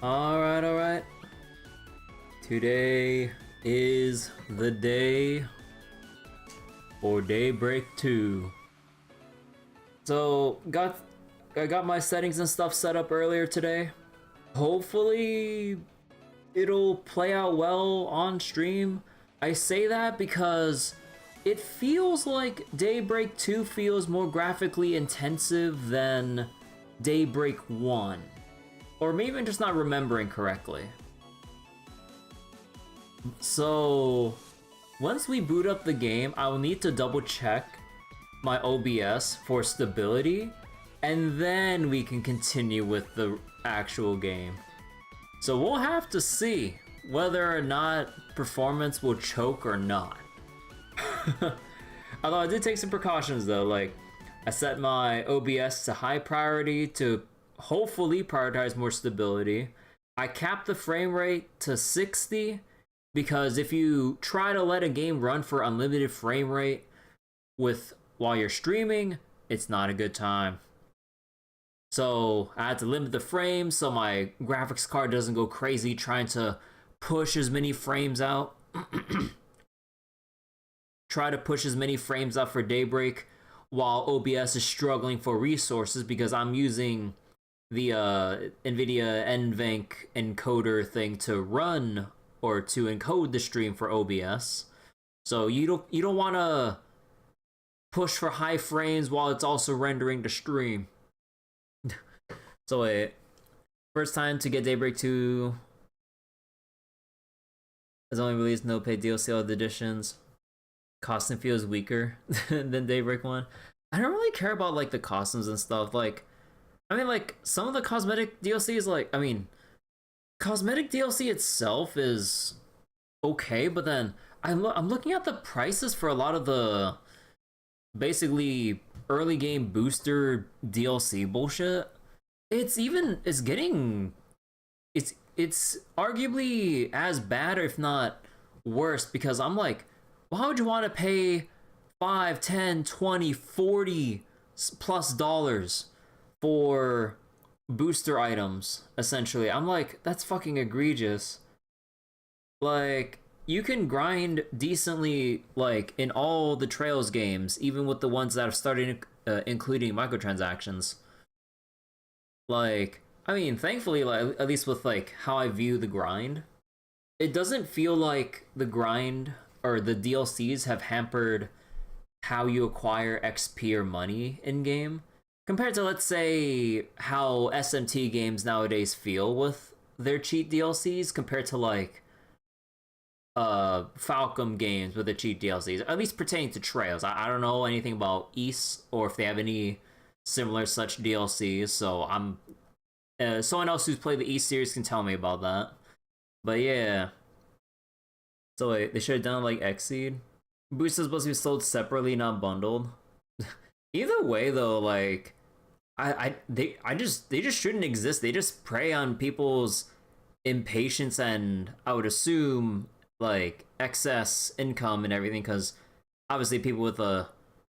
Alright. Today is the day for Daybreak 2. So, I got my settings and stuff set up earlier today. Hopefully, it'll play out well on stream. I say that because it feels like Daybreak 2 feels more graphically intensive than Daybreak 1. Or maybe I'm just not remembering correctly. So, once we boot up the game, I will need to double check my OBS for stability, and then we can continue with the actual game. So we'll have to see whether or not performance will choke or not. Although I did take some precautions though, like I set my OBS to high priority to hopefully prioritize more stability. I capped the frame rate to 60 because if you try to let a game run for unlimited frame rate while you're streaming, it's not a good time. So I had to limit the frames so my graphics card doesn't go crazy trying to push as many frames out. Try to push as many frames out for Daybreak while OBS is struggling for resources because I'm using the NVIDIA NVENC encoder thing to run or to encode the stream for OBS. So you don't want to push for high frames while it's also rendering the stream. So wait, first time to get Daybreak 2 has only released no paid DLC or the editions. Costume feels weaker than Daybreak 1. I don't really care about like the costumes and stuff. Like, I mean, like some of the cosmetic DLCs, like, I mean, cosmetic DLC itself is okay, but then I'm looking at the prices for a lot of the basically early game booster DLC bullshit. It's arguably as bad, or if not worse, because I'm like, why would you want to pay $5, $10, $20, $40+ dollars for booster items, essentially? I'm like, that's fucking egregious. Like, you can grind decently, like, in all the Trails games, even with the ones that have started including microtransactions. Like, I mean, thankfully, like, at least with, like, how I view the grind, it doesn't feel like the grind or the DLCs have hampered how you acquire XP or money in-game, compared to, let's say, how SMT games nowadays feel with their cheat DLCs, compared to, like, Falcom games with the cheat DLCs, at least pertaining to Trails. I don't know anything about East, or if they have any similar such DLCs, so I'm... someone else who's played the East series can tell me about that. But yeah. So wait, they should have done like Xseed. Boost is supposed to be sold separately, not bundled. Either way though, like they just shouldn't exist. They just prey on people's impatience and, I would assume, like excess income and everything, because obviously people with a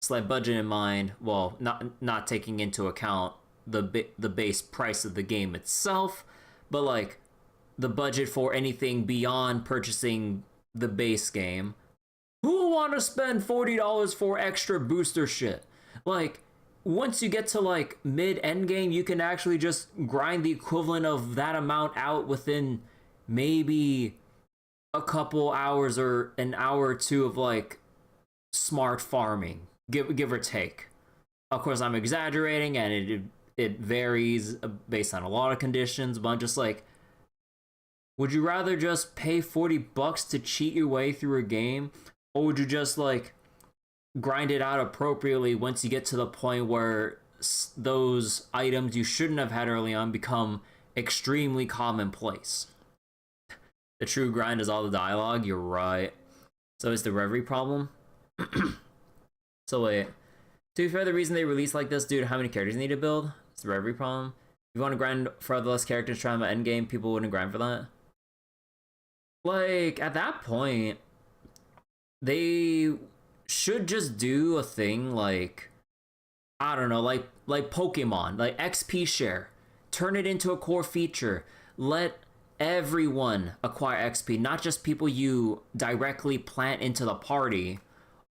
slight budget in mind, well, not taking into account the base price of the game itself, but like the budget for anything beyond purchasing the base game. Who will want to spend $40 for extra booster shit? Like, once you get to like mid-end game, you can actually just grind the equivalent of that amount out within maybe a couple hours or an hour or two of like smart farming, give or take. Of course, I'm exaggerating, and it varies based on a lot of conditions, but I'm just like, would you rather just pay $40 to cheat your way through a game, or would you just like grind it out appropriately once you get to the point where those items you shouldn't have had early on become extremely commonplace? The true grind is all the dialogue. You're right. So it's the Reverie problem. So wait, to be fair, the reason they release like this due to how many characters you need to build, it's the Reverie problem. If you want to grind for the less characters trying to end game, people wouldn't grind for that. Like, at that point, they should just do a thing like, I don't know, like Pokemon, like XP share. Turn it into a core feature. let everyone acquire XP, not just people you directly plant into the party.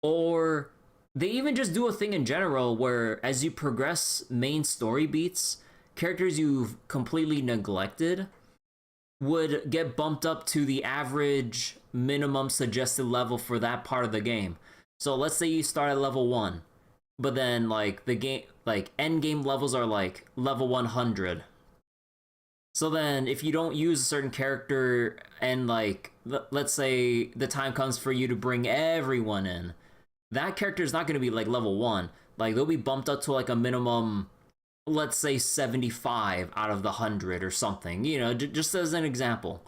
Or they even just do a thing in general where as you progress main story beats, characters you've completely neglected would get bumped up to the average minimum suggested level for that part of the game. So let's say you start at level 1, but then like the game, like end game levels are like level 100. So then if you don't use a certain character and like let's say the time comes for you to bring everyone in, that character is not going to be like level 1. Like they'll be bumped up to like a minimum, let's say 75 out of the 100 or something, you know, just as an example.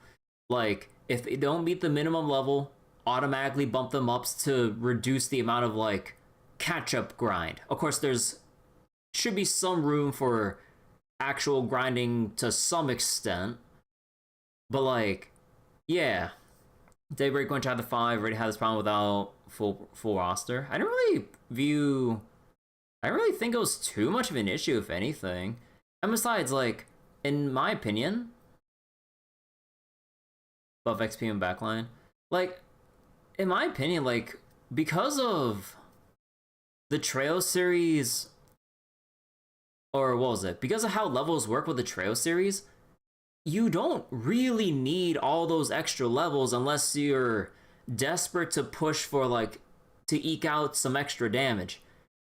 Like if they don't meet the minimum level, automatically bump them up to reduce the amount of like catch-up grind. Of course, there's should be some room for actual grinding to some extent, but like, yeah, Daybreak went chapter 5 already had this problem without full roster. I didn't really think it was too much of an issue, if anything. And besides, like, in my opinion, buff XP and backline, like, in my opinion, like, because of the Trail series, or what was it? Because of how levels work with the Trail series, you don't really need all those extra levels unless you're desperate to push for, like, to eke out some extra damage.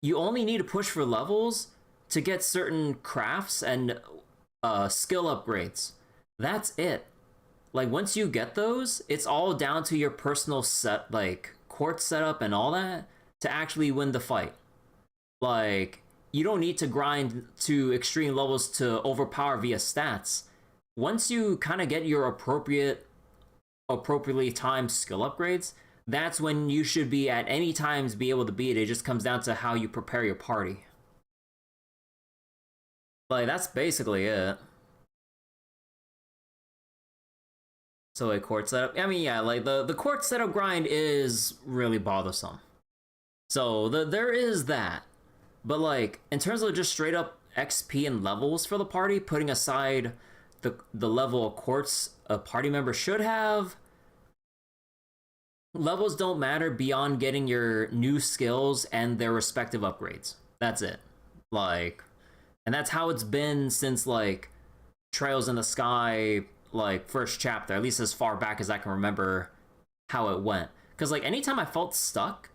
You only need to push for levels to get certain crafts and skill upgrades. That's it. Like, once you get those, it's all down to your personal set, like, quartz setup and all that to actually win the fight. Like, you don't need to grind to extreme levels to overpower via stats. Once you kind of get your appropriately timed skill upgrades, that's when you should be at any times be able to beat it. It just comes down to how you prepare your party. Like, that's basically it. So a quartz setup, I mean, yeah, like the quartz setup grind is really bothersome. So there is that. But like, in terms of just straight up XP and levels for the party, putting aside the level of quartz a party member should have, levels don't matter beyond getting your new skills and their respective upgrades. That's it. Like, and that's how it's been since like Trails in the Sky, like first chapter, at least as far back as I can remember how it went. Because like anytime I felt stuck,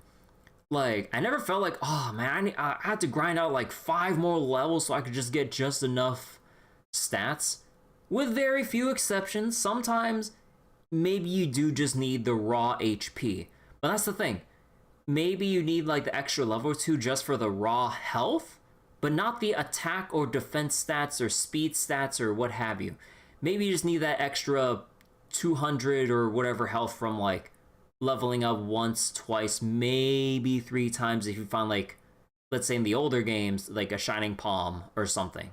like I never felt like, oh man, I had to grind out like 5 more levels so I could just get just enough stats. With very few exceptions, sometimes maybe you do just need the raw HP. But that's the thing. Maybe you need like the extra level or 2 just for the raw health, but not the attack or defense stats or speed stats or what have you. Maybe you just need that extra 200 or whatever health from like leveling up once, twice, maybe 3 times if you find like, let's say in the older games, like a Shining Palm or something.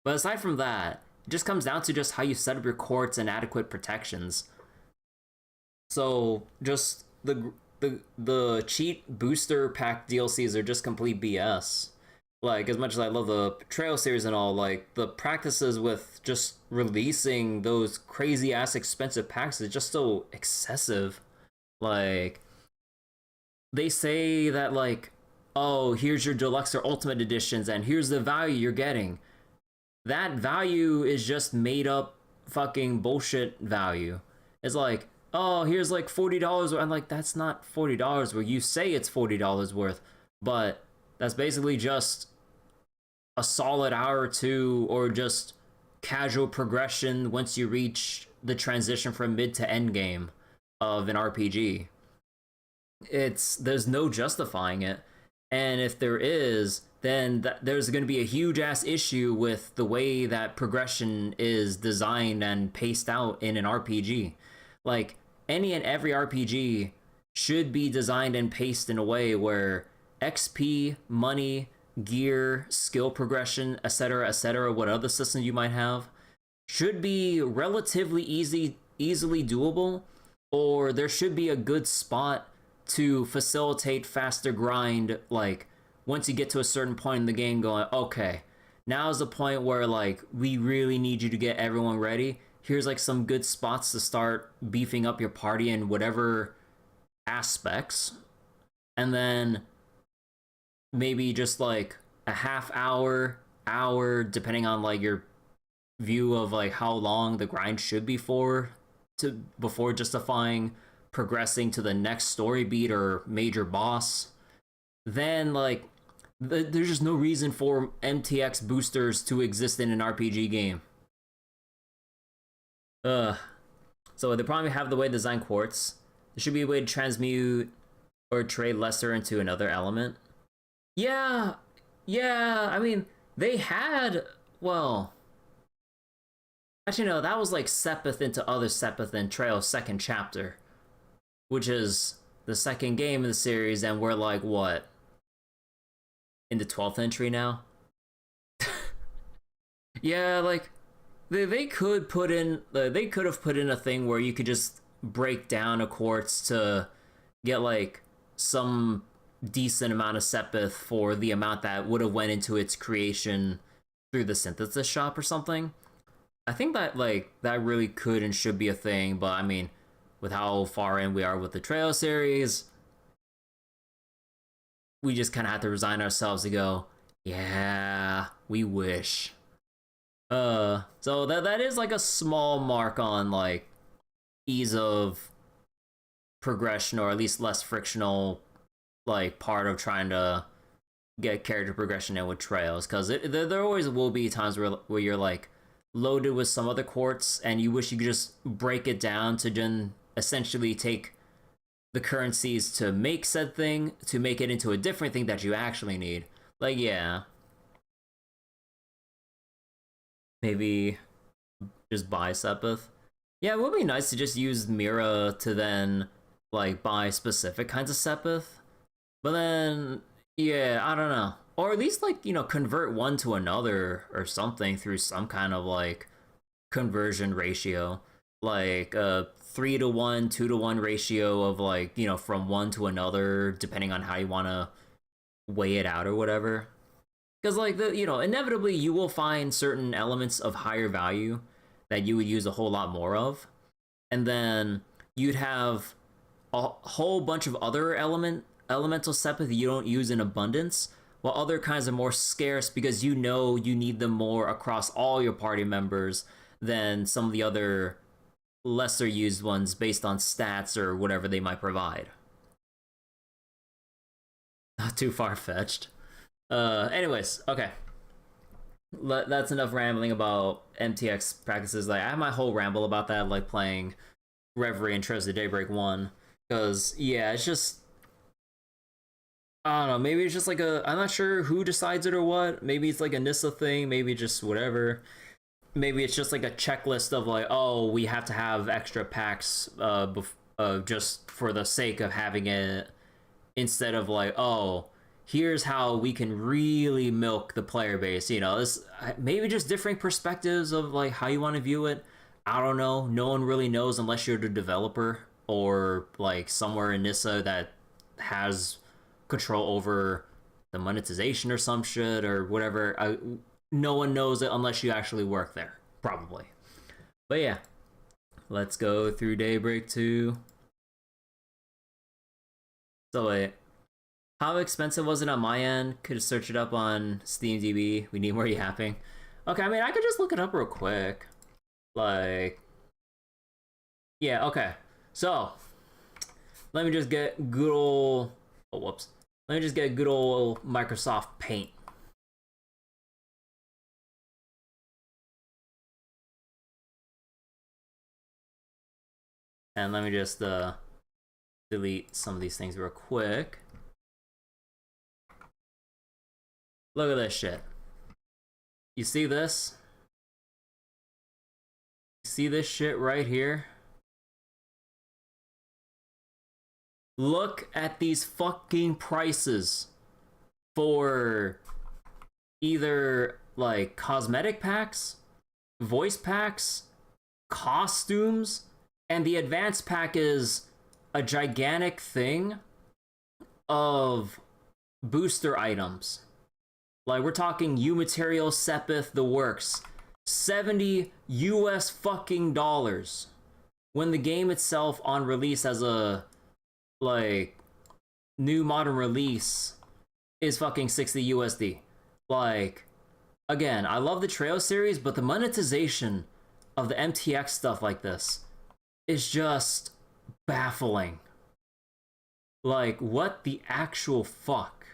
But aside from that, it just comes down to just how you set up your quartz and adequate protections. So just the cheat booster pack DLCs are just complete BS. Like, as much as I love the Trail series and all, like, the practices with just releasing those crazy-ass expensive packs is just so excessive. Like, they say that, like, oh, here's your deluxe or ultimate editions, and here's the value you're getting. That value is just made-up fucking bullshit value. It's like, oh, here's, like, $40 worth. I'm like, that's not $40 worth. You say it's $40 worth, but that's basically just a solid hour or 2, or just casual progression once you reach the transition from mid to end game of an RPG. There's no justifying it, and if there is, then there's going to be a huge ass issue with the way that progression is designed and paced out in an RPG. Like, any and every RPG should be designed and paced in a way where XP, money, gear, skill progression, etc., what other systems you might have, should be relatively easily doable, or there should be a good spot to facilitate faster grind, like once you get to a certain point in the game going, okay, Now's the point where like we really need you to get everyone ready. Here's like some good spots to start beefing up your party in whatever aspects, and then maybe just like a half hour depending on like your view of like how long the grind should be for to before justifying progressing to the next story beat or major boss. Then like there's just no reason for MTX boosters to exist in an RPG game. Ugh. So they probably have the way to design quartz. There should be a way to transmute or trade lesser into another element. Yeah, yeah. I mean, they had, well, actually no, that was like Sepith into other Sepith in Trail's second chapter, which is the second game in the series, and we're like what, in the 12th entry now? Yeah, like they could put in they could have put in a thing where you could just break down a quartz to get like some decent amount of Sepith for the amount that would have went into its creation through the synthesis shop or something. I think that like that really could and should be a thing, but I mean, with how far in we are with the Trail series, we just kind of have to resign ourselves to go, yeah, we wish. So that is like a small mark on like ease of progression, or at least less frictional like part of trying to get character progression in with Trails, because there always will be times where you're like loaded with some other quartz and you wish you could just break it down to then essentially take the currencies to make said thing to make it into a different thing that you actually need. Like, yeah, maybe just buy Sepith. Yeah, it would be nice to just use Mira to then like buy specific kinds of Sepith. But then, yeah, I don't know. Or at least like, you know, convert one to another or something through some kind of like conversion ratio. Like a 3-to-1, 2-to-1 ratio of like, you know, from one to another, depending on how you want to weigh it out or whatever. Because like the, you know, inevitably you will find certain elements of higher value that you would use a whole lot more of. And then you'd have a whole bunch of other elemental Sepith you don't use in abundance, while other kinds are more scarce because you know you need them more across all your party members than some of the other lesser used ones based on stats or whatever they might provide. Not too far-fetched. Anyways, okay. That's enough rambling about MTX practices. Like, I have my whole ramble about that, like playing Reverie and Trails of Daybreak 1. Because, yeah, it's just, I don't know, maybe it's just like a, I'm not sure who decides it or what. Maybe it's like a Nissa thing, maybe just whatever. Maybe it's just like a checklist of like, oh, we have to have extra packs just for the sake of having it, instead of like, oh, here's how we can really milk the player base. You know, this maybe just different perspectives of like how you want to view it. I don't know. No one really knows unless you're the developer or like somewhere in Nissa that has control over the monetization or some shit or whatever. No one knows it unless you actually work there, probably. But yeah, let's go through Daybreak 2. So wait, how expensive was it on my end? Could search it up on SteamDB. We need more yapping. Okay, I mean, I could just look it up real quick. Like, yeah, okay. So, let me just get good old, oh, whoops. Let me just get good old Microsoft Paint. And let me just delete some of these things real quick. Look at this shit. You see this? See this shit right here? Look at these fucking prices for either like cosmetic packs, voice packs, costumes, and the advanced pack is a gigantic thing of booster items. Like, we're talking U material, Sepith, the works. 70 US fucking dollars. When the game itself on release as a, like, new modern release is fucking 60 USD. Like, again, I love the Trail series, but the monetization of the MTX stuff like this is just baffling. Like, what the actual fuck?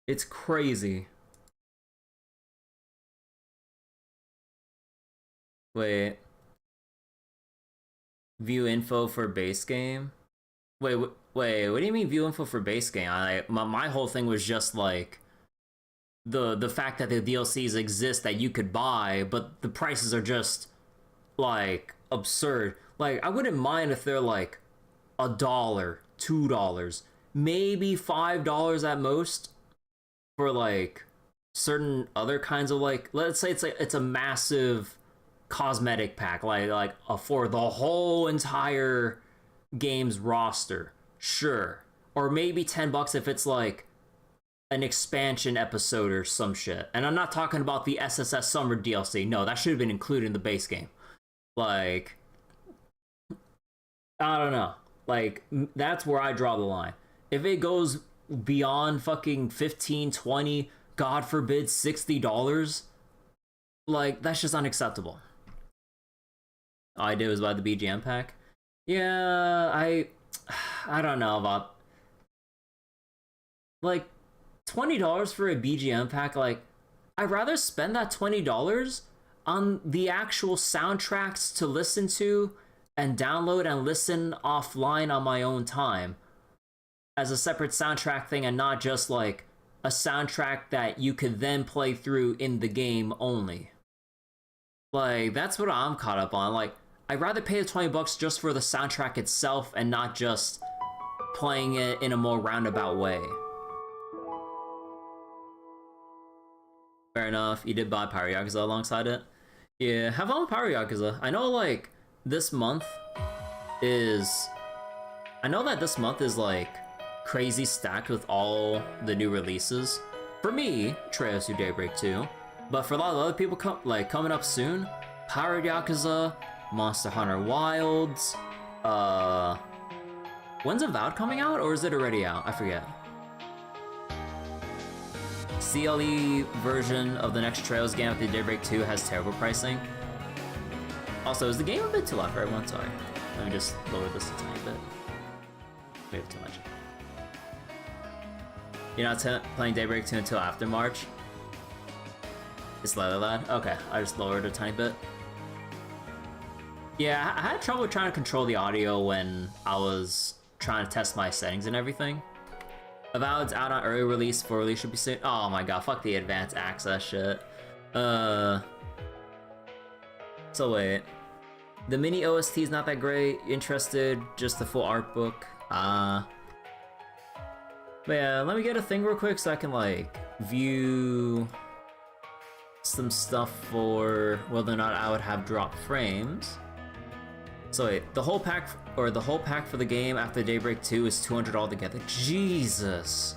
It's crazy. Wait. View info for base game? Wait, what do you mean view info for base game? My whole thing was just like the fact that the DLCs exist that you could buy, but the prices are just like absurd. Like, I wouldn't mind if they're like $1, $2, maybe $5 at most for like certain other kinds of, like, let's say it's a massive cosmetic pack, like for the whole entire game's roster, sure. Or maybe $10 if it's like an expansion episode or some shit. And I'm not talking about the SSS Summer DLC. No, that should have been included in the base game. Like, I don't know. Like, that's where I draw the line. If it goes beyond fucking 15, 20, God forbid, $60, like, that's just unacceptable. All I did was buy the BGM pack. Yeah, I don't know about, like, $20 for a BGM pack. Like, I'd rather spend that $20 on the actual soundtracks to listen to and download and listen offline on my own time as a separate soundtrack thing, and not just like a soundtrack that you could then play through in the game only. Like, that's what I'm caught up on. Like, I'd rather pay the $20 just for the soundtrack itself and not just playing it in a more roundabout way. Fair enough. You did buy Pyro Yakuza alongside it? Yeah, have fun with Pyro Yakuza. I know, like, this month is... I know that this month is, like, crazy stacked with all the new releases. For me, Tyrell Up Daybreak 2. But for a lot of other people coming up soon, Pyro Yakuza, Monster Hunter Wilds, when's Avowed coming out, or is it already out? I forget. CLE version of the next Trails game after Daybreak 2 has terrible pricing. Also, is the game a bit too loud for everyone? Sorry. Let me just lower this a tiny bit. Maybe too much. You're not playing Daybreak 2 until after March? It's slightly loud? Okay, I just lowered it a tiny bit. Yeah, I had trouble trying to control the audio when I was trying to test my settings and everything. Avowed's out on early release, full release should be soon. Oh my god, fuck the advanced access shit. So wait. The mini OST is not that great. Interested? Just the full art book. But yeah, let me get a thing real quick so I can, like, view some stuff for whether or not I would have drop frames. So wait, the whole pack for the game after Daybreak 2 is $200 altogether. Jesus.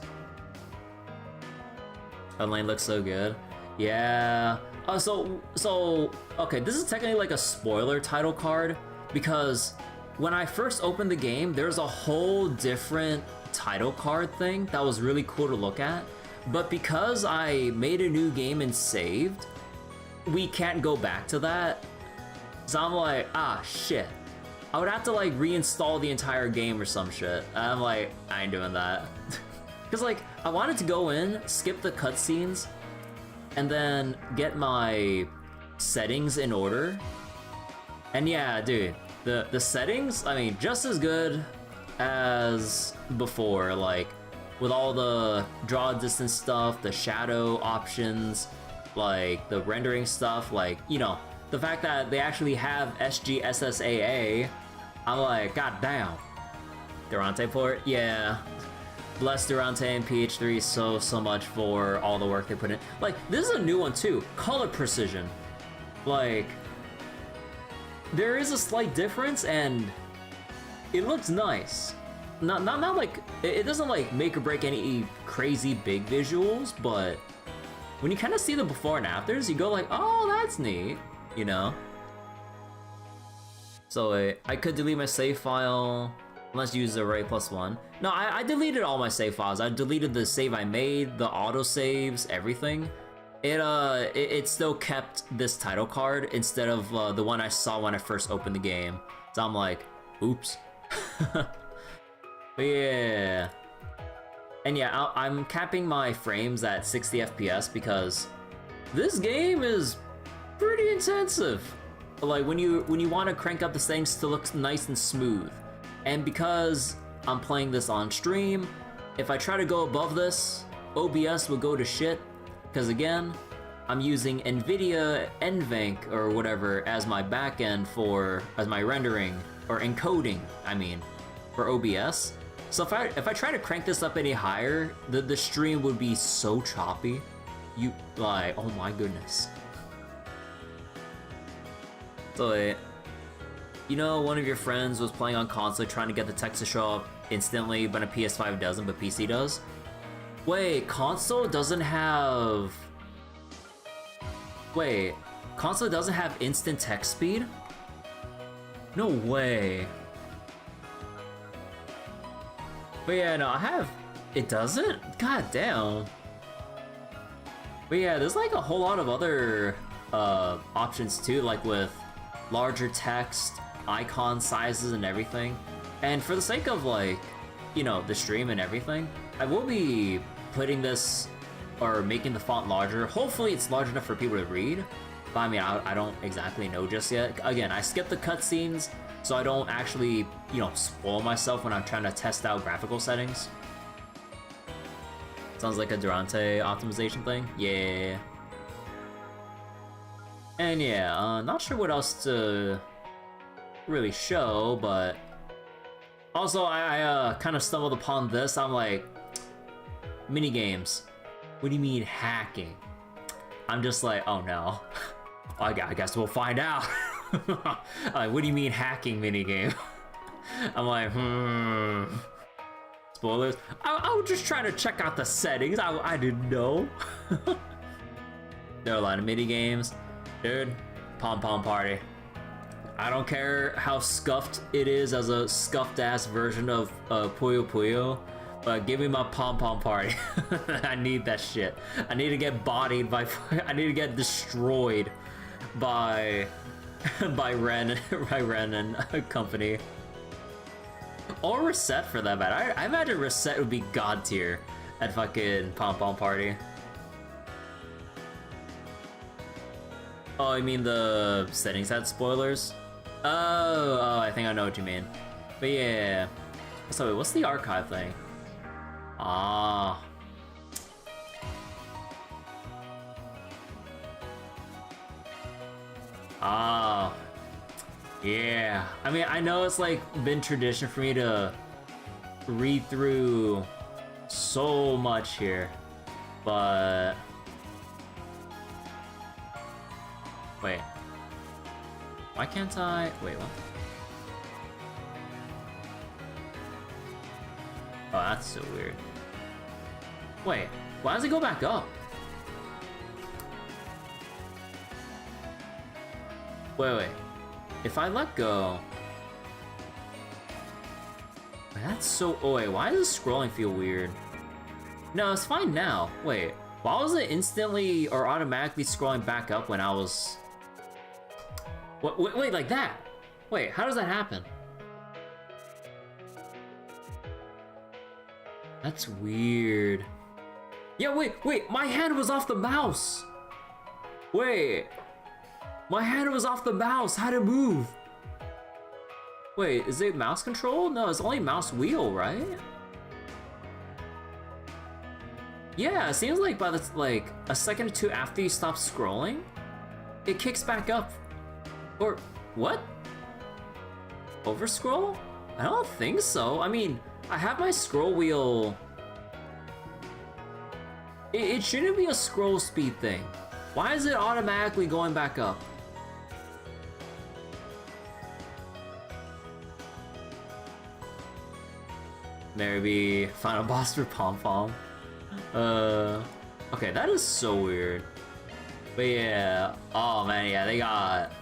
That lane looks so good. Yeah. So okay, this is technically like a spoiler title card, because when I first opened the game, there's a whole different title card thing that was really cool to look at. But because I made a new game and saved, we can't go back to that. So I'm like, ah, shit. I would have to, like, reinstall the entire game or some shit. And I'm like, I ain't doing that. Because, like, I wanted to go in, skip the cutscenes, and then get my settings in order. And yeah, dude, the settings, I mean, just as good as before, like, with all the draw distance stuff, the shadow options, like, the rendering stuff, like, you know, the fact that they actually have SGSSAA, I'm like, god damn. Durante port? Yeah. Bless Durante and PH3 so much for all the work they put in. Like, this is a new one too. Color precision. Like, there is a slight difference and it looks nice. not like it doesn't like make or break any crazy big visuals, but when you kind of see the before and afters, you go like, oh, that's neat, you know. So I could delete my save file. Let's use array +1. No, I deleted all my save files. I deleted the save I made, the auto saves, everything. It still kept this title card instead of the one I saw when I first opened the game. So I'm like, oops. But yeah. And yeah, I'm capping my frames at 60 FPS because this game is pretty intensive. Like when you want to crank up the settings to look nice and smooth. And because I'm playing this on stream, if I try to go above this, OBS will go to shit. Because again, I'm using NVIDIA NVENC or whatever as my backend as my rendering, or encoding, I mean, for OBS. So if I try to crank this up any higher, the stream would be so choppy. Oh my goodness. So you know, one of your friends was playing on console trying to get the text to show up instantly, but a PS5 doesn't, but PC does? Wait, console doesn't have instant text speed? No way. But yeah, no, it doesn't? God damn. But yeah, there's like a whole lot of other options too, like with larger text, icon sizes and everything. And for the sake of like, you know, the stream and everything, I will be putting this or making the font larger. Hopefully it's large enough for people to read. But I mean, I don't exactly know just yet. Again, I skipped the cutscenes so I don't actually, you know, spoil myself when I'm trying to test out graphical settings. Sounds like a Durante optimization thing. Yeah. And yeah, not sure what else to really show, but also I kind of stumbled upon this. I'm like, mini games. What do you mean hacking? I'm just like, oh no. I guess we'll find out. Like, what do you mean hacking minigame? I'm like, Spoilers. I was just trying to check out the settings. I didn't know. There are a lot of mini games. Dude, Pom Pom Party. I don't care how scuffed it is as a scuffed ass version of Puyo Puyo, but give me my Pom Pom Party. I need that shit. I need to get bodied by. I need to get destroyed by Ren and company. Or Reset for that matter. I imagine Reset would be god tier at fucking Pom Pom Party. Oh, I mean the settings had spoilers? Oh, I think I know what you mean. But yeah. So wait, what's the archive thing? Ah. Ah. Yeah. I mean, I know it's like been tradition for me to read through so much here, but wait. Why can't I? Wait, what? Oh, that's so weird. Wait, why does it go back up? Wait. If I let go... That's so... Oh, wait, why does the scrolling feel weird? No, it's fine now. Wait, why was it instantly or automatically scrolling back up when I was... Wait, like that? Wait, how does that happen? That's weird. Yeah, wait, my hand was off the mouse! Wait. My hand was off the mouse. How'd it move? Wait, is it mouse control? No, it's only mouse wheel, right? Yeah, it seems like by the like a second or two after you stop scrolling, it kicks back up. Or what? Over scroll? I don't think so. I mean, I have my scroll wheel. It shouldn't be a scroll speed thing. Why is it automatically going back up? Maybe final boss for Pom Pom. Okay, that is so weird. But yeah, oh man, yeah, they got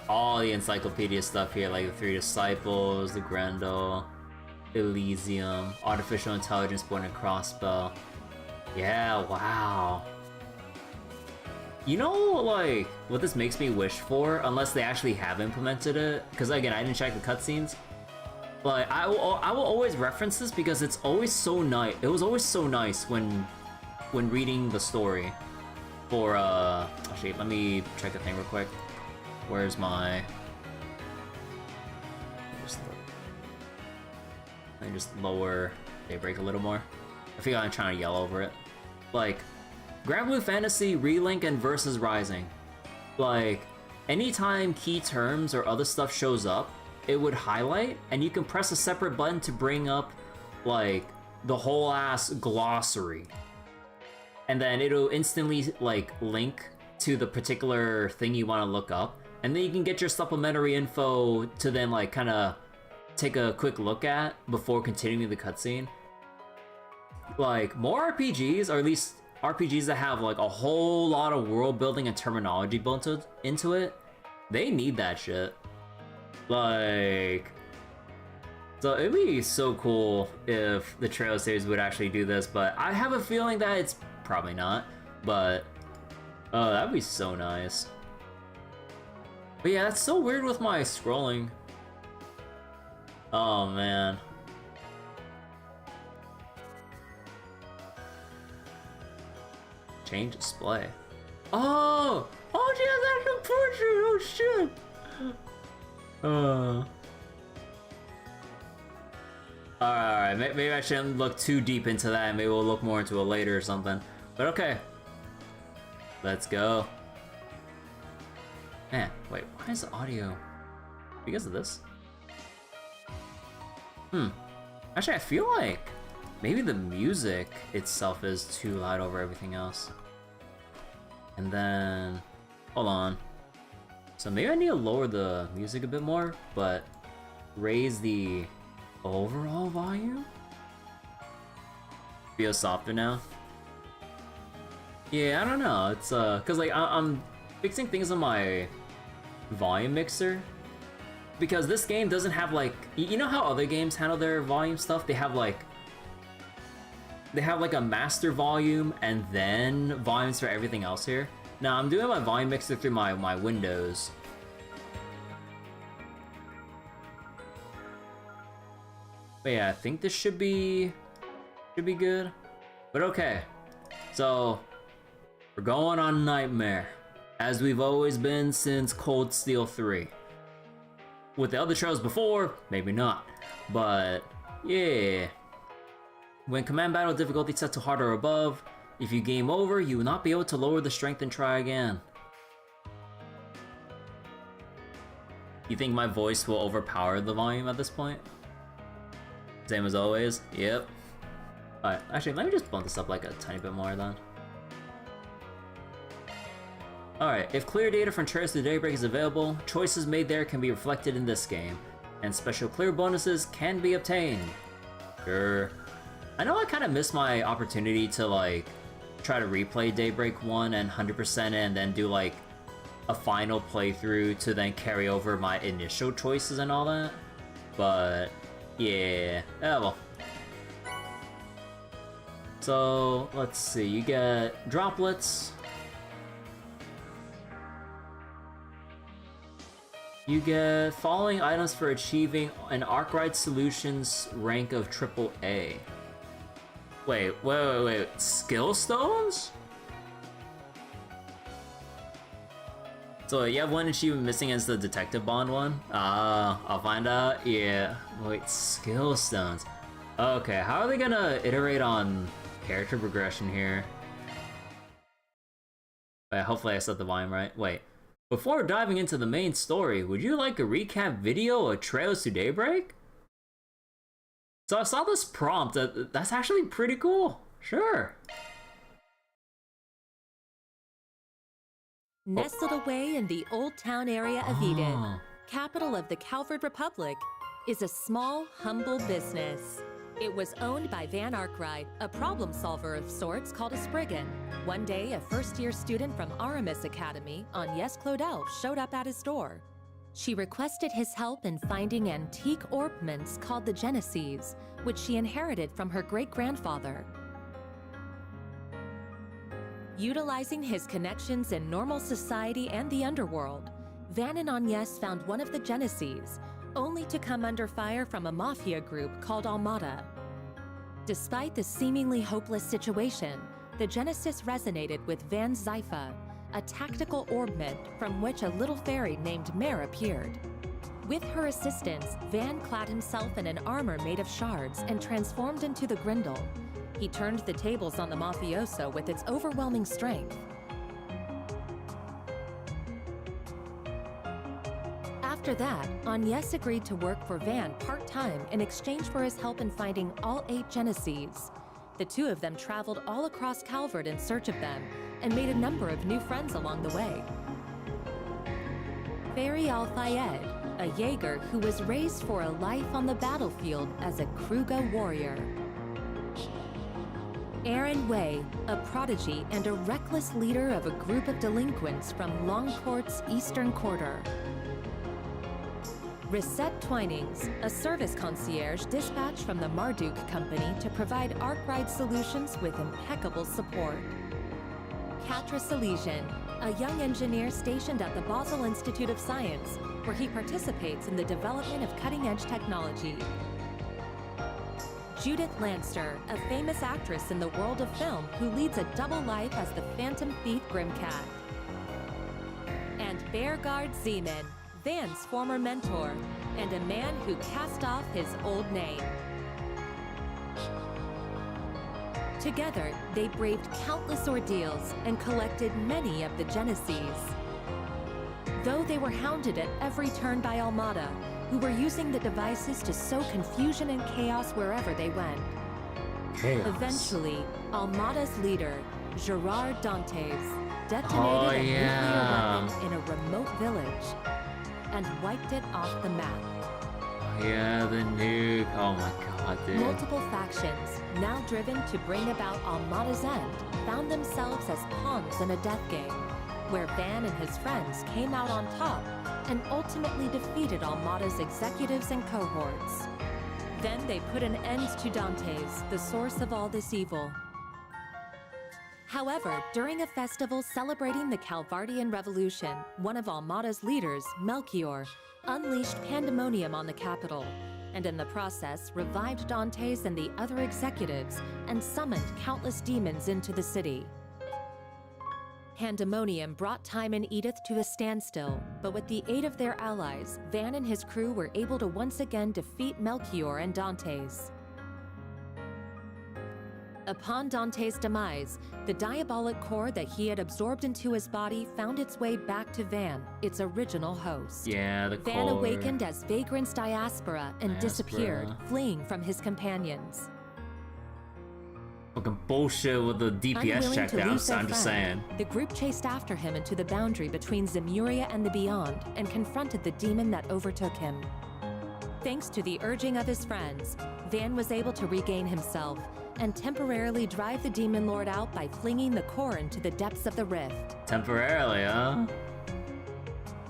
all the encyclopedia stuff here, like the Three Disciples, the Grendel, Elysium, Artificial Intelligence, Born and Crossbow. Yeah, wow. You know, like, what this makes me wish for, unless they actually have implemented it, because again, I didn't check the cutscenes. Like, I will always reference this because it's always so nice. It was always so nice when reading the story for, actually, let me check the thing real quick. Where's my... Let me just lower Daybreak a little more. I feel like I'm trying to yell over it. Like, Grand Blue Fantasy, Relink, and Versus Rising. Like, anytime key terms or other stuff shows up, it would highlight, and you can press a separate button to bring up, like, the whole ass glossary. And then it'll instantly, like, link to the particular thing you want to look up. And then you can get your supplementary info to then, like, kind of take a quick look at before continuing the cutscene. Like, more RPGs, or at least RPGs that have, like, a whole lot of world building and terminology built into it, they need that shit. Like, so it'd be so cool if the Trail series would actually do this, but I have a feeling that it's probably not, but oh, that'd be so nice. But yeah, that's so weird with my scrolling. Oh man. Change display. Oh! Oh yeah, that's a portrait! Oh shit! Alright, maybe I shouldn't look too deep into that. Maybe we'll look more into it later or something. But okay. Let's go. Man, wait, why is the audio? Because of this? Actually, I feel like maybe the music itself is too loud over everything else. And then, hold on. So maybe I need to lower the music a bit more, but raise the overall volume? Feels softer now. Yeah, I don't know. It's cause like I'm fixing things on my volume mixer, because this game doesn't have like, you know how other games handle their volume stuff? They have like a master volume and then volumes for everything else here. Now I'm doing my volume mixer through my Windows. But yeah, I think this should be good. But okay, so we're going on Nightmare, as we've always been since Cold Steel 3. With the other shows before, maybe not, but yeah. When command battle difficulty set to hard or above, if you game over, you will not be able to lower the strength and try again. You think my voice will overpower the volume at this point? Same as always? Yep. Alright, actually, let me just bump this up like a tiny bit more then. Alright, if clear data from Trails to Daybreak is available, choices made there can be reflected in this game, and special clear bonuses can be obtained. Sure. I know I kind of missed my opportunity to like try to replay Daybreak 1 and 100% and then do like a final playthrough to then carry over my initial choices and all that. But yeah, oh well. So let's see, you get droplets. You get following items for achieving an Arkwright Solutions rank of AAA. Wait, skill stones? So you have one achievement missing as the Detective Bond one? I'll find out. Yeah, wait, skill stones. Okay, how are they gonna iterate on character progression here? Wait, hopefully I set the volume right. Wait. Before diving into the main story, would you like a recap video of Trails to Daybreak? So I saw this prompt, that's actually pretty cool. Sure. Nestled away in the Old Town area of Eden, capital of the Calvard Republic, is a small, humble business. It was owned by Van Arkwright, a problem solver of sorts called a Spriggan. One day, a first-year student from Aramis Academy, Agnès Claudel, showed up at his door. She requested his help in finding antique ornaments called the Genesees, which she inherited from her great-grandfather. Utilizing his connections in normal society and the underworld, Van and Agnès found one of the Genesees, only to come under fire from a mafia group called Almada. Despite the seemingly hopeless situation, the Genesis resonated with Van's Zypha, a tactical ornament from which a little fairy named Mare appeared. With her assistance, Van clad himself in an armor made of shards and transformed into the Grindel. He turned the tables on the mafioso with its overwhelming strength. After that, Agnès agreed to work for Van part-time in exchange for his help in finding all 8 Genesees. The two of them traveled all across Calvert in search of them and made a number of new friends along the way. Fairy Al-Fayed, a Jaeger who was raised for a life on the battlefield as a Kruga warrior. Aaron Way, a prodigy and a reckless leader of a group of delinquents from Longport's Eastern Quarter. Risette Twinings, a service concierge dispatched from the Marduk Company to provide Arkwright solutions with impeccable support. Katra Salesian, a young engineer stationed at the Basel Institute of Science, where he participates in the development of cutting-edge technology. Judith Lanster, a famous actress in the world of film who leads a double life as the Phantom Thief Grimcat. And Beargard Zeman, Van's former mentor, and a man who cast off his old name. Together, they braved countless ordeals and collected many of the Genesees. Though they were hounded at every turn by Almada, who were using the devices to sow confusion and chaos wherever they went. Chaos. Eventually, Almada's leader, Gerard Dantes, detonated a nuclear weapon in a remote village and wiped it off the map. Oh yeah, the nuke. Oh my god, dude. Multiple factions, now driven to bring about Almada's end, found themselves as pawns in a death game, where Van and his friends came out on top and ultimately defeated Almada's executives and cohorts. Then they put an end to Dantes, the source of all this evil. However, during a festival celebrating the Calvardian Revolution, one of Almada's leaders, Melchior, unleashed pandemonium on the capital, and in the process revived Dantes and the other executives and summoned countless demons into the city. Pandemonium brought Time and Edith to a standstill, but with the aid of their allies, Van and his crew were able to once again defeat Melchior and Dantes. Upon Dante's demise, the diabolic core that he had absorbed into his body found its way back to Van, its original host. Yeah, the Van core. awakened as Vagrant's diaspora and disappeared, fleeing from his companions. Fucking bullshit with the DPS checkdowns, I'm just saying. The group chased after him into the boundary between Zemuria and the Beyond and confronted the demon that overtook him. Thanks to the urging of his friends, Van was able to regain himself and temporarily drive the Demon Lord out by flinging the core into the depths of the rift. Temporarily, huh?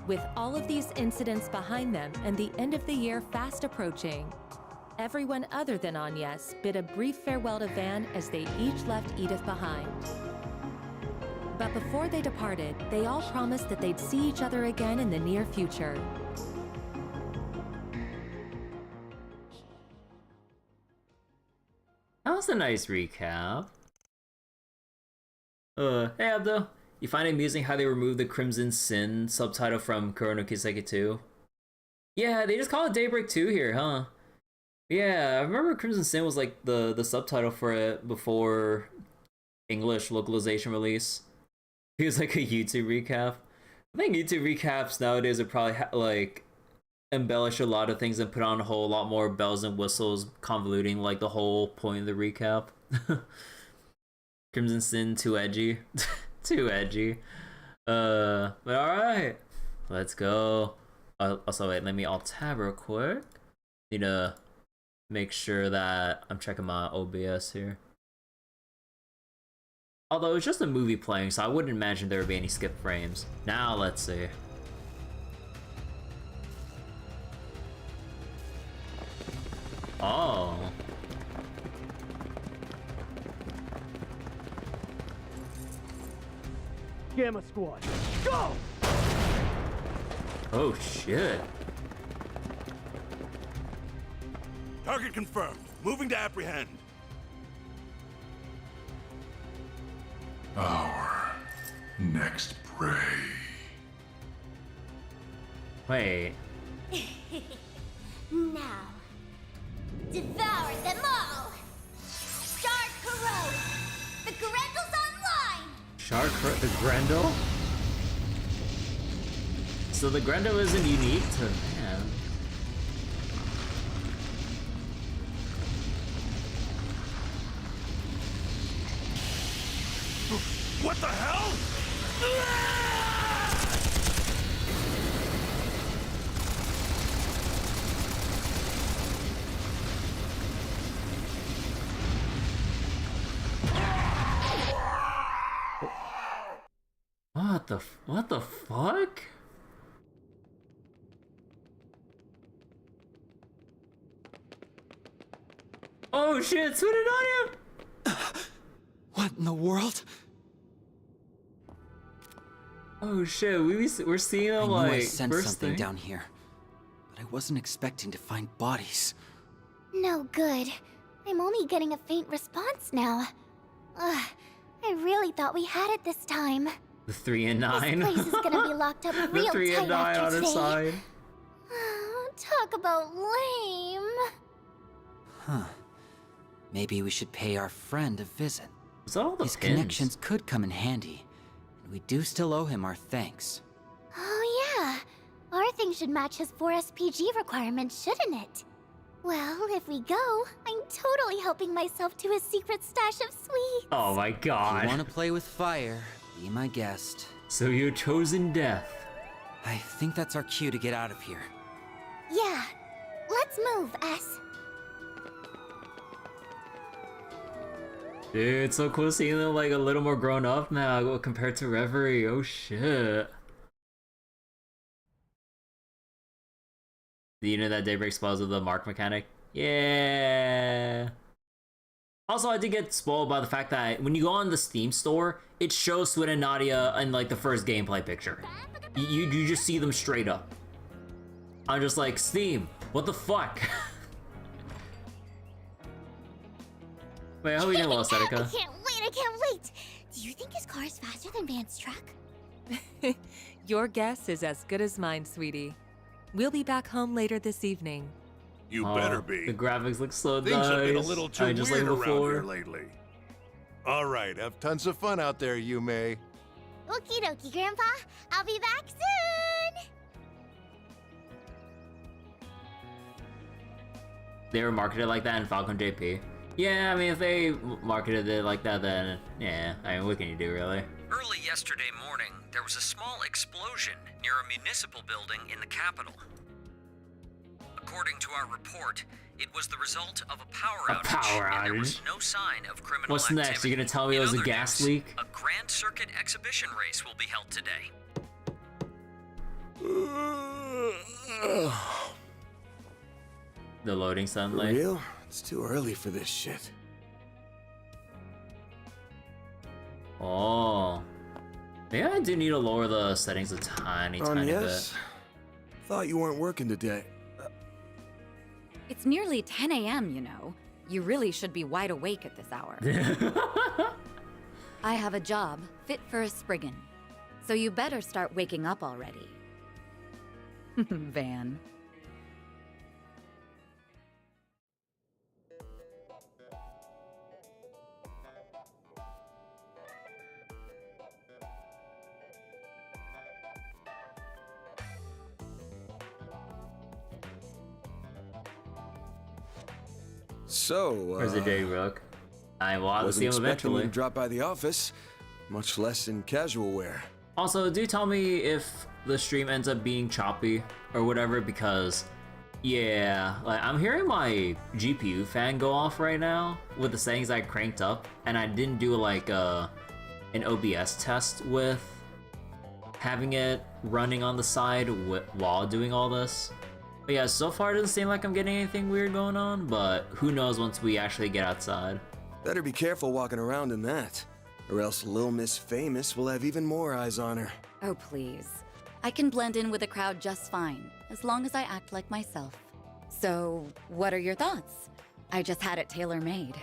With all of these incidents behind them and the end of the year fast approaching, everyone other than Agnès bid a brief farewell to Van as they each left Edith behind. But before they departed, they all promised that they'd see each other again in the near future. That was a nice recap. Hey Abdo, you find it amusing how they removed the Crimson Sin subtitle from Kuro Kiseki 2? Yeah, they just call it Daybreak 2 here, huh? Yeah, I remember Crimson Sin was like the subtitle for it before English localization release. It was like a YouTube recap. I think YouTube recaps nowadays are probably like embellish a lot of things and put on a whole lot more bells and whistles, convoluting like the whole point of the recap. Crimson Sin too edgy. Too edgy. But alright. Let's go. Also wait, let me alt tab real quick. Need to make sure that I'm checking my OBS here. Although it's just a movie playing, so I wouldn't imagine there would be any skip frames. Now let's see. Oh. Gamma Squad, go! Oh shit. Target confirmed. Moving to apprehend. Our next prey. Wait. Now, devour them all! Start corrode! The Grendel's online! The Grendel? So the Grendel isn't unique to man. What the hell? What the fuck? Oh shit, Tsunodaria! What in the world? Oh shit, we're seeing them I knew like I sensed first something thing. down here, but I wasn't expecting to find bodies. No good. I'm only getting a faint response now. Ugh, I really thought we had it this time. The 3 and 9. This place is gonna be locked up real The 3 tight and 9 after on today. its side. Talk about lame. Huh. Maybe we should pay our friend a visit. Is that all the His pins? connections could come in handy, and we do still owe him our thanks. Oh yeah. Our thing should match his 4 SPG requirements, shouldn't it? Well, if we go, I'm totally helping myself to his secret stash of sweets. Oh my If god. you want to play with fire, be my guest. So you're chosen death. I think that's our cue to get out of here. Yeah. Let's move, S. Dude, it's so cool seeing them like a little more grown up now compared to Reverie. Oh shit. Do you know that Daybreak spells with the mark mechanic? Yeah. Also, I did get spoiled by the fact that when you go on the Steam store, it shows Swin and Nadia in like the first gameplay picture. You just see them straight up. I'm just like, Steam, what the fuck? Wait, I hope you didn't lose Seneca. I can't wait! Do you think his car is faster than Van's truck? Your guess is as good as mine, sweetie. We'll be back home later this evening. You Oh, better be. The graphics look so Things nice. have been a little too just weird like around before. here lately. All right, have tons of fun out there, Yumé. Okie dokie, Grandpa. I'll be back soon! They were marketed like that in Falcon JP. Yeah, I mean, if they marketed it like that, then yeah. I mean, what can you do, really? Early yesterday morning, there was a small explosion near a municipal building in the capital. According to our report, it was the result of a power outage, power and there outage? was no sign of criminal What's activity. next? You're gonna tell me it In was a other gas news, leak? A Grand Circuit exhibition race will be held today. The loading For sunlight. real? It's too early for this shit. Oh. Maybe I do need to lower the settings a tiny Yes? Thought you weren't working today. It's nearly 10 a.m., you know. You really should be wide awake at this hour. bit. I have a job fit for a Spriggan. So you better start waking up already. Van. So, Where's the day, Rook? I will have to see wasn't him expecting you eventually. to drop by the office, much less in casual wear. Also, do tell me if the stream ends up being choppy or whatever, because Yeah, like I'm hearing my GPU fan go off right now with the settings I cranked up, and I didn't do like an OBS test with having it running on the side while doing all this. But yeah, so far it doesn't seem like I'm getting anything weird going on, but who knows once we actually get outside. Better be careful walking around in that, or else Lil Miss Famous will have even more eyes on her. Oh, please. I can blend in with the crowd just fine, as long as I act like myself. So, what are your thoughts? I just had it tailor-made.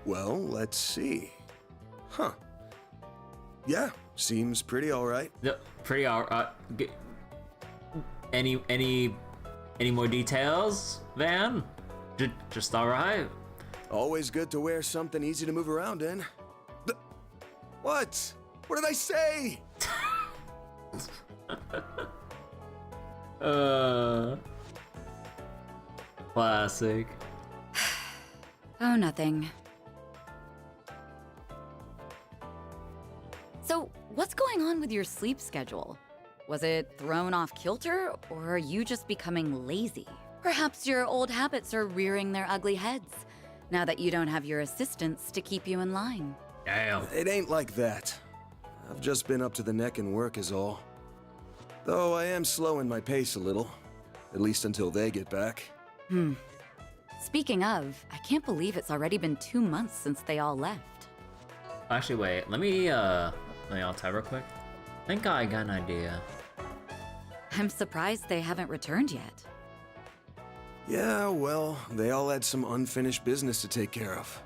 Well, let's see. Huh. Yeah, seems pretty alright. Pretty alright. Any more details, Van? Just alright? Always good to wear something easy to move around in. What? What did I say? Classic. Oh, nothing. So, what's going on with your sleep schedule? Was it thrown off kilter, or are you just becoming lazy? Perhaps your old habits are rearing their ugly heads, now that you don't have your assistants to keep you in line. Damn. It ain't like that. I've just been up to the neck in work is all. Though I am slowing my pace a little, at least until they get back. Speaking of, I can't believe it's already been 2 months since they all left. Actually, wait. Let me alt tab real quick. I think I got an idea. I'm surprised they haven't returned yet. Yeah, well, they all had some unfinished business to take care of.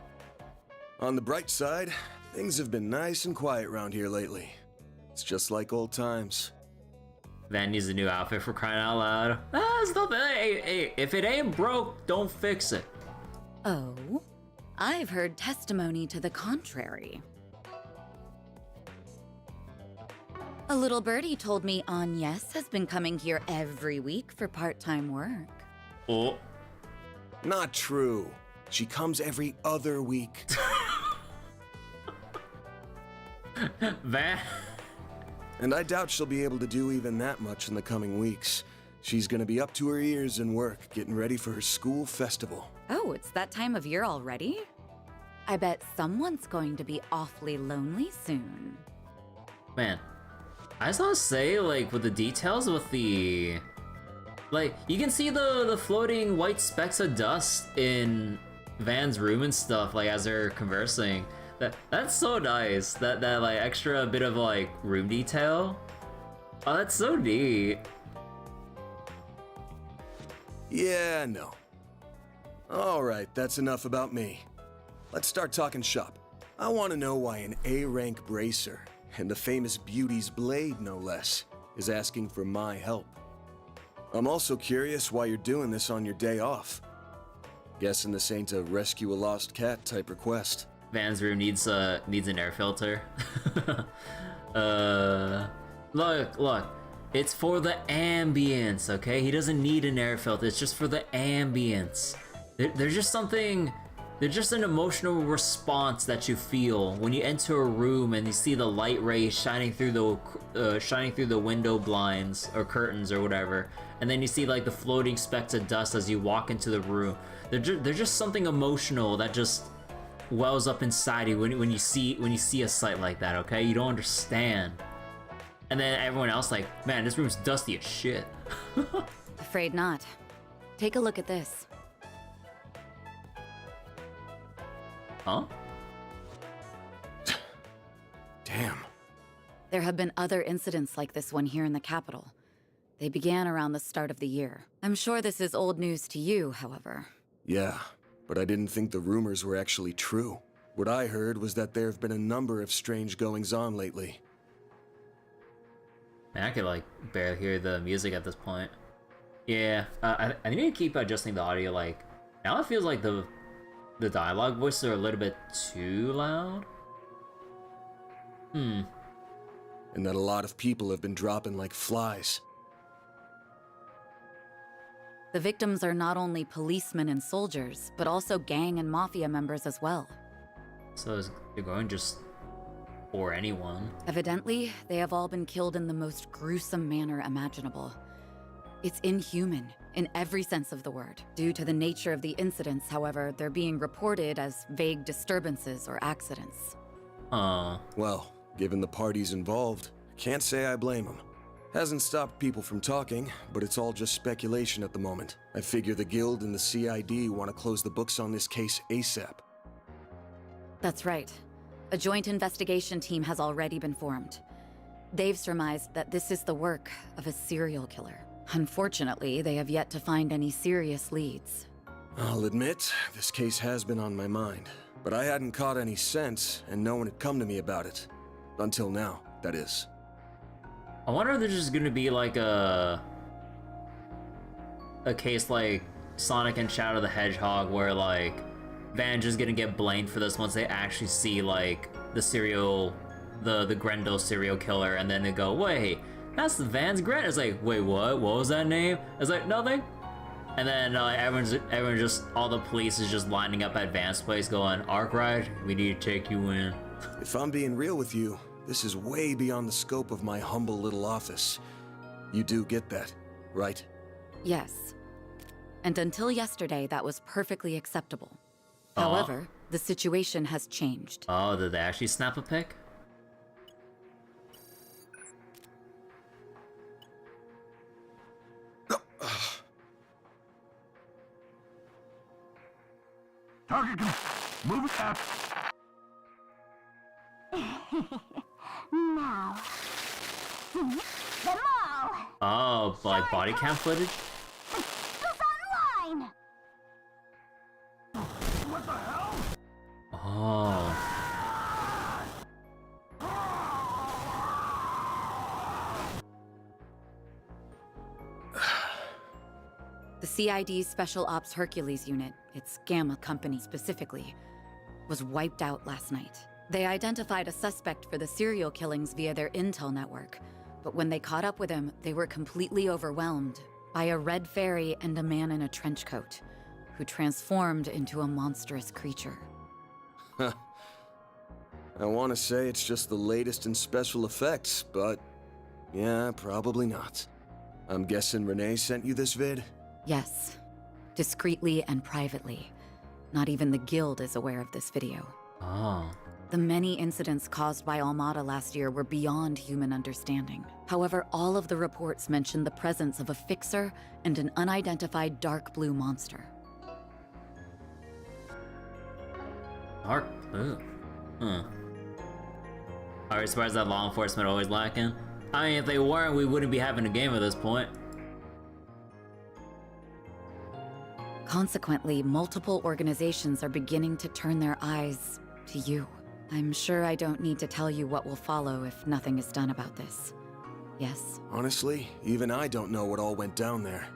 On the bright side, things have been nice and quiet around here lately. It's just like old times. Van needs a new outfit for crying out loud. Stop it. Hey, if it ain't broke, don't fix it. Oh? I've heard testimony to the contrary. A little birdie told me Agnes has been coming here every week for part-time work. Oh. Not true. She comes every other week. Van. And I doubt she'll be able to do even that much in the coming weeks. She's gonna be up to her ears in work, getting ready for her school festival. Oh, it's that time of year already? I bet someone's going to be awfully lonely soon. Man, I just want to say, like, with the details with the... Like, you can see the floating white specks of dust in Van's room and stuff, like, as they're conversing. That's so nice. That like extra bit of like room detail. Oh, that's so neat. Yeah, no. Alright, that's enough about me. Let's start talking shop. I want to know why an A-rank bracer, and the famous Beauty's Blade no less, is asking for my help. I'm also curious why you're doing this on your day off. Guessing this ain't a rescue a lost cat type request. Van's room needs an air filter. Look, it's for the ambience, okay? He doesn't need an air filter. It's just for the ambience. There's just something. There's just an emotional response that you feel when you enter a room and you see the light rays shining through the window blinds or curtains or whatever, and then you see like the floating specks of dust as you walk into the room. There's just something emotional that just wells up inside you when you see a sight like that. Okay, you don't understand, and then everyone else like, man, this room's dusty as shit. Afraid not. Take a look at this. Huh? Damn. There have been other incidents like this one here in the capital. They began around the start of the year. I'm sure this is old news to you, however. Yeah, but I didn't think the rumors were actually true. What I heard was that there have been a number of strange goings-on lately. Man, I could like barely hear the music at this point. Yeah, I need to keep adjusting the audio. Like, now it feels like the dialogue voices are a little bit too loud. And that a lot of people have been dropping like flies. The victims are not only policemen and soldiers, but also gang and mafia members as well. So they're going just for anyone. Evidently, they have all been killed in the most gruesome manner imaginable. It's inhuman, in every sense of the word. Due to the nature of the incidents, however, they're being reported as vague disturbances or accidents. Well, given the parties involved, can't say I blame them. Hasn't stopped people from talking, but it's all just speculation at the moment. I figure the Guild and the CID want to close the books on this case ASAP. That's right. A joint investigation team has already been formed. They've surmised that this is the work of a serial killer. Unfortunately, they have yet to find any serious leads. I'll admit, this case has been on my mind, but I hadn't caught any sense, and no one had come to me about it. Until now, that is. I wonder if there's just gonna be like a case like Sonic and Shadow the Hedgehog where like Van's just gonna get blamed for this once they actually see like the Grendel serial killer, and then they go, wait, that's the Van's Grendel. It's like, wait, what was that name? It's like, nothing. And then everyone just, all the police is just lining up at Van's place going, Arkwright, we need to take you in. If I'm being real with you, this is way beyond the scope of my humble little office. You do get that, right? Yes. And until yesterday, that was perfectly acceptable. However, the situation has changed. Oh, did they actually snap a pic? Target, move it up. Now, see them all. Oh, like body cam footage? It's online. What the hell? Oh. The CID's Special Ops Hercules unit, its Gamma company specifically, was wiped out last night. They identified a suspect for the serial killings via their intel network, but when they caught up with him, they were completely overwhelmed by a red fairy and a man in a trench coat, who transformed into a monstrous creature. Huh. I want to say it's just the latest in special effects, but yeah, probably not. I'm guessing Renee sent you this vid? Yes, discreetly and privately. Not even the Guild is aware of this video. Oh. The many incidents caused by Armada last year were beyond human understanding. However, all of the reports mentioned the presence of a fixer and an unidentified dark blue monster. Dark blue? Are you surprised that law enforcement always lacking? I mean, if they weren't, we wouldn't be having a game at this point. Consequently, multiple organizations are beginning to turn their eyes to you. I'm sure I don't need to tell you what will follow if nothing is done about this. Yes? Honestly, even I don't know what all went down there.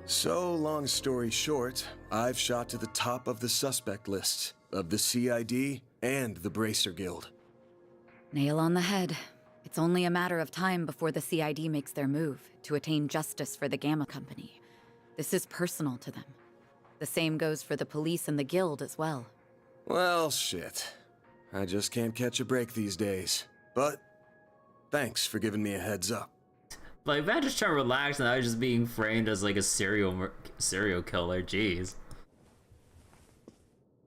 So, long story short, I've shot to the top of the suspect lists of the CID and the Bracer Guild. Nail on the head. It's only a matter of time before the CID makes their move to attain justice for the Gamma Company. This is personal to them. The same goes for the police and the Guild as well. Well, shit. I just can't catch a break these days. But thanks for giving me a heads up. Like, Van just trying to relax, and I was just being framed as like a serial killer. Jeez.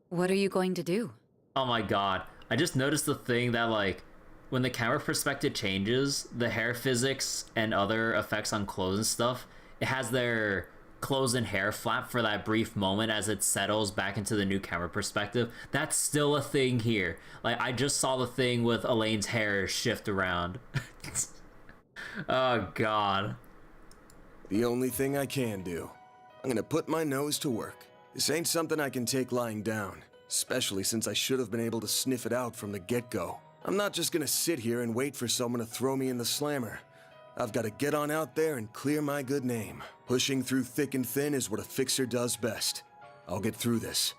What are you going to do? Oh my god. I just noticed the thing that, like, when the camera perspective changes, the hair physics and other effects on clothes and stuff, it has their clothes and hair flap for that brief moment as it settles back into the new camera perspective. That's still a thing here. Like, I just saw the thing with Elaine's hair shift around. Oh god. The only thing I can do. I'm gonna put my nose to work. This ain't something I can take lying down, especially since I should have been able to sniff it out from the get-go. I'm not just gonna sit here and wait for someone to throw me in the slammer. I've got to get on out there and clear my good name. Pushing through thick and thin is what a fixer does best. I'll get through this.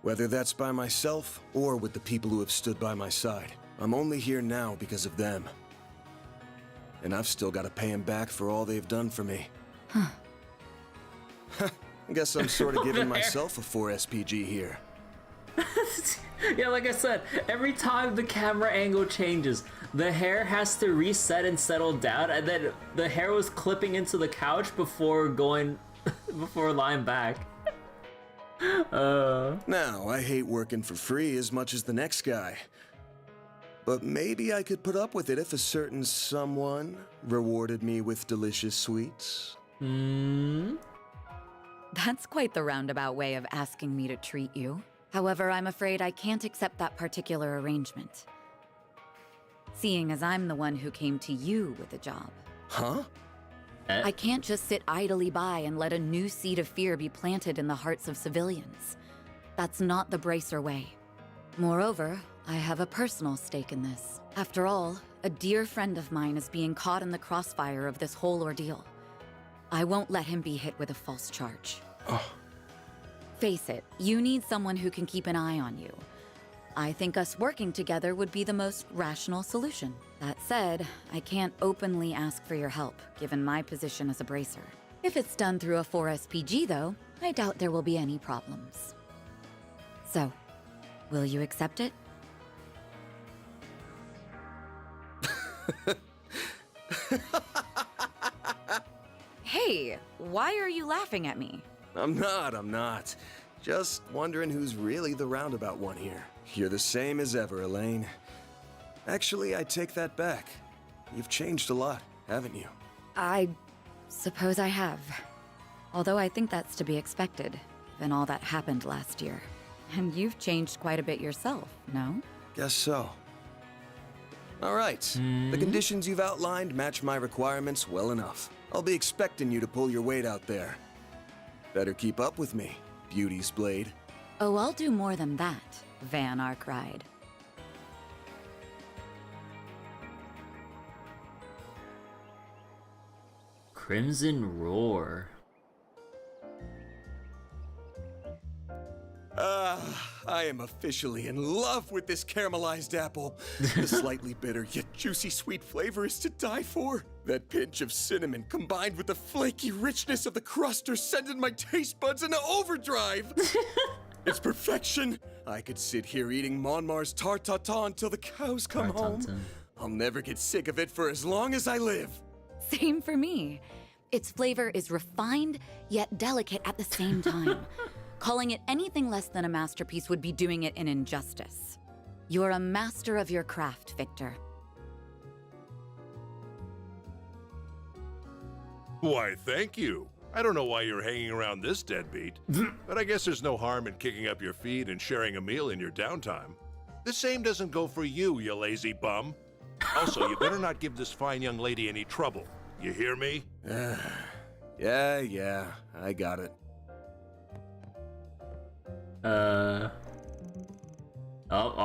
Whether that's by myself or with the people who have stood by my side. I'm only here now because of them. And I've still got to pay them back for all they've done for me. Huh. I guess I'm sort of giving myself a 4 SPG here. Yeah, like I said, every time the camera angle changes, The hair has to reset and settle down, and then the hair was clipping into the couch before going, before lying back. Now, I hate working for free as much as the next guy. But maybe I could put up with it if a certain someone rewarded me with delicious sweets. That's quite the roundabout way of asking me to treat you. However, I'm afraid I can't accept that particular arrangement. Seeing as I'm the one who came to you with a job. Huh? I can't just sit idly by and let a new seed of fear be planted in the hearts of civilians. That's not the Bracer way. Moreover, I have a personal stake in this. After all, a dear friend of mine is being caught in the crossfire of this whole ordeal. I won't let him be hit with a false charge. Face it, you need someone who can keep an eye on you. I think us working together would be the most rational solution. That said, I can't openly ask for your help, given my position as a Bracer. If it's done through a 4SPG, though, I doubt there will be any problems. So, will you accept it? Hey, why are you laughing at me? I'm not. Just wondering who's really the roundabout one here. You're the same as ever, Elaine. Actually, I take that back. You've changed a lot, haven't you? I suppose I have. Although I think that's to be expected, given all that happened last year. And you've changed quite a bit yourself, no? Guess so. All right. The conditions you've outlined match my requirements well enough. I'll be expecting you to pull your weight out there. Better keep up with me, Beauty's Blade. Oh, I'll do more than that, Van Arkride. Crimson Roar. I am officially in love with this caramelized apple. The slightly bitter yet juicy sweet flavor is to die for. That pinch of cinnamon combined with the flaky richness of the crust are sending my taste buds into overdrive. It's perfection. I could sit here eating Monmar's tart tatin until the cows come home. I'll never get sick of it for as long as I live. Same for me. Its flavor is refined yet delicate at the same time. Calling it anything less than a masterpiece would be doing it an injustice. You're a master of your craft, Victor. Why, thank you. I don't know why you're hanging around this deadbeat, but I guess there's no harm in kicking up your feet and sharing a meal in your downtime. The same doesn't go for you, you lazy bum. Also, you better not give this fine young lady any trouble. You hear me? Yeah, I got it. Oh,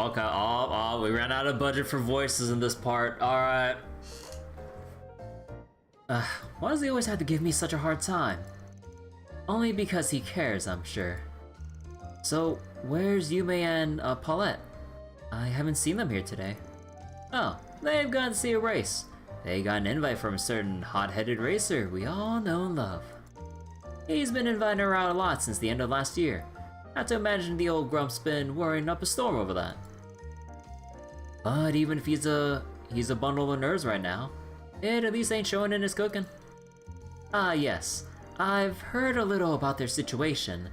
okay. Oh, we ran out of budget for voices in this part. Alright. Why does he always have to give me such a hard time? Only because he cares, I'm sure. So, where's Yumé and Paulette? I haven't seen them here today. Oh, they've gone to see a race. They got an invite from a certain hot-headed racer we all know and love. He's been inviting her out a lot since the end of last year. Not to imagine the old grump's been worrying up a storm over that. But even if he's a bundle of nerves right now, it at least ain't showing in his cooking. Ah yes, I've heard a little about their situation.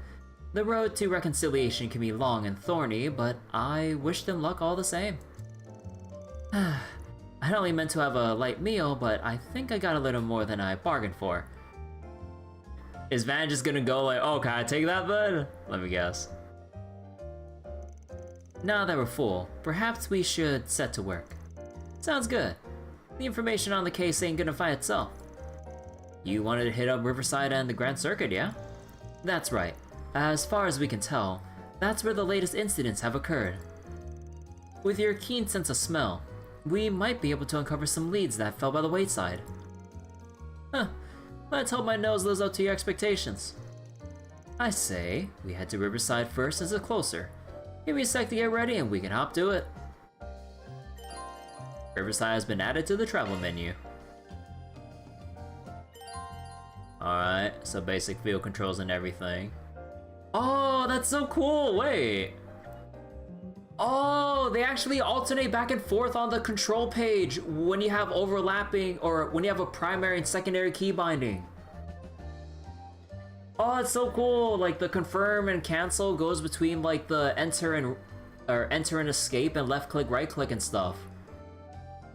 The road to reconciliation can be long and thorny, but I wish them luck all the same. I only meant to have a light meal, but I think I got a little more than I bargained for. Is Van just gonna go like, oh, can I take that then? Let me guess. Now that we're full, perhaps we should set to work. Sounds good. The information on the case ain't gonna find itself. You wanted to hit up Riverside and the Grand Circuit, yeah? That's right. As far as we can tell, that's where the latest incidents have occurred. With your keen sense of smell, we might be able to uncover some leads that fell by the wayside. Huh. Let's hope my nose lives up to your expectations. I say, we head to Riverside first as it's closer. Give me a sec to get ready and we can hop to it. Riverside has been added to the travel menu. Alright, so basic field controls and everything. Oh, that's so cool, wait. Oh, Oh, they actually alternate back and forth on the control page when you have overlapping or when you have a primary and secondary key binding. Oh, it's so cool. Like the confirm and cancel goes between like the enter and escape and left click, right click and stuff.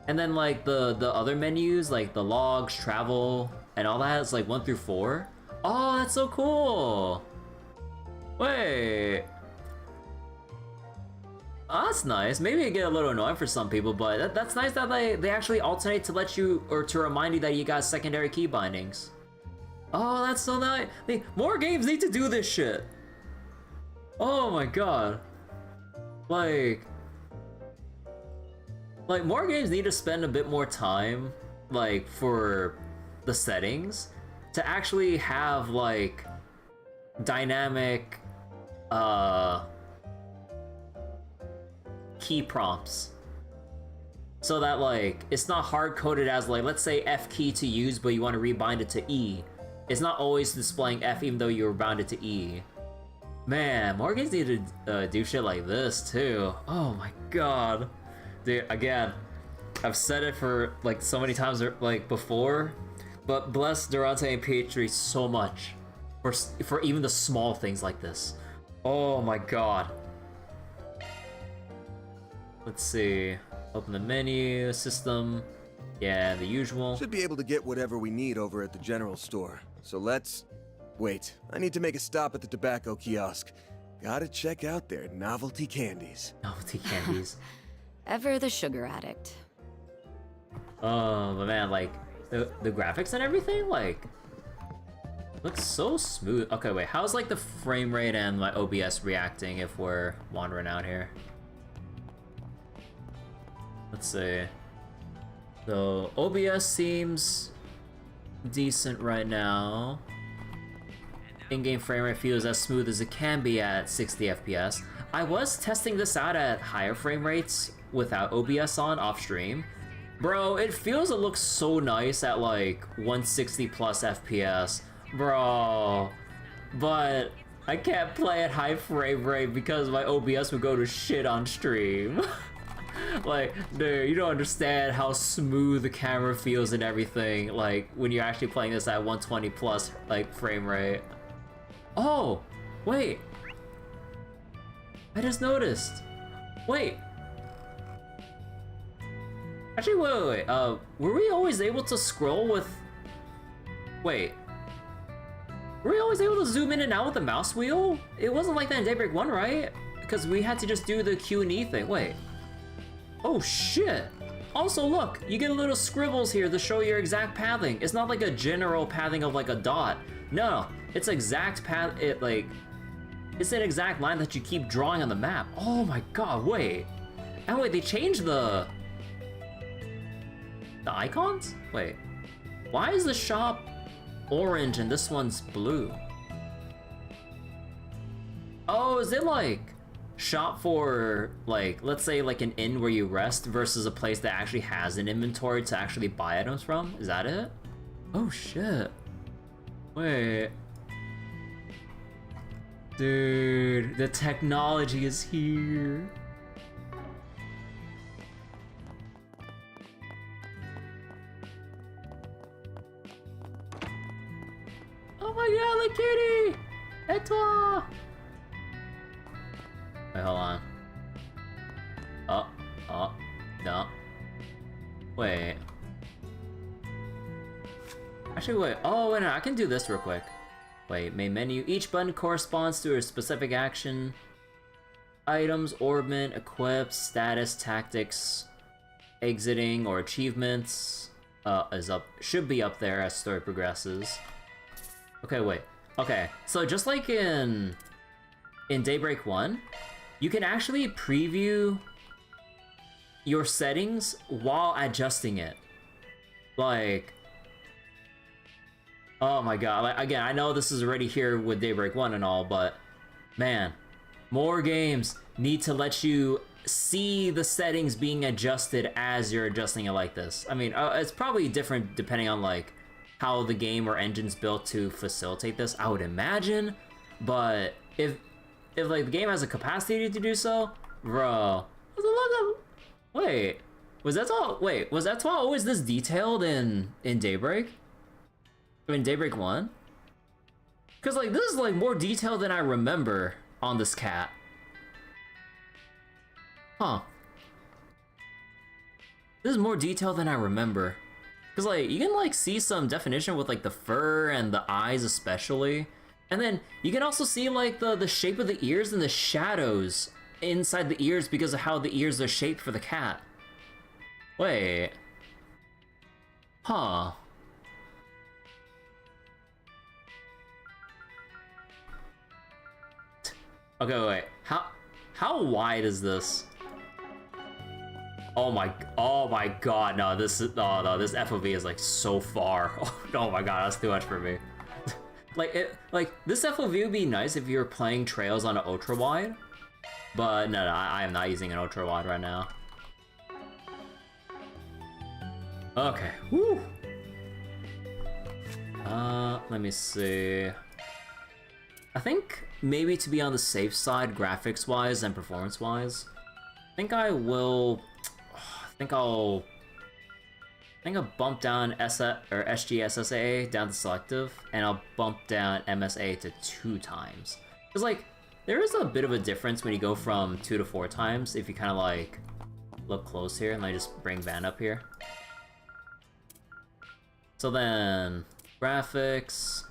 And then like the other menus, like the logs, travel, and all that is like 1 through 4. Oh, that's so cool. Wait. Oh, that's nice. Maybe it get a little annoying for some people, but that's nice that they actually alternate to let you, or to remind you that you got secondary key bindings. Oh, that's so nice. More games need to do this shit. Oh my god. Like more games need to spend a bit more time, like, for the settings to actually have, like, dynamic, key prompts. So that, like, it's not hard-coded as, like, let's say F key to use, but you want to rebind it to E. It's not always displaying F even though you were bounded to E. Man, more games need to do shit like this, too. Oh my god. Dude, again, I've said it for, like, so many times, like, before, but bless Durante and PH3 so much for even the small things like this. Oh my god. Let's see. Open the menu, system. Yeah, the usual. Should be able to get whatever we need over at the general store. So let's... Wait, I need to make a stop at the tobacco kiosk. Gotta check out their novelty candies. Novelty candies. Ever the sugar addict. Oh, but man, like, the graphics and everything, like, looks so smooth. Okay, wait, how's, like, the frame rate and my OBS reacting if we're wandering out here? Let's see. So, OBS seems decent right now. In-game frame rate feels as smooth as it can be at 60 FPS. I was testing this out at higher frame rates without OBS on off-stream. Bro, it feels it looks so nice at like 160 plus FPS. Bro, but I can't play at high frame rate because my OBS would go to shit on stream. Like, dude, you don't understand how smooth the camera feels and everything, like, when you're actually playing this at 120 plus, like, frame rate. Oh, wait. I just noticed. Wait. Actually, wait. Were we always able to scroll with... Wait. Were we always able to zoom in and out with the mouse wheel? It wasn't like that in Daybreak 1, right? Because we had to just do the Q&E thing. Wait. Oh, shit. Also, look. You get little scribbles here to show your exact pathing. It's not like a general pathing of like a dot. No. It's exact path. It's an exact line that you keep drawing on the map. Oh my god, wait. And wait, they changed the icons? Wait. Why is the shop orange and this one's blue? Oh, is it like shop for, like, let's say like an inn where you rest versus a place that actually has an inventory to actually buy items from? Is that it? Oh shit. Wait. Dude, the technology is here. Oh my god, the kitty! Et toi! Wait, hold on. Oh, no. Wait. Actually, wait. Oh, wait, no, I can do this real quick. Wait, main menu. Each button corresponds to a specific action. Items, orbment, equips, status, tactics, exiting, or achievements should be up there as story progresses. Okay, wait. Okay, so just like in Daybreak 1, you can actually preview your settings while adjusting it. Like, oh my god, like, again, I know this is already here with Daybreak 1 and all, but man, more games need to let you see the settings being adjusted as you're adjusting it like this. I mean, it's probably different depending on like how the game or engine's built to facilitate this, I would imagine, but if like the game has a capacity to do so, bro, look that? Wait, was that all? Wait, was that always this detailed in Daybreak? I mean, Daybreak 1? Cause like this is like more detailed than I remember on this cat. Huh. This is more detailed than I remember. Cause like you can like see some definition with like the fur and the eyes especially. And then you can also see like the shape of the ears and the shadows inside the ears because of how the ears are shaped for the cat. Wait. Huh. Okay, wait. How wide is this? Oh my god, no, this FOV is like so far. Oh my god, that's too much for me. like this FOV would be nice if you were playing Trails on an ultra wide, but no, I am not using an ultra wide right now. Okay, woo. Let me see. I think maybe to be on the safe side, graphics wise and performance wise, I think I'll bump down SGSSA down to selective, and I'll bump down MSA to 2 times. Cause like, there is a bit of a difference when you go from 2 to 4 times if you kind of like look close here, and I just bring Van up here. So then, graphics.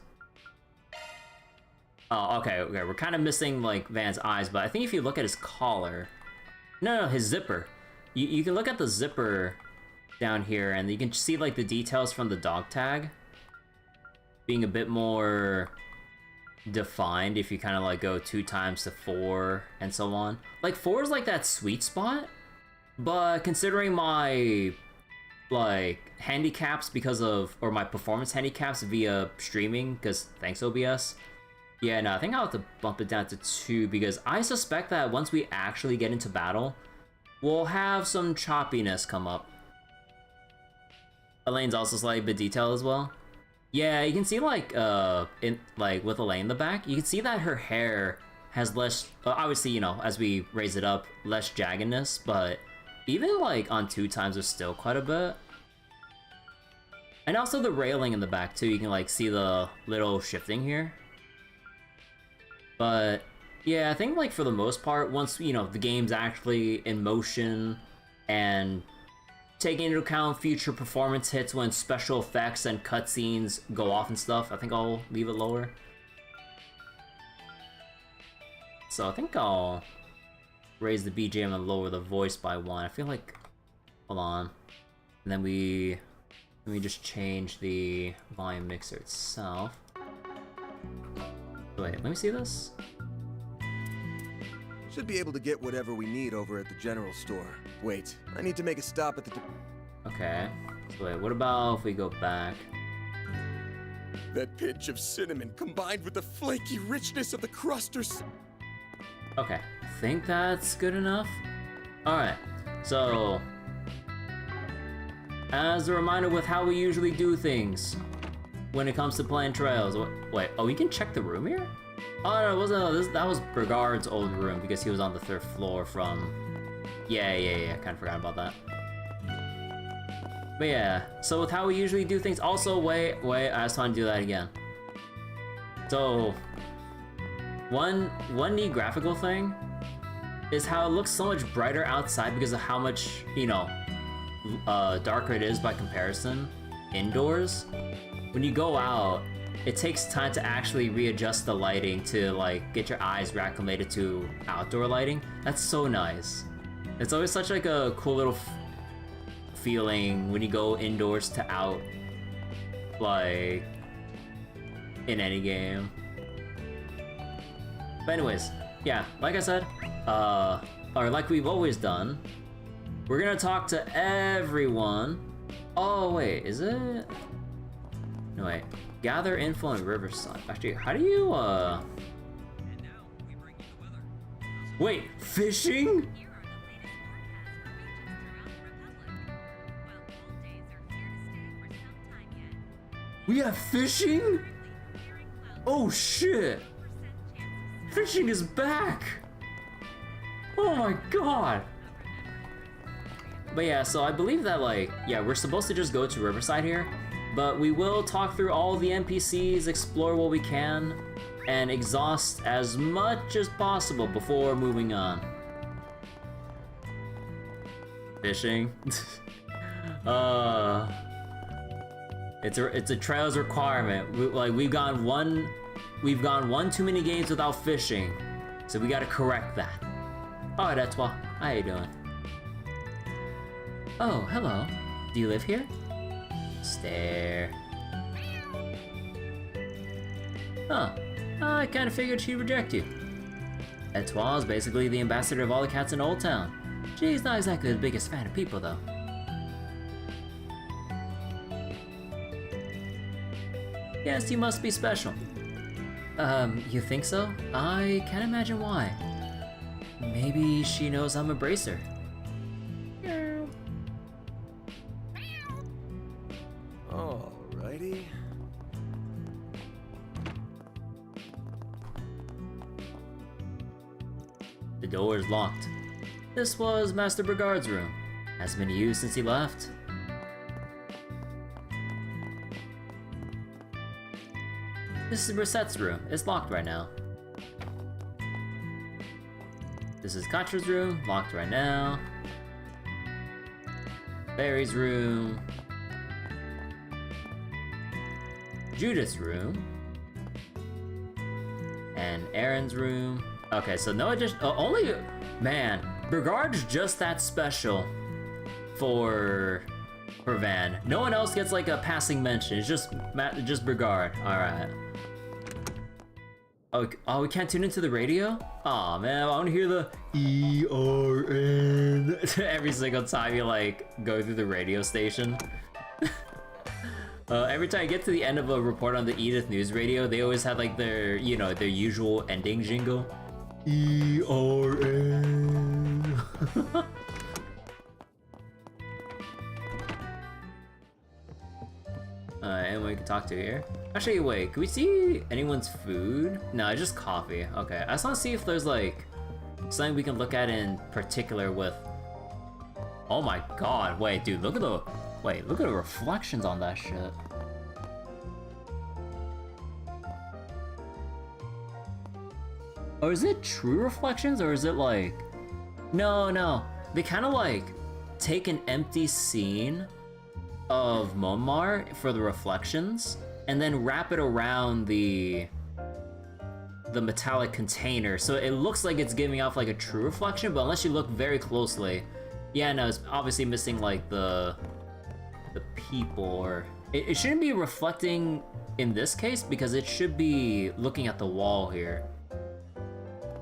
Oh, okay, we're kind of missing like Van's eyes, but I think if you look at his collar, no, his zipper. You can look at the zipper down here, and you can see like the details from the dog tag being a bit more defined if you kind of like go 2 times to 4 and so on. Like 4 is like that sweet spot, but considering my like handicaps or my performance handicaps via streaming, because thanks OBS, yeah, no, I think I'll have to bump it down to 2 because I suspect that once we actually get into battle, we'll have some choppiness come up. Elaine's also slightly bit detailed as well. Yeah, you can see like with Elaine in the back, you can see that her hair has less, obviously, you know, as we raise it up, less jaggedness, but even like on 2 times there's still quite a bit. And also the railing in the back too, you can like see the little shifting here. But yeah, I think like for the most part, once, you know, the game's actually in motion and taking into account future performance hits when special effects and cutscenes go off and stuff, I think I'll leave it lower. So I think I'll raise the BGM and lower the voice by 1. I feel like, hold on. And then let me just change the volume mixer itself. Wait, let me see this. Should be able to get whatever we need over at the general store. Wait, I need to make a stop at the... Okay. So wait, what about if we go back? That pinch of cinnamon combined with the flaky richness of the crusters. Okay, I think that's good enough. Alright, so... as a reminder with how we usually do things when it comes to playing Trails. Wait, oh, we can check the room here? Oh no, it wasn't. That was Brigard's old room because he was on the 3rd floor from... Yeah, kind of forgot about that. But yeah, so with how we usually do things, also, wait, I just want to do that again. So, one neat graphical thing is how it looks so much brighter outside because of how much, you know, darker it is by comparison indoors. When you go out, it takes time to actually readjust the lighting to like get your eyes reacclimated to outdoor lighting. That's so nice. It's always such like a cool little feeling when you go indoors to out, like in any game. But anyways, yeah, like I said, or like we've always done, we're gonna talk to everyone. Oh wait, is it? No wait. Gather info in Riverside. Actually, how do you wait, fishing? We have fishing? Oh shit! Fishing is back! Oh my god! But yeah, so I believe that, like, yeah, we're supposed to just go to Riverside here, but we will talk through all the NPCs, explore what we can, and exhaust as much as possible before moving on. Fishing. It's a Trails requirement. We've gone one too many games without fishing, so we gotta correct that. Oh, that's why. How you doing? Oh, hello. Do you live here? Stare. Huh. I kinda figured she'd reject you. Etoile is basically the ambassador of all the cats in Old Town. She's not exactly the biggest fan of people, though. Yes, you must be special. You think so? I can't imagine why. Maybe she knows I'm a bracer. Alrighty. The door is locked. This was Master Brigard's room. Hasn't been used since he left. This is Brisette's room. It's locked right now. This is Katra's room. Locked right now. Barry's room. Judith's room. And Aaron's room. Okay, so no additional. Only. Man, Brigard's just that special for Van. No one else gets like a passing mention. It's just Brigard. All right. Oh, we can't tune into the radio? Aw, man, I want to hear the ERN every single time you like go through the radio station. Every time I get to the end of a report on the Edith News Radio, they always have like their, you know, their usual ending jingle. ERN. Anyone we can talk to here? Actually, wait, can we see anyone's food? No, just coffee. Okay, I just want to see if there's like something we can look at in particular with. Oh my god, wait, dude, look at the reflections on that shit. Or is it true reflections, or is it like... No, they kind of like take an empty scene of Monmar for the reflections and then wrap it around the metallic container, so it looks like it's giving off like a true reflection, but unless you look very closely, yeah, no, it's obviously missing like the people, or it shouldn't be reflecting in this case because it should be looking at the wall here.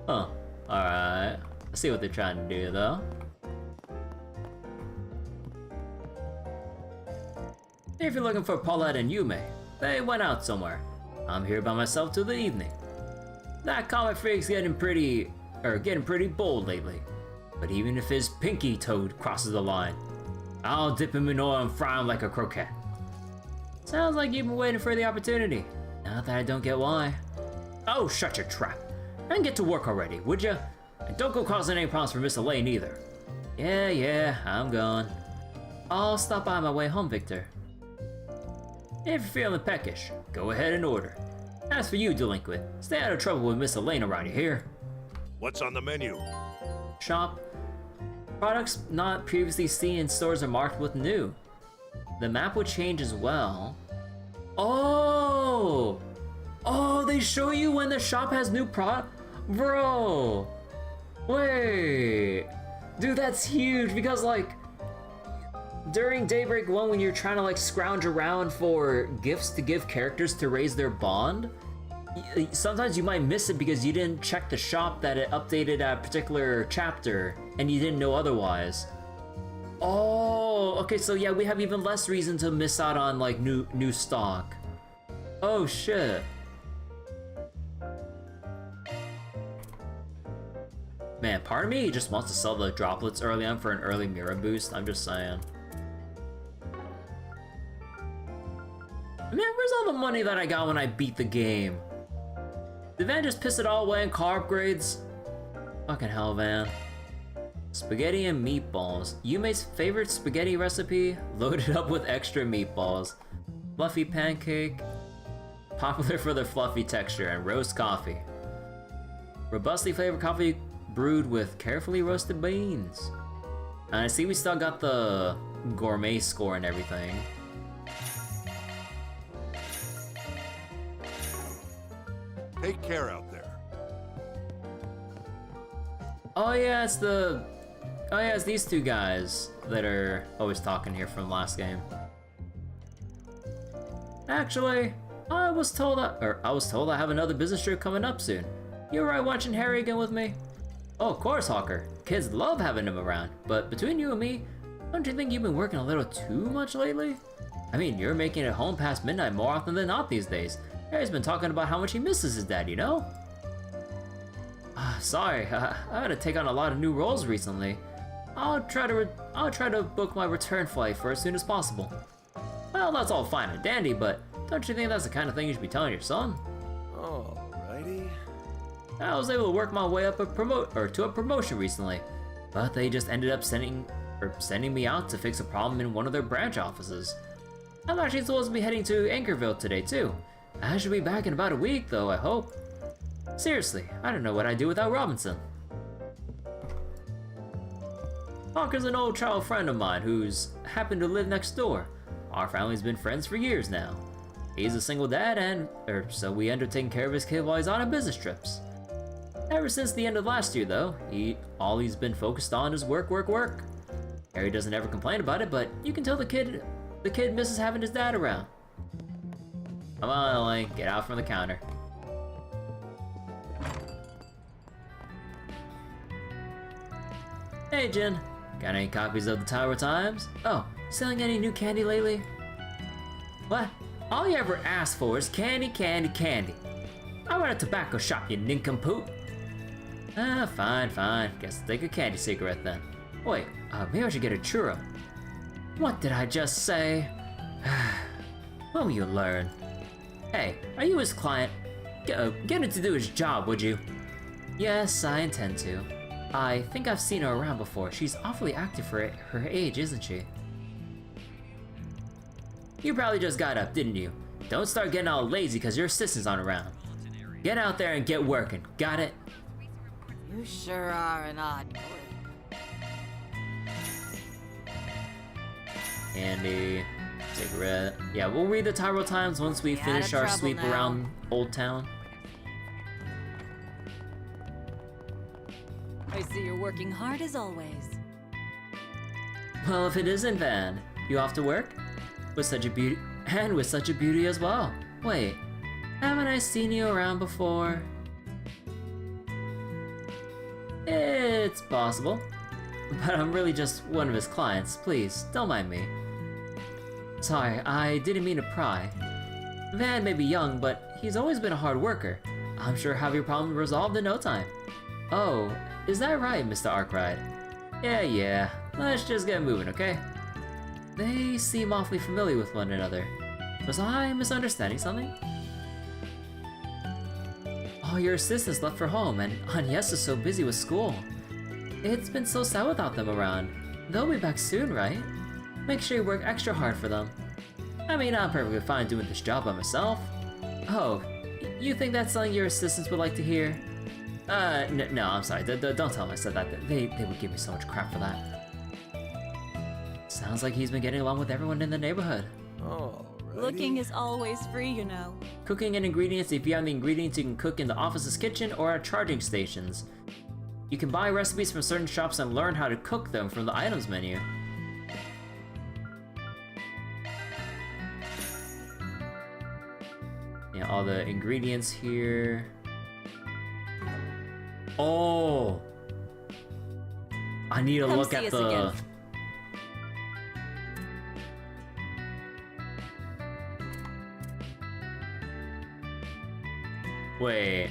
Huh. Alright. Let's see what they're trying to do though. If you're looking for Paulette and Yumé, they went out somewhere. I'm here by myself till the evening. That comet freak's getting pretty bold lately. But even if his pinky toad crosses the line, I'll dip him in oil and fry him like a croquette. Sounds like you've been waiting for the opportunity. Not that I don't get why. Oh, shut your trap. And get to work already, would ya? And don't go causing any problems for Miss Elaine either. Yeah, I'm gone. I'll stop by on my way home, Victor. If you're feeling peckish, go ahead and order. As for you, delinquent, stay out of trouble with Miss Elaine around here. What's on the menu? Shop. Products not previously seen in stores are marked with new. The map would change as well. Oh, they show you when the shop has new product? Bro, wait. Dude, that's huge because like, during Daybreak 1 when you're trying to like scrounge around for gifts to give characters to raise their bond, sometimes you might miss it because you didn't check the shop that it updated a particular chapter and you didn't know otherwise. Oh, okay, so yeah, we have even less reason to miss out on like new stock. Oh shit. Man, part of me just wants to sell the droplets early on for an early mirror boost, I'm just saying. Man, where's all the money that I got when I beat the game? Did Van just piss it all away in car upgrades? Fucking hell, Van. Spaghetti and meatballs. Yume's favorite spaghetti recipe, loaded up with extra meatballs. Fluffy pancake, popular for their fluffy texture, and roast coffee. Robustly flavored coffee brewed with carefully roasted beans. And I see we still got the gourmet score and everything. Take care out there. Oh yeah, it's these two guys that are always talking here from last game. Actually, I was told I have another business trip coming up soon. You alright watching Harry again with me? Oh, of course, Hawker. Kids love having him around. But between you and me, don't you think you've been working a little too much lately? I mean, you're making it home past midnight more often than not these days. Harry's been talking about how much he misses his dad, you know? Sorry, I had to take on a lot of new roles recently. I'll try to book my return flight for as soon as possible. Well, that's all fine and dandy, but don't you think that's the kind of thing you should be telling your son? Alrighty. I was able to work my way up to a promotion recently, but they just ended up sending me out to fix a problem in one of their branch offices. I'm actually supposed to be heading to Anchorville today too. I should be back in about a week though, I hope. Seriously, I don't know what I'd do without Robinson. Hawker's an old child friend of mine who's happened to live next door. Our family's been friends for years now. He's a single dad so we end up taking care of his kid while he's on business trips. Ever since the end of last year though, all he's been focused on is work, work, work. Harry doesn't ever complain about it, but you can tell the kid misses having his dad around. Come on, Link, get out from the counter. Hey, Jen. Got any copies of the Tower Times? Oh, selling any new candy lately? What? All you ever ask for is candy, candy, candy. I run a tobacco shop, you nincompoop. Fine. Guess I'll take a candy cigarette then. Wait, maybe I should get a churro. What did I just say? When will you learn? Hey, are you his client? Get him to do his job, would you? Yes, I intend to. I think I've seen her around before. She's awfully active for her age, isn't she? You probably just got up, didn't you? Don't start getting all lazy because your assistants aren't around. Get out there and get working, got it? You sure are an odd boy. Candy, cigarette. Yeah, we'll read the Tyrell Times once we finish our sweep around Old Town. I see you're working hard as always. Well, if it isn't Van, you off to work? With such a beauty, and with such a beauty as well. Wait, haven't I seen you around before? It's possible, but I'm really just one of his clients. Please, don't mind me. Sorry, I didn't mean to pry. Van may be young, but he's always been a hard worker. I'm sure have your problem resolved in no time. Oh, is that right, Mr. Arkwright? Yeah. Let's just get moving, okay? They seem awfully familiar with one another. Was I misunderstanding something? All your assistants left for home, and Agnes is so busy with school. It's been so sad without them around. They'll be back soon, right? Make sure you work extra hard for them. I mean, I'm perfectly fine doing this job by myself. Oh, you think that's something your assistants would like to hear? No, I'm sorry. Don't tell them I said that. They would give me so much crap for that. Sounds like he's been getting along with everyone in the neighborhood. Alrighty. Looking is always free, you know. Cooking and ingredients. If you have the ingredients, you can cook in the office's kitchen or at charging stations. You can buy recipes from certain shops and learn how to cook them from the items menu. Yeah, all the ingredients here. Oh! I need to look at the... Again. Wait.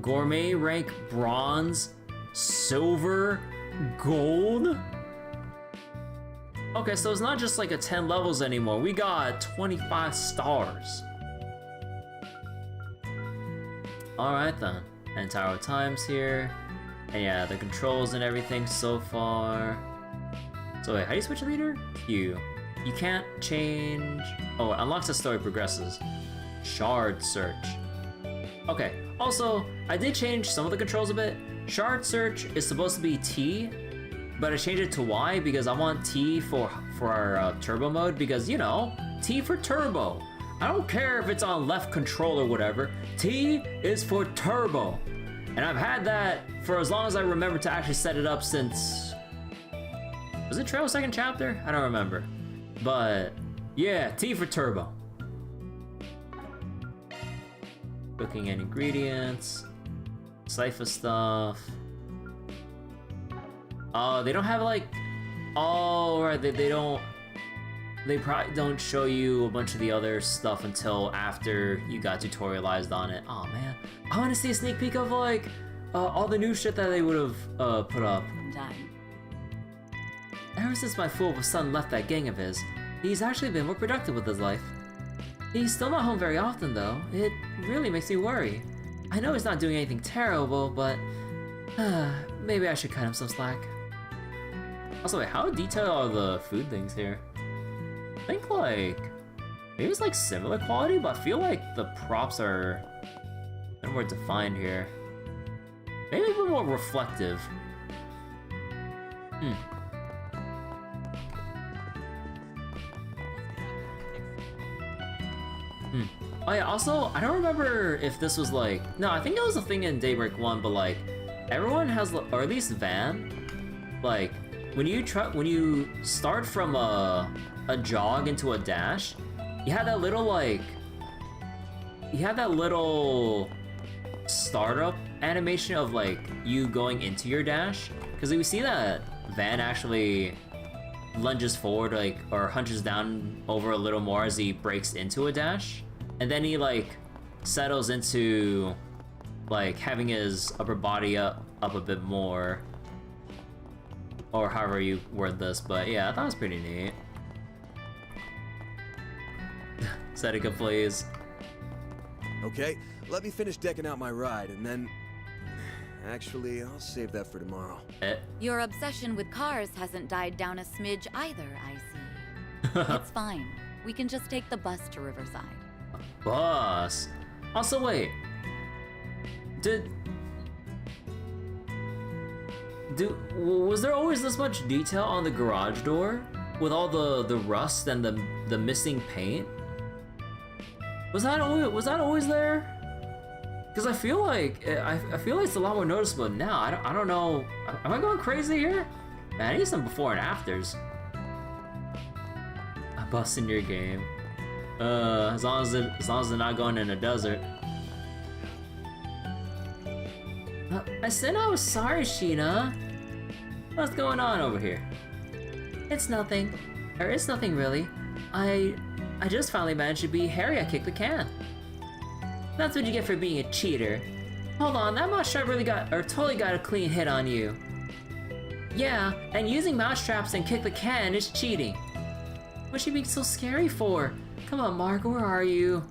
Gourmet rank bronze, silver, gold? Okay, so it's not just like a 10 levels anymore. We got 25 stars. Alright then. And Tower Times here. And yeah, the controls and everything so far. So wait, how do you switch a leader? Q. You can't change... Oh, it unlocks as story progresses. Shard search. Okay, also, I did change some of the controls a bit. Shard search is supposed to be T, but I changed it to Y because I want T for our turbo mode because, you know, T for turbo. I don't care if it's on left control or whatever. T is for turbo. And I've had that for as long as I remember to actually set it up since... Was it Trail second chapter? I don't remember. But yeah, T for turbo. Cooking and ingredients. Cypher stuff. Oh, they don't have like... Oh, right, they don't... They probably don't show you a bunch of the other stuff until after you got tutorialized on it. Oh man, I want to see a sneak peek of like all the new shit that they would have put up. Done. Ever since my fool of a son left that gang of his, he's actually been more productive with his life. He's still not home very often though. It really makes me worry. I know he's not doing anything terrible, but maybe I should cut him some slack. Also, wait, how detailed are the food things here? I think like, maybe it's like similar quality, but I feel like the props are more defined here. Maybe a bit more reflective. Oh yeah, also, I don't remember if this was like, no, I think it was a thing in Daybreak 1, but like, everyone has, or at least Van, like, when you start from a jog into a dash, you have that little like, startup animation of like you going into your dash, because we see that Van actually lunges forward like or hunches down over a little more as he breaks into a dash, and then he like settles into like having his upper body up a bit more, or however you word this. But yeah, I thought it was pretty neat. Seneca, please. Okay, let me finish decking out my ride, and then... Actually, I'll save that for tomorrow. Your obsession with cars hasn't died down a smidge either, I see. It's fine. We can just take the bus to Riverside. Bus? Also, wait. Was there always this much detail on the garage door? With all the rust and the missing paint? Was that always there? Because I feel like it's a lot more noticeable now. I don't know. Am I going crazy here? Man, I need some before and afters. A bus in your game. As long as they're not going in a desert. I said I was sorry, Sheena. What's going on over here? It's nothing. Or it's nothing really. I just finally managed to beat Harry at Kick the Can. That's what you get for being a cheater. Hold on, that mousetrap totally got a clean hit on you. Yeah, and using mousetraps and Kick the Can is cheating. What's she being so scary for? Come on, Mark, where are you?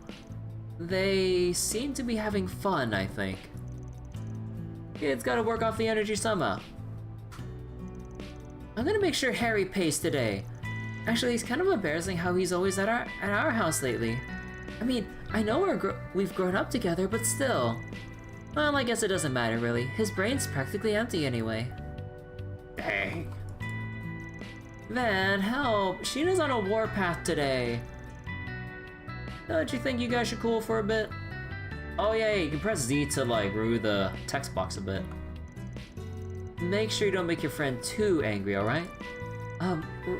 They seem to be having fun, I think. Kid's gotta work off the energy somehow. I'm gonna make sure Harry pays today. Actually, it's kind of embarrassing how he's always at our house lately. I mean, I know we've grown up together, but still. Well, I guess it doesn't matter really. His brain's practically empty anyway. Dang. Van, help! Sheena's on a warpath today. Don't you think you guys should cool for a bit? Oh yeah, you can press Z to like remove the text box a bit. Make sure you don't make your friend too angry, alright?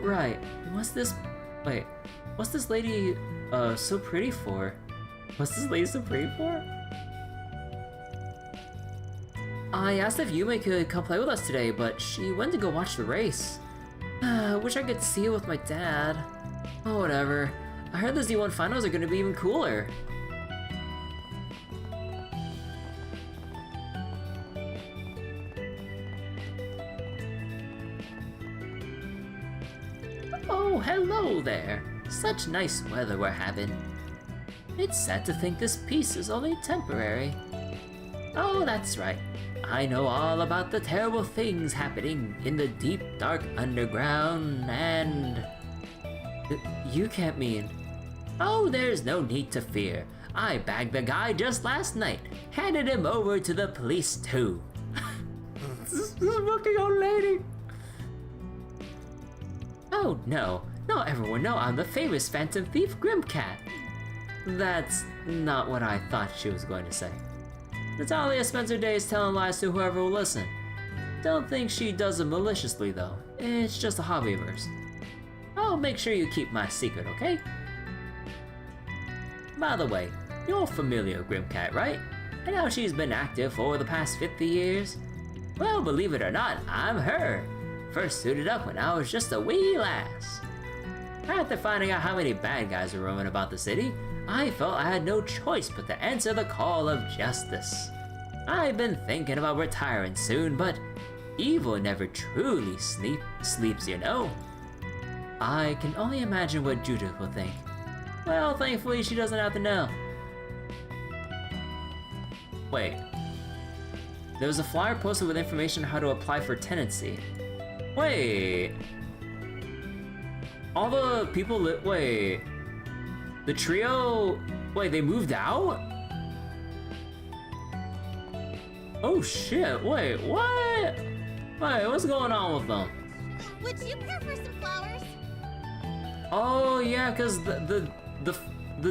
Right. What's this lady so pretty for? What's this lady so pretty for? I asked if Yumé could come play with us today, but she went to go watch the race. Wish I could see it with my dad. Oh, whatever. I heard the Z1 finals are gonna be even cooler. Oh, hello there. Such nice weather we're having. It's sad to think this peace is only temporary. Oh, that's right. I know all about the terrible things happening in the deep, dark underground, and... You can't mean... Oh, there's no need to fear. I bagged the guy just last night. Handed him over to the police, too. This rookie old lady. Oh, no. Not everyone know I'm the famous Phantom Thief Grimcat. That's not what I thought she was going to say. Natalia spends her days telling lies to whoever will listen. Don't think she does it maliciously, though. It's just a hobby of hers. I'll make sure you keep my secret, okay? By the way, you're familiar with Grimcat, right? And how she's been active for the past 50 years? Well, believe it or not, I'm her. First suited up when I was just a wee lass. After finding out how many bad guys were roaming about the city, I felt I had no choice but to answer the call of justice. I've been thinking about retiring soon, but evil never truly sleeps, you know. I can only imagine what Judith will think. Well, thankfully she doesn't have to know. Wait. There was a flyer posted with information on how to apply for tenancy. Wait. All the people wait. The trio, wait, they moved out? Oh shit, wait, what? Wait, what's going on with them? Would you care for some flowers? Oh yeah, cause the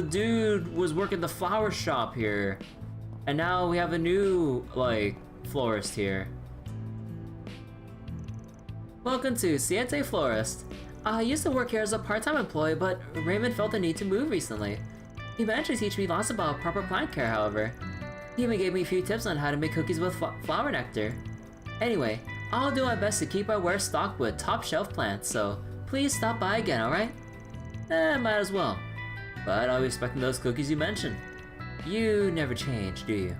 dude was working the flower shop here. And now we have a new, like, florist here. Welcome to Siete Florist. I used to work here as a part-time employee, but Raymond felt the need to move recently. He managed to teach me lots about proper plant care, however. He even gave me a few tips on how to make cookies with flower nectar. Anyway, I'll do my best to keep our wares stocked with top-shelf plants, so please stop by again, alright? Might as well. But I'll be expecting those cookies you mentioned. You never change, do you?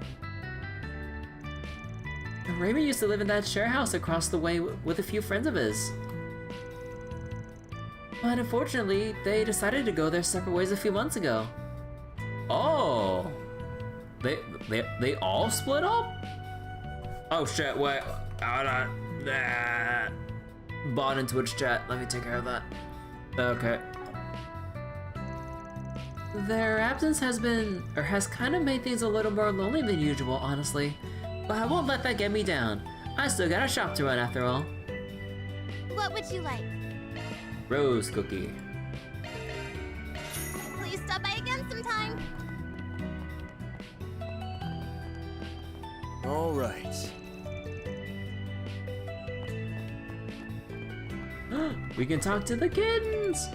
Raymond used to live in that share house across the way with a few friends of his. But unfortunately, they decided to go their separate ways a few months ago. Oh! They all split up? Oh shit, wait. Bot in Twitch chat, let me take care of that. Okay. Their absence has kind of made things a little more lonely than usual, honestly. But I won't let that get me down. I still got a shop to run after all. What would you like? Rose cookie. Please stop by again sometime. All right. We can talk to the kittens!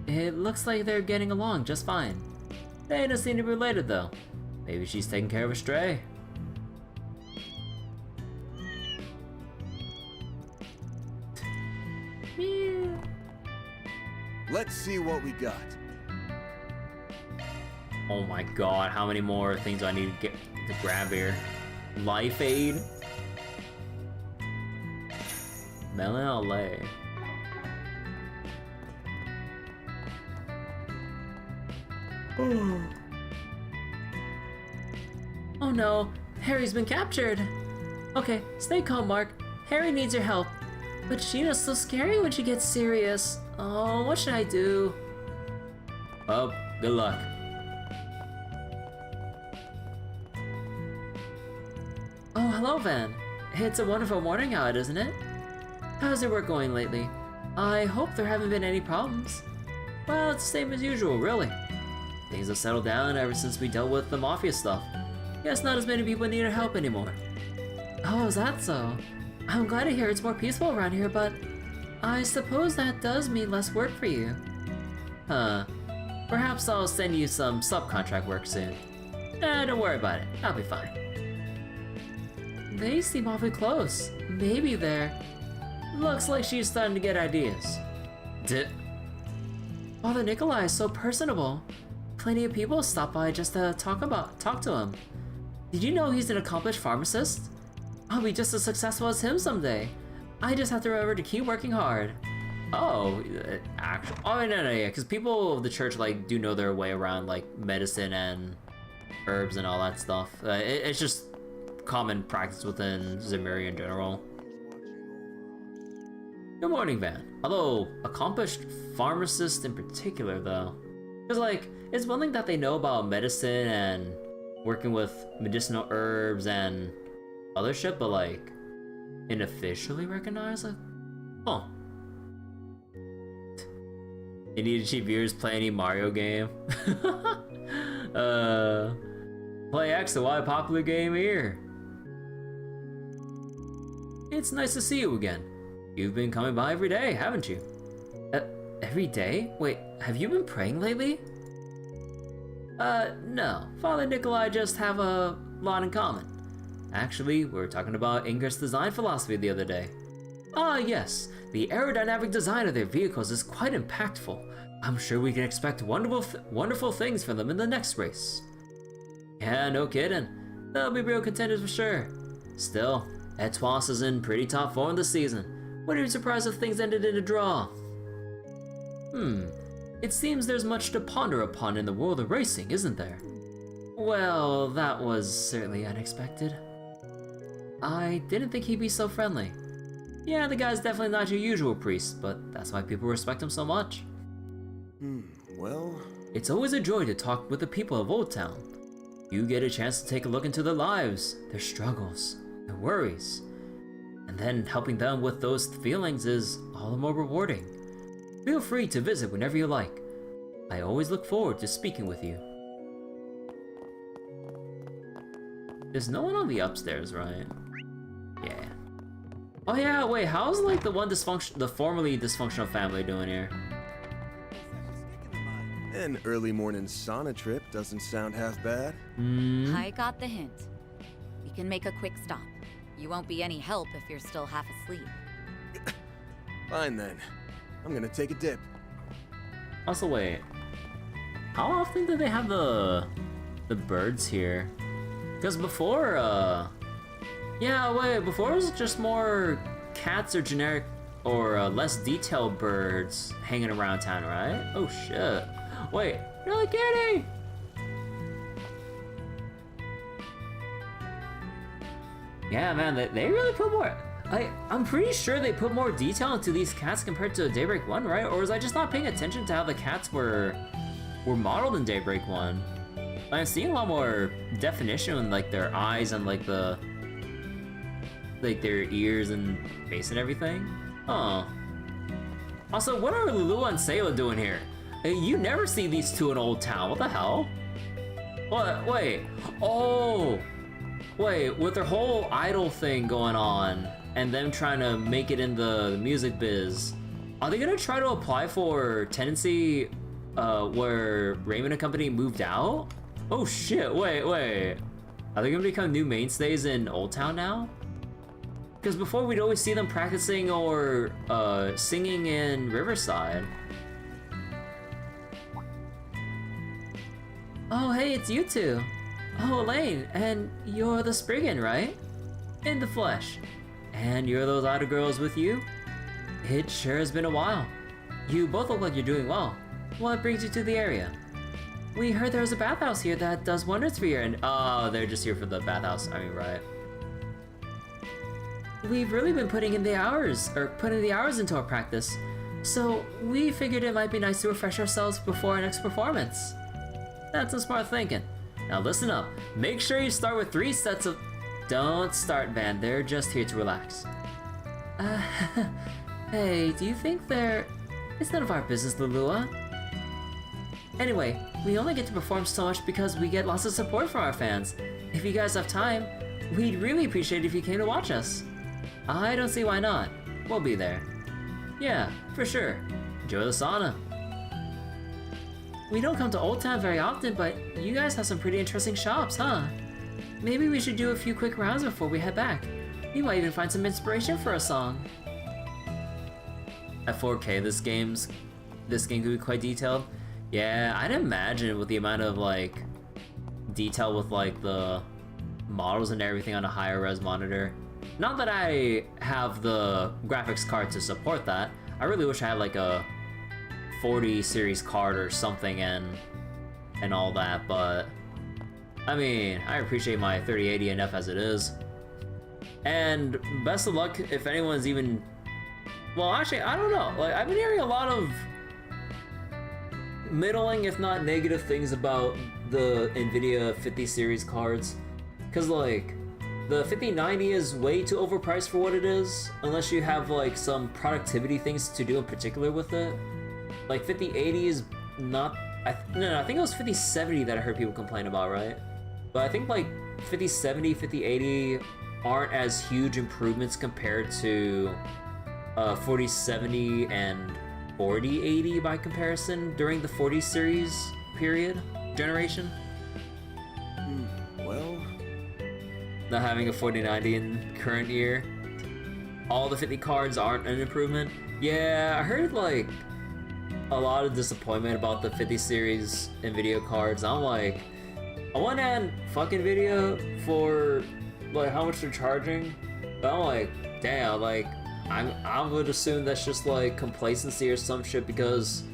It looks like they're getting along just fine. They don't seem to be related though. Maybe she's taking care of a stray. Meow. Let's see what we got. Oh my god, how many more things do I need to grab here? Life Aid? Melon LA. Oh no, Harry's been captured. Okay, stay calm, Mark. Harry needs your help. But Sheena's so scary when she gets serious. Oh, what should I do? Well, good luck. Oh, hello, Van. It's a wonderful morning out, isn't it? How's your work going lately? I hope there haven't been any problems. Well, it's the same as usual, really. Things have settled down ever since we dealt with the Mafia stuff. Guess not as many people need our help anymore. Oh, is that so? I'm glad to hear it's more peaceful around here, but I suppose that does mean less work for you. Huh. Perhaps I'll send you some subcontract work soon. Don't worry about it. I'll be fine. They seem awfully close. Maybe they're... Looks like she's starting to get ideas. Father Nikolai is so personable. Plenty of people stop by just to talk to him. Did you know he's an accomplished pharmacist? I'll be just as successful as him someday. I just have to remember to keep working hard. Oh, actually, oh no, yeah, because people of the church like do know their way around like medicine and herbs and all that stuff. It's just common practice within Zemuria in general. Good morning, Van. Although accomplished pharmacist in particular, though, because like it's one thing that they know about medicine and working with medicinal herbs and other shit, but like unofficially recognized, like, oh. You need to cheap viewers play any Mario game? Play X, a wide popular game here. It's nice to see you again. You've been coming by every day, haven't you? Every day? Wait, have you been praying lately? No. Father Nikolai just have a lot in common. Actually, we were talking about Ingrid's design philosophy the other day. Ah, yes. The aerodynamic design of their vehicles is quite impactful. I'm sure we can expect wonderful things from them in the next race. Yeah, no kidding. They'll be real contenders for sure. Still, Etoile is in pretty top form this season. Wouldn't be surprised if things ended in a draw. It seems there's much to ponder upon in the world of racing, isn't there? Well, that was certainly unexpected. I didn't think he'd be so friendly. Yeah, the guy's definitely not your usual priest, but that's why people respect him so much. Well... It's always a joy to talk with the people of Old Town. You get a chance to take a look into their lives, their struggles, their worries. And then helping them with those feelings is all the more rewarding. Feel free to visit whenever you like. I always look forward to speaking with you. There's no one on the upstairs, right? Yeah. Oh yeah, wait, how's like the formerly dysfunctional family doing here? An early morning sauna trip doesn't sound half bad. I got the hint. We can make a quick stop. You won't be any help if you're still half asleep. Fine then. I'm gonna take a dip. Also, wait. How often do they have the birds here? Because before, yeah, wait, before it was just more cats or generic or less detailed birds hanging around town, right? Oh shit. Wait, you're like kidding! Yeah, man, they really put more. I'm pretty sure they put more detail into these cats compared to Daybreak 1, right? Or was I just not paying attention to how the cats were modeled in Daybreak 1? I'm seeing a lot more definition in like their eyes and like their ears and face and everything. Oh. Also, what are Lulu and Sayla doing here? You never see these two in Old Town. What the hell? What? Wait. Oh. Wait, with their whole idol thing going on and them trying to make it in the music biz, are they gonna try to apply for tenancy where Raymond and company moved out? Oh shit, wait. Are they gonna become new mainstays in Old Town now? Because before we'd always see them practicing or singing in Riverside. Oh hey, it's you two. Oh Elaine, and you're the Spriggan, right? In the flesh. And you're those idol girls with you? It sure has been a while. You both look like you're doing well. What brings you to the area? We heard there was a bathhouse here that does wonders for you, and oh, they're just here for the bathhouse. I mean, right. We've really been putting the hours into our practice, so we figured it might be nice to refresh ourselves before our next performance. That's some smart thinking. Now listen up. Make sure you start with 3 sets of... Don't start, Van. They're just here to relax. Hey, do you think they're... It's none of our business, Lulua. Anyway, we only get to perform so much because we get lots of support from our fans. If you guys have time, we'd really appreciate it if you came to watch us. I don't see why not. We'll be there. Yeah, for sure. Enjoy the sauna. We don't come to Old Town very often, but you guys have some pretty interesting shops, huh? Maybe we should do a few quick rounds before we head back. We might even find some inspiration for a song. At 4K, this game could be quite detailed. Yeah, I'd imagine with the amount of like detail with like the models and everything on a higher res monitor. Not that I have the graphics card to support that. I really wish I had like a 40 series card or something and all that, but I mean, I appreciate my 3080 enough as it is. And best of luck if anyone's even... Well, actually, I don't know. Like, I've been hearing a lot of middling, if not negative, things about the NVIDIA 50 series cards. Because, like, the 5090 is way too overpriced for what it is, unless you have, like, some productivity things to do in particular with it. Like, 5080 is not... I think it was 5070 that I heard people complain about, right? But I think, like, 5070, 5080 aren't as huge improvements compared to 4070 and 4080 by comparison during the 40 series generation. Well, not having a 4090 in current year, all the 50 cards aren't an improvement. Yeah, I heard like a lot of disappointment about the 50 series NVIDIA cards. I'm like, on one hand, fuck NVIDIA for like how much they're charging, but I'm like, damn, like I would assume that's just like complacency or some shit, because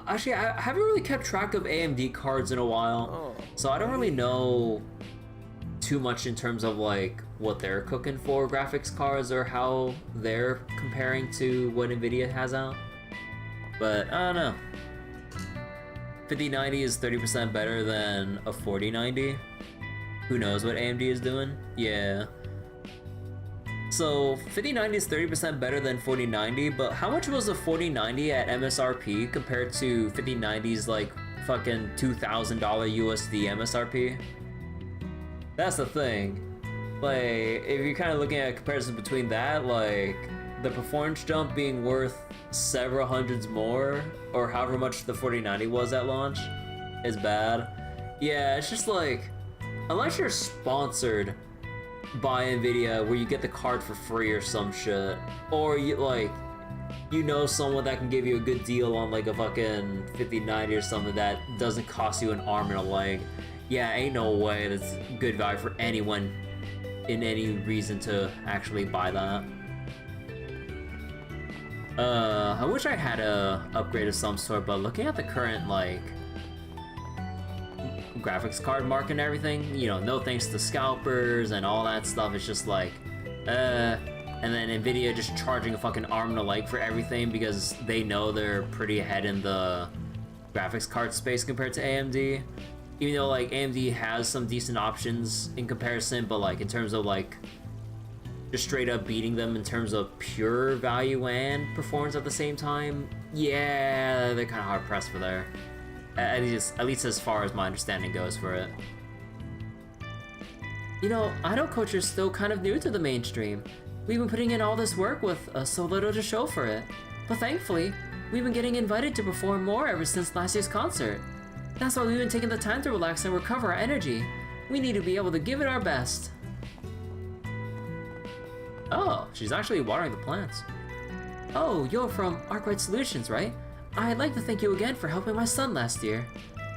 actually I haven't really kept track of AMD cards in a while, so I don't really know too much in terms of like what they're cooking for graphics cards or how they're comparing to what NVIDIA has out. But I don't know. 5090 is 30% better than a 4090. Who knows what AMD is doing? Yeah. So 5090 is 30% better than 4090, but how much was a 4090 at MSRP compared to 5090's like fucking $2,000 USD MSRP? That's the thing. Like, if you're kind of looking at a comparison between that, like the performance jump being worth several hundreds more, or however much the 4090 was at launch, is bad. Yeah, it's just like, unless you're sponsored by NVIDIA where you get the card for free or some shit, or you like, you know someone that can give you a good deal on like a fucking 5090 or something that doesn't cost you an arm and a leg, yeah, ain't no way that's good value for anyone in any reason to actually buy that. I wish I had a upgrade of some sort, but looking at the current like graphics card market and everything, you know, no thanks to scalpers and all that stuff, it's just like, and then NVIDIA just charging a fucking arm and a leg for everything because they know they're pretty ahead in the graphics card space compared to AMD. Even though like AMD has some decent options in comparison, but like in terms of like just straight up beating them in terms of pure value and performance at the same time, yeah, they're kind of hard pressed for there. At least as far as my understanding goes for it. You know, idol culture's still kind of new to the mainstream. We've been putting in all this work with so little to show for it. But thankfully, we've been getting invited to perform more ever since last year's concert. That's why we've been taking the time to relax and recover our energy. We need to be able to give it our best. Oh, she's actually watering the plants. Oh, you're from Arkwright Solutions, right? I'd like to thank you again for helping my son last year.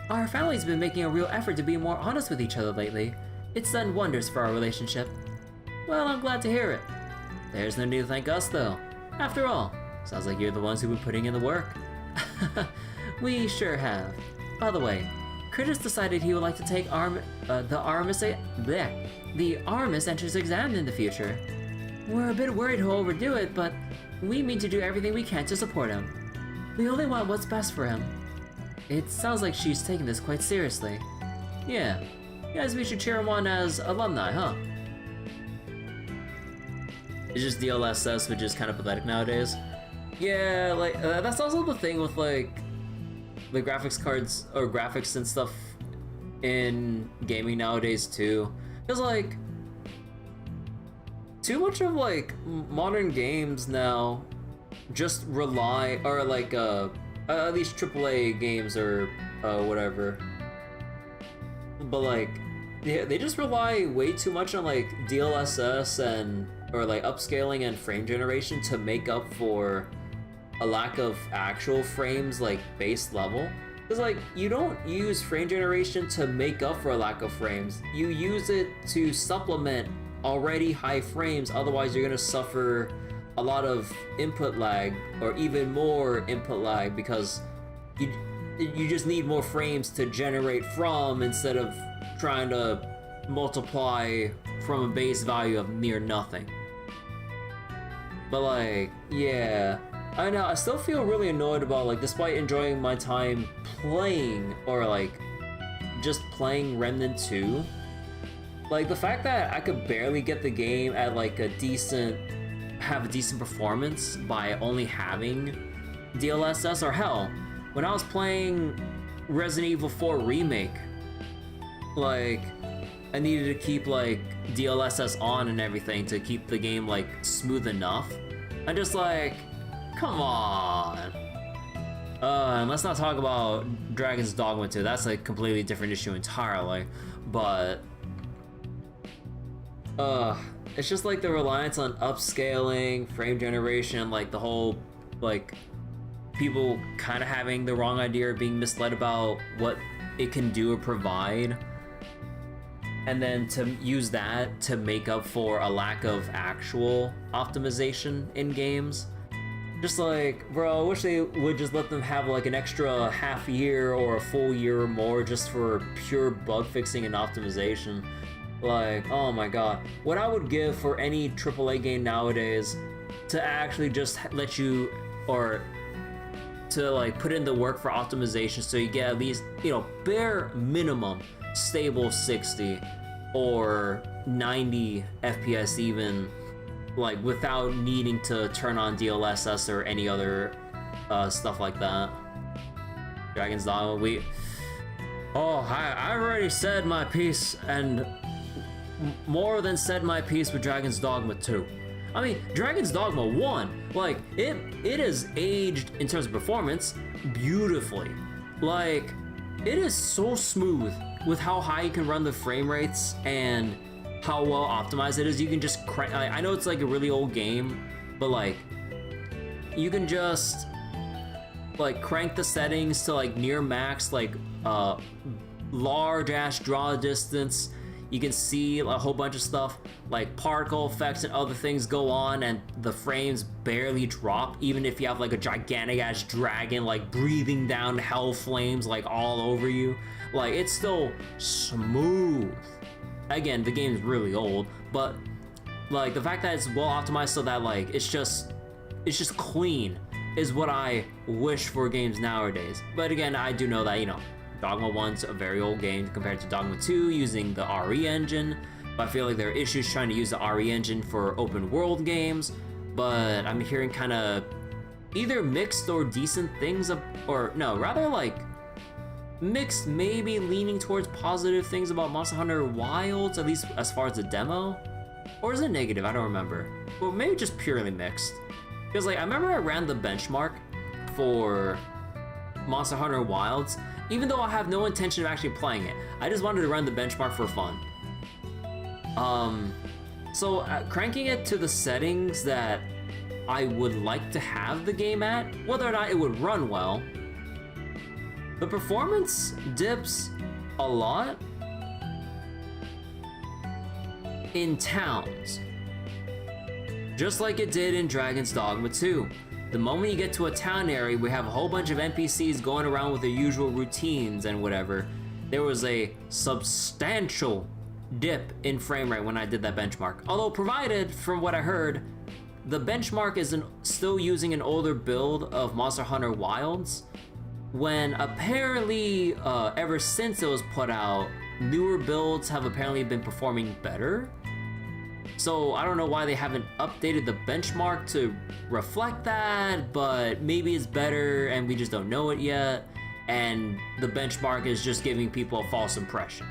Our family's been making a real effort to be more honest with each other lately. It's done wonders for our relationship. Well, I'm glad to hear it. There's no need to thank us, though. After all, sounds like you're the ones who've been putting in the work. We sure have. By the way, Critters decided he would like to take the Aramis entrance exam in the future. We're a bit worried he'll overdo it, but we mean to do everything we can to support him. We only want what's best for him. It sounds like she's taking this quite seriously. Yeah, guess we should cheer him on as alumni, huh? It's just DLSS, which is kind of pathetic nowadays. Yeah, like, that's also the thing with, like, the graphics cards, or graphics and stuff in gaming nowadays, too. Because, like, too much of, like, modern games now just rely, or, like, at least AAA games or whatever. But, like, they just rely way too much on, like, DLSS and, or, like, upscaling and frame generation to make up for a lack of actual frames, like, base level. Because, like, you don't use frame generation to make up for a lack of frames. You use it to supplement already high frames, otherwise you're gonna suffer a lot of input lag, or even more input lag, because you just need more frames to generate from, instead of trying to multiply from a base value of near nothing. But like, yeah, I know, I still feel really annoyed about, like, despite enjoying my time playing, or like just playing Remnant 2, like the fact that I could barely get the game at like have a decent performance by only having DLSS, or hell, when I was playing Resident Evil 4 Remake, like I needed to keep like DLSS on and everything to keep the game like smooth enough. I'm just like, come on. And let's not talk about Dragon's Dogma 2. That's a completely different issue entirely. But it's just like the reliance on upscaling, frame generation, like the whole, like, people kind of having the wrong idea or being misled about what it can do or provide, and then to use that to make up for a lack of actual optimization in games. Just like, bro, I wish they would just let them have like an extra half year or a full year or more just for pure bug fixing and optimization. Like, oh my god, what I would give for any AAA game nowadays to actually just let you, or to like put in the work for optimization so you get at least, you know, bare minimum stable 60 or 90 FPS even, like without needing to turn on DLSS or any other stuff like that. Dragon's Dogma, I've already said my piece, and more than said my piece with Dragon's Dogma 2. I mean, Dragon's Dogma 1, like, it is aged in terms of performance beautifully. Like, it is so smooth with how high you can run the frame rates and how well optimized it is. You can just crank, I know it's like a really old game, but like, you can just like crank the settings to like near max, like large ass draw distance. You can see a whole bunch of stuff like particle effects and other things go on, and the frames barely drop, even if you have like a gigantic ass dragon like breathing down hell flames like all over you. Like, it's still smooth. Again, the game's really old, but like the fact that it's well optimized so that like it's just clean is what I wish for games nowadays. But again, I do know that, you know, Dogma 1's a very old game compared to Dogma 2 using the RE engine, but I feel like there are issues trying to use the RE engine for open world games. But I'm hearing kind of either mixed or decent things, or no, rather like mixed, maybe leaning towards positive things about Monster Hunter Wilds, at least as far as the demo. Or is it negative? I don't remember. Well, maybe just purely mixed. Because like, I remember I ran the benchmark for Monster Hunter Wilds, even though I have no intention of actually playing it. I just wanted to run the benchmark for fun. So cranking it to the settings that I would like to have the game at, whether or not it would run well, the performance dips a lot in towns, just like it did in Dragon's Dogma 2. The moment you get to a town area, we have a whole bunch of NPCs going around with their usual routines and whatever. There was a substantial dip in frame rate when I did that benchmark. Although, provided, from what I heard, the benchmark is still using an older build of Monster Hunter Wilds, when apparently, ever since it was put out, newer builds have apparently been performing better. So I don't know why they haven't updated the benchmark to reflect that, but maybe it's better and we just don't know it yet, and the benchmark is just giving people a false impression.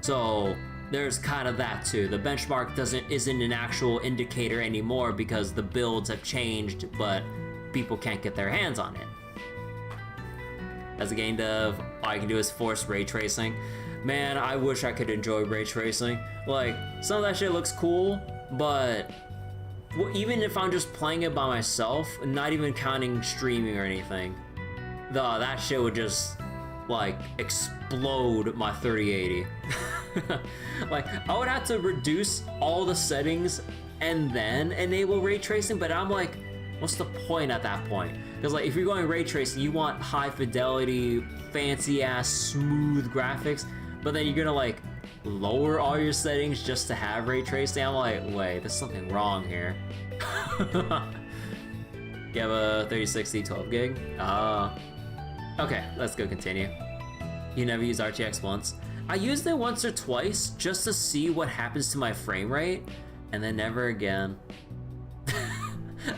So there's kind of that too. The benchmark isn't an actual indicator anymore because the builds have changed, but people can't get their hands on it. As a game dev, all I can do is force ray tracing. Man, I wish I could enjoy ray tracing. Like, some of that shit looks cool, but even if I'm just playing it by myself, not even counting streaming or anything, that shit would just, like, explode my 3080. Like, I would have to reduce all the settings and then enable ray tracing, but I'm like, what's the point at that point? Because like if you're going ray tracing, you want high fidelity, fancy ass, smooth graphics, but then you're gonna like lower all your settings just to have ray tracing. I'm like, wait, there's something wrong here. You have a 3060 12 gig? Okay, let's go continue. You never used RTX once? I used it once or twice just to see what happens to my frame rate, and then never again.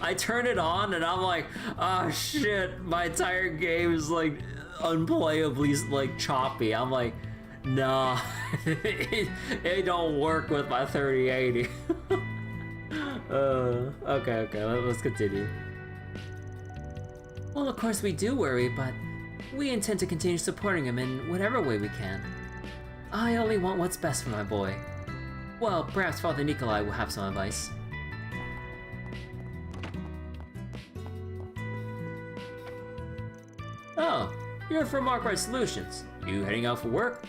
I turn it on and I'm like, oh shit, my entire game is like unplayably like choppy. I'm like, nah, it don't work with my 3080. Okay, let's continue. Well, of course we do worry, but we intend to continue supporting him in whatever way we can. I only want what's best for my boy. Well, perhaps Father Nikolai will have some advice. Oh, you're from Arkwright Solutions. You heading out for work?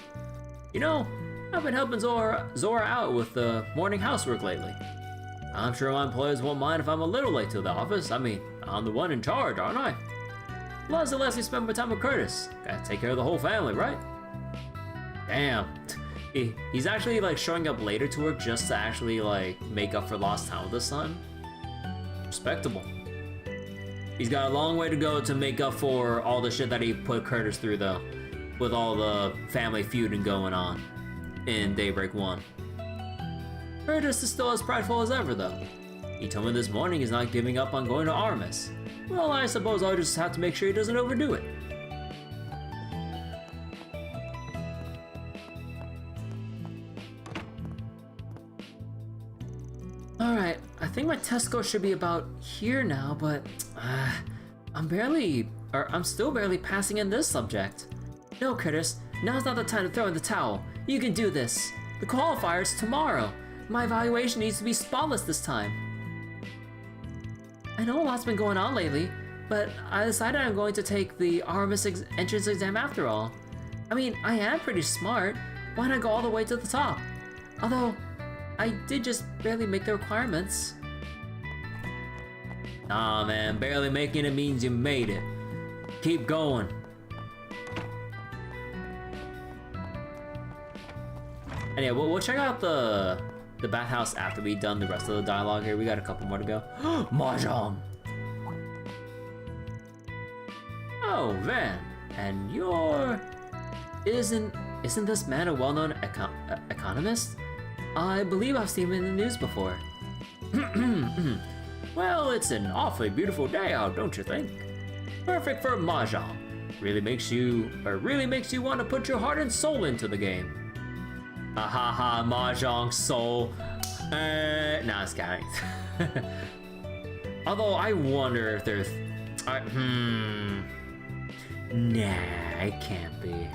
You know, I've been helping Zora out with the morning housework lately. I'm sure my employers won't mind if I'm a little late to the office. I mean, I'm the one in charge, aren't I? Plus, it lets me spend more time with Curtis. Gotta take care of the whole family, right? Damn. He's actually like showing up later to work just to actually like make up for lost time with his son. Respectable. He's got a long way to go to make up for all the shit that he put Curtis through though, with all the family feuding going on in Daybreak 1. Curtis is still as prideful as ever though. He told me this morning he's not giving up on going to Armis. Well, I suppose I'll just have to make sure he doesn't overdo it. Alright, I think my test score should be about here now, but I'm still barely passing in this subject. No, Curtis, now's not the time to throw in the towel. You can do this. The qualifier's tomorrow. My evaluation needs to be spotless this time. I know a lot's been going on lately, but I decided I'm going to take the Armis entrance exam after all. I mean, I am pretty smart. Why not go all the way to the top? Although, I did just barely make the requirements. Nah, man, barely making it means you made it. Keep going. And yeah, we'll check out the bathhouse after we've done the rest of the dialogue here. We got a couple more to go. Mahjong! Oh, Van, and you're... Isn't this man a well-known economist? I believe I've seen him in the news before. Well, it's an awfully beautiful day out, don't you think? Perfect for Mahjong. Really makes you want to put your heart and soul into the game. Ahaha, Mahjong soul. Nah, it's kidding. Although I wonder if there's... Nah, it can't be.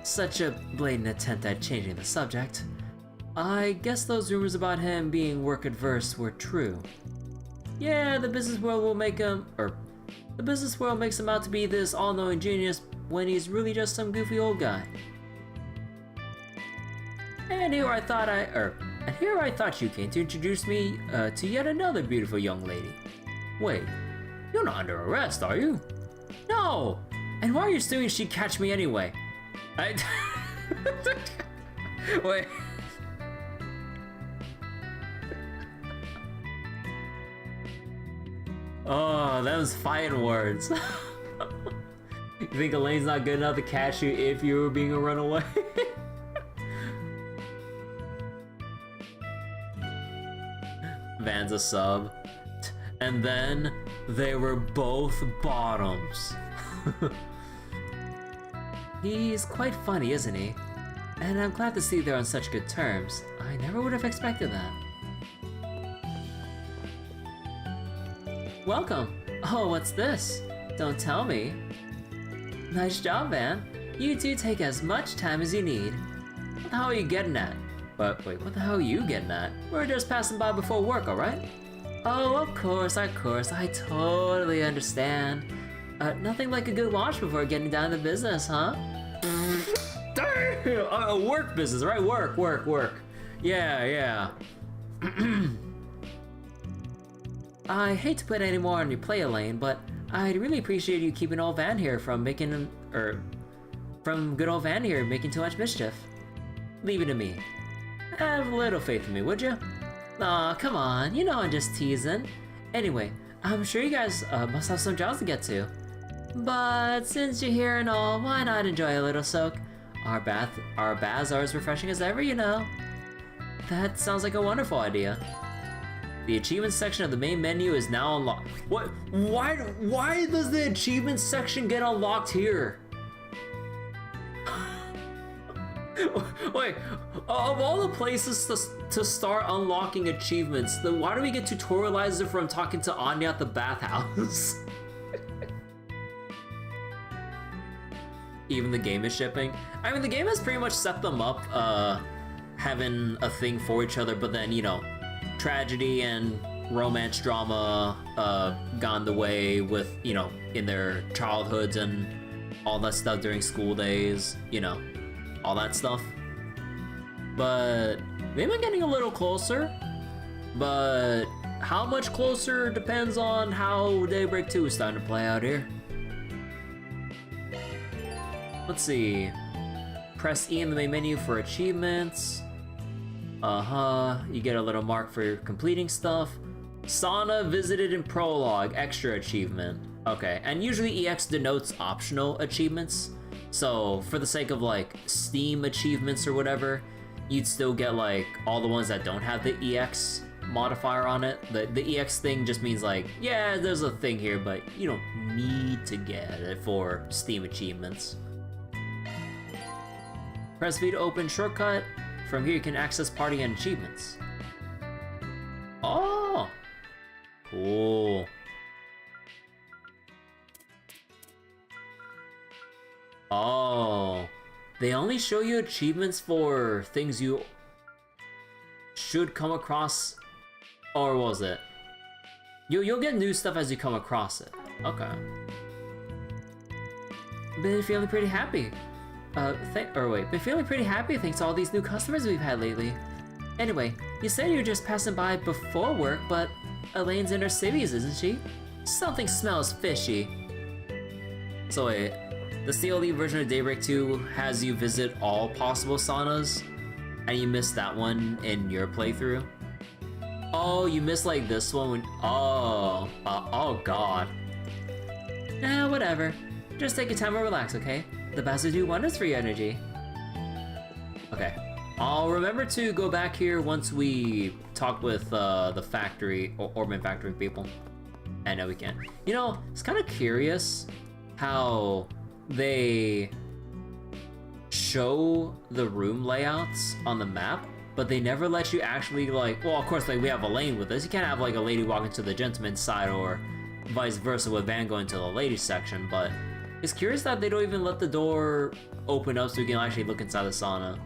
Such a blatant attempt at changing the subject. I guess those rumors about him being work adverse were true. Yeah, the business world makes him out to be this all-knowing genius when he's really just some goofy old guy. And here I thought you came to introduce me to yet another beautiful young lady. Wait, you're not under arrest, are you? No! And why are you assuming she'd catch me anyway? Wait. Oh, those fighting words. You think Elaine's not good enough to catch you if you were being a runaway? Van's a sub. And then they were both bottoms. He's quite funny, isn't he? And I'm glad to see they're on such good terms. I never would have expected that. Welcome. Oh, what's this? Don't tell me. Nice job, Van. You two take as much time as you need. What the hell are you getting at? But wait, what the hell are you getting at? We're just passing by before work, alright? Oh, of course, I totally understand. Nothing like a good wash before getting down to business, huh? Work business, right? Work. Yeah. I hate to put any more on your plate, Elaine, but I'd really appreciate you keeping old Van here from making, from good old Van here making too much mischief. Leave it to me. Have a little faith in me, would you? Aw, come on, you know I'm just teasing. Anyway, I'm sure you guys must have some jobs to get to. But since you're here and all, why not enjoy a little soak? Our baths are as refreshing as ever, you know. That sounds like a wonderful idea. The achievements section of the main menu is now unlocked. What? Why does the achievements section get unlocked here? Wait, of all the places to start unlocking achievements, then why do we get tutorialized from talking to Anya at the bathhouse? Even the game is shipping. I mean, the game has pretty much set them up, having a thing for each other, but then, you know, tragedy and romance drama gone the way with, you know, in their childhoods and all that stuff during school days, you know, all that stuff. But maybe I'm getting a little closer, but how much closer depends on how Daybreak 2 is starting to play out here. Let's see. Press E in the main menu for achievements. You get a little mark for completing stuff. Sauna visited in prologue, extra achievement. Okay, and usually EX denotes optional achievements. So for the sake of like Steam achievements or whatever, you'd still get like all the ones that don't have the EX modifier on it. The EX thing just means like, yeah, there's a thing here, but you don't need to get it for Steam achievements. Press V to open shortcut. From here you can access party and achievements. Oh! Cool. Oh. They only show you achievements for things you should come across, or was it? You'll get new stuff as you come across it. Okay. Been feeling pretty happy. Been feeling pretty happy thanks to all these new customers we've had lately. Anyway, you said you were just passing by before work, but Elaine's in her civvies, isn't she? Something smells fishy. So wait, the CLE version of Daybreak 2 has you visit all possible saunas, and you missed that one in your playthrough? Oh, you missed like this one when, oh god. Whatever. Just take your time and relax, okay? The baths will do wonders for your energy. Okay. I'll remember to go back here once we talk with the factory, or Orban factory people. I know we can. You know, it's kind of curious how they show the room layouts on the map, but they never let you actually like, well, of course, like we have Elaine with us. You can't have like a lady walk into the gentleman's side or vice versa with Van going to the ladies section, but it's curious that they don't even let the door open up so you can actually look inside the sauna.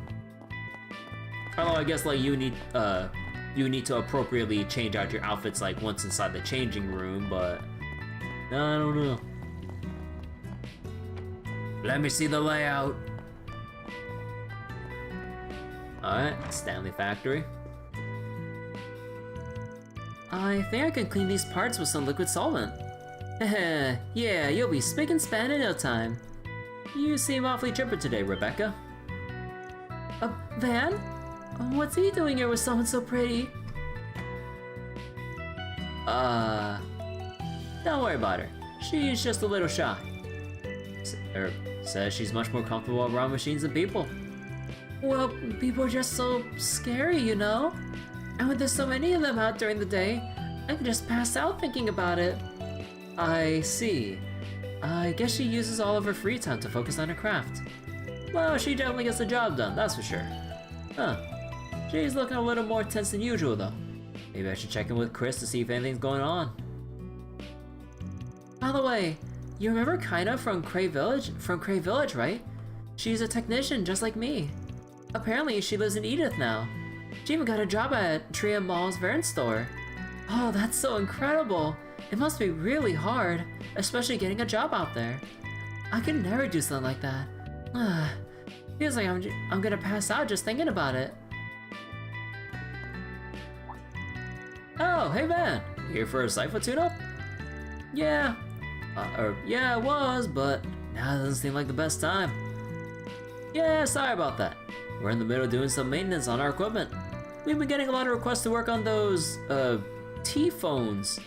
Although I guess like you need to appropriately change out your outfits like once inside the changing room, but I don't know. Let me see the layout. Alright, Stanley Factory. I think I can clean these parts with some liquid solvent. Yeah, you'll be spick and span in no time. You seem awfully chipper today, Rebecca. Van? What's he doing here with someone so pretty? Don't worry about her. She's just a little shy. Says she's much more comfortable around machines than people. Well, people are just so scary, you know? And when there's so many of them out during the day, I can just pass out thinking about it. I see. I guess she uses all of her free time to focus on her craft. Well, she definitely gets the job done, that's for sure. Huh. She's looking a little more tense than usual, though. Maybe I should check in with Chris to see if anything's going on. By the way, you remember Kaina from Cray Village? From Cray Village, right? She's a technician, just like me. Apparently, she lives in Edith now. She even got a job at Tria Mall's Vern store. Oh, that's so incredible. It must be really hard, especially getting a job out there. I could never do something like that. Feels like I'm gonna pass out just thinking about it. Oh, hey Van, here for a Cypher tune-up? Yeah. Yeah, it was, but now it doesn't seem like the best time. Yeah, sorry about that. We're in the middle of doing some maintenance on our equipment. We've been getting a lot of requests to work on those, T-phones.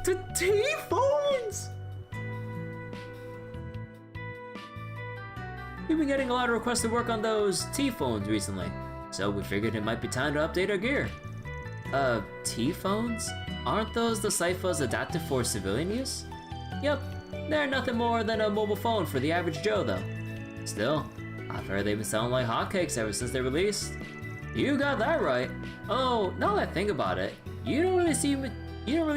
The T-phones! We've been getting a lot of requests to work on those T-phones recently, so we figured it might be time to update our gear. T-phones? Aren't those the Cypher's adapted for civilian use? Yep, they're nothing more than a mobile phone for the average Joe though. Still, I've heard they've been selling like hotcakes ever since they released. You got that right. Oh, now that I think about it, you don't really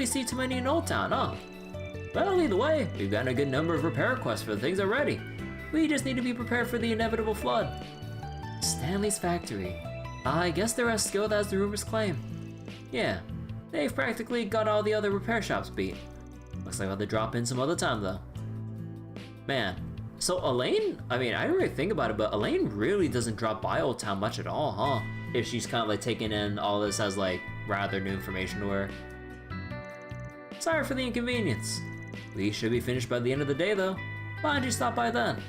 see too many in Old Town, huh? Well, either way, we've gotten a good number of repair requests for the things already. We just need to be prepared for the inevitable flood. Stanley's factory. I guess they're as skilled as the rumors claim. Yeah, they've practically got all the other repair shops beat. Looks like I'll have to drop in some other time though. Man, so Elaine, I mean, I didn't really think about it, but Elaine really doesn't drop by Old Town much at all, huh? If she's kind of like taking in all this as like rather new information to her. Sorry for the inconvenience. We should be finished by the end of the day though. Why don't you stop by then?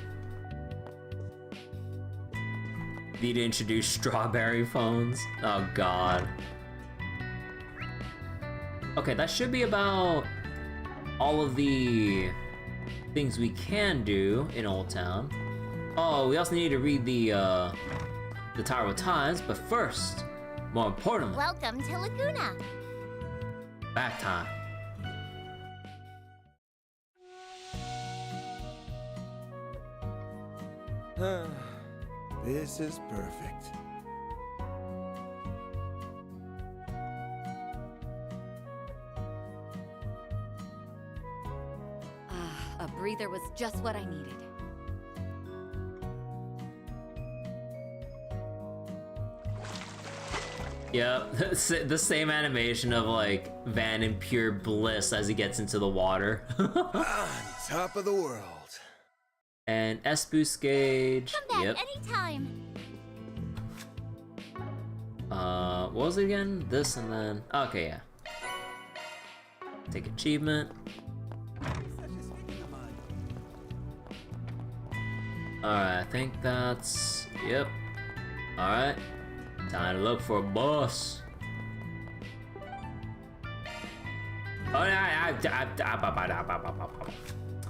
Need to introduce strawberry phones? Oh god. Okay, that should be about all of the things we can do in Old Town. Oh, we also need to read the Tyrell Times, but first, more importantly, Welcome to Laguna. back time. This is perfect. A breather was just what I needed. Yep, the same animation of like Van in pure bliss as he gets into the water. On top of the world. And Espuscage. Come back Yep. anytime. What was it again? This and then. Okay, yeah. Take achievement. Alright, I think that's. Yep. Alright. Time to look for a boss. Oh, yeah,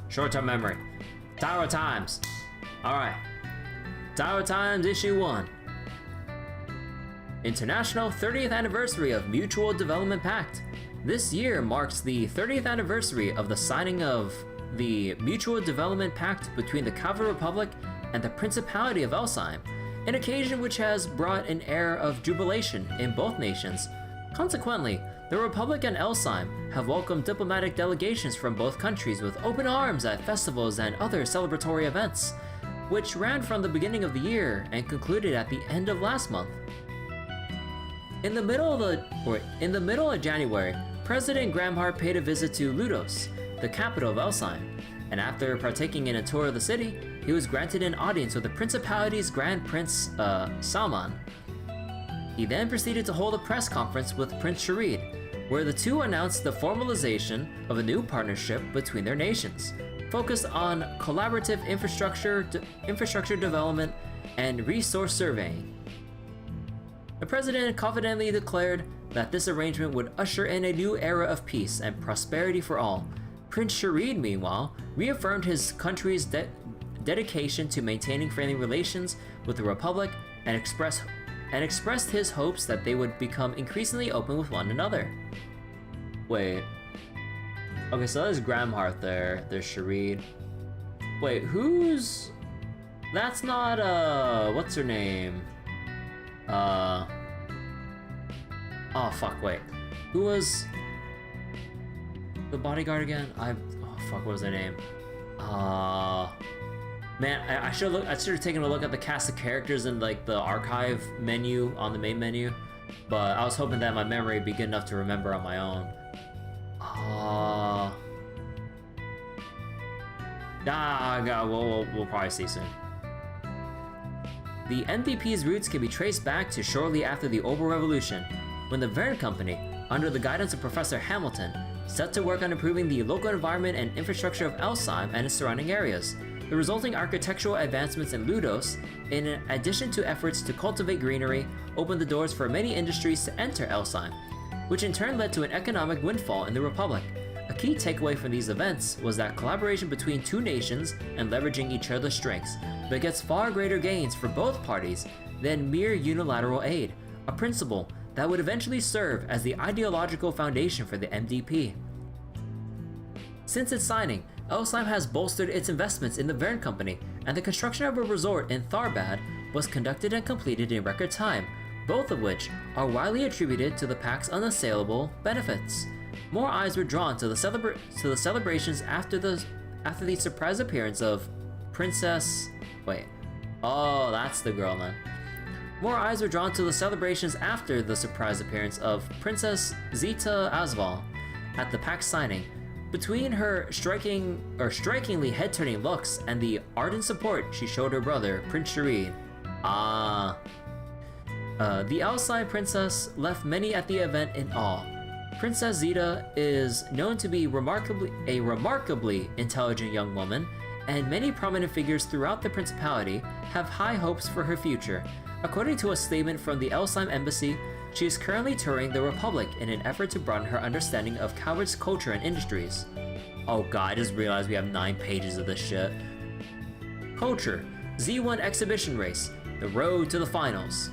short-term memory. Tower Times. Alright. Tower Times Issue 1. International 30th Anniversary of Mutual Development Pact. This year marks the 30th anniversary of the signing of the Mutual Development Pact between the Cavalry Republic and the Principality of Elsheim, an occasion which has brought an air of jubilation in both nations. Consequently, the Republic and Elsheim have welcomed diplomatic delegations from both countries with open arms at festivals and other celebratory events, which ran from the beginning of the year and concluded at the end of last month. In the middle of January, President Gramhart paid a visit to Ludos, the capital of Elsheim, and after partaking in a tour of the city, he was granted an audience with the Principality's Grand Prince, Salman. He then proceeded to hold a press conference with Prince Sharid, where the two announced the formalization of a new partnership between their nations, focused on collaborative infrastructure development and resource surveying. The president confidently declared that this arrangement would usher in a new era of peace and prosperity for all. Prince Sharid, meanwhile, reaffirmed his country's dedication to maintaining friendly relations with the Republic and expressed his hopes that they would become increasingly open with one another. Wait. Okay, so there's Gramhart there. There's Sharid. Wait, who's... That's not, what's her name? Oh, fuck, wait. Who was... the bodyguard again? Oh, fuck, what was their name? Man, I should have taken a look at the cast of characters in, like, the archive menu on the main menu. But I was hoping that my memory would be good enough to remember on my own. We'll probably see soon. The NPP's roots can be traced back to shortly after the Obel Revolution. when the Verne Company, under the guidance of Professor Hamilton, set to work on improving the local environment and infrastructure of Elsheim and its surrounding areas. The resulting architectural advancements in Ludos, in addition to efforts to cultivate greenery, opened the doors for many industries to enter Elsheim, which in turn led to an economic windfall in the Republic. A key takeaway from these events was that collaboration between two nations and leveraging each other's strengths begets far greater gains for both parties than mere unilateral aid, a principle that would eventually serve as the ideological foundation for the MDP. Since its signing, Elsheim has bolstered its investments in the Verne Company, and the construction of a resort in Tharbad was conducted and completed in record time, both of which are widely attributed to the pack's unassailable benefits. More eyes were drawn to the celebrations after the surprise appearance of Princess... Wait. Oh, that's the girl then. More eyes were drawn to the celebrations after the surprise appearance of Princess Zita Asval at the pack's signing. Between her strikingly head-turning looks and the ardent support she showed her brother, Prince Sharid. The Elsheim princess left many at the event in awe. Princess Zita is known to be a remarkably intelligent young woman, and many prominent figures throughout the Principality have high hopes for her future. According to a statement from the Elsheim Embassy, she is currently touring the Republic in an effort to broaden her understanding of Calvert's culture and industries. Oh god, I just realized we have 9 pages of this shit. Culture, Z1 Exhibition Race, the road to the finals.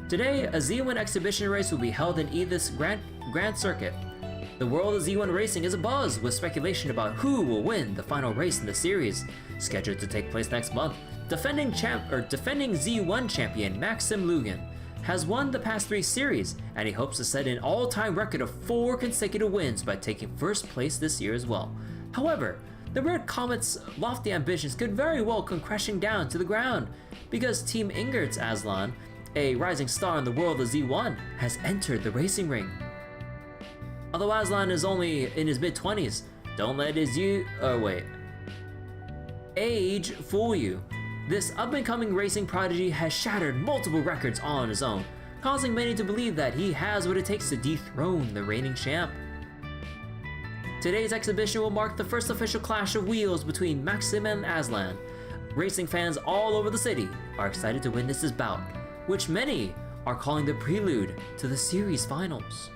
Today, a Z1 exhibition race will be held in Edith's Grand Circuit. The world of Z1 racing is abuzz with speculation about who will win the final race in the series. Scheduled to take place next month, defending Z1 champion Maxim Lugan has won the past 3 series, and he hopes to set an all-time record of 4 consecutive wins by taking first place this year as well. However, the Red Comet's lofty ambitions could very well come crashing down to the ground, because Team Ingert's Aslan, a rising star in the world of Z1, has entered the racing ring. Although Aslan is only in his mid-20s, don't let his age fool you. This up-and-coming racing prodigy has shattered multiple records all on his own, causing many to believe that he has what it takes to dethrone the reigning champ. Today's exhibition will mark the first official clash of wheels between Maxim and Aslan. Racing fans all over the city are excited to witness this bout, which many are calling the prelude to the series finals.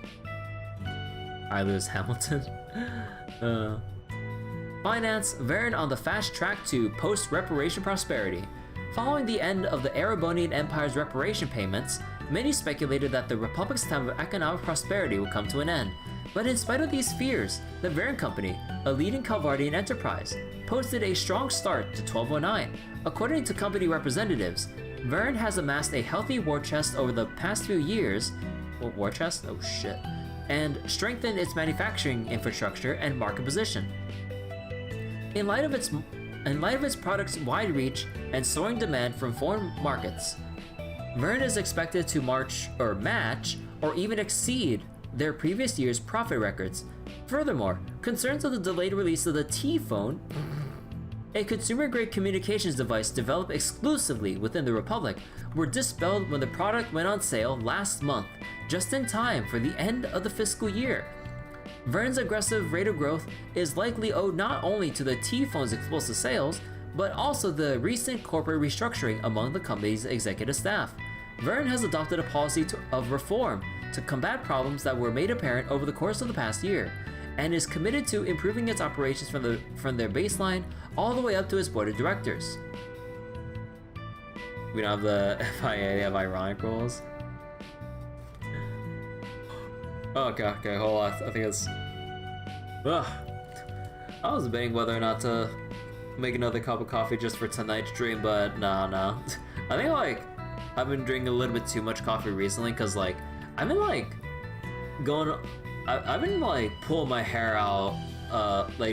I lose Hamilton. Finance Verne on the fast track to post-reparation prosperity. Following the end of the Erebonian Empire's reparation payments, many speculated that the Republic's time of economic prosperity would come to an end. But in spite of these fears, the Verne Company, a leading Calvardian enterprise, posted a strong start to 1209. According to company representatives, Verne has amassed a healthy war chest over the past few years. War chest? Oh shit. And strengthened its manufacturing infrastructure and market position. In light of its product's wide reach and soaring demand from foreign markets, Verne is expected to match, or even exceed their previous year's profit records. Furthermore, concerns of the delayed release of the T-Phone, a consumer-grade communications device developed exclusively within the Republic, were dispelled when the product went on sale last month, just in time for the end of the fiscal year. Verne's aggressive rate of growth is likely owed not only to the T-Phone's explosive sales, but also the recent corporate restructuring among the company's executive staff. Verne has adopted a policy of reform to combat problems that were made apparent over the course of the past year, and is committed to improving its operations from their baseline all the way up to its board of directors. We don't have the FIA, they have ironic rules. Oh, okay, hold on. I think it's... Ugh. I was debating whether or not to make another cup of coffee just for tonight's stream, but nah. I think, I've been drinking a little bit too much coffee recently, because, I've been, I've been, pulling my hair out,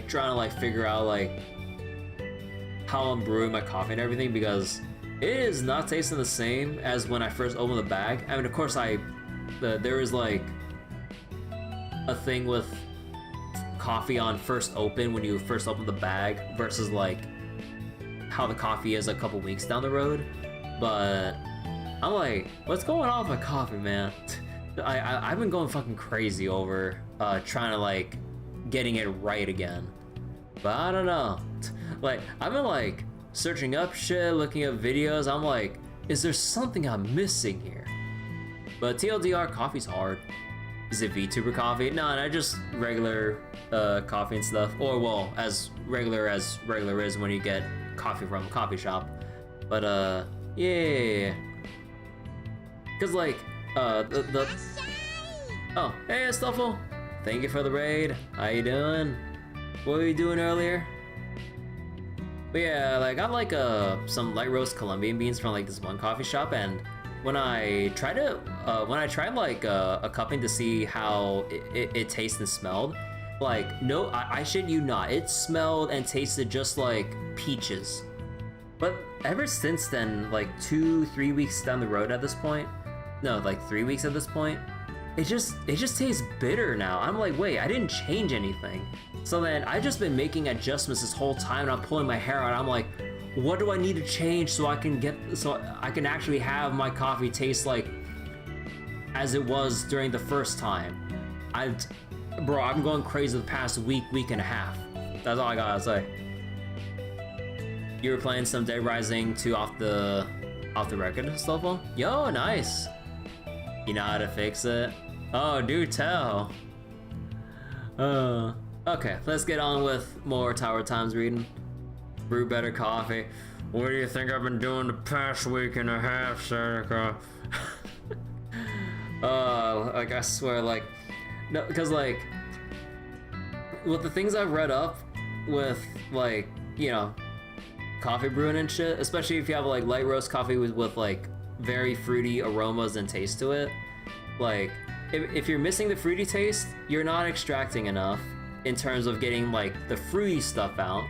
trying to, figure out, how I'm brewing my coffee and everything, because it is not tasting the same as when I first opened the bag. I mean, of course, there is, a thing with coffee on first open when you first open the bag versus how the coffee is a couple weeks down the road, but I'm what's going on with my coffee, man? I've been going fucking crazy over trying to like getting it right again, but I don't know. Like I've been like searching up shit, looking up videos. I'm like, is there something I'm missing here? But TLDR, coffee's hard. Is it VTuber coffee? No, just regular coffee and stuff. Or well, as regular is when you get coffee from a coffee shop. But yeah. Cause like the oh, hey Stuffle, thank you for the raid. How you doing? What were you doing earlier? But yeah, like I like some light roast Colombian beans from like this one coffee shop, and when I tried like a cupping to see how it tasted and smelled, like no, I shit you not, it smelled and tasted just like peaches. But ever since then, like 2-3 weeks down the road at this point, no, like 3 weeks at this point, it just tastes bitter now. I'm like, wait, I didn't change anything. So then I've just been making adjustments this whole time, and I'm pulling my hair out. I'm like, what do I need to change so I can actually have my coffee taste like as it was during the first time? Bro, I'm going crazy the past week and a half. That's all I gotta say. You were playing some Dead Rising 2 off the record stuff? Yo, nice. You know how to fix it? Oh, do tell. Okay, let's get on with more Tower Times reading. Brew better coffee. What do you think I've been doing the past week and a half, Seneca? Like I swear, like, no, because like, with the things I've read up with, like, you know, coffee brewing and shit, especially if you have like light roast coffee with like very fruity aromas and taste to it, like, if you're missing the fruity taste, you're not extracting enough in terms of getting like the fruity stuff out.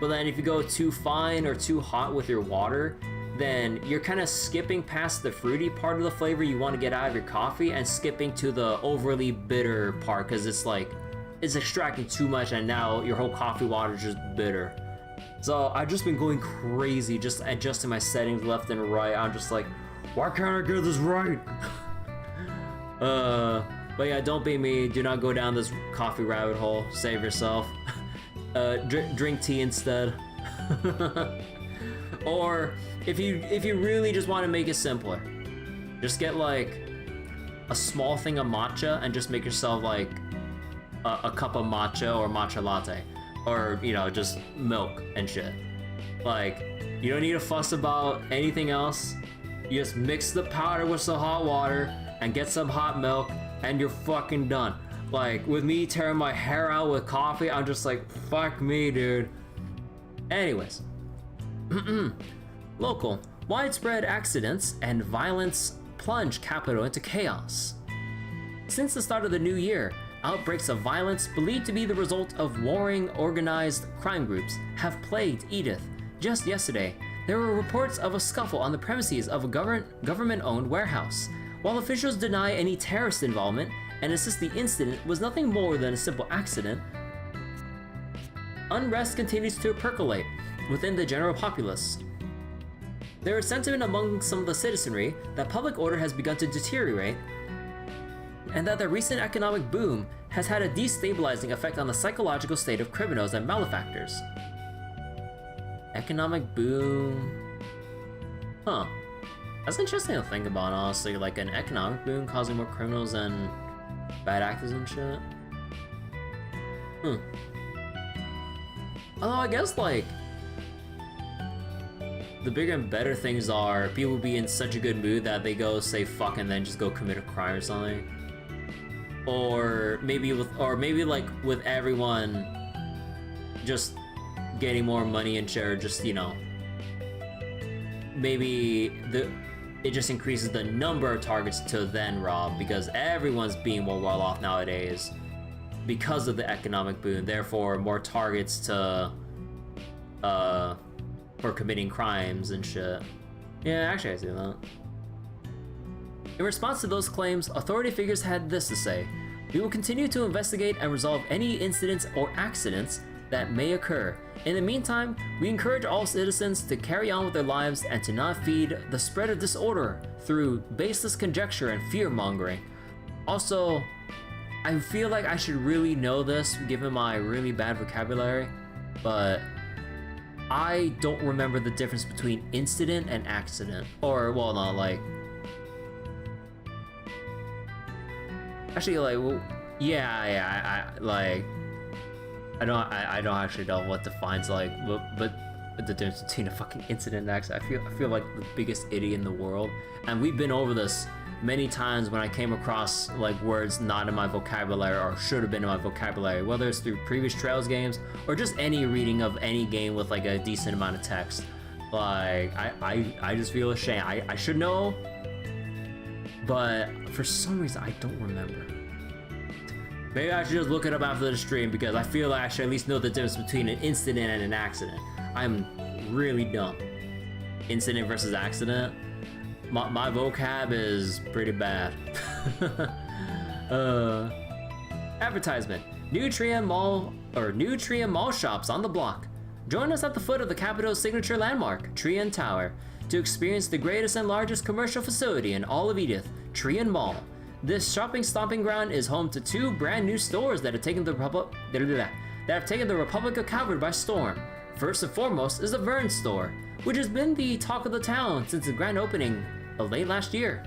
But then if you go too fine or too hot with your water, then you're kind of skipping past the fruity part of the flavor you want to get out of your coffee and skipping to the overly bitter part, because it's like it's extracting too much and now your whole coffee water is just bitter. So I've just been going crazy, just adjusting my settings left and right. I'm just like, why can't I get this right? But yeah, don't be me. Do not go down this coffee rabbit hole. Save yourself. Drink tea instead. Or if you really just want to make it simpler, just get like a small thing of matcha and just make yourself like a cup of matcha or matcha latte, or you know, just milk and shit. Like, you don't need to fuss about anything else. You just mix the powder with some hot water and get some hot milk, and you're fucking done. Like, with me tearing my hair out with coffee, I'm just like, fuck me, dude. Anyways. Local. Widespread accidents and violence plunge capital into chaos. Since the start of the new year, outbreaks of violence believed to be the result of warring organized crime groups have plagued Edith. Just yesterday, there were reports of a scuffle on the premises of a government-owned warehouse. While officials deny any terrorist involvement and insist the incident was nothing more than a simple accident, unrest continues to percolate within the general populace. There is sentiment among some of the citizenry that public order has begun to deteriorate, and that the recent economic boom has had a destabilizing effect on the psychological state of criminals and malefactors. Economic boom? Huh. That's interesting to think about, honestly, like an economic boom causing more criminals and bad actors and shit. Although I guess, like, the bigger and better things are people be in such a good mood that they go say fuck and then just go commit a crime or something. Or maybe like with everyone just getting more money and share, just, you know, maybe it just increases the number of targets to then rob, because everyone's being more well off nowadays because of the economic boom. Therefore, more targets to for committing crimes and shit. Yeah, actually I see that. In response to those claims, authority figures had this to say: "We will continue to investigate and resolve any incidents or accidents that may occur. In the meantime, we encourage all citizens to carry on with their lives and to not feed the spread of disorder through baseless conjecture and fear-mongering." Also, I feel like I should really know this given my really bad vocabulary, but I don't remember the difference between incident and accident. Or, well, no, like... Actually, like, well, yeah, I don't actually know what defines, like, but the difference between a fucking incident and accident. I feel like the biggest idiot in the world. And we've been over this many times when I came across like words not in my vocabulary or should have been in my vocabulary, whether it's through previous Trails games or just any reading of any game with like a decent amount of text. Like I just feel ashamed. I should know, but for some reason I don't remember. Maybe I should just look it up after the stream because I feel like I should at least know the difference between an incident and an accident. I'm really dumb. Incident versus accident. My vocab is pretty bad. Advertisement. New Trian Mall shops on the block. Join us at the foot of the capital's signature landmark, Trian Tower, to experience the greatest and largest commercial facility in all of Edith, Trian Mall. This shopping stomping ground is home to 2 brand new stores that have taken the Republic of Calvary by storm. First and foremost is the Vern store, which has been the talk of the town since the grand opening late last year.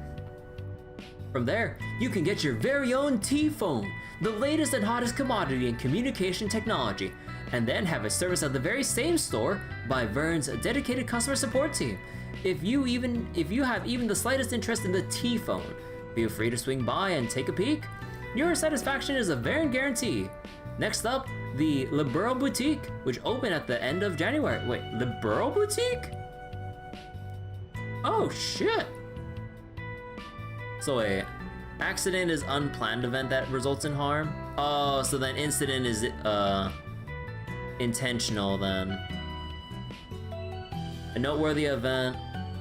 From there, you can get your very own T-phone, the latest and hottest commodity in communication technology, and then have it serviced at the very same store by Vern's dedicated customer support team. If you have even the slightest interest in the T-phone, feel free to swing by and take a peek. Your satisfaction is a Vern guarantee. Next up, the Liberal Boutique, which opened at the end of January. Wait, Liberal Boutique? Oh shit! So wait, accident is unplanned event that results in harm? Oh, so then incident is intentional then. A noteworthy event.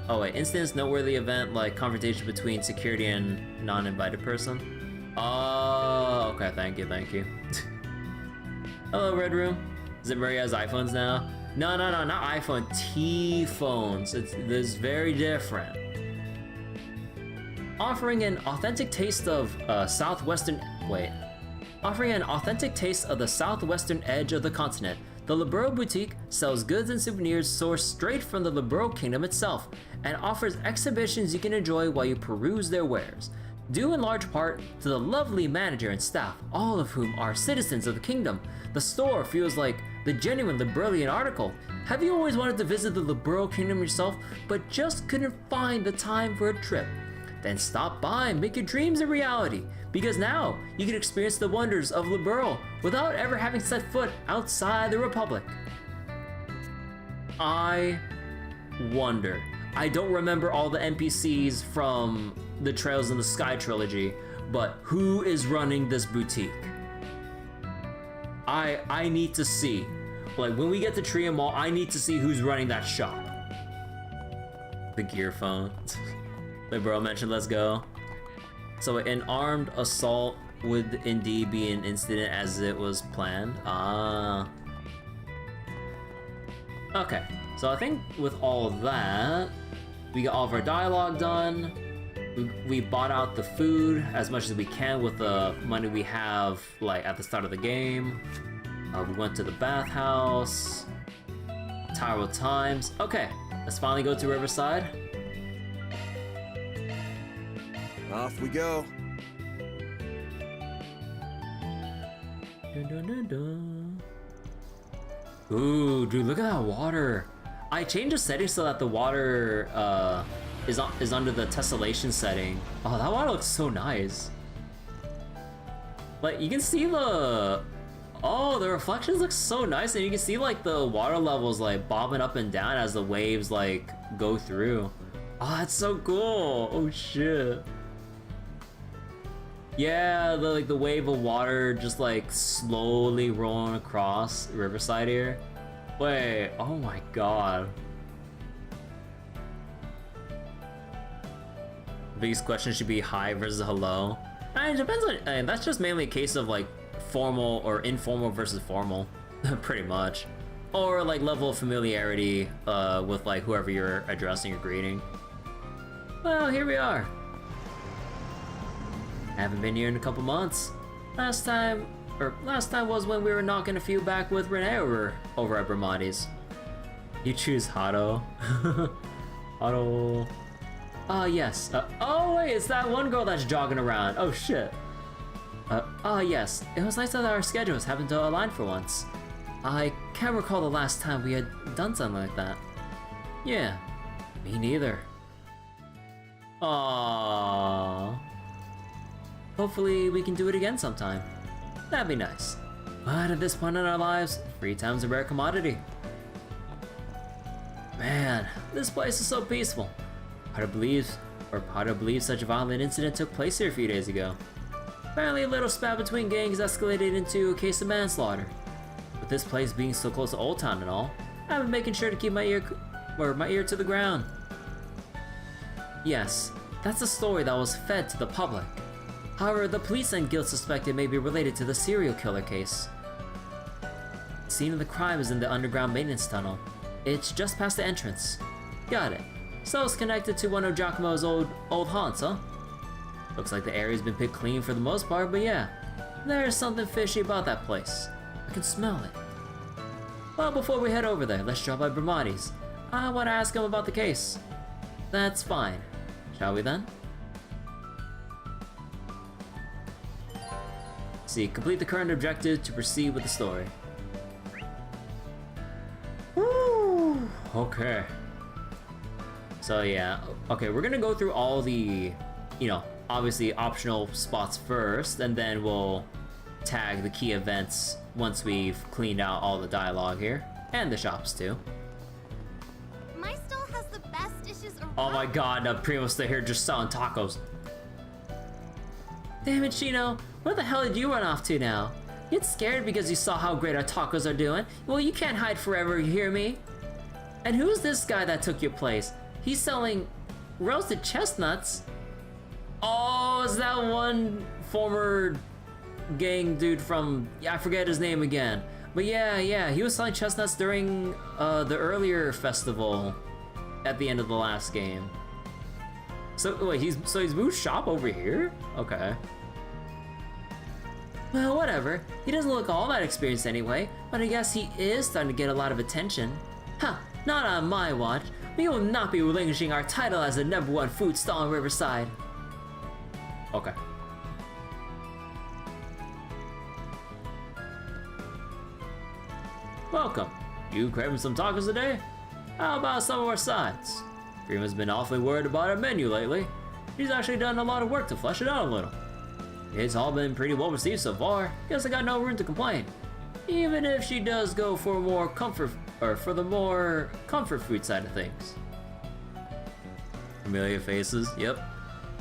Oh wait, incident's noteworthy event like confrontation between security and non-invited person. Oh, okay, thank you. Hello, Red Room. Is it Marielle's iPhones now? No, not iPhone, T-phones. It's very different. Offering an authentic taste of the southwestern edge of the continent, the Liberal Boutique sells goods and souvenirs sourced straight from the Liberal Kingdom itself, and offers exhibitions you can enjoy while you peruse their wares. Due in large part to the lovely manager and staff, all of whom are citizens of the kingdom, the store feels like the genuine Liberalian article. Have you always wanted to visit the Liberal Kingdom yourself, but just couldn't find the time for a trip? Then stop by and make your dreams a reality, because now you can experience the wonders of Liberal without ever having set foot outside the Republic. I wonder. I don't remember all the NPCs from the Trails in the Sky trilogy, but who is running this boutique? I need to see. Like, when we get to Trian Mall, I need to see who's running that shop. The gear phone. Like bro mentioned, let's go. So an armed assault would indeed be an incident as it was planned. Okay, so I think with all of that, we got all of our dialogue done. We bought out the food as much as we can with the money we have like at the start of the game. We went to the bathhouse, Tyrell Times. Okay, let's finally go to Riverside. Off we go. Dun, dun, dun, dun. Ooh, dude, look at that water. I changed the settings so that the water is under the tessellation setting. Oh, that water looks so nice. Like, you can see the reflections look so nice, and you can see like the water levels like bobbing up and down as the waves like go through. Oh, that's so cool. Oh shit. Yeah, the wave of water just like slowly rolling across Riverside here. Wait, oh my god. Biggest question should be hi versus hello. It depends on, that's just mainly a case of like formal or informal versus formal, pretty much. Or like level of familiarity with like whoever you're addressing or greeting. Well, here we are. Haven't been here in a couple months. Last time was when we were knocking a few back with Renee over at Bermotti's. You choose Hado. Hado. Yes. Oh wait, it's that one girl that's jogging around. Oh shit. Yes. It was nice that our schedules happened to align for once. I can't recall the last time we had done something like that. Yeah. Me neither. Aww. Hopefully we can do it again sometime. That'd be nice. But at this point in our lives, free time's a rare commodity. Man, this place is so peaceful. Hard to believe such a violent incident took place here a few days ago. Apparently a little spat between gangs escalated into a case of manslaughter. With this place being so close to Old Town and all, I've been making sure to keep my ear to the ground. Yes, that's a story that was fed to the public. However, the police and guild suspect it may be related to the serial killer case. The scene of the crime is in the underground maintenance tunnel. It's just past the entrance. Got it. So it's connected to one of Giacomo's old haunts, huh? Looks like the area's been picked clean for the most part, but yeah, there's something fishy about that place. I can smell it. Well, before we head over there, let's drop by Bermotti's. I want to ask him about the case. That's fine. Shall we then? See, complete the current objective to proceed with the story. Woo! Okay. So yeah, okay, we're gonna go through all the, obviously optional spots first, and then we'll tag the key events once we've cleaned out all the dialogue here, and the shops too. My stall has the best dishes around. Oh my god, Primo's still here just selling tacos. Damn it, Chino, where the hell did you run off to now? You get scared because you saw how great our tacos are doing? Well, you can't hide forever, you hear me? And who's this guy that took your place? He's selling roasted chestnuts. Oh, is that one former gang dude from, I forget his name again. But yeah, he was selling chestnuts during the earlier festival at the end of the last game. So wait, he's moved shop over here? Okay. Well, whatever. He doesn't look all that experienced anyway, but I guess he is starting to get a lot of attention. Huh, not on my watch. We will not be relinquishing our title as the #1 food stall in Riverside. Okay. Welcome. You craving some tacos today? How about some of our sides? Prima's been awfully worried about our menu lately. She's actually done a lot of work to flesh it out a little. It's all been pretty well received so far. Guess I got no room to complain. Even if she does go for more comfort, or for the more comfort food side of things. Familiar faces, yep.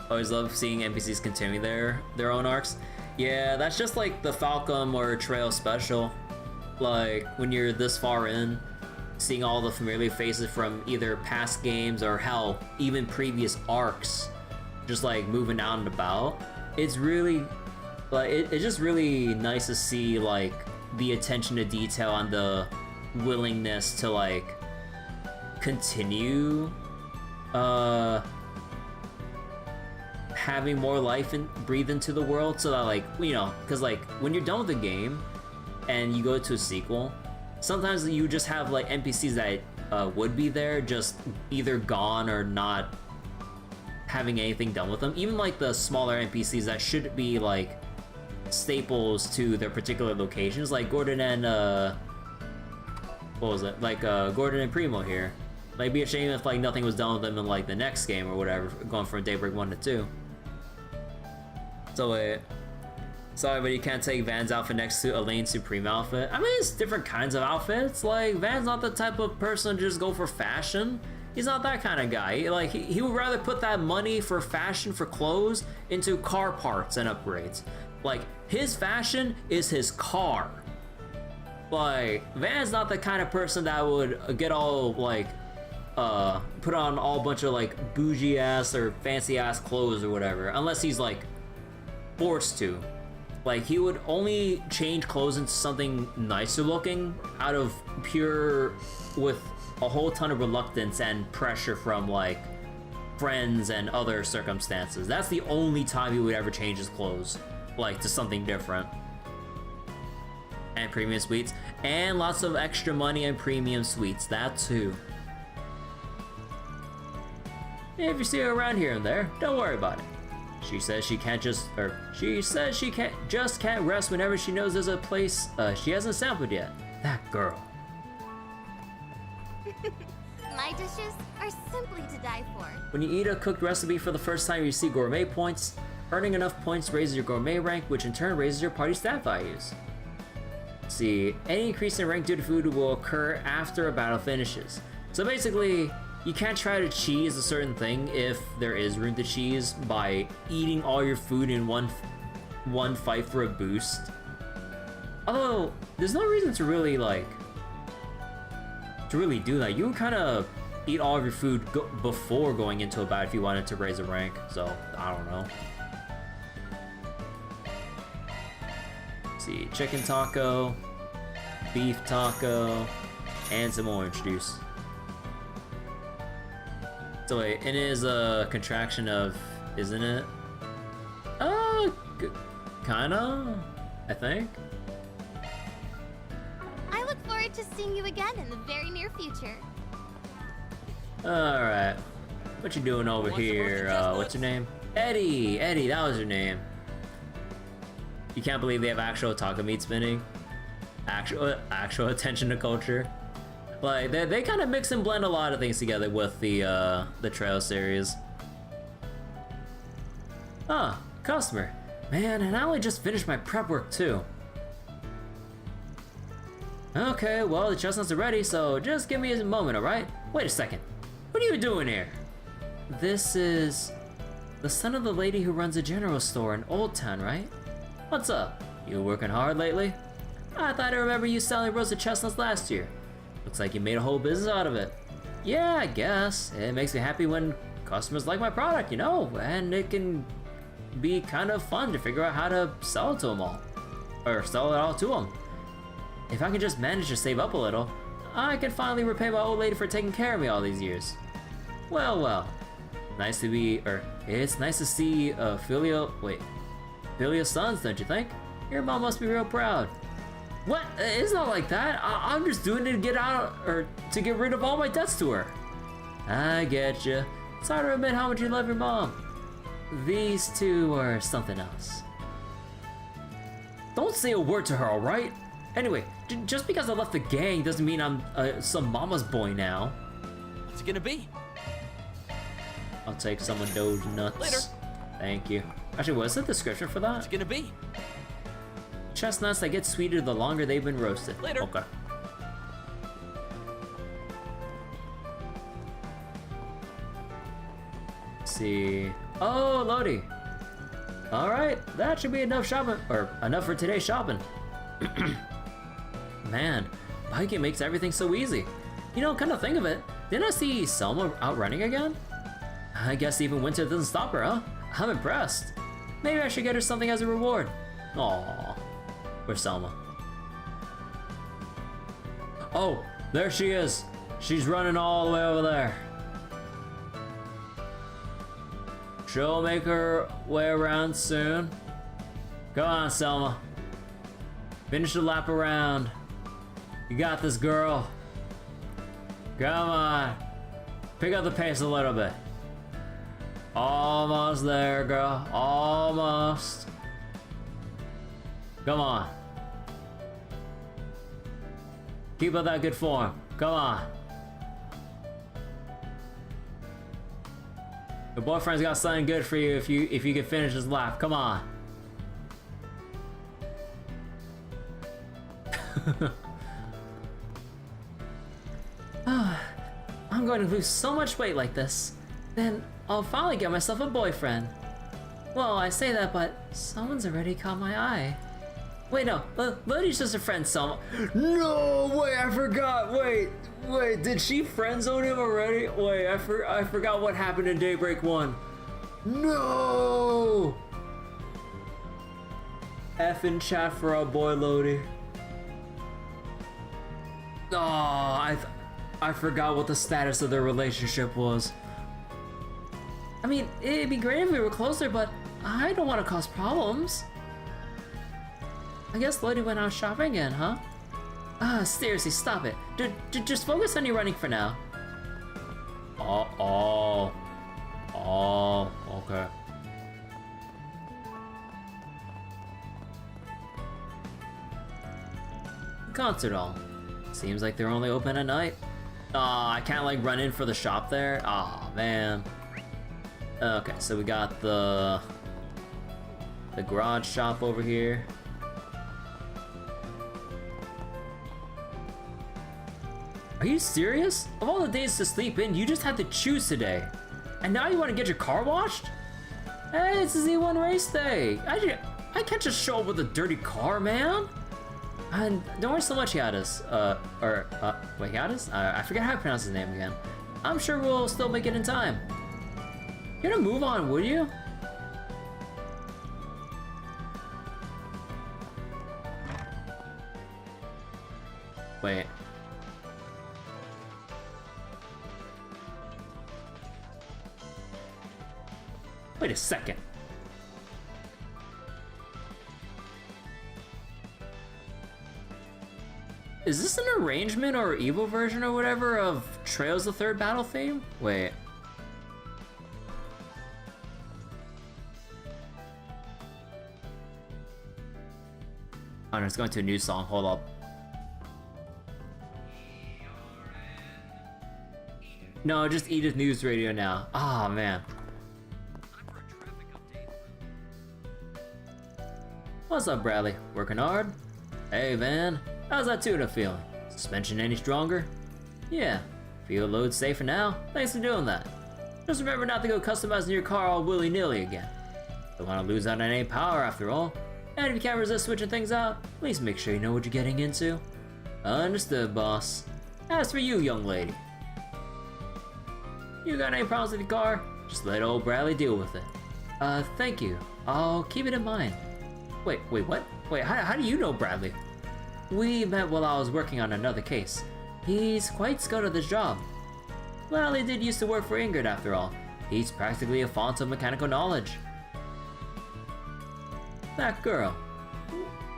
Always love seeing NPCs continue their own arcs. Yeah, that's just like the Falcom or Trail special. Like, when you're this far in, seeing all the familiar faces from either past games or hell, even previous arcs, just like moving out and about. It's really, like, it's just really nice to see like the attention to detail and the willingness to like continue having more life and breathe into the world, so that like, because like when you're done with the game and you go to a sequel, sometimes you just have like NPCs that would be there just either gone or not having anything done with them. Even like the smaller NPCs that should be like staples to their particular locations, like Gordon and Gordon and Primo here. Like, it'd be a shame if like nothing was done with them in like the next game or whatever, going from Daybreak 1 to 2. So wait, sorry, but you can't take Van's outfit next to Elaine's Supreme outfit. I mean, it's different kinds of outfits. Like, Van's not the type of person to just go for fashion. He's not that kind of guy. Like, he would rather put that money for fashion, for clothes, into car parts and upgrades. Like, his fashion is his car. Like, Van's not the kind of person that would get all, like, put on all bunch of, like, bougie-ass or fancy-ass clothes or whatever. Unless he's, like, forced to. Like, he would only change clothes into something nicer looking out of pure, with a whole ton of reluctance and pressure from like friends and other circumstances. That's the only time he would ever change his clothes, like to something different. And premium sweets, and lots of extra money and premium sweets, that too. If you see her around here and there, don't worry about it. She says she can't rest whenever she knows there's a place she hasn't sampled yet. That girl. My dishes are simply to die for. When you eat a cooked recipe for the first time, you receive gourmet points. Earning enough points raises your gourmet rank, which in turn raises your party stat values. See, any increase in rank due to food will occur after a battle finishes. So basically, you can't try to cheese a certain thing if there is room to cheese by eating all your food in one fight for a boost. Although, there's no reason to really do that. You can kind of eat all of your food before going into a battle if you wanted to raise a rank, so I don't know. Let's see, chicken taco, beef taco, and some orange juice. So wait, it is a contraction of, isn't it? Kinda, I think. I look forward to seeing you again in the very near future. Alright. What you doing over here? What's your name? Eddie! Eddie, that was your name. You can't believe they have actual taco meat spinning. Actual attention to culture. Like, they kind of mix and blend a lot of things together with the Trail series. Ah, customer. Man, and I only just finished my prep work too. Okay, well, the chestnuts are ready, so just give me a moment, alright? Wait a second. What are you doing here? This is the son of the lady who runs a general store in Old Town, right? What's up? You working hard lately? I thought I remember you selling roasted chestnuts last year. Looks like you made a whole business out of it. Yeah, I guess. It makes me happy when customers like my product, you know? And it can be kind of fun to figure out how to sell it to them all. Or sell it all to them. If I can just manage to save up a little, I can finally repay my old lady for taking care of me all these years. Well. It's nice to see filial sons, don't you think? Your mom must be real proud. What? It's not like that. I'm just doing it to to get rid of all my debts to her. I get you. It's hard to admit how much you love your mom. These two are something else. Don't say a word to her, alright? Anyway, just because I left the gang doesn't mean I'm some mama's boy now. What's it gonna be? I'll take some of those nuts. Later. Thank you. Actually, what's the description for that? What's it gonna be? Chestnuts that get sweeter the longer they've been roasted. Later. Okay. Let's see. Oh, Lodi. Alright, that should be enough shopping, or enough for today's shopping. Man, biking makes everything so easy. You know, come to think of it, didn't I see Selma out running again? I guess even winter doesn't stop her, huh? I'm impressed. Maybe I should get her something as a reward. Aww. Where's Selma? Oh, there she is. She's running all the way over there. She'll make her way around soon. Go on, Selma. Finish the lap around. You got this, girl. Come on. Pick up the pace a little bit. Almost there, girl. Almost. Come on. Keep up that good form. Come on. Your boyfriend's got something good for you if you can finish his lap. Come on. I'm going to lose so much weight like this. Then I'll finally get myself a boyfriend. Well, I say that, but someone's already caught my eye. Wait, no, Lodi's just a friend, Selma. No, wait, I forgot. Wait, did she friend zone him already? Wait, I forgot what happened in Daybreak 1. No! F in chat for our boy Lodi. Oh, I forgot what the status of their relationship was. I mean, it'd be great if we were closer, but I don't want to cause problems. I guess Lodi went out shopping again, huh? Seriously, stop it. Just focus on your running for now. Oh, okay. Concert hall. Seems like they're only open at night. I can't like run in for the shop there. Oh man. Okay, so we got the garage shop over here. Are you serious? Of all the days to sleep in, you just had to choose today. And now you want to get your car washed? Hey, it's a Z1 race day. I can't just show up with a dirty car, man. And don't worry so much, Hiatus. Wait, Hiatus? I forget how to pronounce his name again. I'm sure we'll still make it in time. You're gonna move on, would you? Wait. Wait a second. Is this an arrangement or evil version or whatever of Trails the Third Battle theme? Wait. Oh no, it's going to a new song. Hold up. No, just Edith News Radio now. Ah, oh, man. What's up, Bradley? Working hard? Hey, Van. How's that tuna feeling? Suspension any stronger? Yeah. Fuel load safer now? Thanks for doing that. Just remember not to go customizing your car all willy-nilly again. Don't want to lose out on any power after all. And if you can't resist switching things out, at least make sure you know what you're getting into. Understood, boss. As for you, young lady. You got any problems with your car? Just let old Bradley deal with it. Thank you. I'll keep it in mind. Wait, what? Wait, how do you know Bradley? We met while I was working on another case. He's quite skilled at this job. Well, he did used to work for Ingrid after all. He's practically a font of mechanical knowledge. That girl.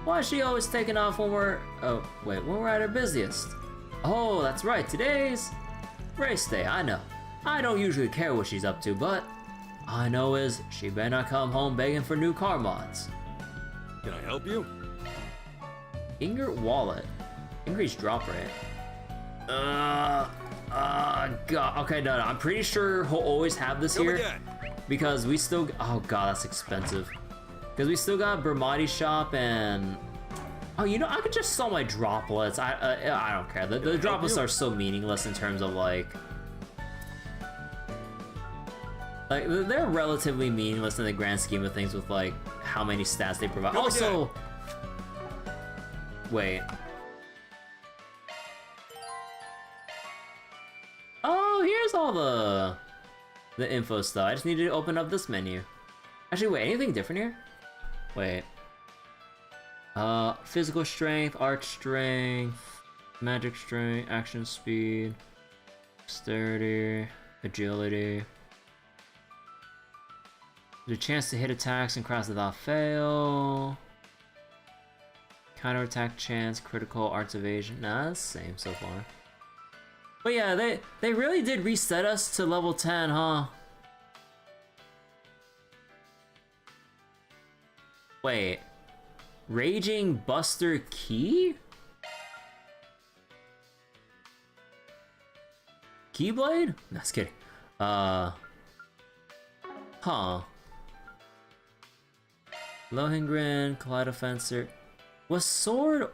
Why is she always taking off when we're at her busiest? Oh, that's right, today's race day, I know. I don't usually care what she's up to, but all I know is she better not come home begging for new car mods. Can I help you? Ingrid wallet. Increased drop rate. God. Okay, no, I'm pretty sure he'll always have this here. Because we still, oh god, that's expensive. Because we still got Bermotti shop and, oh, you know, I could just sell my droplets. I don't care. The droplets are so meaningless in terms of like they're relatively meaningless in the grand scheme of things with like how many stats they provide. Also, wait. Oh, here's all the info stuff. I just need to open up this menu. Actually, wait, anything different here? Wait. Physical strength, arch strength, magic strength, action speed, dexterity, agility. The chance to hit attacks and cross without fail. Counterattack chance, critical, arts evasion. Nah, that's the same so far. But yeah, they really did reset us to level 10, huh? Wait. Raging Buster Key? Keyblade? No, just kidding. Huh. Lohengrin, Kaleidofencer. Was Sword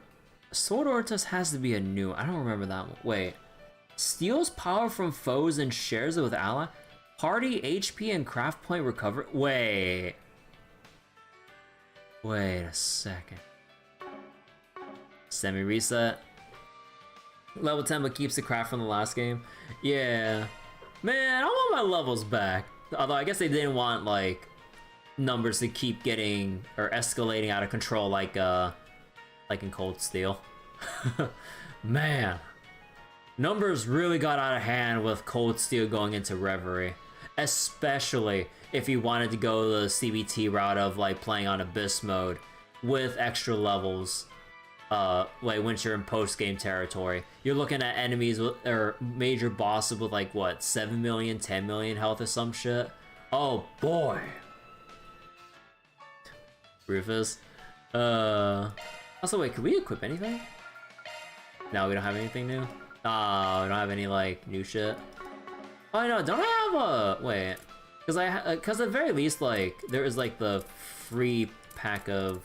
Ortus has to be a new. I don't remember that one. Wait. Steals power from foes and shares it with ally. Party HP and craft point recover. Wait a second. Semi reset. Level 10 but keeps the craft from the last game. Yeah. Man, I want my levels back. Although I guess they didn't want like numbers to keep getting or escalating out of control like in Cold Steel. Man. Numbers really got out of hand with Cold Steel going into Reverie. especially if you wanted to go the CBT route of like playing on Abyss mode with extra levels. Like once you're in post-game territory, you're looking at enemies with, or major bosses with like what, 7 million, 10 million health or some shit. Oh boy. Rufus. Also wait, could we equip anything? No, we don't have anything new. Oh, we don't have any like new shit. Oh no, don't I have a wait? Because at the very least, like there is like the free pack of.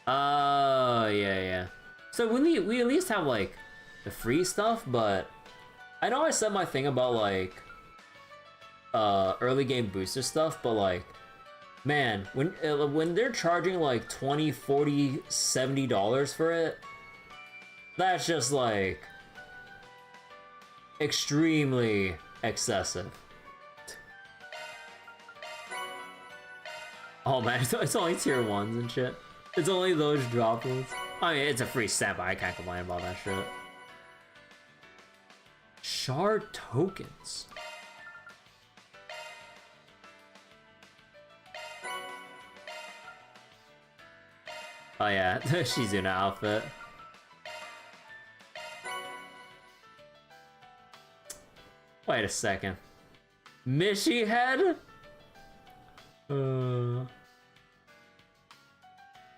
Oh yeah. So we at least have like the free stuff, but I know I said my thing about like early game booster stuff, but like man, when they're charging like $20, $40, $70 for it, that's just like extremely excessive. Oh man, it's only tier 1s and shit. It's only those drop ones. I mean, it's a free set, but I can't complain about that shit. Shard tokens. Oh yeah, Shizuna outfit. Wait a second. Mishi head?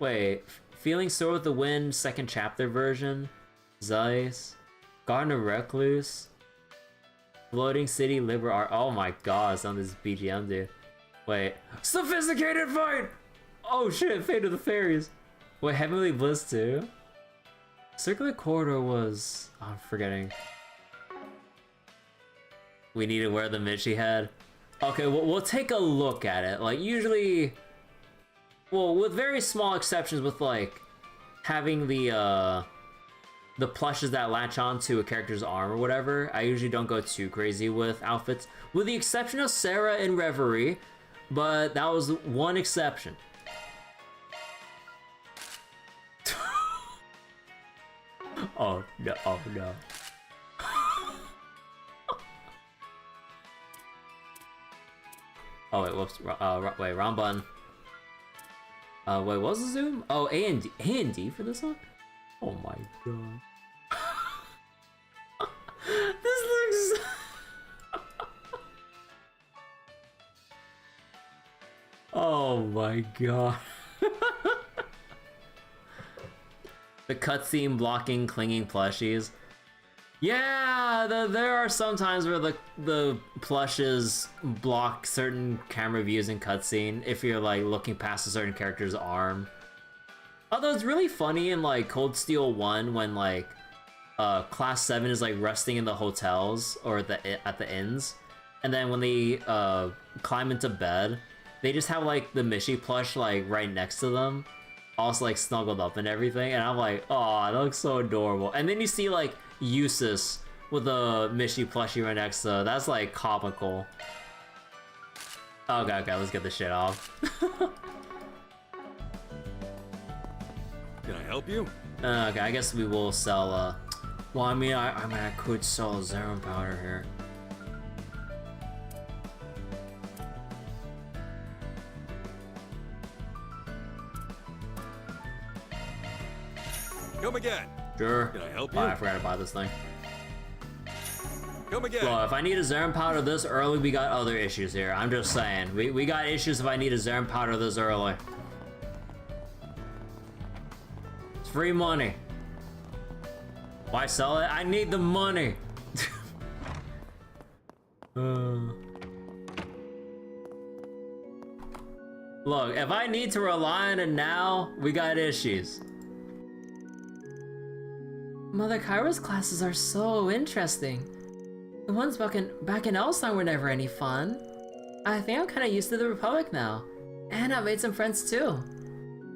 Wait, Feeling Sore with the Wind, second chapter version? Zeiss? Garden of Recluse? Floating City Liber Art. Oh my god, it's on this BGM, dude. Wait. Sophisticated Fight! Oh shit, Fate of the Fairies. Wait, Heavenly Bliss too? Circular Corridor was... oh, I'm forgetting. We need to wear the Michi head. Okay, we'll take a look at it. Like, usually... well, with very small exceptions with, like, having the plushes that latch on to a character's arm or whatever, I usually don't go too crazy with outfits. With the exception of Sarah in Reverie, but that was one exception. Oh no, oh no. Oh wait, whoops, wait, wrong button. Wait, what was the zoom? Oh, A and D for this one? Oh my god. This looks... oh my god. The cutscene blocking clinging plushies. Yeah, there are some times where the plushes block certain camera views in cutscene if you're like looking past a certain character's arm. Although it's really funny in like Cold Steel 1 when like Class 7 is like resting in the hotels or at the inns, and then when they climb into bed, they just have like the Mishi plush like right next to them, also like snuggled up and everything, and I'm like, oh, that looks so adorable. And then you see like Eustace with a Mishi plushie right next to her. That's like comical. Okay, let's get this shit off. Can I help you? Okay, I guess we will sell, well, I mean, I could sell Zerum powder here. Come again. Sure. Can I help you? Oh, I forgot to buy this thing. Come again. Well, if I need a Zerum powder this early, we got other issues here. I'm just saying. We got issues if I need a Zerum powder this early. It's free money. Why sell it? I need the money. Look, if I need to rely on it now, we got issues. Mother Kyra's classes are so interesting. The ones back in Elstein were never any fun. I think I'm kind of used to the Republic now. And I've made some friends too.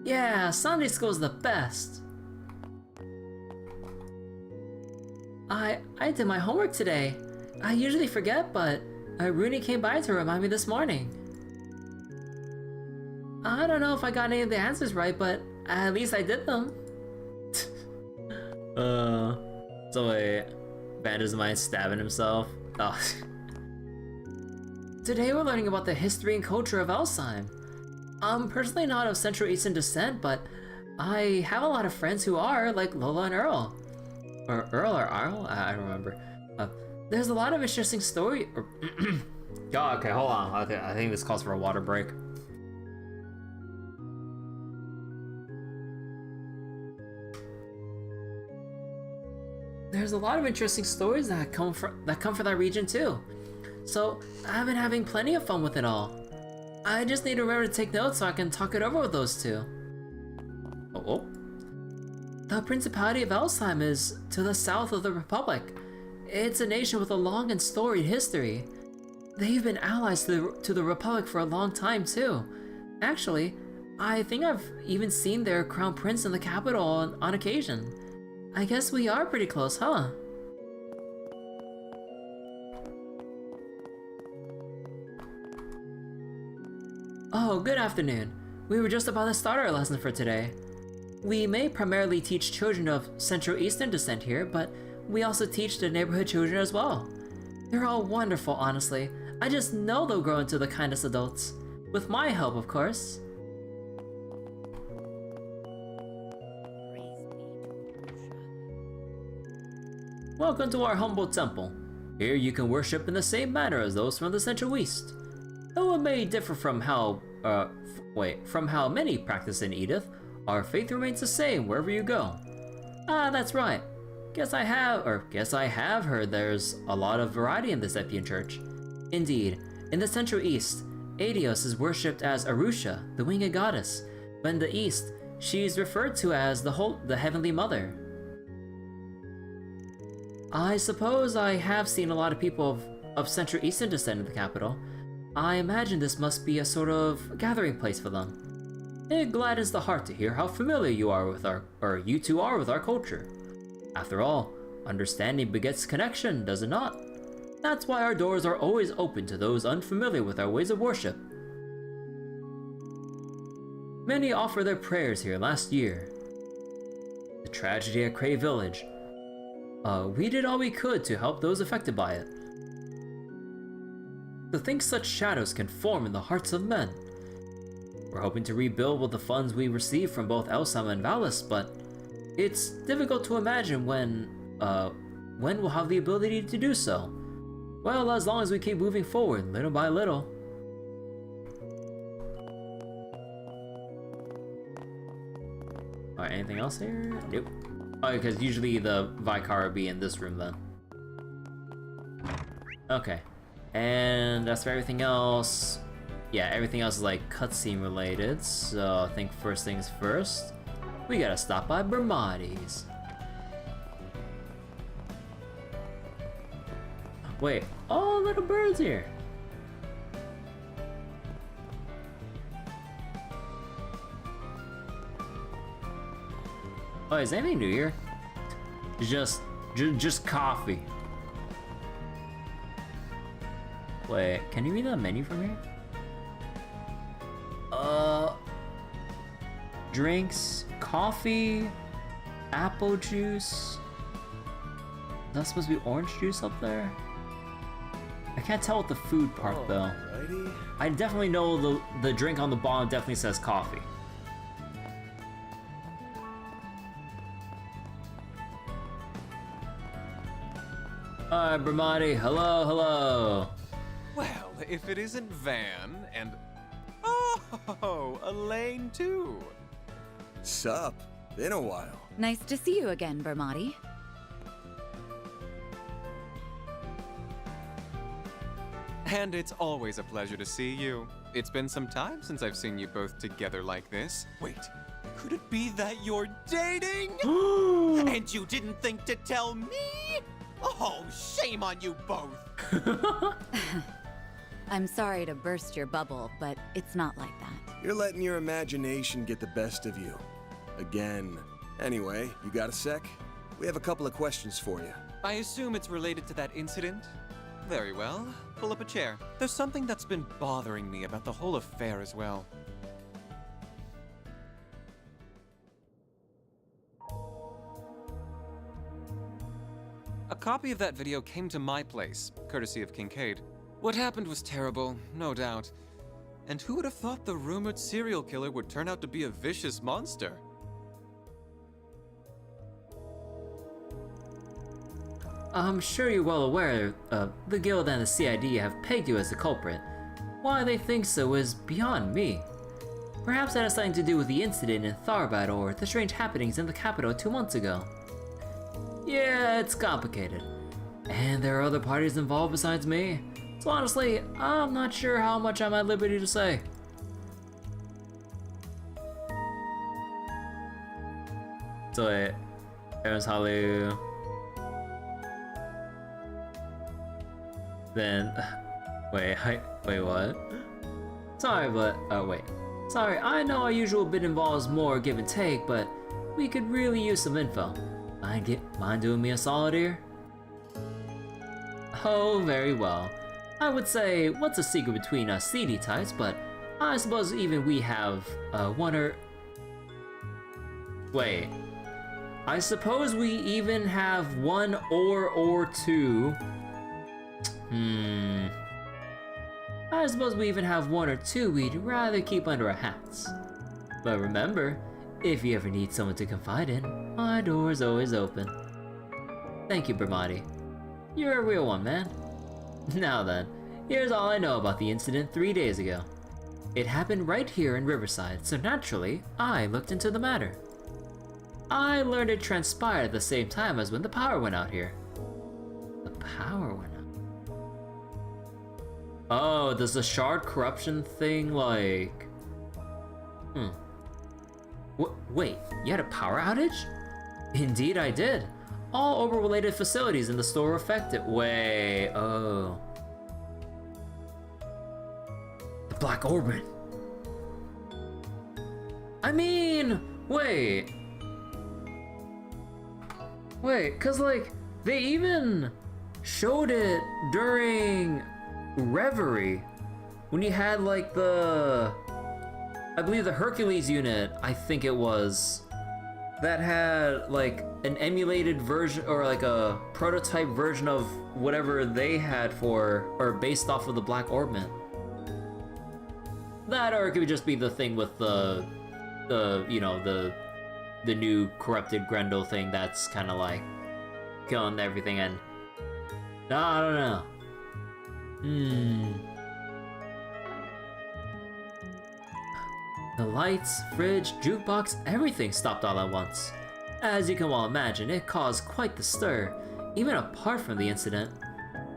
Yeah, Sunday school's the best. I did my homework today. I usually forget, but Rooney came by to remind me this morning. I don't know if I got any of the answers right, but at least I did them. So wait, Banda's mind stabbing himself. Oh. Today we're learning about the history and culture of Alzheim. I'm personally not of Central Eastern descent, but I have a lot of friends who are, like Lola and Earl. Or Earl or Arl? I don't remember. There's a lot of interesting story. Oh, okay, hold on. I think this calls for a water break. There's a lot of interesting stories that come from that region too. So I've been having plenty of fun with it all. I just need to remember to take notes so I can talk it over with those two. Oh. The Principality of Alzheim is to the south of the Republic. It's a nation with a long and storied history. They've been allies to the Republic for a long time too. Actually, I think I've even seen their crown prince in the capital on occasion. I guess we are pretty close, huh? Oh, good afternoon. We were just about to start our lesson for today. We may primarily teach children of Central Eastern descent here, but we also teach the neighborhood children as well. They're all wonderful, honestly. I just know they'll grow into the kindest adults. With my help, of course. Welcome to our humble temple. Here you can worship in the same manner as those from the Central East. Though it may differ from how many practice in Edith, our faith remains the same wherever you go. Ah, that's right. Guess I have heard there's a lot of variety in this Epian church. Indeed, in the Central East, Adios is worshipped as Arusha, the winged goddess, but in the East, she's referred to as the Heavenly Mother. I suppose I have seen a lot of people of Central Eastern descent in the capital. I imagine this must be a sort of gathering place for them. It gladdens the heart to hear how familiar you two are with our culture. After all, understanding begets connection, does it not? That's why our doors are always open to those unfamiliar with our ways of worship. Many offered their prayers here last year. The tragedy at Cray Village. We did all we could to help those affected by it. To think such shadows can form in the hearts of men. We're hoping to rebuild with the funds we receive from both Elsam and Valis, but it's difficult to imagine when we'll have the ability to do so. Well, as long as we keep moving forward, little by little. Alright, anything else here? Nope. Oh, because usually the Vicar would be in this room then. Okay. And as for everything else, yeah, everything else is like cutscene related, so I think first things first, we gotta stop by Bermotti's. Wait, oh, little bird's here. Oh, is anything new here? Just coffee. Wait, can you read the menu from here? Drinks, coffee, apple juice. Is that supposed to be orange juice up there? I can't tell with the food part though. Alrighty. I definitely know the drink on the bottom definitely says coffee. Alright, Bermotti, hello. Well, if it isn't Van and... Oh, Elaine too. Sup? Been a while. Nice to see you again, Bermotti. And it's always a pleasure to see you. It's been some time since I've seen you both together like this. Wait, could it be that you're dating? And you didn't think to tell me? Oh, shame on you both. I'm sorry to burst your bubble, but it's not like that. You're letting your imagination get the best of you. Again. Anyway, you got a sec? We have a couple of questions for you. I assume it's related to that incident? Very well. Pull up a chair. There's something that's been bothering me about the whole affair as well. A copy of that video came to my place, courtesy of Kincaid. What happened was terrible, no doubt. And who would have thought the rumored serial killer would turn out to be a vicious monster? I'm sure you're well aware the Guild and the CID have pegged you as the culprit. Why they think so is beyond me. Perhaps that has something to do with the incident in Tharbad or the strange happenings in the capital 2 months ago. Yeah, it's complicated. And there are other parties involved besides me. So honestly, I'm not sure how much I'm at liberty to say. So wait, there's Halu. Then, wait, what? Sorry, but, wait. Sorry, I know our usual bit involves more give and take, but we could really use some info. Mind doing me a solid here? Oh, very well. I would say, what's a secret between us CD types, but I suppose even we have, one or... Wait. I suppose we even have one or two. I suppose we even have one or two we'd rather keep under our hats. But remember, if you ever need someone to confide in, my door's always open. Thank you, Bermotti. You're a real one, man. Now then, here's all I know about the incident 3 days ago. It happened right here in Riverside, so naturally, I looked into the matter. I learned it transpired at the same time as when the power went out here. The power went out? Oh, does the shard corruption thing, like... Wait, you had a power outage? Indeed I did. All Ober-related facilities in the store were affected. Wait, oh. The Black Orbit. I mean, wait, cause like, they even showed it during Reverie, when you had like I believe the Hercules unit, I think it was, that had like an emulated version or like a prototype version of whatever they had for, or based off of the Black Orbit. That, or it could just be the thing with the new corrupted Grendel thing that's kind of like killing everything, and no, I don't know. The lights, fridge, jukebox, everything stopped all at once. As you can well imagine, it caused quite the stir, even apart from the incident.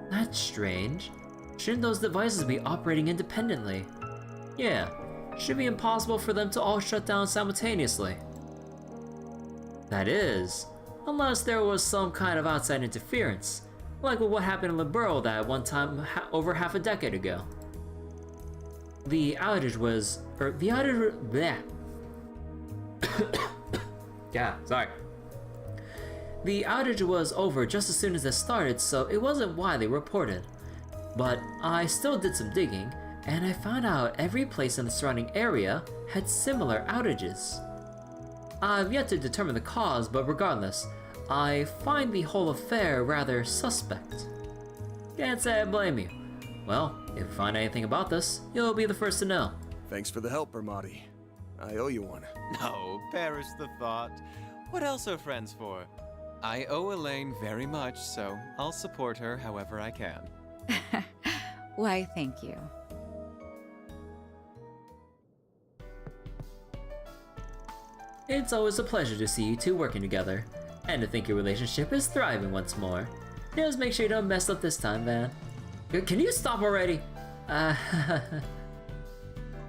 That's strange. Shouldn't those devices be operating independently? Yeah, should be impossible for them to all shut down simultaneously. That is, unless there was some kind of outside interference, like with what happened in Liberal that one time over half a decade ago. The outage was, yeah, sorry. The outage was over just as soon as it started, so it wasn't widely reported. But I still did some digging, and I found out every place in the surrounding area had similar outages. I've yet to determine the cause, but regardless, I find the whole affair rather suspect. Can't say I blame you. Well, if you find anything about this, you'll be the first to know. Thanks for the help, Bermotti. I owe you one. No, perish the thought. What else are friends for? I owe Elaine very much, so I'll support her however I can. Why, thank you. It's always a pleasure to see you two working together, and to think your relationship is thriving once more. Just make sure you don't mess up this time, Van. Can you stop already?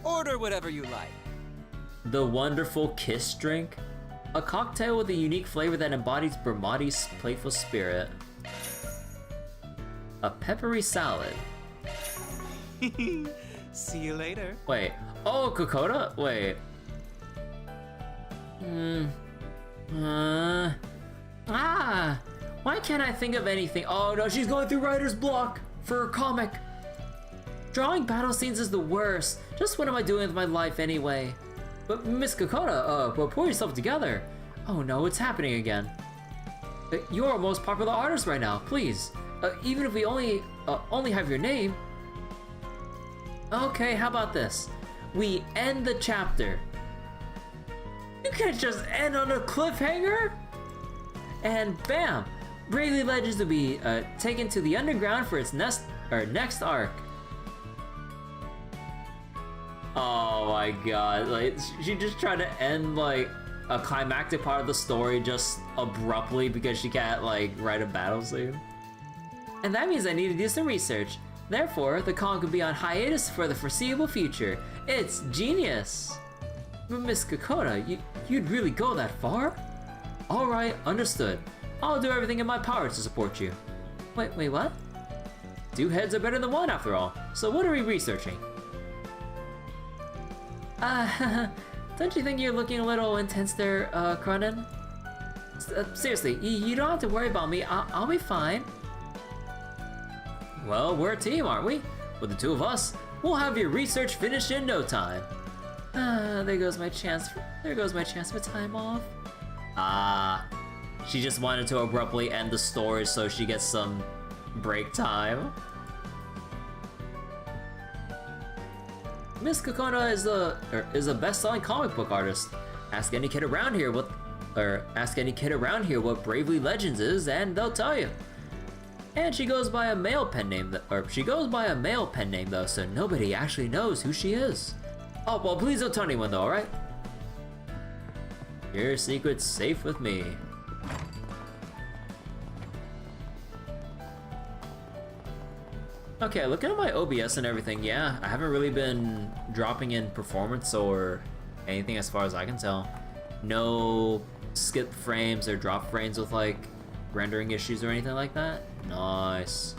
Order whatever you like. The wonderful Kiss drink? A cocktail with a unique flavor that embodies Bermotti's playful spirit. A peppery salad. See you later. Wait, oh, Kokoda? Wait. Why can't I think of anything? Oh no, she's going through writer's block for a comic. Drawing battle scenes is the worst. Just what am I doing with my life anyway? But Miss Kokoda, pull yourself together. Oh no, it's happening again. You're our most popular artist right now, please. Even if we only have your name, Okay, how about this? We end the chapter. You can't just end on a cliffhanger! And bam! Bravely Legends will be taken to the underground for its next arc. Oh my god, like, she just tried to end, like, a climactic part of the story just abruptly because she can't, like, write a battle scene. And that means I need to do some research. Therefore, the con could be on hiatus for the foreseeable future. It's genius! But Miss Kokona, you'd really go that far? Alright, understood. I'll do everything in my power to support you. Wait, what? 2 heads are better than 1 after all, so what are we researching? Don't you think you're looking a little intense there, Cronin? Seriously, you don't have to worry about me, I'll be fine. Well, we're a team, aren't we? With the 2 of us, we'll have your research finished in no time. There goes my chance for time off. She just wanted to abruptly end the story so she gets some break time. Miss Kokona is a best-selling comic book artist. Ask any kid around here what Bravely Legends is, and they'll tell you. And she goes by a male pen name, though, so nobody actually knows who she is. Oh, well, please don't tell anyone, though, alright? Your secret's safe with me. Okay, looking at my OBS and everything, yeah, I haven't really been dropping in performance or anything as far as I can tell. No skip frames or drop frames with, like, rendering issues or anything like that. Nice.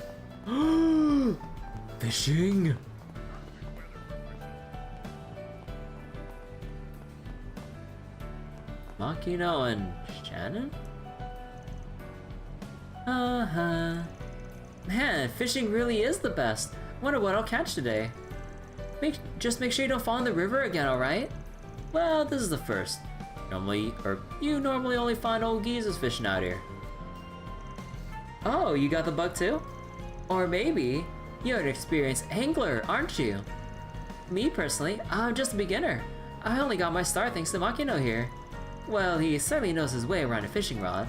Fishing! Makino and Shannon? Man, fishing really is the best. Wonder what I'll catch today. Just make sure you don't fall in the river again, alright? Well, this is the first. You normally only find old geezers fishing out here. Oh, you got the bug too? Or maybe you're an experienced angler, aren't you? Me personally, I'm just a beginner. I only got my start thanks to Makino here. Well, he certainly knows his way around a fishing rod.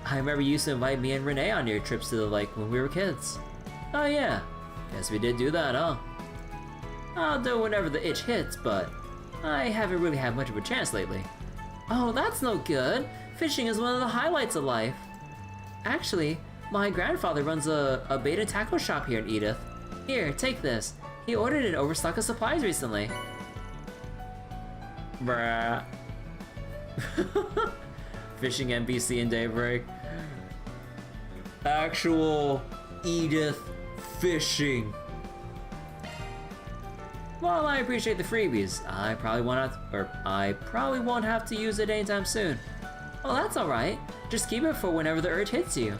I remember you used to invite me and Renee on your trips to the lake when we were kids. Oh yeah, guess we did do that, huh? I'll do it whenever the itch hits, but I haven't really had much of a chance lately. Oh, that's no good. Fishing is one of the highlights of life. Actually, my grandfather runs a bait and tackle shop here in Edith. Here, take this. He ordered an overstock of supplies recently. Bruh. Fishing NPC in Daybreak. Actual Edith fishing. Well, I appreciate the freebies. I probably won't have to use it anytime soon. Well, that's alright. Just keep it for whenever the urge hits you.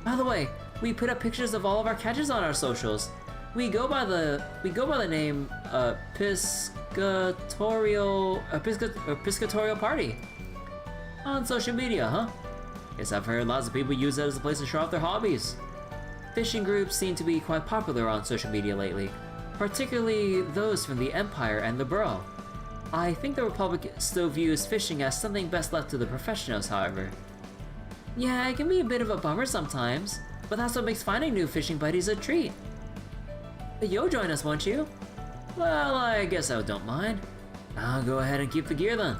By the way, we put up pictures of all of our catches on our socials. We go by the name Piscatorial Party on social media, huh? Guess I've heard lots of people use that as a place to show off their hobbies. Fishing groups seem to be quite popular on social media lately, particularly those from the Empire and the Borough. I think the Republic still views fishing as something best left to the professionals, however. Yeah, it can be a bit of a bummer sometimes, but that's what makes finding new fishing buddies a treat. But you'll join us, won't you? Well, I guess I don't mind. I'll go ahead and keep the gear then.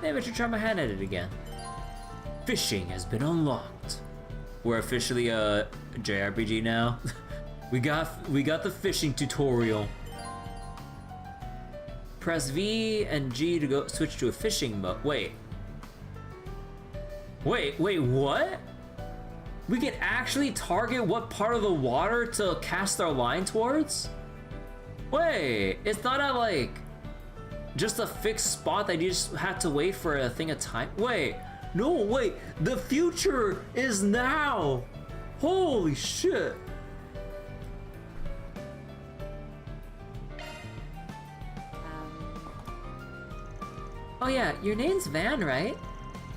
Maybe I should try my hand at it again. Fishing has been unlocked. We're officially a JRPG now. we got the fishing tutorial. Press V and G to go switch to a fishing mode. Wait, what? We can actually target what part of the water to cast our line towards? Wait, it's not at like just a fixed spot that you just had to wait for a thing of time? Wait, the future is now! Holy shit! Oh yeah, your name's Van, right?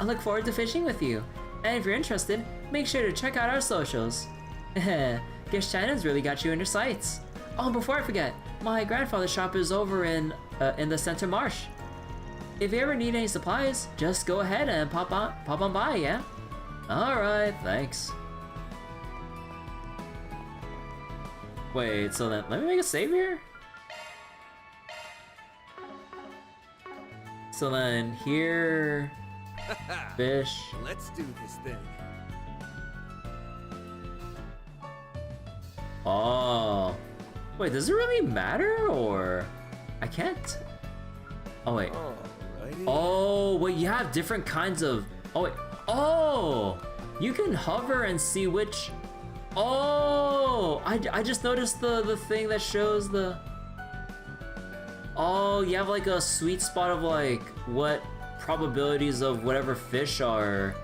I look forward to fishing with you. And if you're interested, make sure to check out our socials. Guess China's really got you in your sights. Oh, before I forget, my grandfather's shop is over in the Center Marsh. If you ever need any supplies, just go ahead and pop on by, yeah? Alright, thanks. Wait, so then, let me make a save here? So then, here... fish. Let's do this thing. Oh. Wait, does it really matter, or... I can't... Oh, wait. Alrighty. Oh, wait, you have different kinds of... Oh, wait. Oh! You can hover and see which... Oh! I just noticed the thing that shows the... Oh, you have like a sweet spot of like what probabilities of whatever fish are.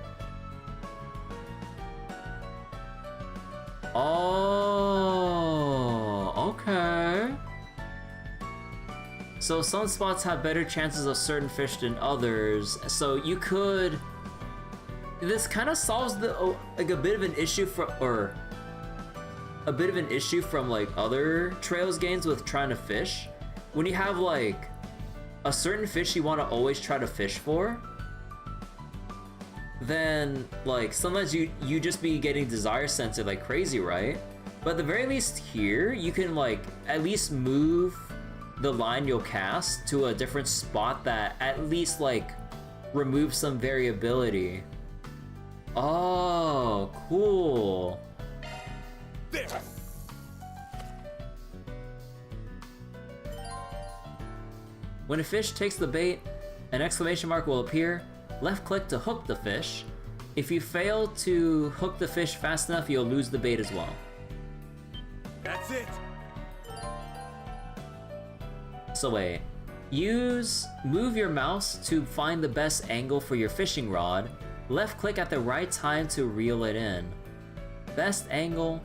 Oh, okay. So some spots have better chances of certain fish than others. So you could... This kind of solves the like a bit of an issue from like other Trails games with trying to fish. When you have like a certain fish you want to always try to fish for, then like sometimes you just be getting desire censored like crazy, right? But at the very least here, you can like at least move the line you'll cast to a different spot that at least like removes some variability. Oh, cool. There. When a fish takes the bait, an exclamation mark will appear. Left click to hook the fish. If you fail to hook the fish fast enough, you'll lose the bait as well. That's it. So wait, move your mouse to find the best angle for your fishing rod. Left click at the right time to reel it in. Best angle,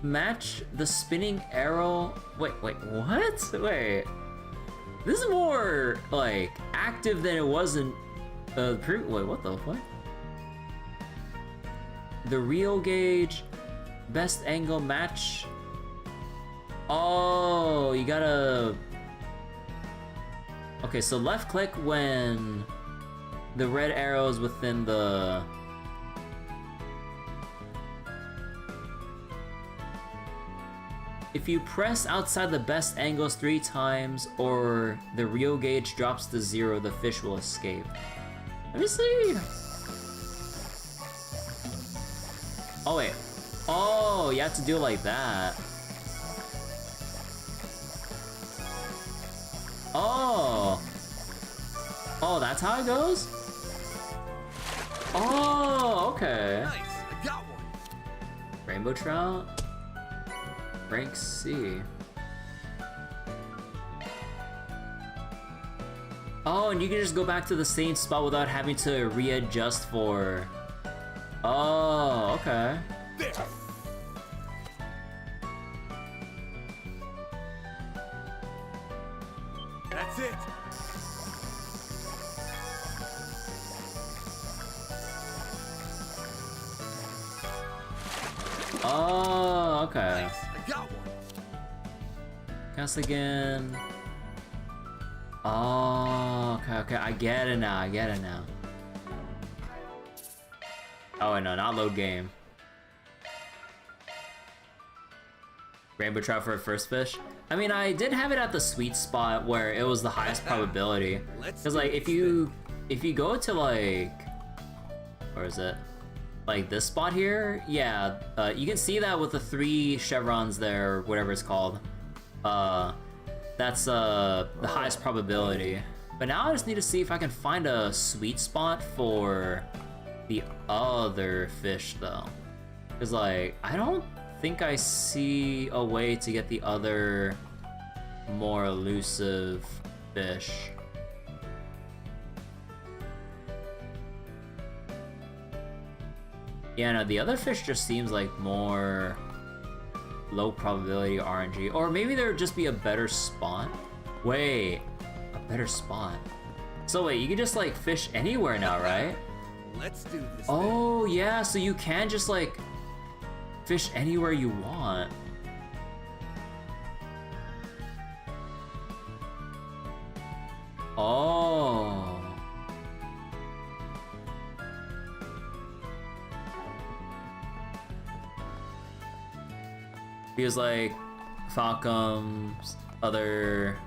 match the spinning arrow. Wait, what? Wait. This is more like active than it was in wait, what the fuck? The reel gauge, best angle match. Oh, you gotta... Okay, so left click when the red arrow is within the... If you press outside the best angles 3 times or the reel gauge drops to 0, the fish will escape. Let me see. Oh wait. Oh, you have to do it like that. Oh. Oh, that's how it goes? Oh, okay. Nice, I got one. Rainbow trout. Rank C. Oh, and you can just go back to the same spot without having to readjust for... Oh, okay. There. That's it. Oh, okay. Nice, I got one. Cast again. Oh, okay, I get it now, Oh, no, not load game. Rainbow trout for a first fish? I mean, I did have it at the sweet spot where it was the highest probability. Because, like, if you go to, like... Where is it? Like, this spot here? Yeah, you can see that with the 3 chevrons there, or whatever it's called. That's, the highest probability. But now I just need to see if I can find a sweet spot for the other fish, though. Because, like, I don't think I see a way to get the other more elusive fish. Yeah, no, the other fish just seems like more low probability RNG. Or maybe there would just be a better spot. Wait, a better spot. So wait, you can just like fish anywhere now, right? Let's do this. Oh, yeah, so you can just like fish anywhere you want. Oh. Feels like Falcom's other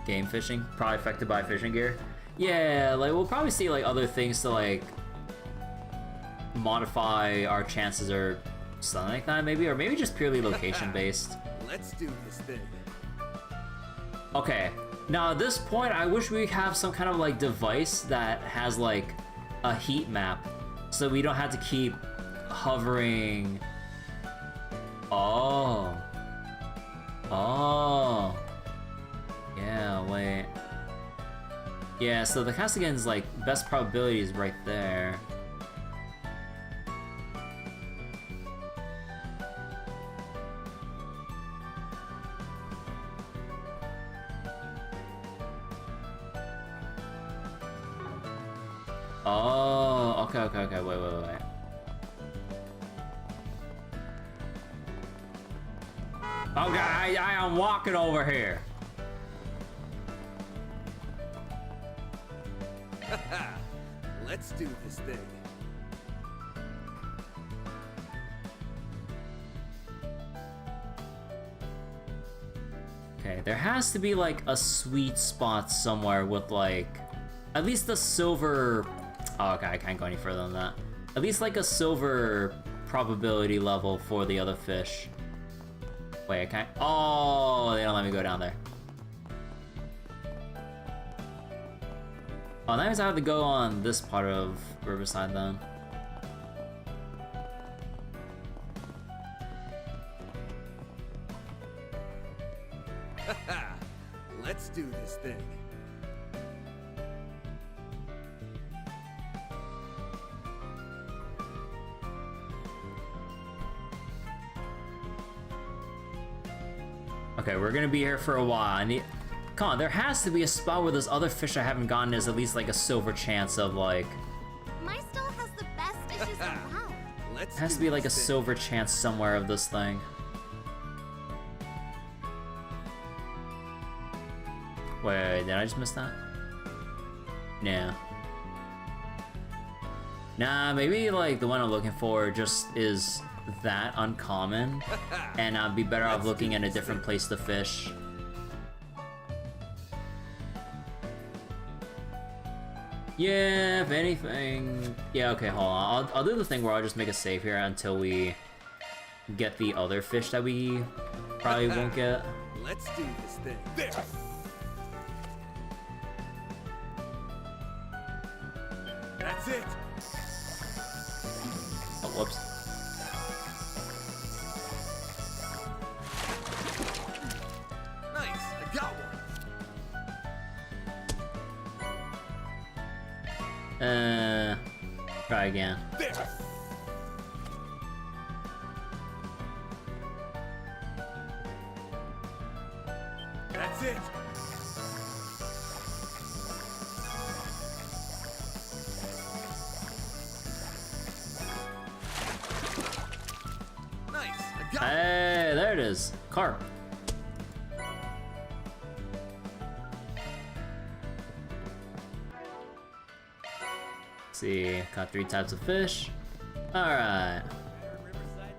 game fishing, probably affected by fishing gear. Yeah, like we'll probably see like other things to like modify our chances or something like that, maybe, or maybe just purely location based. Let's do this thing. Okay, now at this point, I wish we have some kind of like device that has like a heat map, so we don't have to keep hovering. Oh. Oh. Yeah, wait. Yeah, so the Castigan's like best probability is right there. Oh, okay, wait. Okay, I am walking over here. Let's do this thing. Okay, there has to be like a sweet spot somewhere with like at least the silver. Oh, okay, I can't go any further than that. At least like a silver probability level for the other fish. Wait, I can't. Oh, they don't let me go down there. Oh, that means I have to go on this part of Riverside then. Let's do this thing. Okay, we're gonna be here for a while. Come on, there has to be a spot where those other fish I haven't gotten is at least like a silver chance of like. My stall has the best dishes around. It has to be like a silver chance somewhere of this thing. Wait, did I just miss that? Nah. Nah, maybe like the one I'm looking for just is that uncommon, and I'd be better off looking at a different place to fish. Yeah, if anything. Yeah, okay, hold on. I'll do the thing where I'll just make a save here until we get the other fish that we probably won't get. Let's do this thing. There. That's it. Oh, whoops. Nice, I got one. Try again. There. That's it. Nice, I got Hey, there it is. Carp. See, caught 3 types of fish. Alright.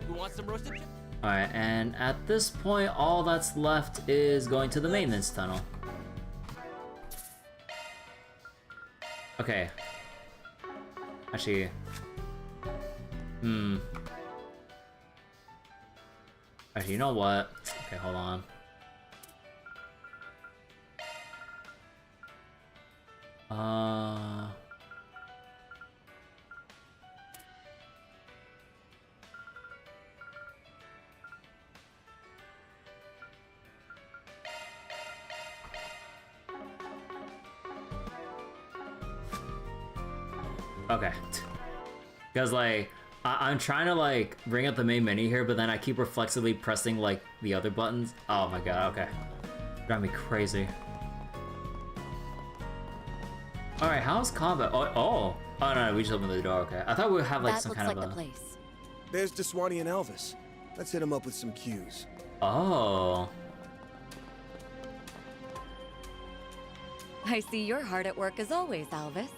You want some roasted chicken? Alright, and at this point, all that's left is going to the maintenance tunnel. Okay. Actually. Actually, you know what? Okay, hold on. Okay. Because, like, I'm trying to, like, bring up the main menu here, but then I keep reflexively pressing, like, the other buttons. Oh my god, okay. Drive me crazy. Alright, how's combat? Oh, no, we just opened the door, okay. I thought we would have, like, That some looks kind like of the a... place. There's Deswani and Elvis. Let's hit him up with some cues. Oh. I see you're hard at work as always, Alvis.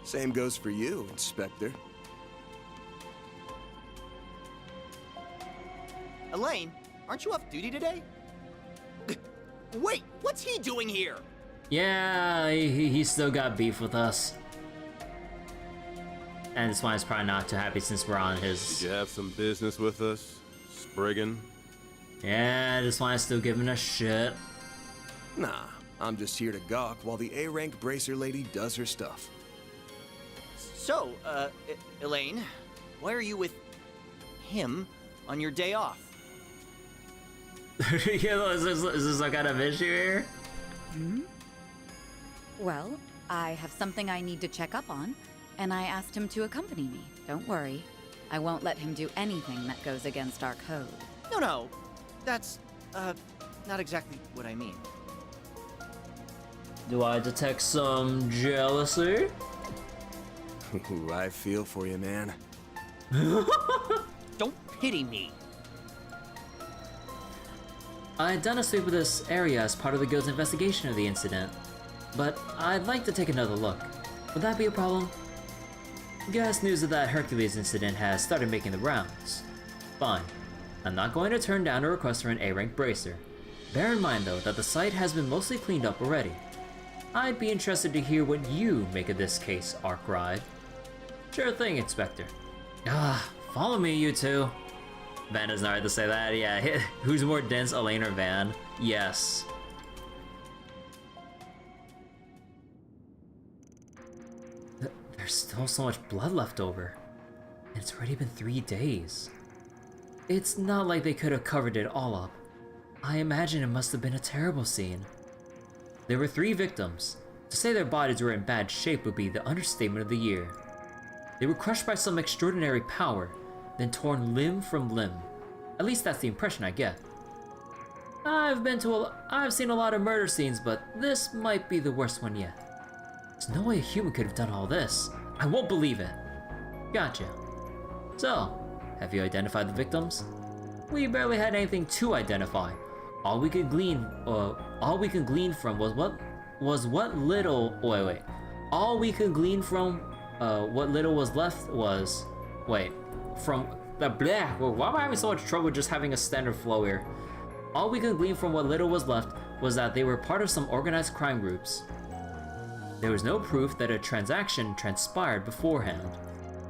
Same goes for you, Inspector. Elaine, aren't you off duty today? Wait, what's he doing here? Yeah, he still got beef with us. And this one is probably not too happy since we're on his... Did you have some business with us, Spriggan? Yeah, this one is still giving us shit. Nah, I'm just here to gawk while the A-rank bracer lady does her stuff. So, Elaine, why are you with him on your day off? Is this some kind of issue here? Hmm? Well, I have something I need to check up on, and I asked him to accompany me. Don't worry. I won't let him do anything that goes against our code. No, that's, not exactly what I mean. Do I detect some jealousy? Ooh, I feel for you, man. Don't pity me. I had done a sweep of this area as part of the guild's investigation of the incident, but I'd like to take another look. Would that be a problem? Guess news of that Hercules incident has started making the rounds. Fine. I'm not going to turn down a request for an A-rank bracer. Bear in mind though that the site has been mostly cleaned up already. I'd be interested to hear what you make of this case, Arkwright. Sure thing, Inspector. Follow me, you two. Van doesn't know how to say that. Yeah, who's more dense, Elaine or Van? Yes. There's still so much blood left over. And it's already been 3 days. It's not like they could have covered it all up. I imagine it must have been a terrible scene. There were 3 victims. To say their bodies were in bad shape would be the understatement of the year. They were crushed by some extraordinary power, then torn limb from limb. At least that's the impression I get. I've seen a lot of murder scenes, but this might be the worst one yet. There's no way a human could have done all this. I won't believe it. Gotcha. So, have you identified the victims? We barely had anything to identify. All we could glean from what little was left was, from the blah. Why am I having so much trouble just having a standard flow here? All we could glean from what little was left was that they were part of some organized crime groups. There was no proof that a transaction transpired beforehand.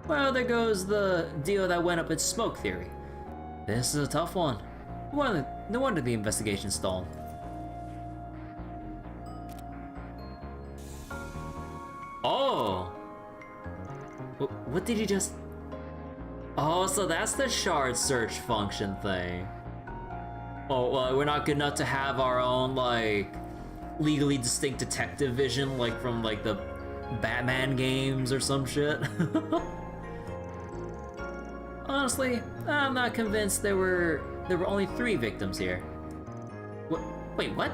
Well, there goes the deal that went up in smoke theory. This is a tough one. No wonder the investigation stalled. Oh! What did you just... Oh, so that's the shard search function thing. Oh, well, we're not good enough to have our own, like, legally distinct detective vision, like from, like, the Batman games or some shit. Honestly, I'm not convinced there were only 3 victims here. Wait, what?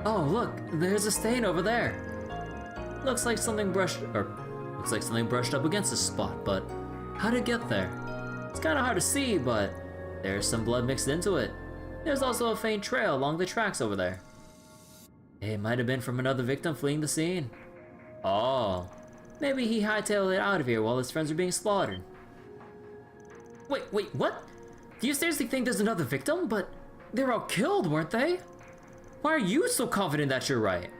Oh, look, there's a stain over there. Looks like something brushed up against this spot, but how'd it get there? It's kind of hard to see, but there's some blood mixed into it. There's also a faint trail along the tracks over there. It might have been from another victim fleeing the scene. Oh, maybe he hightailed it out of here while his friends were being slaughtered. Wait, what? Do you seriously think there's another victim? But they were all killed, weren't they? Why are you so confident that you're right?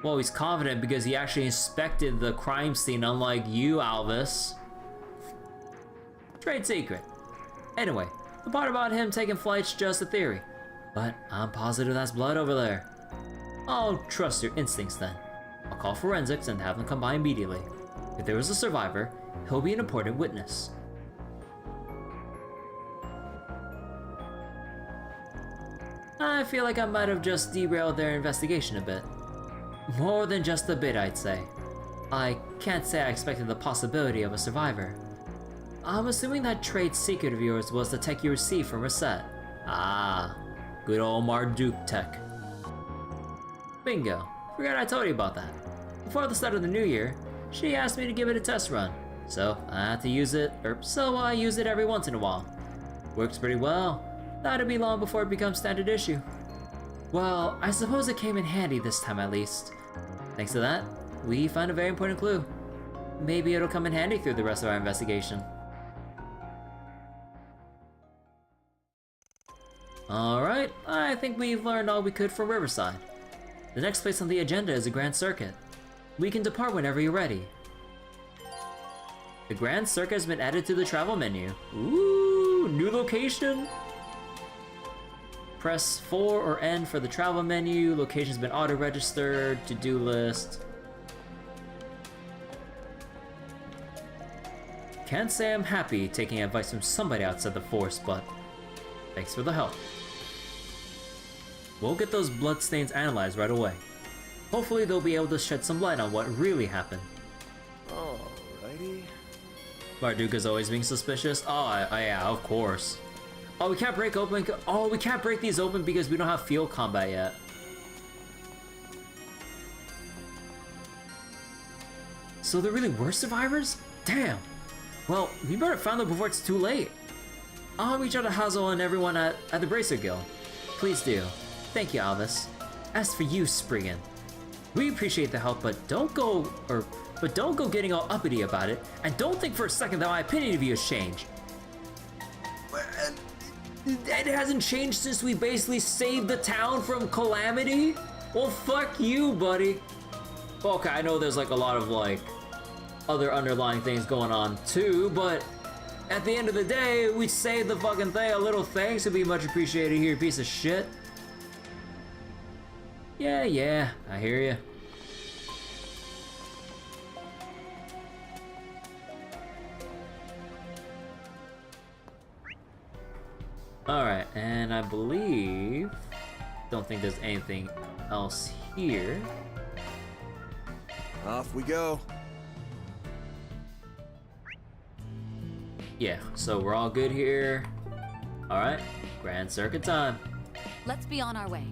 Well, he's confident because he actually inspected the crime scene, unlike you, Alvis. Trade secret. Anyway, the part about him taking flight's just a theory, but I'm positive that's blood over there. I'll trust your instincts then. I'll call forensics and have them come by immediately. If there is a survivor, he'll be an important witness. I feel like I might have just derailed their investigation a bit. More than just a bit, I'd say. I can't say I expected the possibility of a survivor. I'm assuming that trade secret of yours was the tech you received from Reset. Ah, good old Marduk tech. Bingo. Forgot I told you about that. Before the start of the new year, she asked me to give it a test run. So I had to use it, so I use it every once in a while. Works pretty well. That'll be long before it becomes standard issue. Well, I suppose it came in handy this time at least. Thanks to that, we found a very important clue. Maybe it'll come in handy through the rest of our investigation. Alright, I think we've learned all we could from Riverside. The next place on the agenda is the Grand Circuit. We can depart whenever you're ready. The Grand Circuit has been added to the travel menu. Ooh, new location? Press 4 or N for the travel menu. Location's been auto-registered. To-do list. Can't say I'm happy taking advice from somebody outside the force, but thanks for the help. We'll get those bloodstains analyzed right away. Hopefully they'll be able to shed some light on what really happened. Alrighty. Marduka's always being suspicious? Oh, yeah, of course. Oh, we can't break open. Oh, we can't break these open because we don't have field combat yet. So there really were survivors? Damn. Well, we better find them before it's too late. I'll reach out to Hazel and everyone at the Bracer Guild. Please do. Thank you, Alvis. As for you, Spriggan, we appreciate the help, but don't go getting all uppity about it, and don't think for a second that my opinion of you has changed. It hasn't changed since we basically saved the town from calamity? Well, fuck you, buddy. Okay, I know there's like a lot of like other underlying things going on too, but at the end of the day, we saved the fucking thing. A little thanks would be much appreciated here, you piece of shit. Yeah, I hear ya. Alright, and I believe... don't think there's anything else here. Off we go. Yeah, so we're all good here. Alright, Grand Circuit time. Let's be on our way.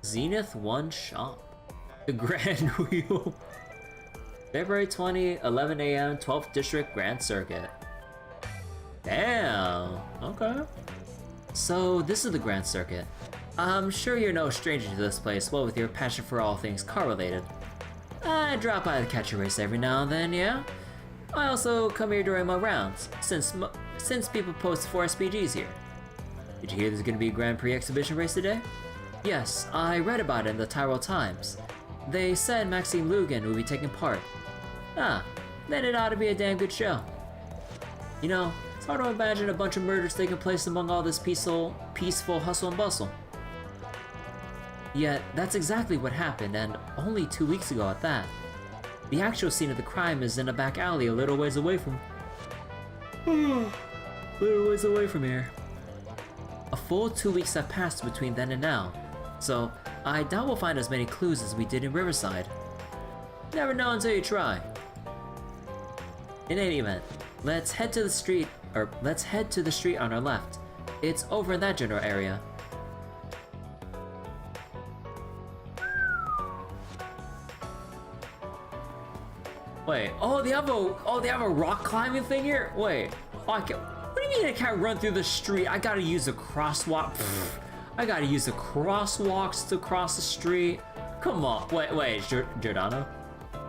Zenith 1 Shop. The Grand Wheel. February 20, 11 a.m., 12th District, Grand Circuit. Damn, okay. So, this is the Grand Circuit. I'm sure you're no stranger to this place, what with your passion for all things car-related. I drop by to catch a race every now and then, yeah? I also come here during my rounds, since people post 4 SPGs here. Did you hear there's gonna be a Grand Prix exhibition race today? Yes, I read about it in the Tyrell Times. They said Maxim Lugan would be taking part. Ah, then it ought to be a damn good show. You know, it's hard to imagine a bunch of murders taking place among all this peaceful hustle and bustle. Yet, that's exactly what happened, and only 2 weeks ago at that. The actual scene of the crime is in a back alley a little ways away from... here. A full 2 weeks have passed between then and now, so I doubt we'll find as many clues as we did in Riverside. Never know until you try. In any event, let's head to the street on our left. It's over in that general area. Wait, they have a rock climbing thing here? Wait, what do you mean I can't run through the street? I gotta use a crosswalk. I gotta use the crosswalks to cross the street. Come on, wait, Giordano?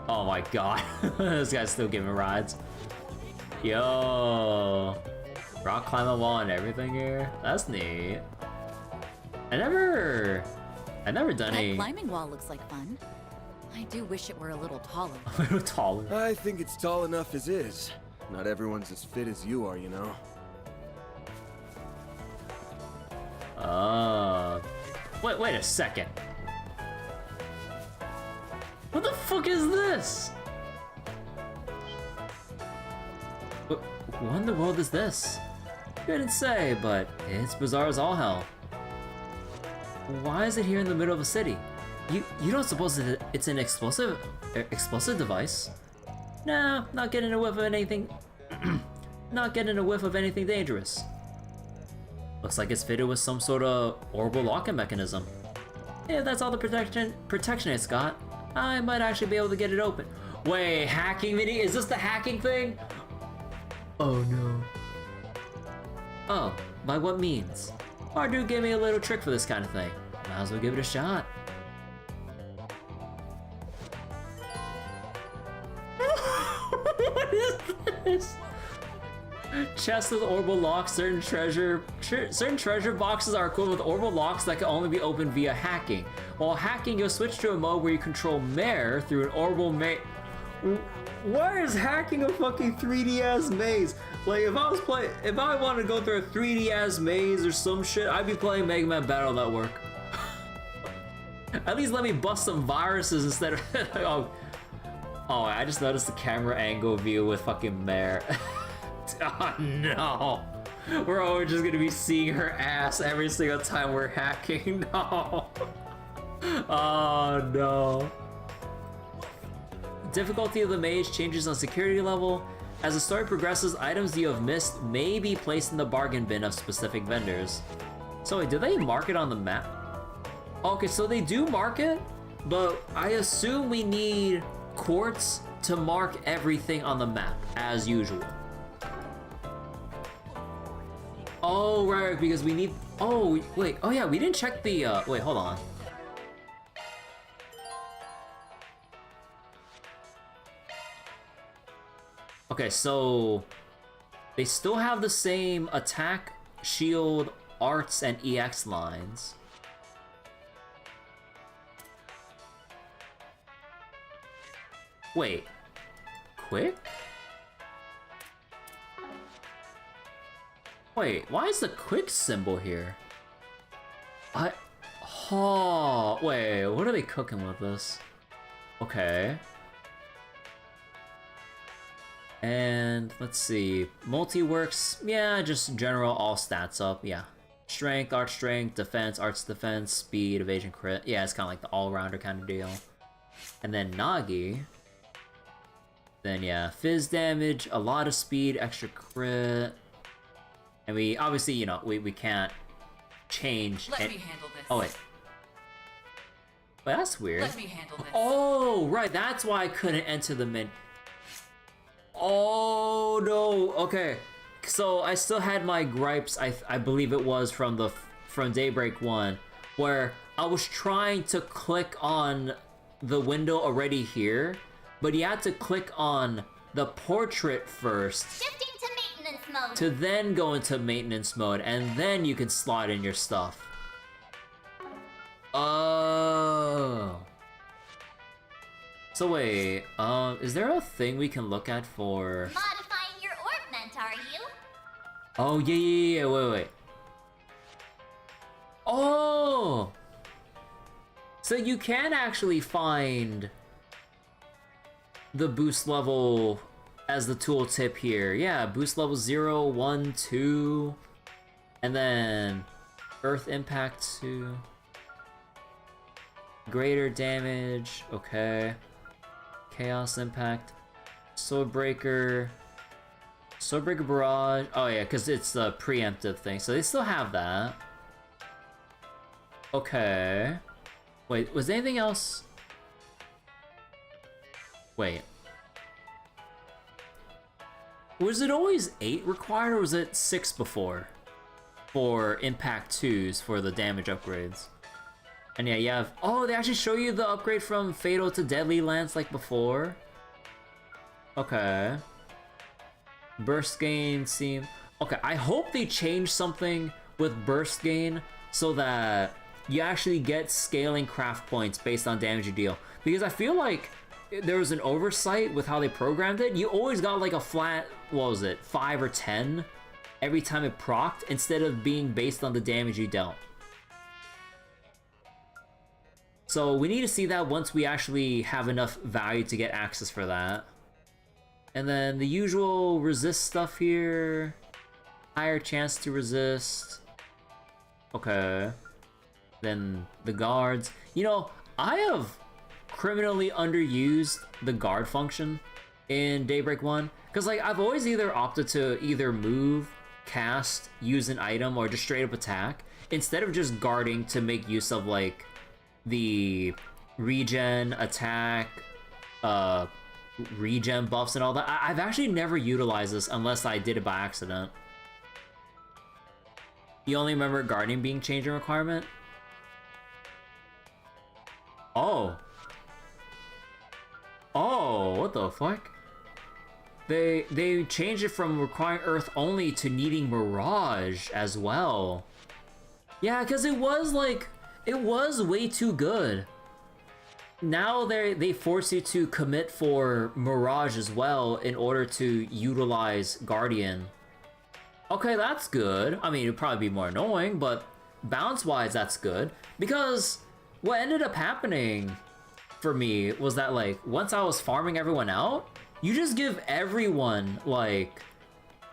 Oh my god, this guy's still giving rides. Yo, rock climbing wall and everything here. That's neat. I never done any. That climbing wall looks like fun. I do wish it were a little taller. A little taller. I think it's tall enough as is. Not everyone's as fit as you are, you know. Wait a second. What the fuck is this? What in the world is this? Couldn't say, but it's bizarre as all hell. Why is it here in the middle of a city? You don't suppose that it's an explosive device? Nah, not getting a whiff of anything. Not getting a whiff of anything dangerous. Looks like it's fitted with some sort of orbital locking mechanism. If that's all the protection it's got, I might actually be able to get it open. Wait, hacking mini? Is this the hacking thing? Oh no. Oh, by what means? Our dude gave me a little trick for this kind of thing. Might as well give it a shot. What is this? Chests with orbital locks. Certain treasure boxes are equipped with orbital locks that can only be opened via hacking. While hacking, you'll switch to a mode where you control Mare through an orbital maze. Why is hacking a fucking 3D-ass maze? Like, if I wanted to go through a 3D-ass maze or some shit, I'd be playing Mega Man Battle Network. At least let me bust some viruses instead of... oh, I just noticed the camera angle view with fucking Mare. Oh no! We're always just gonna be seeing her ass every single time we're hacking. No! Oh no! Difficulty of the maze changes on security level. As the story progresses, items you have missed may be placed in the bargain bin of specific vendors. So wait, do they mark it on the map? Okay, so they do mark it, but I assume we need quartz to mark everything on the map, as usual. Oh, right, because we need... Oh, wait. Oh, yeah, we didn't check the... Wait, hold on. Okay, so... They still have the same attack, shield, arts, and EX lines. Wait. Quick? Wait, why is the quick symbol here? Oh, wait, what are they cooking with this? Okay. And let's see, multi-works, yeah, just general all stats up, yeah. Strength, arch strength, defense, arts defense, speed, evasion, crit. Yeah, it's kind of like the all-rounder kind of deal. And then Nagi. Then yeah, fizz damage, a lot of speed, extra crit. And we, obviously, you know, we can't change. Let me handle this. Oh, wait. But that's weird. Let me handle this. Oh, right, that's why I couldn't enter the menu. Oh, no, okay. So I still had my gripes, I believe it was from Daybreak 1, where I was trying to click on the window already here, but you had to click on the portrait first. Shifting to maintenance mode. To then go into maintenance mode, and then you can slot in your stuff. Oh. So wait, is there a thing we can look at for... Modifying your ornament, are you? Oh, yeah, wait. Oh! So you can actually find the boost level as the tooltip here. Yeah, boost level 0, 1, 2, and then Earth Impact 2. Greater damage, okay. Chaos Impact. Swordbreaker Barrage. Oh yeah, because it's the preemptive thing, so they still have that. Okay. Wait, was there anything else? Wait. Was it always 8 required, or was it 6 before? For Impact 2s, for the damage upgrades. And yeah, you have... Oh, they actually show you the upgrade from Fatal to Deadly Lance like before? Okay. Burst gain seem... Okay, I hope they change something with burst gain so that you actually get scaling craft points based on damage you deal. Because I feel like there was an oversight with how they programmed it. You always got like a flat, what was it, 5 or 10 every time it procced instead of being based on the damage you dealt. So we need to see that once we actually have enough value to get access for that. And then the usual resist stuff here. Higher chance to resist. Okay. Then the guards. You know, I have criminally underused the guard function in Daybreak 1. Because like I've always either opted to either move, cast, use an item, or just straight up attack. Instead of just guarding to make use of like the regen, attack, regen buffs and all that. I've actually never utilized this unless I did it by accident. You only remember Guardian being changed in requirement? Oh. Oh, what the fuck? They changed it from requiring Earth only to needing Mirage as well. Yeah, because it was like, it was way too good. Now they force you to commit for Mirage as well in order to utilize Guardian. Okay, that's good. I mean, it'd probably be more annoying, but balance-wise, that's good. Because what ended up happening for me was that, like, once I was farming everyone out, you just give everyone, like,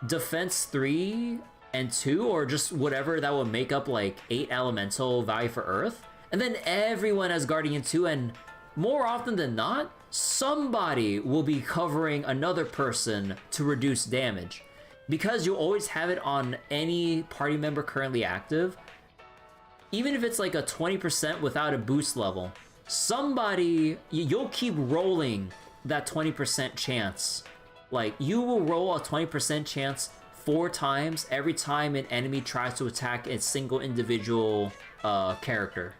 Defense 3 and 2, or just whatever that would make up, like, 8 elemental value for Earth. And then everyone has Guardian 2, and more often than not, somebody will be covering another person to reduce damage. Because you always have it on any party member currently active, even if it's like a 20% without a boost level, somebody, you'll keep rolling that 20% chance. Like, you will roll a 20% chance 4 times every time an enemy tries to attack a single individual character.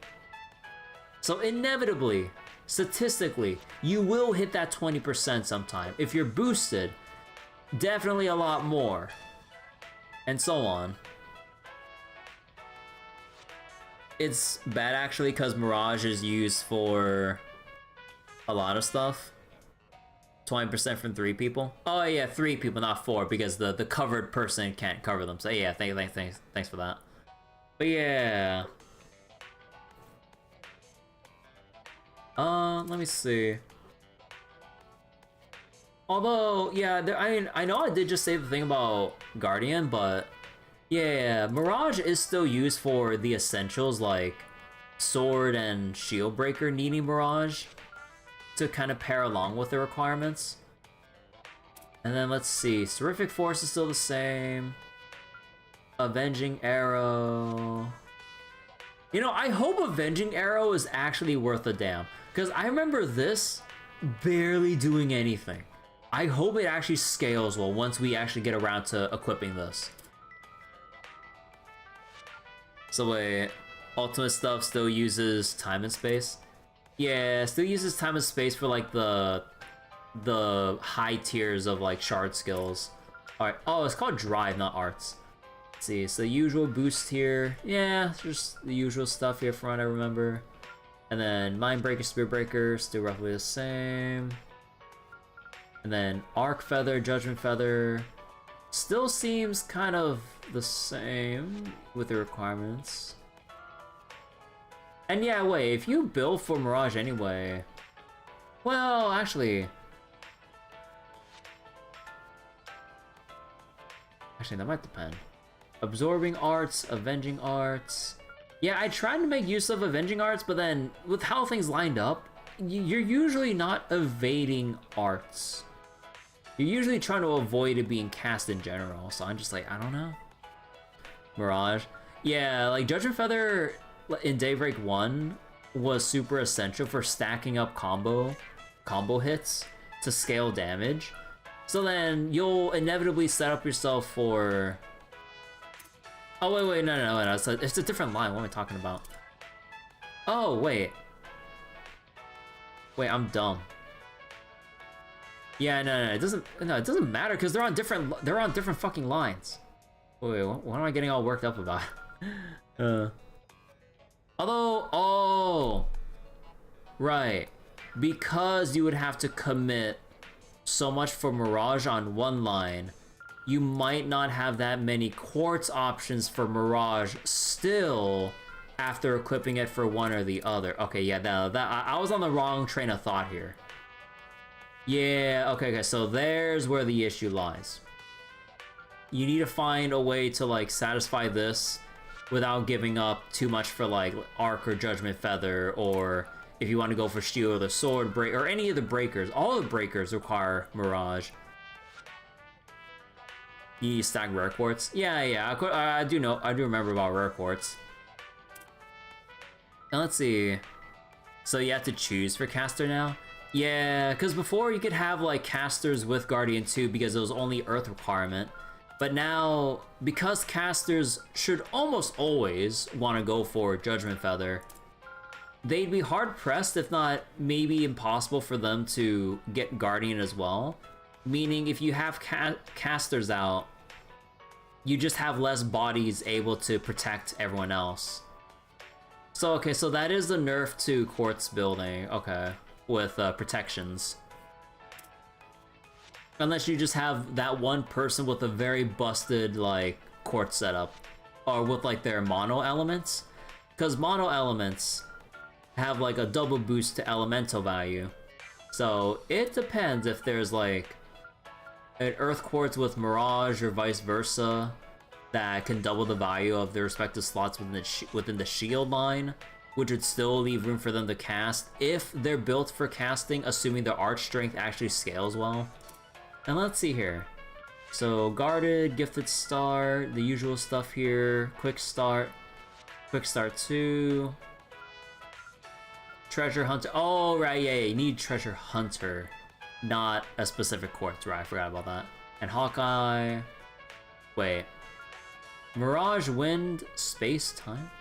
So inevitably, statistically, you will hit that 20% sometime. If you're boosted, definitely a lot more, and so on. It's bad actually because Mirage is used for a lot of stuff. 20% from 3 people. Oh yeah, 3 people, not 4, because the covered person can't cover them. So yeah, thanks for that. But yeah. Let me see. Although, yeah, I know I did just say the thing about Guardian, but yeah, Mirage is still used for the essentials like Sword and Shield Breaker needing Mirage to kind of pair along with the requirements. And then let's see, Terrific Force is still the same. Avenging Arrow. You know, I hope Avenging Arrow is actually worth a damn, because I remember this barely doing anything. I hope it actually scales well once we actually get around to equipping this. So wait, ultimate stuff still uses time and space? Yeah, still uses time and space for like the high tiers of like shard skills. Alright, oh, it's called drive, not arts. Let's see, so the usual boost here. Yeah, it's just the usual stuff here from what I remember. And then Mind Breaker, Spirit Breaker, still roughly the same. And then Arc Feather, Judgment Feather, still seems kind of the same with the requirements. And yeah, wait, if you build for Mirage anyway, well, actually, that might depend. Absorbing Arts, Avenging Arts. Yeah, I tried to make use of Avenging Arts, but then with how things lined up, you're usually not evading arts. You're usually trying to avoid it being cast in general, so I'm just like, I don't know. Mirage. Yeah, like Judgment Feather in Daybreak 1 was super essential for stacking up combo hits to scale damage. So then you'll inevitably set up yourself for... Oh, wait, no. It's a different line. What am I talking about? Oh, wait. Wait, I'm dumb. Yeah, no, it doesn't matter because they're on different fucking lines. Wait, what am I getting all worked up about? Although, oh, right, because you would have to commit so much for Mirage on one line, you might not have that many quartz options for Mirage still after equipping it for one or the other. Okay, yeah, I was on the wrong train of thought here. Yeah, okay, so there's where the issue lies. You need to find a way to like satisfy this without giving up too much for like Arc or Judgment Feather, or if you want to go for Shield or the Sword Break or any of the breakers. All the breakers require Mirage. You need to stack Rare Quartz. Yeah, I do remember about Rare Quartz. Now let's see. So you have to choose for caster now? Yeah, because before you could have like casters with Guardian 2 because it was only Earth requirement. But now, because casters should almost always want to go for Judgment Feather, they'd be hard-pressed, if not maybe impossible, for them to get Guardian as well. Meaning, if you have casters out, you just have less bodies able to protect everyone else. So, okay, so that is the nerf to Quartz building, okay, with protections. Unless you just have that one person with a very busted, like, Quartz setup. Or with, like, their mono elements. Because mono elements have, like, a double boost to elemental value. So, it depends if there's, like, an Earth Quartz with Mirage or vice versa that can double the value of their respective slots within the shield line, which would still leave room for them to cast if they're built for casting, assuming their arch strength actually scales well. And let's see here. So, guarded, gifted star, the usual stuff here. Quick start 2. Treasure hunter. Oh, right, yeah, you need treasure hunter, not a specific quartz. Right, I forgot about that. And Hawkeye. Wait. Mirage, wind, space, time?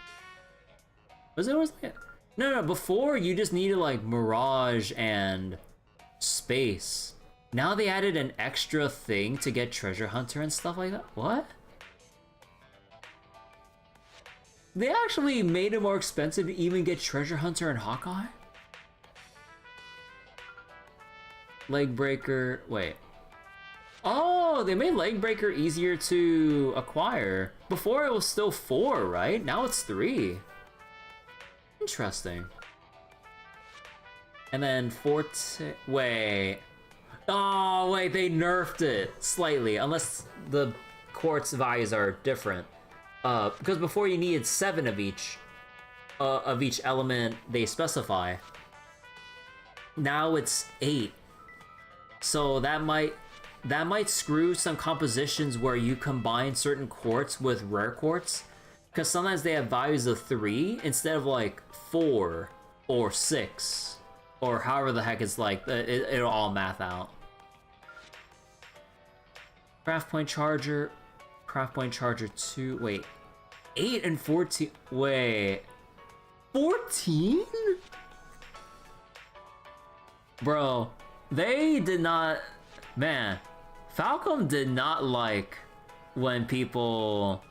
Was it always like no, before you just needed like Mirage and space. Now they added an extra thing to get treasure hunter and stuff like that? What? They actually made it more expensive to even get treasure hunter and Hawkeye? Legbreaker, wait. Oh, they made Legbreaker easier to acquire. Before it was still 4, right? Now it's 3. Interesting. And then wait. Oh, wait, they nerfed it slightly, unless the quartz values are different. Because before you needed 7 of each element they specify. Now it's 8. So that might screw some compositions where you combine certain quartz with rare quartz, because sometimes they have values of 3 instead of like 4 or 6 or however the heck it's like. It'll all math out. Craft point charger 2. Wait, 8 and 14. Wait, 14? Bro, they did not. Man, Falcom did not like when people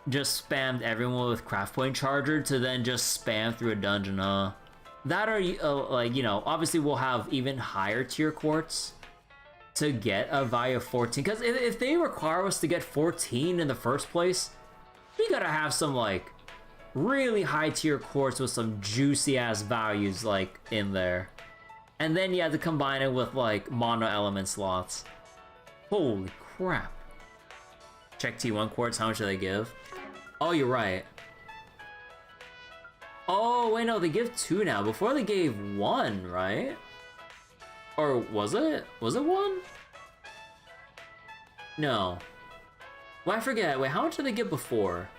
just spammed everyone with craft point charger to then just spam through a dungeon, huh? That or like, you know, obviously we'll have even higher tier quartz to get a value of 14, because if they require us to get 14 in the first place, we gotta have some like really high tier quartz with some juicy ass values like in there. And then you have to combine it with like mono element slots. Holy crap. Check T1 quartz, how much do they give? Oh, you're right. Oh, wait, no, they give 2 now. Before they gave 1, right? Or was it? Was it 1? No. Well, I forget. Wait, how much did they give before?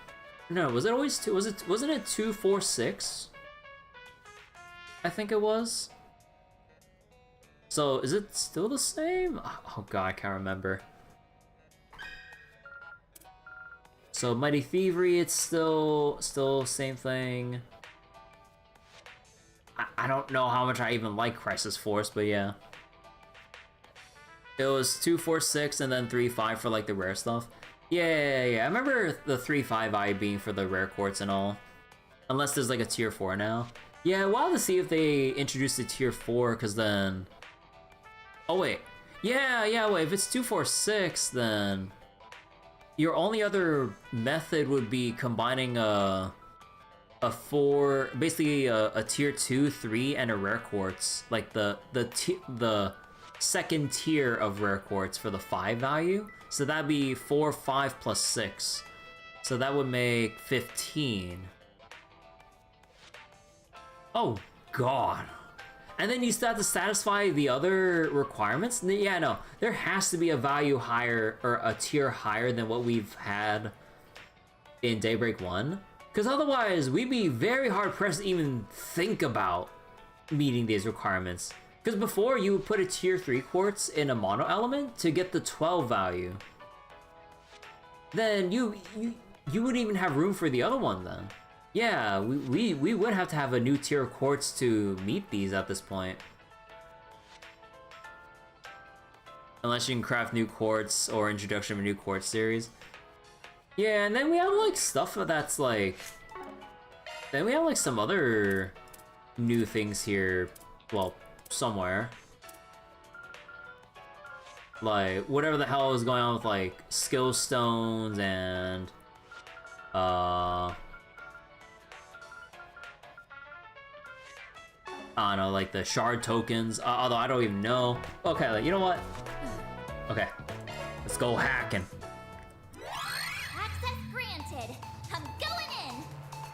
No, was it always 2? Wasn't it 2, 4, 6? I think it was. So, is it still the same? Oh god, I can't remember. So, Mighty Thievery, it's still same thing. I don't know how much I even like Crisis Force, but yeah. It was 2, 4, 6, and then 3, 5 for like the rare stuff. Yeah. I remember the 3, 5 I being for the rare quartz and all. Unless there's like a tier 4 now. Yeah, we'll have to see if they introduce the tier 4, because then... Oh, wait. Yeah, wait. If it's 2, 4, 6, then... Your only other method would be combining a 4... Basically, a tier 2, 3, and a rare quartz. Like, the second tier of rare quartz for the 5 value. So that'd be 4, 5, plus 6. So that would make 15. Oh, God. And then you still have to satisfy the other requirements? Yeah, no. There has to be a value higher, or a tier higher than what we've had in Daybreak 1. Because otherwise, we'd be very hard-pressed to even think about meeting these requirements. Because before, you would put a tier 3 quartz in a mono element to get the 12 value. Then you wouldn't even have room for the other one then. Yeah, we would have to have a new tier of quartz to meet these at this point. Unless you can craft new quartz or introduction of a new quartz series. Yeah, and then we have like stuff that's like... Then we have like some other new things here, well, somewhere. Like, whatever the hell is going on with like skill stones and... I don't know, like the shard tokens, although I don't even know. Okay, like, you know what? Okay, let's go hacking. Access granted. I'm going in.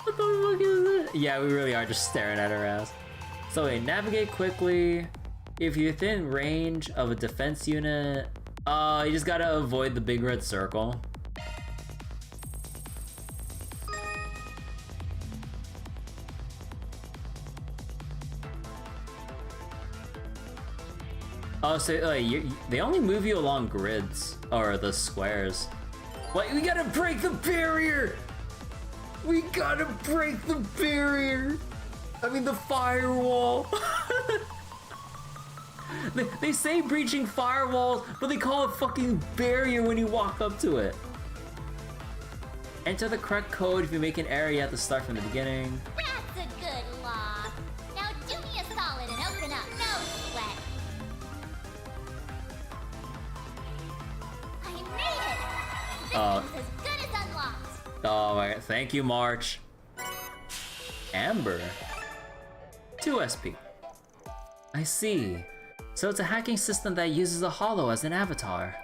What the fuck is this? Yeah, we really are just staring at her ass. So wait, navigate quickly. If you're within range of a defense unit, you just gotta avoid the big red circle. Oh, so they only move you along grids, or the squares. Wait, we gotta break the barrier! We gotta break the barrier! I mean, the firewall! they say breaching firewalls, but they call it fucking barrier when you walk up to it. Enter the correct code if you make an error, you have to start from the beginning. That's a good law. Now do me a solid and open up. No sweat. I made it! This thing's as good as unlocked. Oh my god, thank you, March. Amber. 2 SP. I see. So it's a hacking system that uses a hollow as an avatar.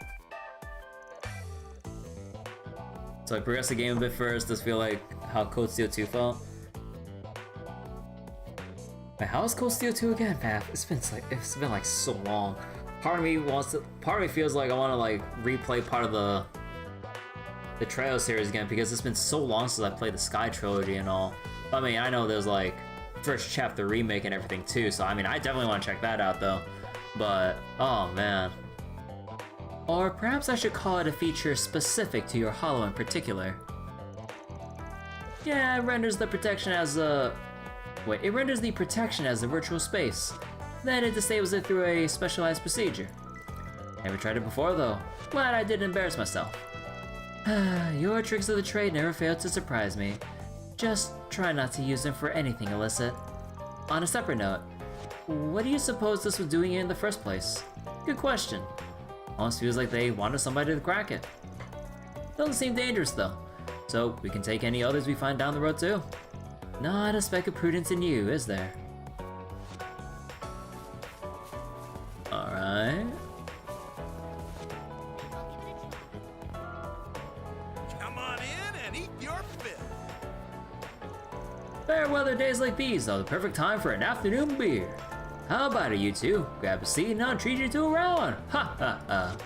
So I progressed the game a bit first. Does feel like how Cold Steel 2 felt. Wait, how is Cold Steel 2 again, man? It's been like so long. Part of me feels like I want to like replay part of the Trail series again because it's been so long since I played the Sky trilogy and all. I mean, I know there's like first chapter remake and everything too, so I mean, I definitely want to check that out though. But oh man. Or perhaps I should call it a feature specific to your hollow in particular. Yeah, it renders the protection as a... Wait, it renders the protection as a virtual space. Then it disables it through a specialized procedure. Never tried it before though. Glad I didn't embarrass myself. Your tricks of the trade never fail to surprise me. Just try not to use them for anything illicit. On a separate note, what do you suppose this was doing here in the first place? Good question. Almost feels like they wanted somebody to crack it. Doesn't seem dangerous though, so we can take any others we find down the road too. Not a speck of prudence in you, is there? Alright. Come on in and eat your fill. Fair weather days like these are the perfect time for an afternoon beer. How about it, you two? Grab a seat and I'll treat you to a round. Ha ha ha.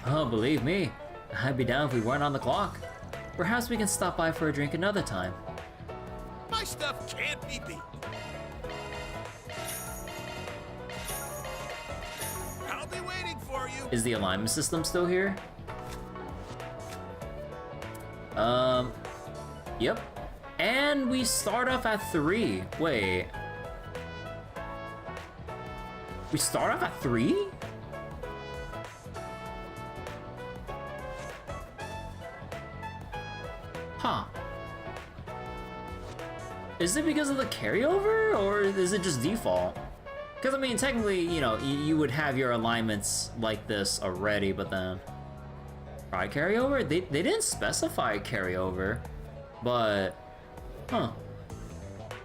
Oh, believe me, I'd be down if we weren't on the clock. Perhaps we can stop by for a drink another time. My stuff can't be beat. I'll be waiting for you. Is the alignment system still here? Yep. And we start off at 3. Wait. We start off at 3? Huh. Is it because of the carryover, or is it just default? Because, I mean, technically, you know, you would have your alignments like this already, but then... Try carryover? They didn't specify carryover, but... Huh.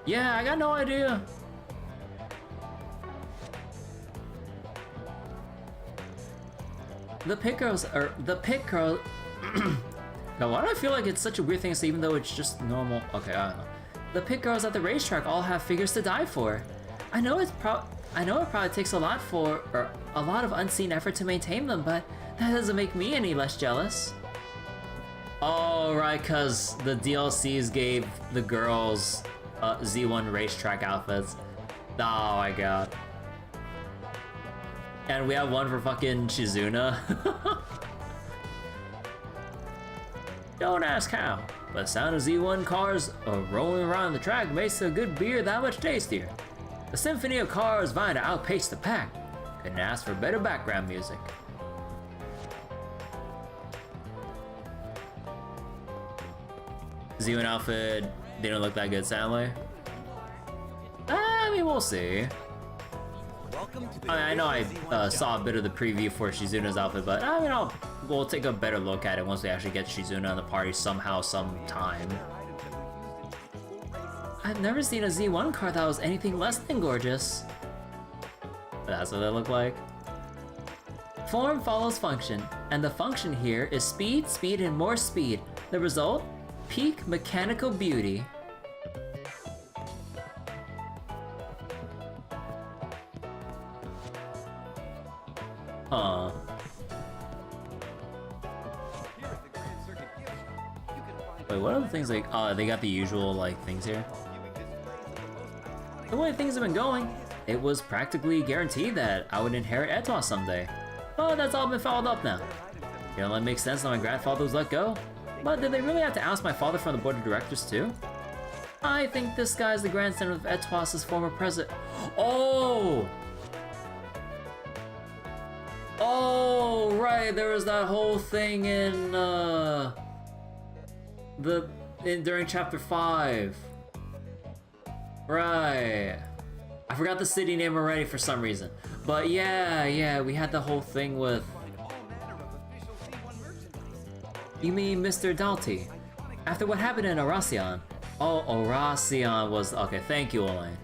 Yeah, I got no idea. The pit girls are... The pit girl... Now, why do I feel like it's such a weird thing to say even though it's just normal? Okay, I don't know. The pit girls at the racetrack all have figures to die for. I know it probably takes a lot of unseen effort to maintain them, but that doesn't make me any less jealous. Oh, right, because the DLCs gave the girls Z1 racetrack outfits. Oh my god. And we have one for fucking Shizuna. Don't ask how, but the sound of Z1 cars rolling around the track makes a good beer that much tastier. The symphony of cars vying to outpace the pack. Couldn't ask for better background music. Z1 outfit didn't look that good, sadly. I mean, we'll see. I know I saw a bit of the preview for Shizuna's outfit, but I mean, we'll take a better look at it once we actually get Shizuna in the party somehow, sometime. I've never seen a Z1 car that was anything less than gorgeous. That's what they look like. Form follows function, and the function here is speed, speed, and more speed. The result? Peak mechanical beauty. Huh. Wait, what other things like, they got the usual, like, things here? The way things have been going, it was practically guaranteed that I would inherit Etoile someday. But that's all been followed up now. It only makes sense that my grandfather was let go. But did they really have to oust my father from the board of directors too? I think this guy is the grandson of Etoile's former president. Oh! Oh, right, there was that whole thing in, during chapter 5. Right. I forgot the city name already for some reason. But yeah, we had the whole thing with... You mean Mr. Dalty? After what happened in Oracion? Oh, Oracion was... Okay, thank you, Elaine.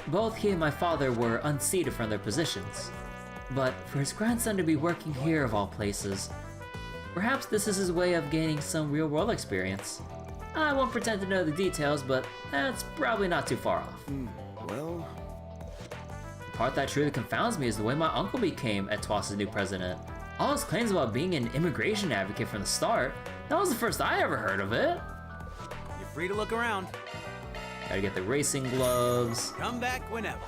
Both he and my father were unseated from their positions. But for his grandson to be working here of all places, perhaps this is his way of gaining some real-world experience. I won't pretend to know the details, but that's probably not too far off. Well... The part that truly confounds me is the way my uncle became Etoile's new president. All his claims about being an immigration advocate from the start, that was the first I ever heard of it. You're free to look around. Gotta get the racing gloves. Come back whenever.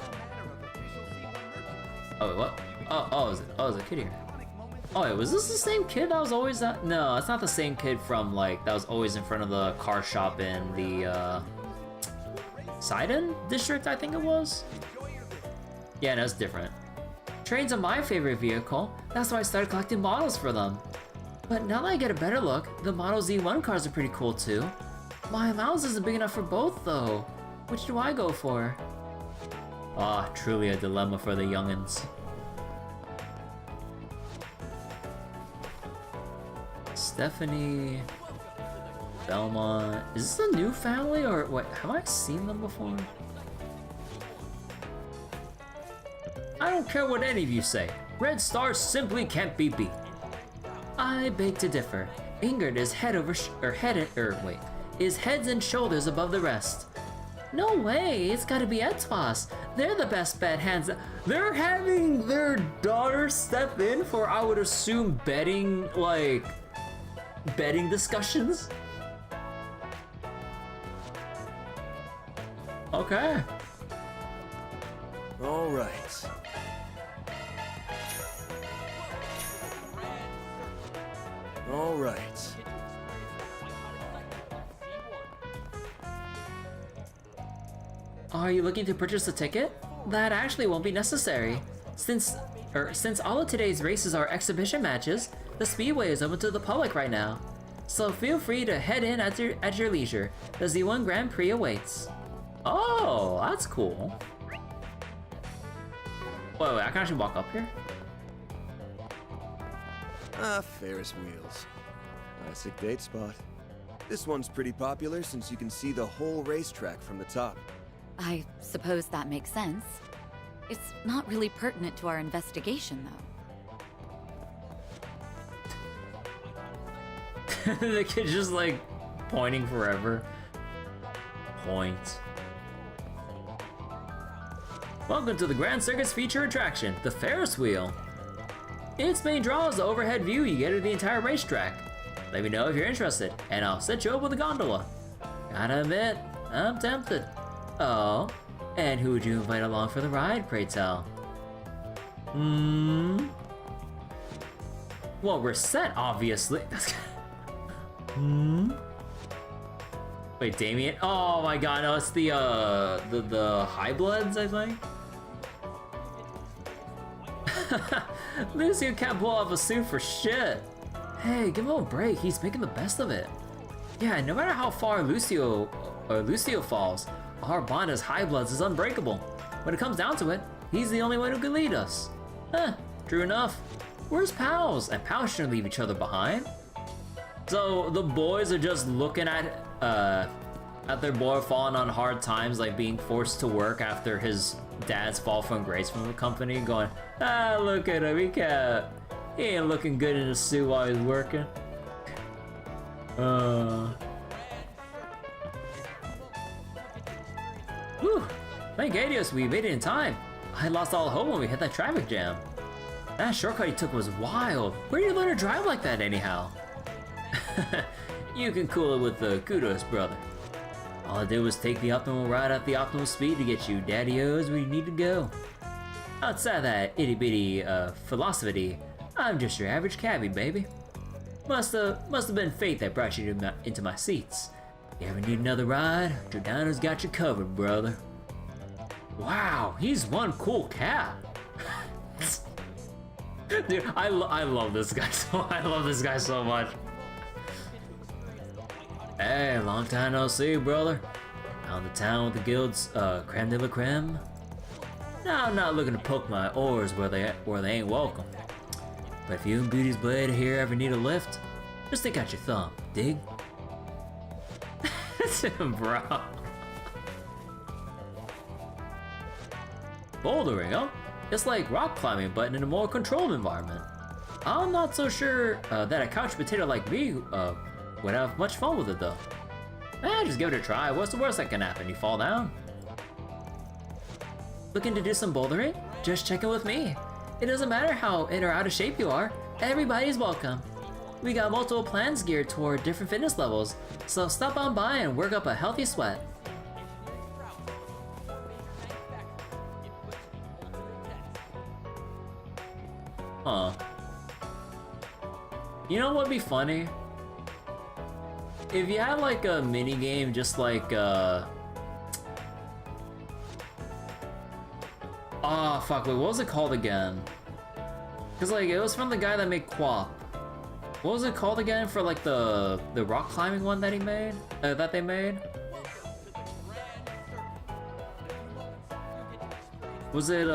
Oh, wait, what? Oh, is a kid here. Oh, wait, was this the same kid that was always at? No, it's not the same kid from, like, that was always in front of the car shop in the, Sidon district, I think it was? Yeah, that's different. Trains are my favorite vehicle. That's why I started collecting models for them. But now that I get a better look, the Model Z1 cars are pretty cool too. My allowance isn't big enough for both though. Which do I go for? Ah, truly a dilemma for the youngins. Stephanie... Belmont... Is this a new family or what? Have I seen them before? I don't care what any of you say. Red Star simply can't be beat. I beg to differ. Ingrid is is heads and shoulders above the rest. No way, it's gotta be Etoile. They're the best bet, hands up. They're having their daughter step in for, I would assume, betting discussions? Okay. All right. All right. Are you looking to purchase a ticket? That actually won't be necessary. Since all of today's races are exhibition matches, the speedway is open to the public right now. So feel free to head in at your leisure. The Z1 Grand Prix awaits. Oh, that's cool. Wait, I can actually walk up here? Ferris wheels. Classic date spot. This one's pretty popular since you can see the whole racetrack from the top. I suppose that makes sense. It's not really pertinent to our investigation, though. The kid's just like pointing forever. Point. Welcome to the Grand Circus feature attraction, the Ferris wheel. Its main draw is the overhead view you get of the entire racetrack. Let me know if you're interested, and I'll set you up with a gondola. Gotta admit, I'm tempted. Oh, And who would you invite along for the ride, pray tell? Well, we're set, obviously. Wait, Damien? Oh my god, no, it's the High Bloods, I think? Lucio can't pull off a suit for shit. Hey, give him a break, he's making the best of it. Yeah, no matter how far Lucio falls, our bond as High Bloods is unbreakable. When it comes down to it, he's the only one who can lead us. True enough. Where's pals? And pals shouldn't leave each other behind. So the boys are just looking at their boy falling on hard times, like being forced to work after his dad's fall from grace from the company, going, look at him, he ain't looking good in a suit while he's working. Whew, thank Adios, we made it in time. I lost all hope when we hit that traffic jam. That shortcut he took was wild. Where did you learn to drive like that anyhow? You can cool it with the kudos, brother. All I did was take the optimal ride at the optimal speed to get you daddy-os where you need to go. Outside that itty-bitty philosophy, I'm just your average cabbie, baby. Must have been fate that brought you into my seats. If you ever need another ride, Giordano's got you covered, brother. Wow, he's one cool cat. Dude, I love this guy so much. Hey, long time no see, brother. Out in the town with the guild's creme de la creme. Now I'm not looking to poke my oars where they ain't welcome. But if you and Beauty's Blade here ever need a lift, just stick out your thumb, dig? Bro. Bouldering, huh? It's like rock climbing, but in a more controlled environment. I'm not so sure that a couch potato like me would have much fun with it though. Just give it a try. What's the worst that can happen? You fall down? Looking to do some bouldering? Just check in with me. It doesn't matter how in or out of shape you are. Everybody's welcome. We got multiple plans geared toward different fitness levels, so stop on by and work up a healthy sweat. Huh. You know what'd be funny? If you had like a mini game, just like oh fuck, wait, what was it called again? Cause like it was from the guy that made Quap. What was it called again for like the rock climbing one that he made? That they made? Was it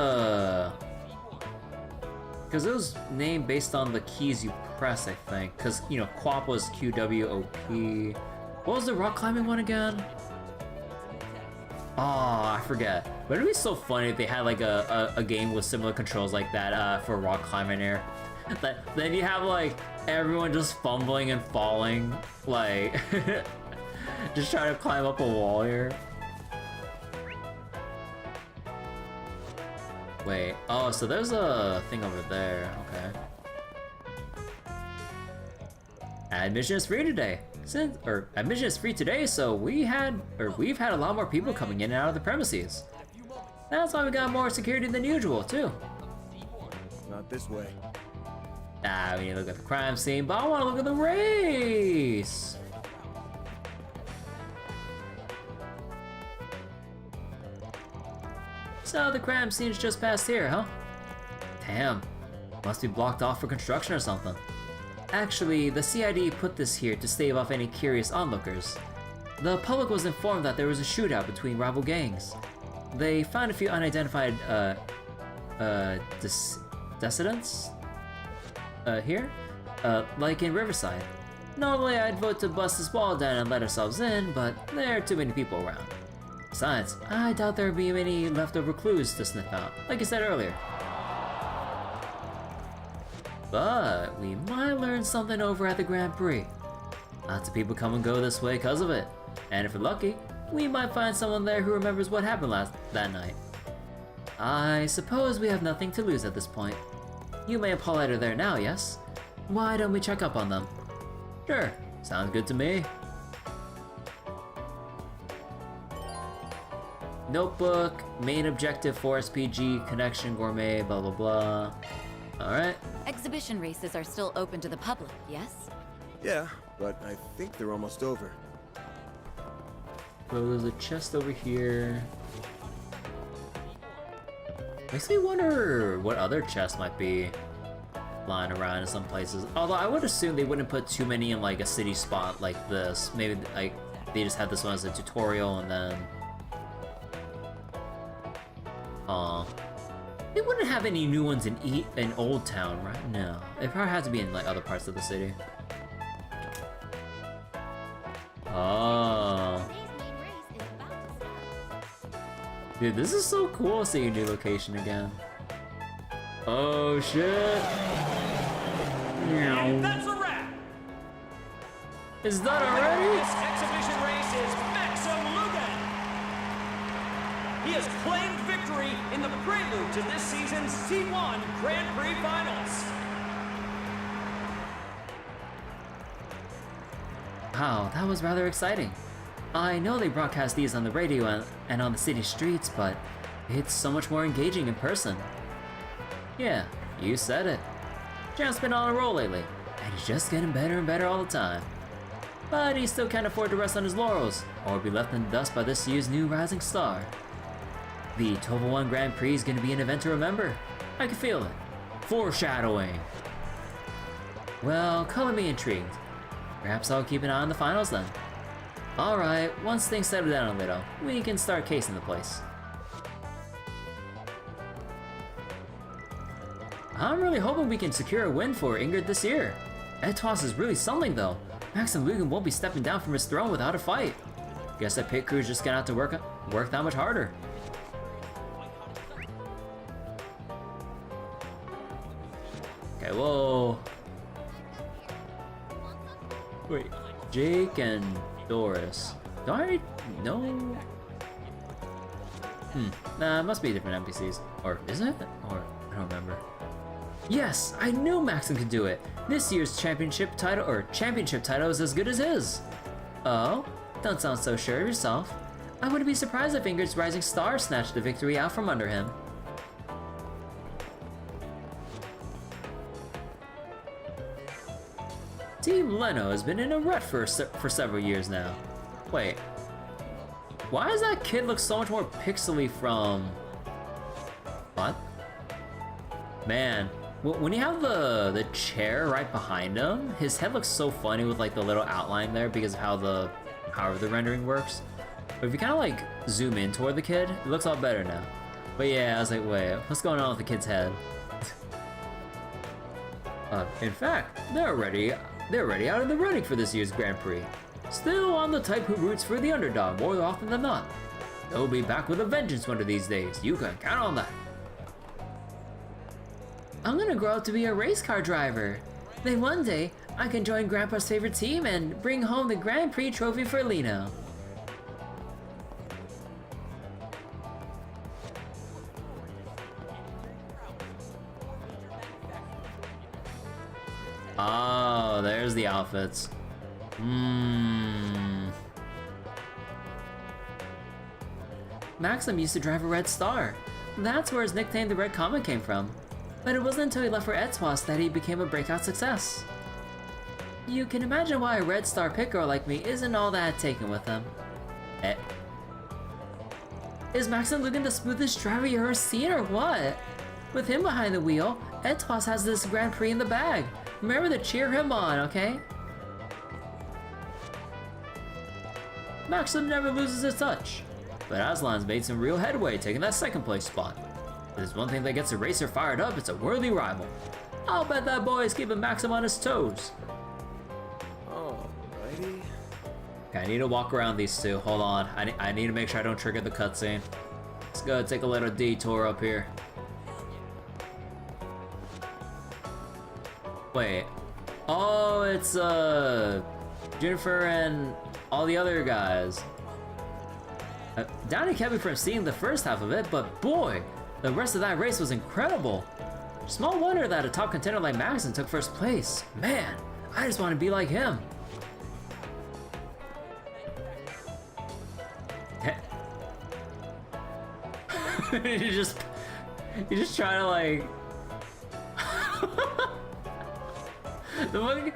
cause it was named based on the keys you press, I think. Cause you know, Quap was QWOP. What was the rock climbing one again? Oh, I forget. But it'd be so funny if they had like a game with similar controls like that for rock climbing here. Then you have like everyone just fumbling and falling, like just trying to climb up a wall here. Wait, oh, so there's a thing over there, okay. Admission is free today. Admission is free today, so we've had a lot more people coming in and out of the premises. That's why we got more security than usual, too. Not this way. We need to look at the crime scene, but I want to look at the race. So the crime scene's just past here, huh? Damn, must be blocked off for construction or something. Actually, the CID put this here to stave off any curious onlookers. The public was informed that there was a shootout between rival gangs. They found a few unidentified, dissidents? Here? Like in Riverside. Normally I'd vote to bust this wall down and let ourselves in, but there are too many people around. Besides, I doubt there would be many leftover clues to sniff out, like I said earlier. But we might learn something over at the Grand Prix. Lots of people come and go this way because of it. And if we're lucky, we might find someone there who remembers what happened that night. I suppose we have nothing to lose at this point. Yumé and Paulette are there now, yes? Why don't we check up on them? Sure, sounds good to me. Notebook, main objective, Forest PG, connection, gourmet, blah blah blah. Alright. Exhibition races are still open to the public, yes? Yeah, but I think they're almost over. So there's a chest over here. Makes me wonder what other chests might be lying around in some places. Although I would assume they wouldn't put too many in like a city spot like this. Maybe like they just had this one as a tutorial and then they wouldn't have any new ones in Old Town, right? No. They probably have to be in like other parts of the city. Oh. Dude, this is so cool seeing a new location again. Oh shit. And that's a wrap. Is that already? This exhibition race is Maxim Lugan. He has claimed victory in the prelude to this season's C1 Grand Prix Finals. Wow, that was rather exciting. I know they broadcast these on the radio and on the city streets, but it's so much more engaging in person. Yeah, you said it. Champ's been on a roll lately, and he's just getting better and better all the time. But he still can't afford to rest on his laurels, or be left in the dust by this year's new rising star. The 1201 Grand Prix is going to be an event to remember. I can feel it. Foreshadowing. Well, color me intrigued. Perhaps I'll keep an eye on the finals then. Alright, once things settle down a little, we can start casing the place. I'm really hoping we can secure a win for Ingrid this year. Etos is really something though. Maxim Lugan won't be stepping down from his throne without a fight. Guess that pit crew's just gonna have to work that much harder. Okay, whoa. Wait, Jake and Doris. Do I know? Nah, it must be different NPCs. Or is it? Or I don't remember. Yes, I knew Maxim could do it. This year's championship title is as good as his. Oh, don't sound so sure of yourself. I wouldn't be surprised if Ingrid's rising star snatched the victory out from under him. Team Leno has been in a rut for several years now. Wait, why does that kid look so much more pixely from... What? Man, when you have the chair right behind him, his head looks so funny with like the little outline there because of how however the rendering works. But if you kind of like zoom in toward the kid, it looks a lot better now. But yeah, I was like, wait, what's going on with the kid's head? In fact, they're already out of the running for this year's Grand Prix. Still on the type who roots for the underdog more often than not. They'll be back with a vengeance one of these days. You can count on that. I'm gonna grow up to be a race car driver. Then one day, I can join Grandpa's favorite team and bring home the Grand Prix trophy for Lino. Oh, there's the outfits. Maxim used to drive a Red Star. That's where his nickname the Red Comet came from. But it wasn't until he left for Edswas that he became a breakout success. You can imagine why a Red Star pit girl like me isn't all that taken with him. Is Maxim Lugan the smoothest driver you ever seen or what? With him behind the wheel, Edswas has this Grand Prix in the bag. Remember to cheer him on, okay? Maxim never loses his touch, but Aslan's made some real headway taking that second place spot. If there's one thing that gets a racer fired up, it's a worthy rival. I'll bet that boy is keeping Maxim on his toes. Alrighty. Okay, I need to walk around these two. Hold on, I need to make sure I don't trigger the cutscene. Let's go take a little detour up here. Wait. Oh, it's Jennifer and all the other guys. Downey kept me from seeing the first half of it, but boy, the rest of that race was incredible. Small wonder that a top contender like Maxim took first place. Man, I just want to be like him. you just try to like the fucking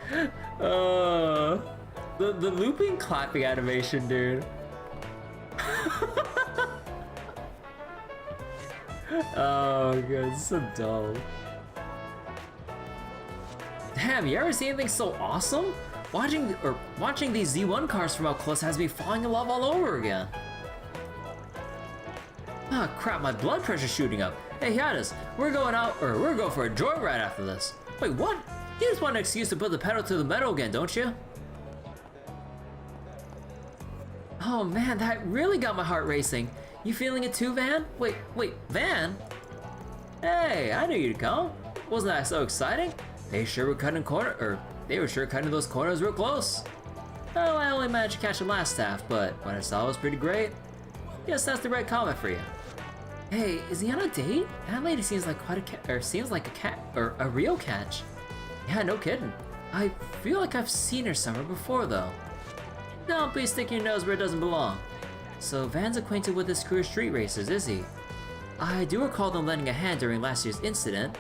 the looping clapping animation, dude. Oh god, it's so dull. Damn, you ever see anything so awesome? Watching these Z1 cars from up close has me falling in love all over again. Ah, crap, my blood pressure's shooting up. Hey, Hiatus, we're going for a joyride after this. Wait, what? You just want an excuse to put the pedal to the metal again, don't you? Oh man, that really got my heart racing. You feeling it too, Van? Wait, Van? Hey, I knew you'd come. Wasn't that so exciting? They sure were cutting those corners real close. Oh, I only managed to catch the last half, but what I saw was pretty great. Yes, that's the right comment for you. Hey, is he on a date? That lady seems like a real catch. Yeah, no kidding. I feel like I've seen her somewhere before, though. Don't be sticking your nose where it doesn't belong. So Van's acquainted with his crew of street racers, is he? I do recall them lending a hand during last year's incident.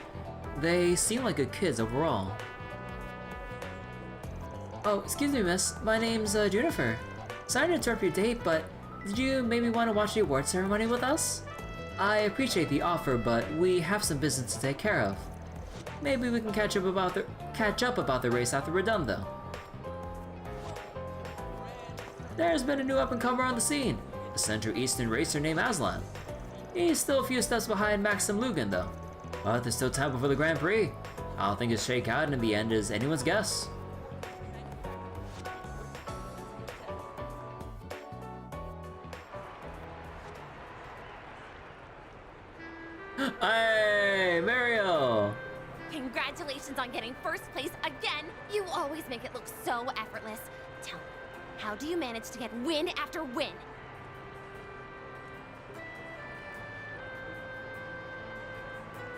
They seem like good kids overall. Oh, excuse me, miss. My name's Junifer. Sorry to interrupt your date, but did you maybe want to watch the award ceremony with us? I appreciate the offer, but we have some business to take care of. Maybe we can catch up about the race after we're done, though. There's been a new up-and-comer on the scene, a Central Eastern racer named Aslan. He's still a few steps behind Maxim Lugan, though. But there's still time before the Grand Prix. I don't think it'll shake out, and in the end is anyone's guess. Hey, Marielle! Congratulations on getting first place again! You always make it look so effortless. Tell me, how do you manage to get win after win?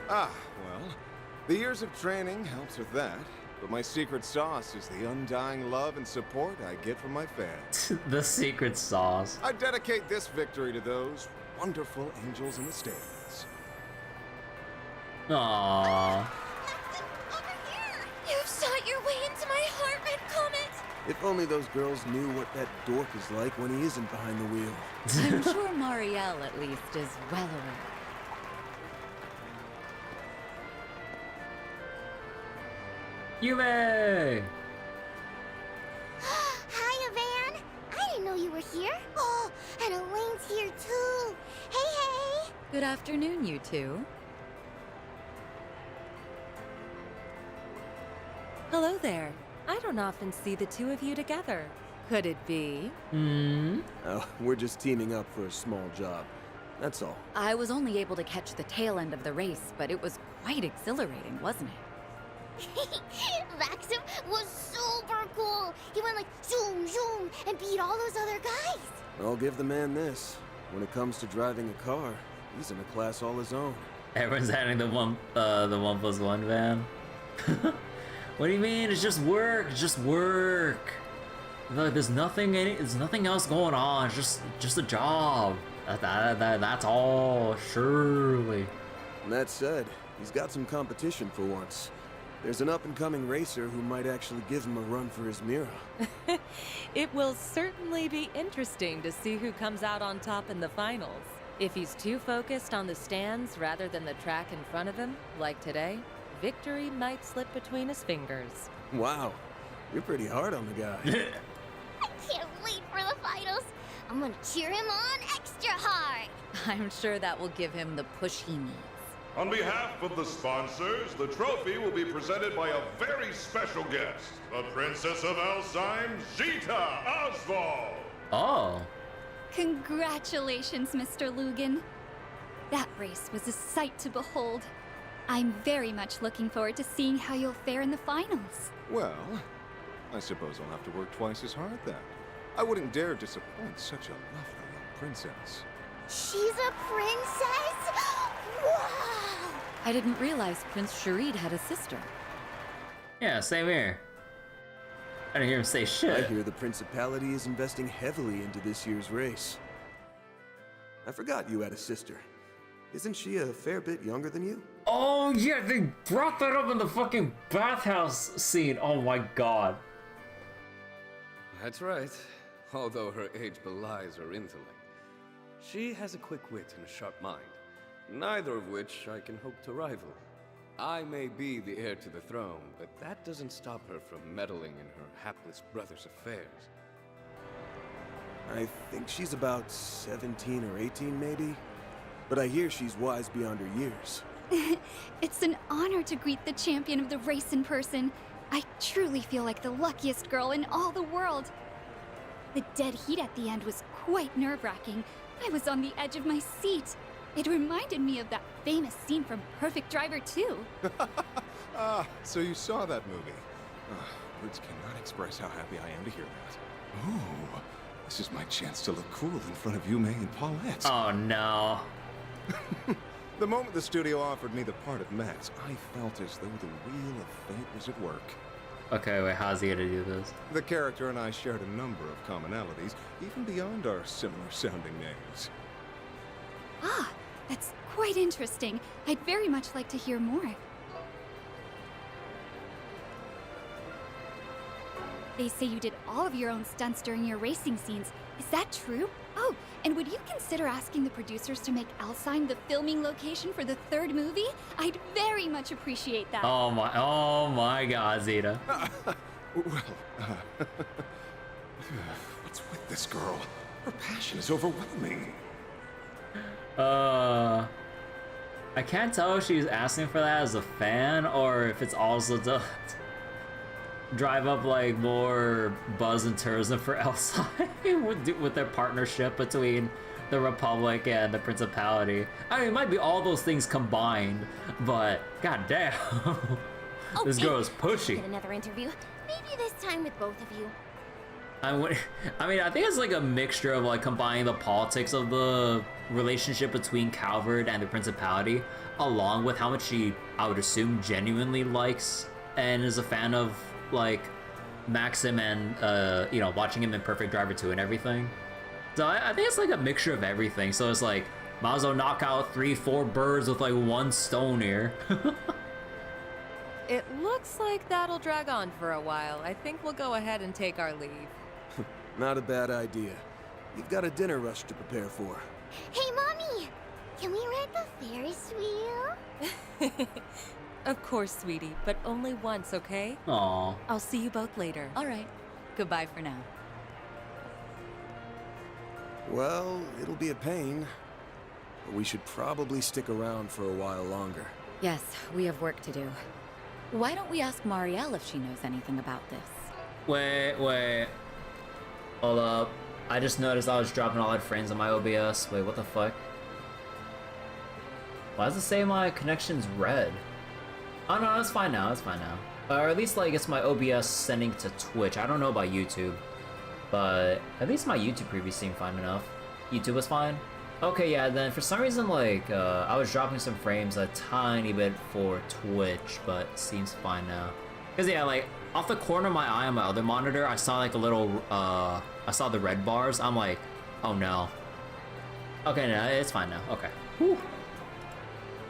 Ah, well, the years of training helps with that, but my secret sauce is the undying love and support I get from my fans. The secret sauce. I dedicate this victory to those wonderful angels in the stands. Aww. You've shot your way into my heart, Red Comet! If only those girls knew what that dork is like when he isn't behind the wheel. I'm sure Marielle, at least, is well aware. Yumé! Hiya, Van. I didn't know you were here. Oh, and Elaine's here too. Hey! Good afternoon, you two. Hello there. I don't often see the two of you together. Could it be? Oh, we're just teaming up for a small job. That's all. I was only able to catch the tail end of the race, but it was quite exhilarating, wasn't it? Maxim was super cool. He went like zoom, zoom, and beat all those other guys. I'll give the man this. When it comes to driving a car, he's in a class all his own. Everyone's having the 1+1 van. What do you mean? It's just work. It's just work. Look, there's nothing else going on. It's just a job. That's all. Surely. That said, he's got some competition for once. There's an up-and-coming racer who might actually give him a run for his mirror. It will certainly be interesting to see who comes out on top in the finals. If he's too focused on the stands rather than the track in front of him, like today, victory might slip between his fingers. Wow, you're pretty hard on the guy. I can't wait for the finals. I'm gonna cheer him on extra hard. I'm sure that will give him the push he needs. On behalf of the sponsors, the trophy will be presented by a very special guest, the Princess of Alzheimer's, Zita Oswald. Oh. Congratulations, Mr. Lugan. That race was a sight to behold. I'm very much looking forward to seeing how you'll fare in the finals. Well, I suppose I'll have to work twice as hard then. I wouldn't dare disappoint such a lovely young princess. She's a princess? Wow! I didn't realize Prince Sharid had a sister. Yeah, same here. I didn't hear him say shit. I hear the Principality is investing heavily into this year's race. I forgot you had a sister. Isn't she a fair bit younger than you? Oh yeah, they brought that up in the fucking bathhouse scene. Oh my god. That's right. Although her age belies her intellect. She has a quick wit and a sharp mind, neither of which I can hope to rival. I may be the heir to the throne, but that doesn't stop her from meddling in her hapless brother's affairs. I think she's about 17 or 18 maybe, but I hear she's wise beyond her years. It's an honor to greet the champion of the race in person. I truly feel like the luckiest girl in all the world. The dead heat at the end was quite nerve-wracking. I was on the edge of my seat. It reminded me of that famous scene from Perfect Driver 2. Ah, so you saw that movie. Words cannot express how happy I am to hear that. Ooh, this is my chance to look cool in front of Yumé and Paulette. Oh no. The moment the studio offered me the part of Max, I felt as though the wheel of fate was at work. Okay, wait, how's he gonna do this? The character and I shared a number of commonalities, even beyond our similar-sounding names. Ah, that's quite interesting. I'd very much like to hear more. They say you did all of your own stunts during your racing scenes. Is that true? Oh, and would you consider asking the producers to make Alzheim the filming location for the third movie? I'd very much appreciate that. Oh my god, Zeta. What's with this girl? Her passion is overwhelming. I can't tell if she's asking for that as a fan or if it's also to drive up like more buzz and tourism for Alzheim with their partnership between the Republic and the Principality. I mean, it might be all those things combined, but goddamn, this girl is pushy. Get another interview, maybe this time with both of you. I mean, I think it's like a mixture of like combining the politics of the relationship between Calvert and the Principality, along with how much she, I would assume, genuinely likes and is a fan of like Maxim and you know, watching him in Perfect Driver 2 and everything. So I think it's like a mixture of everything. So it's like might as well knock out 3-4 birds with like one stone here. It looks like that'll drag on for a while. I think we'll go ahead and take our leave. Not a bad idea. You've got a dinner rush to prepare for. Hey, Mommy! Can we ride the Ferris wheel? Of course, sweetie, but only once, okay? Aww. I'll see you both later. All right. Goodbye for now. Well, it'll be a pain, but we should probably stick around for a while longer. Yes, we have work to do. Why don't we ask Marielle if she knows anything about this? Wait. Hold up. I just noticed I was dropping all my frames on my OBS. Wait, what the fuck? Why does it say my connection's red? Oh no, it's fine now, Or at least like it's my OBS sending to Twitch. I don't know about YouTube. But at least my YouTube preview seemed fine enough. YouTube was fine? Okay, yeah, then for some reason like I was dropping some frames a tiny bit for Twitch, but it seems fine now. Cause yeah, like off the corner of my eye on my other monitor, I saw like a little I saw the red bars. I'm like, oh no. Okay, no, it's fine now. Okay. Whew.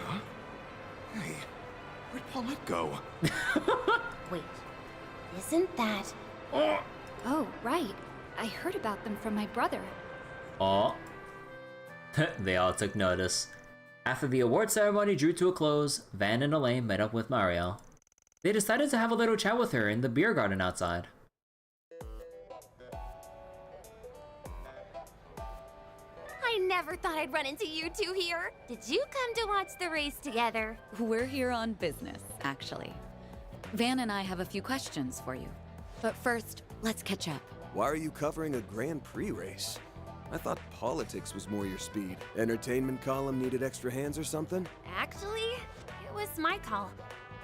Huh? Hey, where'd Paulette go? Wait, isn't that... Oh, right. I heard about them from my brother. Oh. They all took notice. After the award ceremony drew to a close, Van and Elaine met up with Marielle. They decided to have a little chat with her in the beer garden outside. I never thought I'd run into you two here. Did you come to watch the race together? We're here on business, actually. Van and I have a few questions for you. But first, let's catch up. Why are you covering a Grand Prix race? I thought politics was more your speed. Entertainment column needed extra hands or something? Actually, it was my call.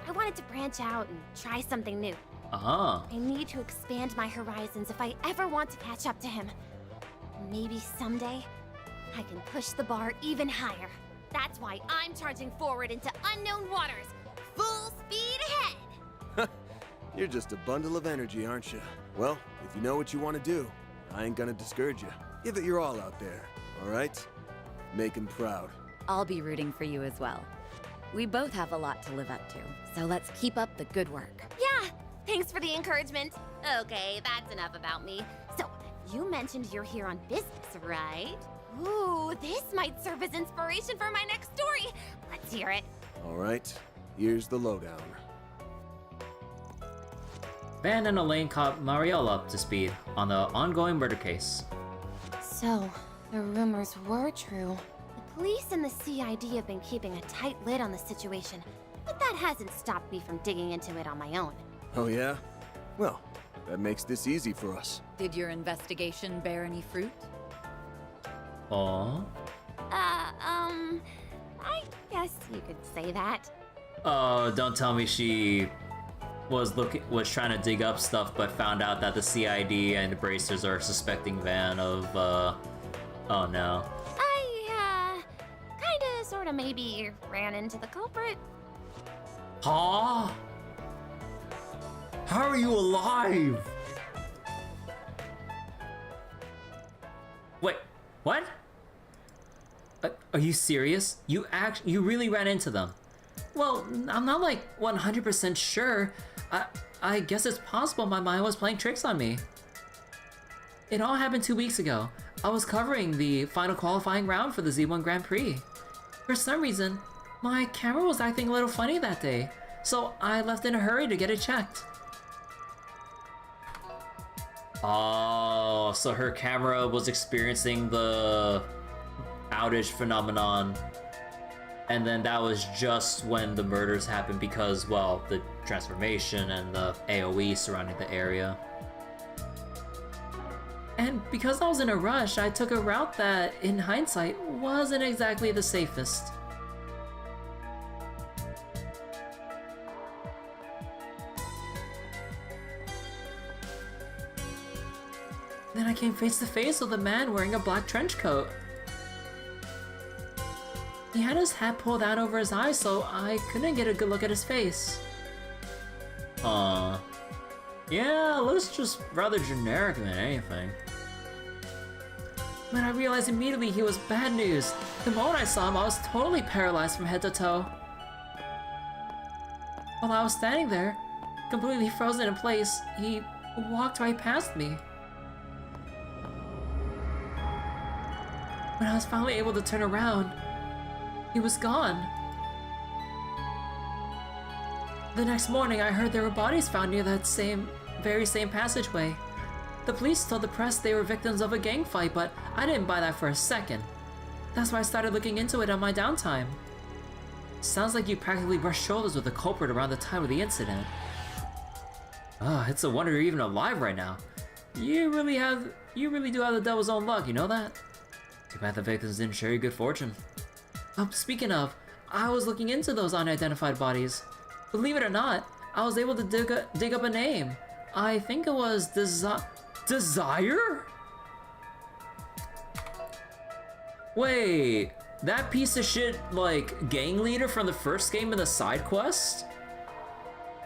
I wanted to branch out and try something new. Ah. I need to expand my horizons if I ever want to catch up to him. Maybe someday, I can push the bar even higher. That's why I'm charging forward into unknown waters. Full speed ahead! You're just a bundle of energy, aren't you? Well, if you know what you want to do, I ain't gonna discourage you. Give it your all out there, all right? Make him proud. I'll be rooting for you as well. We both have a lot to live up to, so let's keep up the good work. Yeah, thanks for the encouragement. Okay, that's enough about me. So, you mentioned you're here on business, right? Ooh, this might serve as inspiration for my next story. Let's hear it. All right, here's the lowdown. Van and Elaine caught Marielle up to speed on the ongoing murder case. So, the rumors were true. The police and the CID have been keeping a tight lid on the situation, but that hasn't stopped me from digging into it on my own. Oh yeah? Well, that makes this easy for us. Did your investigation bear any fruit? Aww. I guess you could say that. Oh, don't tell me she was trying to dig up stuff, but found out that the CID and the Bracers are suspecting Van of, oh no. I, kinda, sorta, maybe ran into the culprit. Huh? How are you alive? Wait, what? Are you serious? You really ran into them? Well, I'm not like 100% sure. I guess it's possible my mind was playing tricks on me. It all happened 2 weeks ago. I was covering the final qualifying round for the Z1 Grand Prix. For some reason, my camera was acting a little funny that day, so I left in a hurry to get it checked. Oh, so her camera was experiencing the outage phenomenon, and then that was just when the murders happened because, well, the transformation and the AoE surrounding the area. And because I was in a rush, I took a route that, in hindsight, wasn't exactly the safest. Then I came face to face with a man wearing a black trench coat. He had his hat pulled out over his eyes, so I couldn't get a good look at his face. Yeah, looks just rather generic than anything. But I realized immediately he was bad news. The moment I saw him, I was totally paralyzed from head to toe. While I was standing there, completely frozen in place, he walked right past me. When I was finally able to turn around, he was gone. The next morning, I heard there were bodies found near that very same passageway. The police told the press they were victims of a gang fight, but I didn't buy that for a second. That's why I started looking into it on my downtime. Sounds like you practically brushed shoulders with the culprit around the time of the incident. It's a wonder you're even alive right now. You really do have the devil's own luck, you know that? Too bad the victims didn't share your good fortune. Speaking of, I was looking into those unidentified bodies. Believe it or not, I was able to dig up a name. I think it was Desire? Wait, that piece of shit, like, gang leader from the first game in the side quest?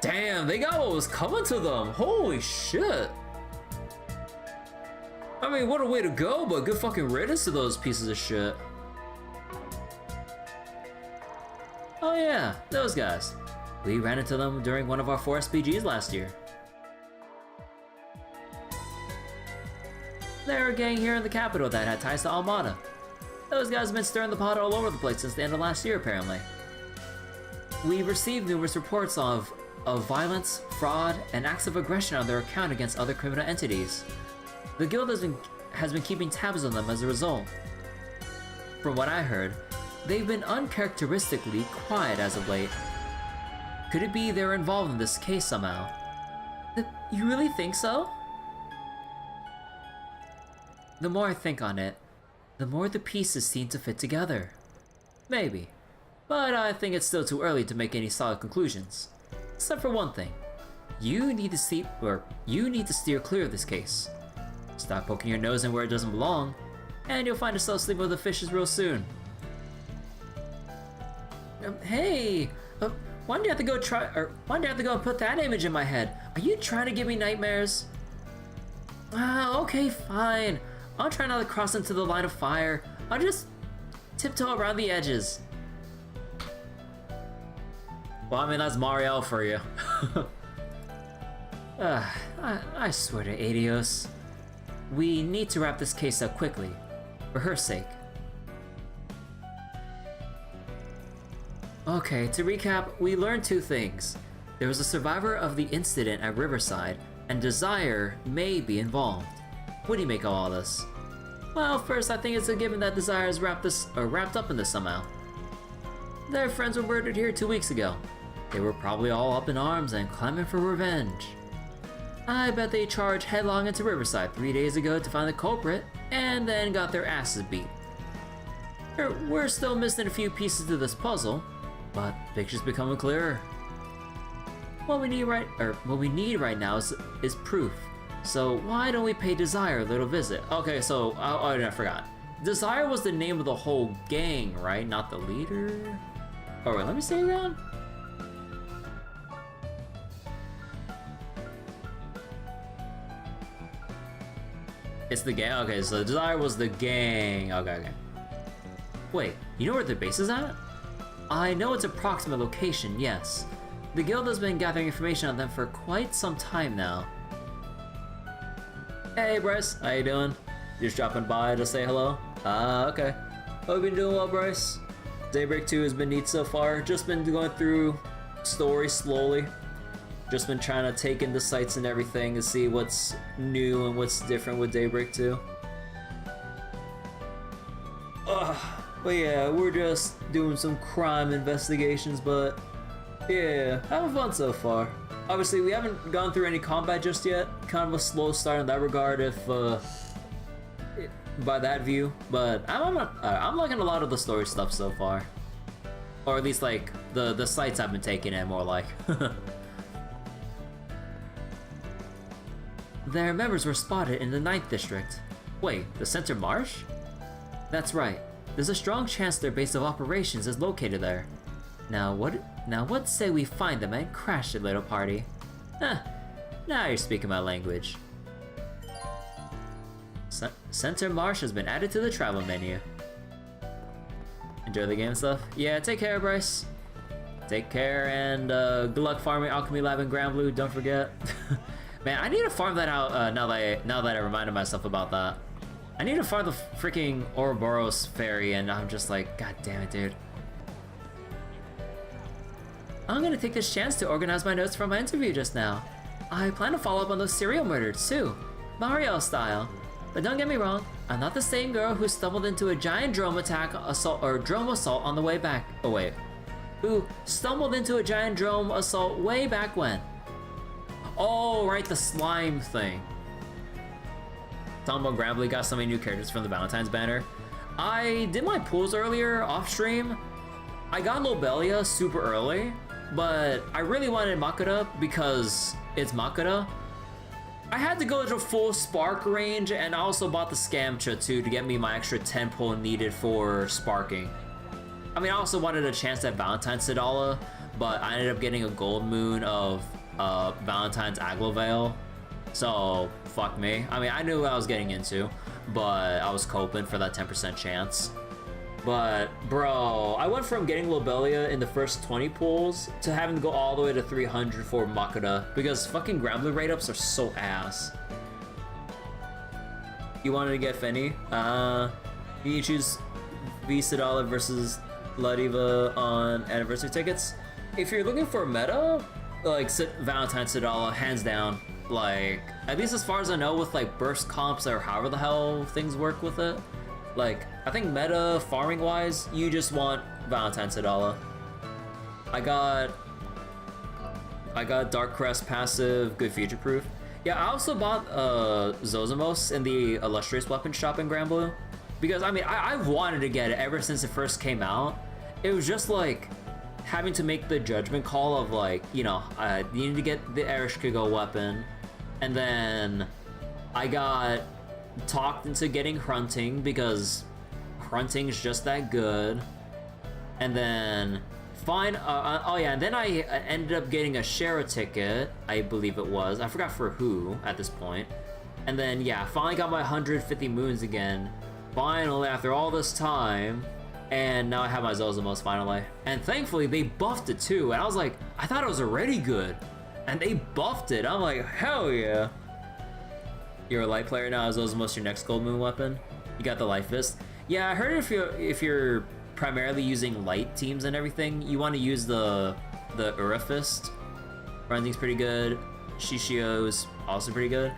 Damn, they got what was coming to them. Holy shit. I mean, what a way to go, but good fucking riddance to those pieces of shit. Oh yeah, those guys. We ran into them during one of our 4 SPGs last year. They're a gang here in the capital that had ties to Almada. Those guys have been stirring the pot all over the place since the end of last year, apparently. We received numerous reports of violence, fraud, and acts of aggression on their account against other criminal entities. The guild has been keeping tabs on them as a result. From what I heard, they've been uncharacteristically quiet as of late. Could it be they're involved in this case somehow? You really think so? The more I think on it, the more the pieces seem to fit together. Maybe. But I think it's still too early to make any solid conclusions. Except for one thing. You need to steer clear of this case. Stop poking your nose in where it doesn't belong, and you'll find yourself sleeping with the fishes real soon. Hey! Why do you have to go and put that image in my head? Are you trying to give me nightmares? Okay, fine. I'll try not to cross into the line of fire. Tiptoe around the edges. Well, I mean, that's Marielle for you. I swear to Adios. We need to wrap this case up quickly, for her sake. Okay, to recap, we learned two things. There was a survivor of the incident at Riverside, and Desire may be involved. What do you make of all this? Well, first, I think it's a given that Desire is wrapped up in this somehow. Their friends were murdered here 2 weeks ago. They were probably all up in arms and clamoring for revenge. I bet they charged headlong into Riverside 3 days ago to find the culprit, and then got their asses beat. We're still missing a few pieces to this puzzle, but the picture's becoming clearer. What we need right now is proof. So why don't we pay Desire a little visit? Okay, so I forgot. Desire was the name of the whole gang, right? Not the leader. Oh wait, let me say it again. It's the gang. Okay, so Desire was the gang. Okay. Wait, you know where the base is at? I know its approximate location, yes. The guild has been gathering information on them for quite some time now. Hey Bryce, how you doing? Just dropping by to say hello? Okay. Hope you've been doing well, Bryce. Daybreak 2 has been neat so far. Just been going through story slowly. Just been trying to take in the sights and everything to see what's new and what's different with Daybreak 2. But yeah, we're just doing some crime investigations, but yeah, having fun so far. Obviously, we haven't gone through any combat just yet. Kind of a slow start in that regard, if by that view. But I'm liking a lot of the story stuff so far, or at least like the sights I've been taking in, more like. Their members were spotted in the 9th district. Wait, the Center Marsh? That's right. There's a strong chance their base of operations is located there. Now what say we find them and crash it, little party? Huh, now you're speaking my language. Center Marsh has been added to the travel menu. Enjoy the game and stuff? Yeah, take care, Bryce. Take care, and good luck farming Alchemy Lab in Grand Blue, don't forget. Man, I need to farm that out now that I reminded myself about that. I need to farm the freaking Ouroboros ferry, and I'm just like, god damn it, dude. I'm gonna take this chance to organize my notes from my interview just now. I plan to follow up on those serial murders too, Marielle style. But don't get me wrong, I'm not the same girl who stumbled into a giant drone assault on the way back. Oh wait, who stumbled into a giant drone assault way back when? Oh right, the slime thing. Talking about Grambly got so many new characters from the Valentine's banner. I did my pulls earlier off stream. I got Lobelia super early, but I really wanted Makuta because it's Makuta. I had to go to full spark range, and I also bought the Scamcha too to get me my extra 10 pull needed for sparking. I mean, I also wanted a chance at Valentine's Sidala, but I ended up getting a gold moon of Valentine's Aglovale. So, fuck me. I mean, I knew what I was getting into, but I was coping for that 10% chance. But, bro, I went from getting Lobelia in the first 20 pulls to having to go all the way to 300 for Makuta, because fucking Grambly rate-ups are so ass. You wanted to get Fenny? You choose V Sidala versus La Diva on anniversary tickets. If you're looking for meta, like Valentine's Sidala, hands down. Like, at least as far as I know with like burst comps or however the hell things work with it. Like, I think meta farming wise, you just want Valentine's Sidala. I got Dark Crest passive, good future proof. Yeah, I also bought Zozimos in the Illustrious Weapon shop in Grand Blue. Because I mean, I've wanted to get it ever since it first came out. It was just like having to make the judgment call of like, you know, you need to get the Ereshkigal weapon. And then I got talked into getting Hrunting because Hrunting's just that good. And then and then I ended up getting a Shara ticket, I believe it was. I forgot for who at this point. And then yeah, finally got my 150 moons again. Finally, after all this time. And now I have my Zozimos finally. And thankfully they buffed it too. And I was like, I thought it was already good. And they buffed it. I'm like, hell yeah. You're a light player now. Is Zozimos your next Gold Moon weapon? You got the Light Fist. Yeah, I heard if you're primarily using light teams and everything, you want to use the Ura Fist. Frenzy's pretty good. Shishio's also pretty good.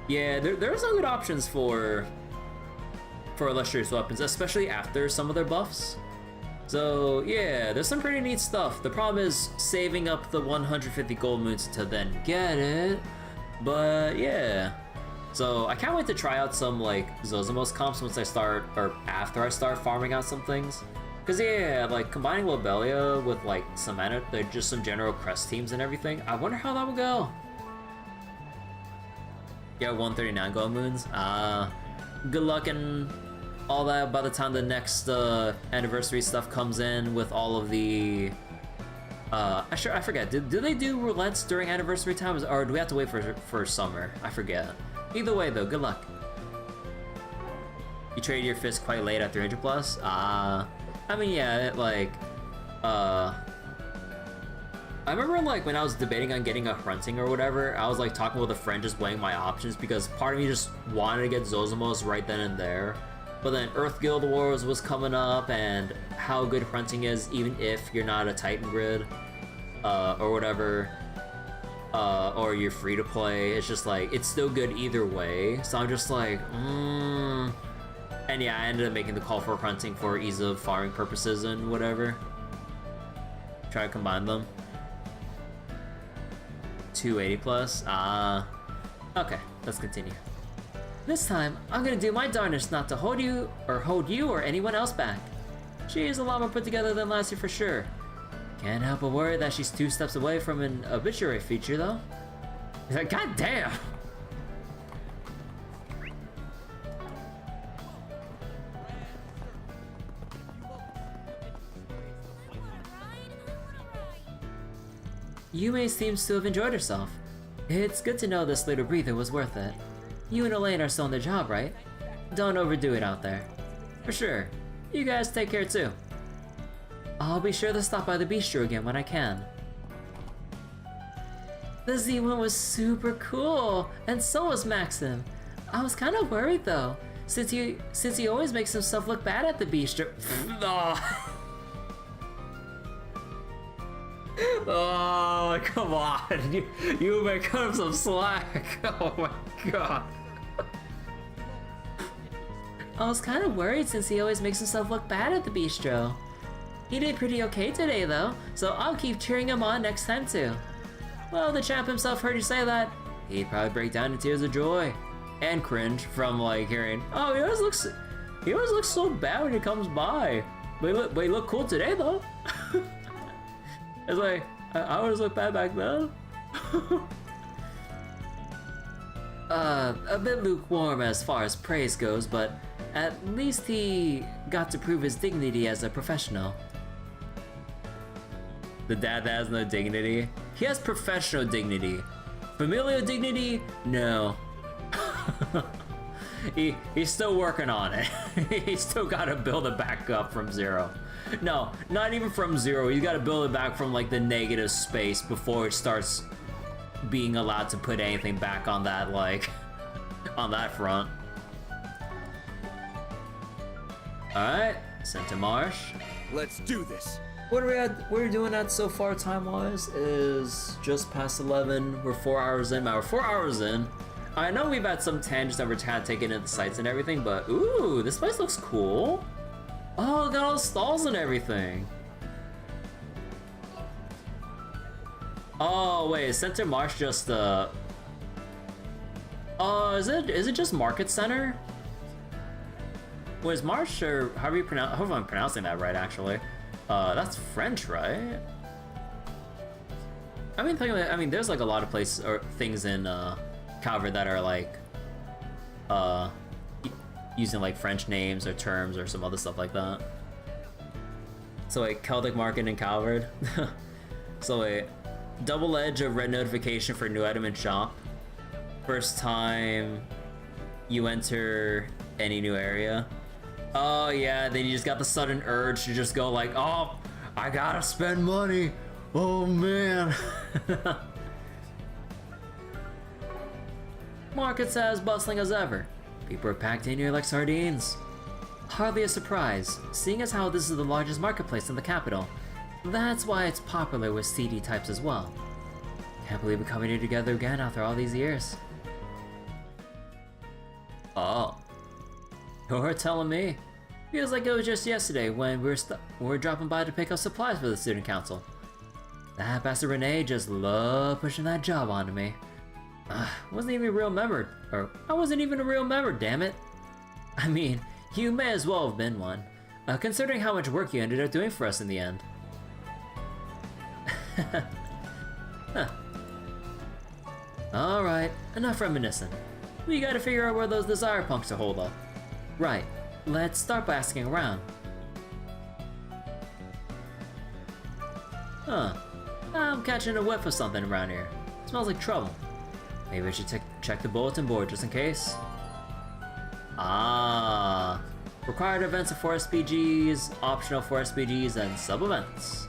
Yeah, there are some good options for illustrious weapons, especially after some of their buffs. So yeah, there's some pretty neat stuff. The problem is saving up the 150 gold moons to then get it. But yeah. So I can't wait to try out some like Zozimos comps once I start, or after I start farming out some things. Cause yeah, like combining Lobelia with like some just some general crest teams and everything. I wonder how that would go. Yeah, 139 gold moons. Good luck and all that by the time the next anniversary stuff comes in with all of the I forget, do they do roulettes during anniversary times, or do we have to wait for summer? I forget. Either way though, good luck. You traded your fist quite late at 300 plus? I mean, yeah, like I remember like when I was debating on getting a Hrunting or whatever, I was like talking with a friend just weighing my options because part of me just wanted to get Zozimos right then and there. But then Earth Guild Wars was coming up, and how good Hrunting is even if you're not a Titan grid, or whatever, or you're free to play. It's just like, it's still good either way. So I'm just like, And yeah, I ended up making the call for Hrunting for ease of farming purposes and whatever. Try to combine them. 280 plus? Okay, let's continue. This time, I'm gonna do my darnest not to hold you or anyone else back. She is a lot more put together than last year for sure. Can't help but worry that she's 2 steps away from an obituary feature though. God damn! Yumé seems to have enjoyed herself. It's good to know this little breather was worth it. You and Elaine are still on the job, right? Don't overdo it out there. For sure. You guys take care too. I'll be sure to stop by the bistro again when I can. The Z1 was super cool, and so was Maxim. I was kind of worried though, since he always makes himself look bad at the bistro. Oh, come on. You may cut him some slack. Oh my god. I was kind of worried since he always makes himself look bad at the bistro. He did pretty okay today though, so I'll keep cheering him on next time too. Well, the champ himself heard you say that. He'd probably break down in tears of joy. And cringe from like hearing, oh, he always looks so bad when he comes by. But he looked cool today though. It's like, I always look bad back then. A bit lukewarm as far as praise goes, but at least he got to prove his dignity as a professional. The dad that has no dignity? He has professional dignity. Familial dignity? No. He's still working on it. He's still gotta build it back up from zero. No, not even from zero. He's gotta build it back from like the negative space before it starts being allowed to put anything back on that, like, on that front. Alright, sent to Marsh. Let's do this. What are we at? What we're doing at so far time-wise is just past 11. We're 4 hours in. Now we're 4 hours in. I know we've had some tangents that we're kind of taking into the sights and everything, but ooh, this place looks cool. Oh, got all the stalls and everything. Oh wait, is Center Marsh just is it just Market Center? Was Marsh, or however you pronounce? I hope I'm pronouncing that right. Actually, that's French, right? I mean, there's like a lot of places or things in Calvert that are like using like French names or terms or some other stuff like that. So like Celtic Market in Calvert. So wait, double edge of red notification for new item in shop. First time you enter any new area. Oh yeah, then you just got the sudden urge to just go like, oh, I gotta spend money. Oh man. Market's as bustling as ever. People are packed in here like sardines. Hardly a surprise, seeing as how this is the largest marketplace in the capital. That's why it's popular with CD types as well. Can't believe we're coming here together again after all these years. Oh. You're telling me. Feels like it was just yesterday when we were dropping by to pick up supplies for the student council. That bastard Renee just loved pushing that job onto me. Wasn't even a real member, or I wasn't even a real member, damn it. I mean, you may as well have been one, considering how much work you ended up doing for us in the end. Huh. Alright, enough reminiscing. We gotta figure out where those desire punks are holed up. Right, let's start by asking around. Huh, I'm catching a whiff of something around here. Smells like trouble. Maybe I should check the bulletin board just in case. Ah, required events for SPGs, optional for SPGs, and sub-events.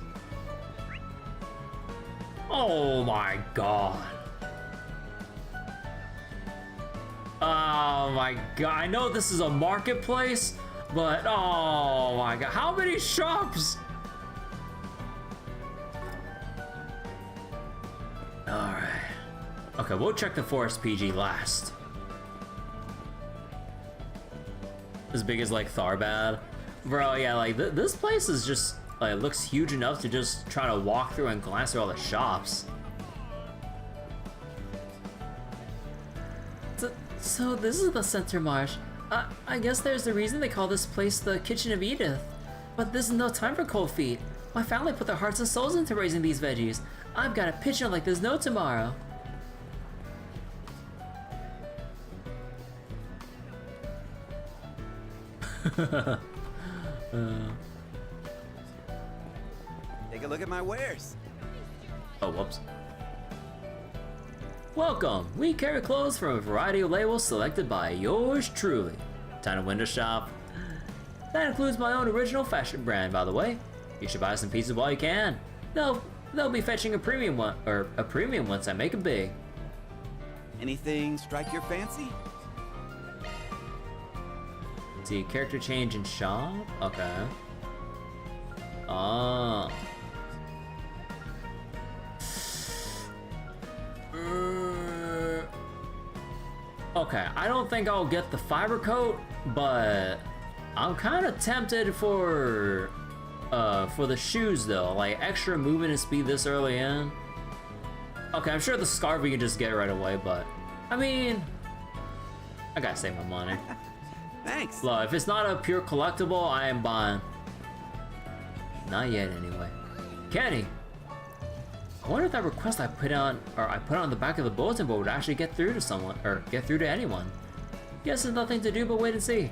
Oh my god. Oh my god, I know this is a marketplace, but oh my god, how many shops? Alright. Okay, we'll check the Forest PG last. As big as like Tharbad. Bro, yeah, like this place is just, like, looks huge enough to just try to walk through and glance through all the shops. So this is the Center Marsh. I guess there's a reason they call this place the Kitchen of Edith. But this is no time for cold feet. My family put their hearts and souls into raising these veggies. I've got a pitch like there's no tomorrow. Take a look at my wares. Oh, whoops. Welcome! We carry clothes from a variety of labels selected by yours truly. Town Window Shop. That includes my own original fashion brand, by the way. You should buy some pieces while you can. They'll be fetching a premium one, or a premium once I make it big. Anything strike your fancy? See, character change in shop? Okay. Ah. Okay, I don't think I'll get the fiber coat, but I'm kind of tempted for the shoes though, like extra movement and speed this early in. Okay, I'm sure the scarf we can just get right away, but I mean, I gotta save my money. Thanks. Look, if it's not a pure collectible, I am buying. Not yet, anyway. Kenny, I wonder if that request I put on the back of the bulletin board would actually get through to someone, or get through to anyone. Guess there's nothing to do but wait and see.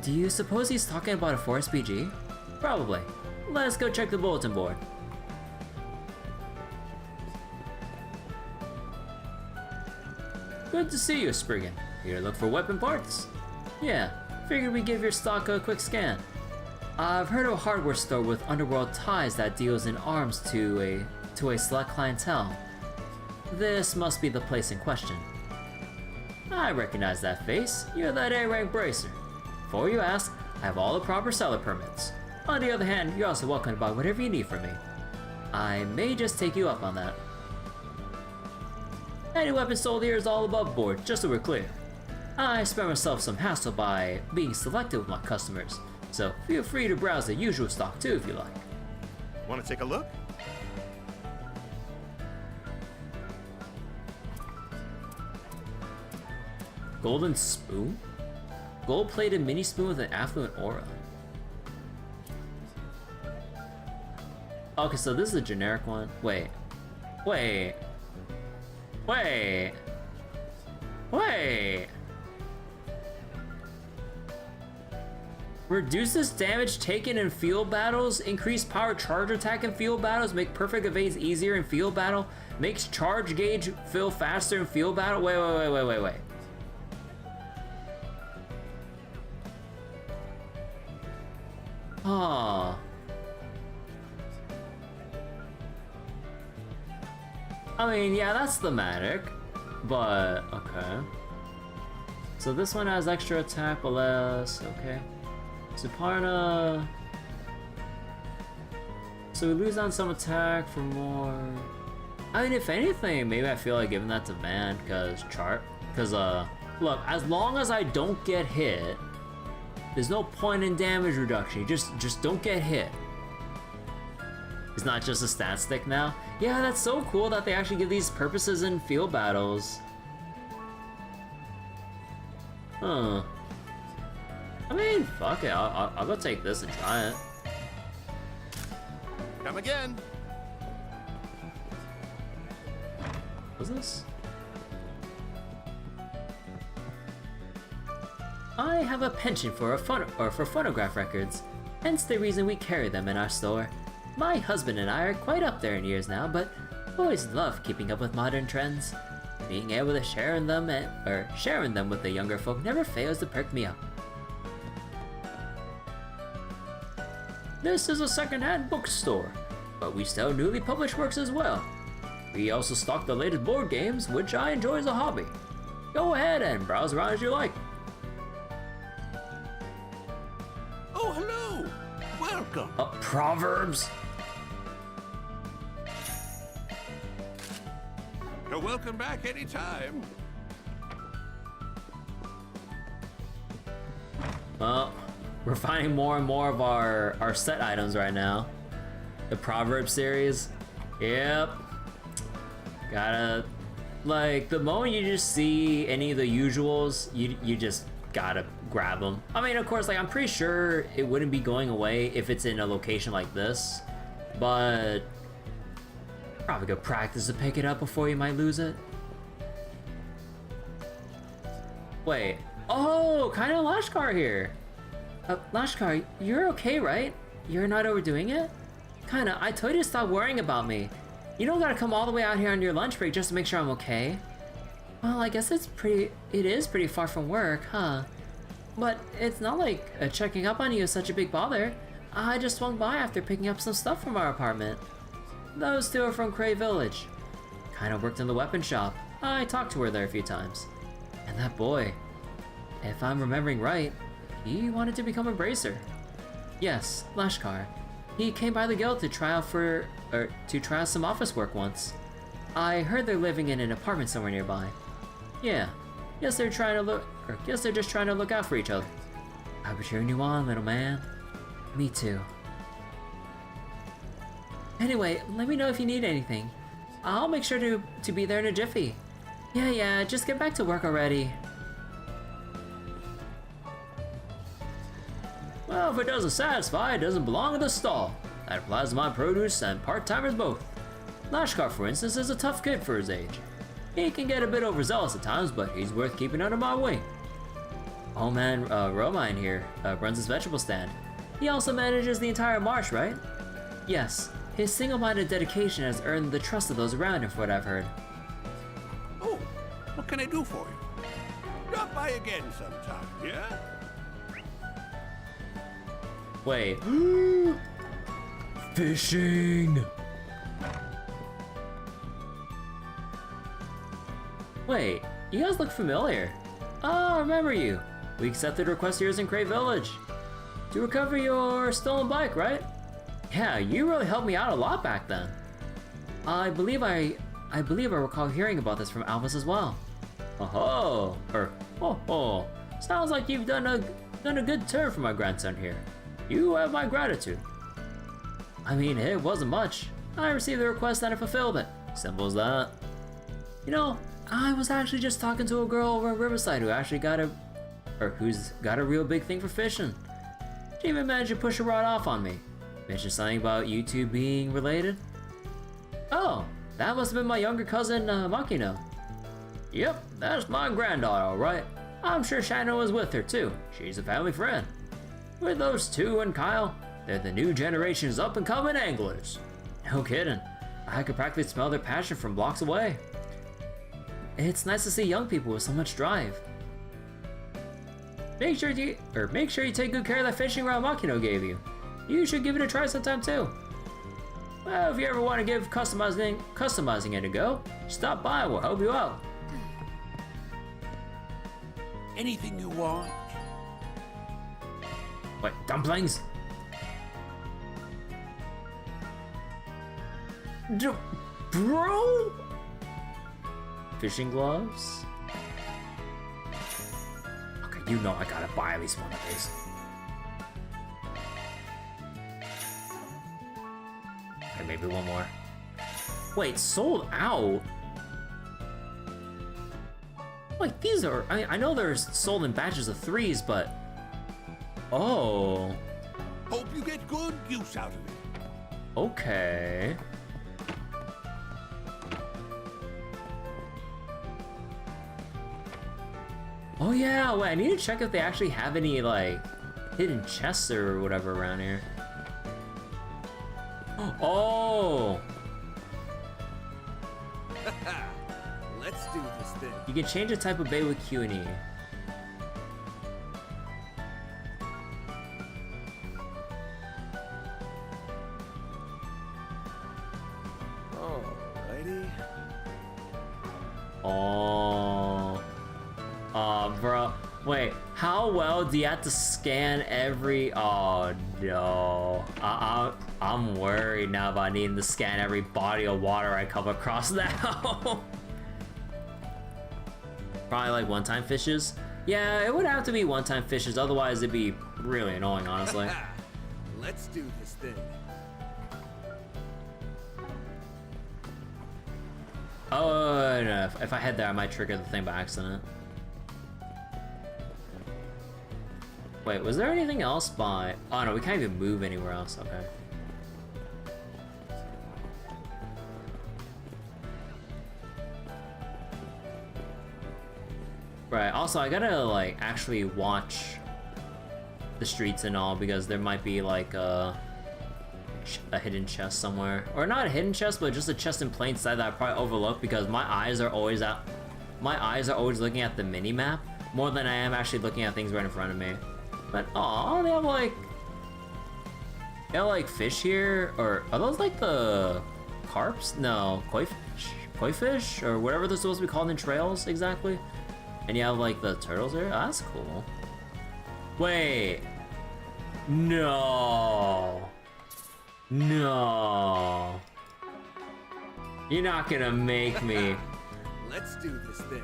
Do you suppose he's talking about a Forest PG? Probably. Let's go check the bulletin board. Good to see you, Spriggan. Here to look for weapon parts? Yeah, figured we'd give your stock a quick scan. I've heard of a hardware store with underworld ties that deals in arms to a select clientele. This must be the place in question. I recognize that face. You're that A-rank bracer. Before you ask, I have all the proper seller permits. On the other hand, you're also welcome to buy whatever you need from me. I may just take you up on that. Any weapon sold here is all above board, just so we're clear. I spare myself some hassle by being selective with my customers, so feel free to browse the usual stock too if you like. Want to take a look? Golden spoon? Gold-plated mini spoon with an affluent aura. Okay, so this is a generic one. Wait. Reduces damage taken in field battles, increase power charge attack in field battles, make perfect evades easier in field battle, makes charge gauge fill faster in field battle. Wait. Oh. I mean, yeah, that's thematic, but okay. So this one has extra attack, but less. Okay. Suparna. So we lose on some attack for more. I mean, if anything, maybe I feel like giving that to Van, because look, as long as I don't get hit, there's no point in damage reduction. You just don't get hit. It's not just a stat stick now. Yeah, that's so cool that they actually give these purposes in field battles. Huh. I mean, fuck it. I'll go take this and try it. Come again. What's this? I have a penchant for phonograph records, hence the reason we carry them in our store. My husband and I are quite up there in years now, but always love keeping up with modern trends. Being able to sharing them with the younger folk never fails to perk me up. This is a second-hand bookstore, but we sell newly published works as well. We also stock the latest board games, which I enjoy as a hobby. Go ahead and browse around as you like. Oh, hello! Welcome! Proverbs? You're welcome back anytime. Well, we're finding more and more of our set items right now. The Proverb series. Yep. Gotta, like, the moment you just see any of the usuals, you just gotta grab them. I mean, of course, like, I'm pretty sure it wouldn't be going away if it's in a location like this, but probably good practice to pick it up before you might lose it. Wait. Oh, kind of Lashkar here. Lashkar, you're okay, right? You're not overdoing it? Kinda, I told you to stop worrying about me. You don't gotta come all the way out here on your lunch break just to make sure I'm okay. Well, I guess it is pretty far from work, huh? But it's not like checking up on you is such a big bother. I just swung by after picking up some stuff from our apartment. Those two are from Cray Village. Kinda worked in the weapon shop. I talked to her there a few times. And that boy, if I'm remembering right, he wanted to become a bracer. Yes, Lashkar. He came by the guild to try out some office work once. I heard they're living in an apartment somewhere nearby. Yeah, guess they're just trying to look out for each other. I'll be cheering you on, little man. Me too. Anyway, let me know if you need anything. I'll make sure to be there in a jiffy. Yeah, just get back to work already. Well, if it doesn't satisfy, it doesn't belong in the stall. That applies to my produce and part-timers both. Lashkar, for instance, is a tough kid for his age. He can get a bit overzealous at times, but he's worth keeping under my wing. Old man Romine here runs his vegetable stand. He also manages the entire marsh, right? Yes, his single-minded dedication has earned the trust of those around him, from what I've heard. Oh, what can I do for you? Drop by again sometime, yeah? Wait. Fishing! Wait, you guys look familiar. Oh, I remember you. We accepted requests here in Cray Village. To recover your stolen bike, right? Yeah, you really helped me out a lot back then. I believe I recall hearing about this from Albus as well. Oh, sounds like you've done a good turn for my grandson here. You have my gratitude. I mean, it wasn't much. I received the request and I fulfilled it. Simple as that. You know, I was actually just talking to a girl over in Riverside who's got a real big thing for fishing. She even managed to push a rod off on me. Mentioned something about you two being related. Oh, that must have been my younger cousin, Makino. Yep, that's my granddaughter, alright. I'm sure Shannon was with her too. She's a family friend. With those two and Kyle, they're the new generation's up-and-coming anglers. No kidding. I could practically smell their passion from blocks away. It's nice to see young people with so much drive. Make sure you take good care of that fishing rod Makino gave you. You should give it a try sometime too. Well, if you ever want to give customizing it a go, stop by, we'll help you out. Anything you want? Wait, dumplings? Bro? Fishing gloves? Okay, you know I gotta buy at least one of these. Okay, maybe one more. Wait, sold out? Like, these are... I know they're sold in batches of 3s, but... Oh. Hope you get good use out of it. Okay. Oh yeah, wait, I need to check if they actually have any, like, hidden chests or whatever around here. Oh! Let's do this thing. You can change the type of bait with Q and E. Alrighty. Oh. Bro. Wait, how well do you have to scan every... Oh, no. I'm worried now about needing to scan every body of water I come across now. Probably like one-time fishes. Yeah, it would have to be one-time fishes, otherwise it'd be really annoying, honestly. Let's do this thing. Oh, no. If I head there, I might trigger the thing by accident. Wait, was there anything else by... Oh no, we can't even move anywhere else, okay. Right, also I gotta like actually watch the streets and all because there might be like a hidden chest somewhere. Or not a hidden chest, but just a chest in plain sight that I probably overlooked because my eyes are always looking at the mini-map more than I am actually looking at things right in front of me. But oh, they have like fish here, or are those like the carps? No, koi fish, or whatever they're supposed to be called in trails exactly. And you have like the turtles there. Oh, that's cool. Wait, no, you're not gonna make me. Let's do this thing.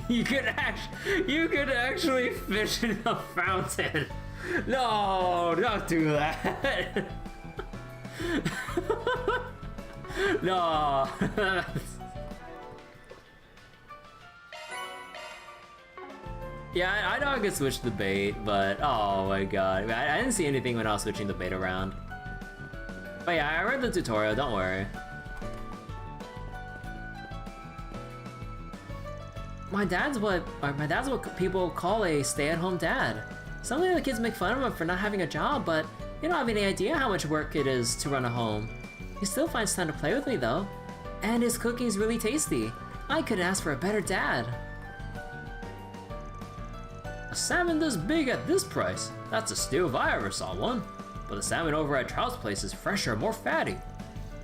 You could actually fish in a fountain. No, don't do that. No. Yeah, I know I could switch the bait, but oh my god. I didn't see anything when I was switching the bait around. But yeah, I read the tutorial, don't worry. My dad's what people call a stay-at-home dad. Some of the kids make fun of him for not having a job, but you don't have any idea how much work it is to run a home. He still finds time to play with me though. And his cooking's really tasty. I couldn't ask for a better dad. A salmon this big at this price? That's a steal if I ever saw one. But the salmon over at Trout's place is fresher, more fatty.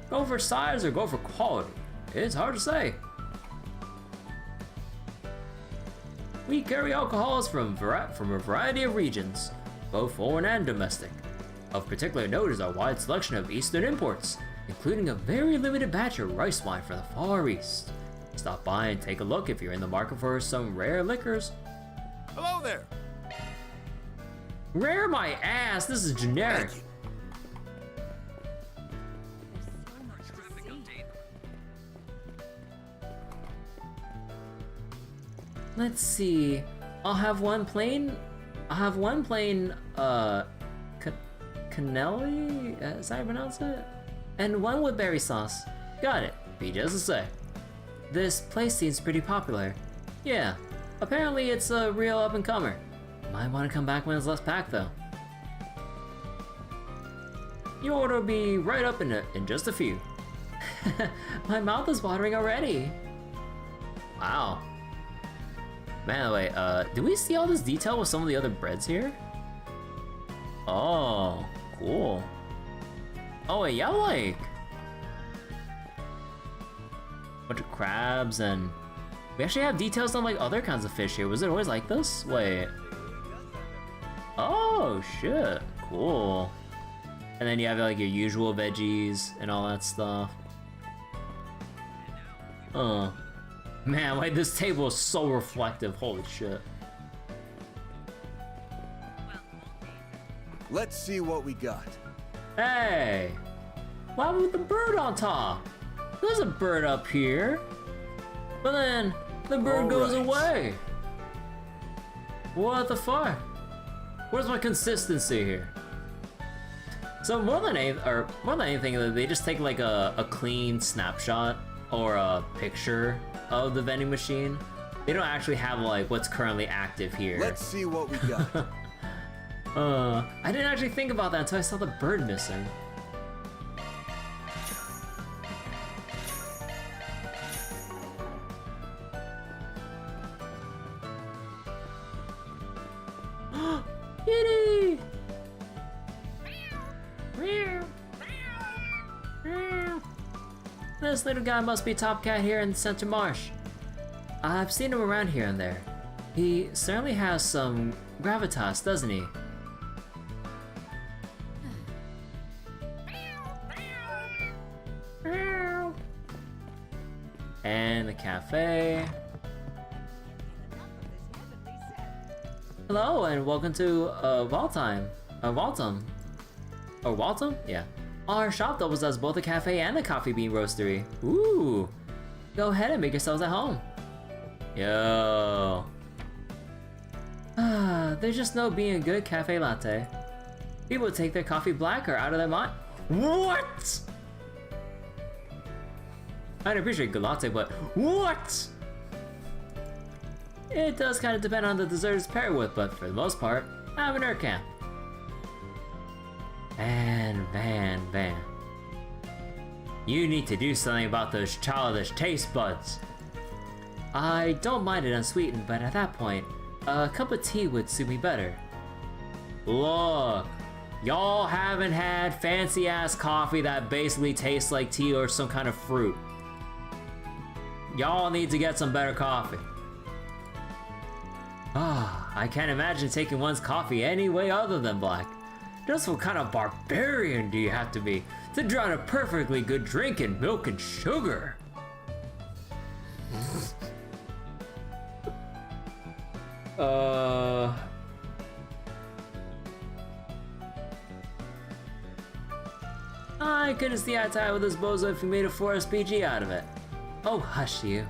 Go for size or go for quality? It's hard to say. We carry alcohols from a variety of regions, both foreign and domestic. Of particular note is our wide selection of Eastern imports, including a very limited batch of rice wine from the Far East. Stop by and take a look if you're in the market for some rare liquors. Hello there. Rare my ass, this is generic. Let's see. I'll have one plain, cannelli? Is that how you pronounce it? And one with berry sauce. Got it. Be just to say. This place seems pretty popular. Yeah. Apparently it's a real up-and-comer. Might want to come back when it's less packed though. Your order will be right up in just a few. My mouth is watering already. Wow. Man, wait, do we see all this detail with some of the other breads here? Oh, cool. Oh wait, yeah, like a bunch of crabs, and we actually have details on like other kinds of fish here. Was it always like this? Wait. Oh shit, cool. And then you have like your usual veggies and all that stuff. Oh. Man, like this table is so reflective, holy shit. Let's see what we got. Hey! Why with the bird on top? There's a bird up here. But then the bird goes away. What the fuck? Where's my consistency here? So more than anything, they just take like a clean snapshot or a picture of the vending machine. They don't actually have like what's currently active here. Let's see what we got. I didn't actually think about that until I saw the bird missing. Kitty! This little guy must be Top Cat here in Center Marsh. I've seen him around here and there. He certainly has some gravitas, doesn't he? And the cafe. Hello and welcome to Waltham. Waltham? Yeah. Our shop doubles as both a cafe and a coffee bean roastery. Ooh. Go ahead and make yourselves at home. Yo. There's just no being a good cafe latte. People take their coffee black or out of their mind. What? I'd appreciate a good latte, but what? It does kind of depend on the dessert it's paired with, but for the most part, I'm an Urkamp. And Van. You need to do something about those childish taste buds. I don't mind it unsweetened, but at that point, a cup of tea would suit me better. Look, y'all haven't had fancy ass coffee that basically tastes like tea or some kind of fruit. Y'all need to get some better coffee. I can't imagine taking one's coffee any way other than black. Just what kind of barbarian do you have to be to drown a perfectly good drink in milk and sugar? I couldn't see eye to eye with this bozo if you made a 4SPG out of it. Oh, hush you.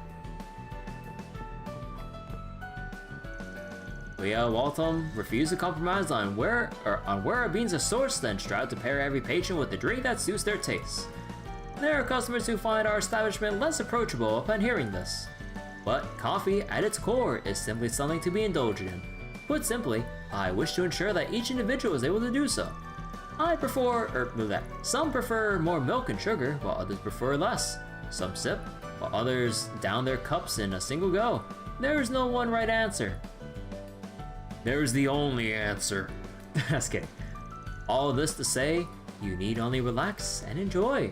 Leah Waltham refused to compromise on where our beans are sourced and strive to pair every patron with a drink that suits their tastes. There are customers who find our establishment less approachable upon hearing this. But coffee, at its core, is simply something to be indulged in. Put simply, I wish to ensure that each individual is able to do so. Some prefer more milk and sugar, while others prefer less. Some sip, while others down their cups in a single go. There is no one right answer. There's the only answer. Just kidding. All of this to say, you need only relax and enjoy.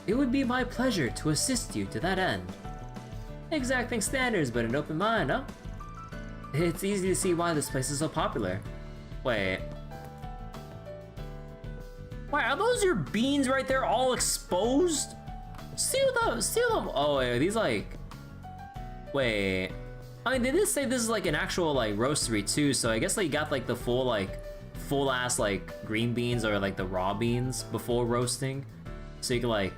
It would be my pleasure to assist you to that end. Exacting standards, but an open mind, huh? It's easy to see why this place is so popular. Wait, are those your beans right there all exposed? Steal them! Oh wait, are these like... Wait... I mean, they did say this is like an actual like roastery too, so I guess like you got like the full ass like green beans or like the raw beans before roasting, so you can like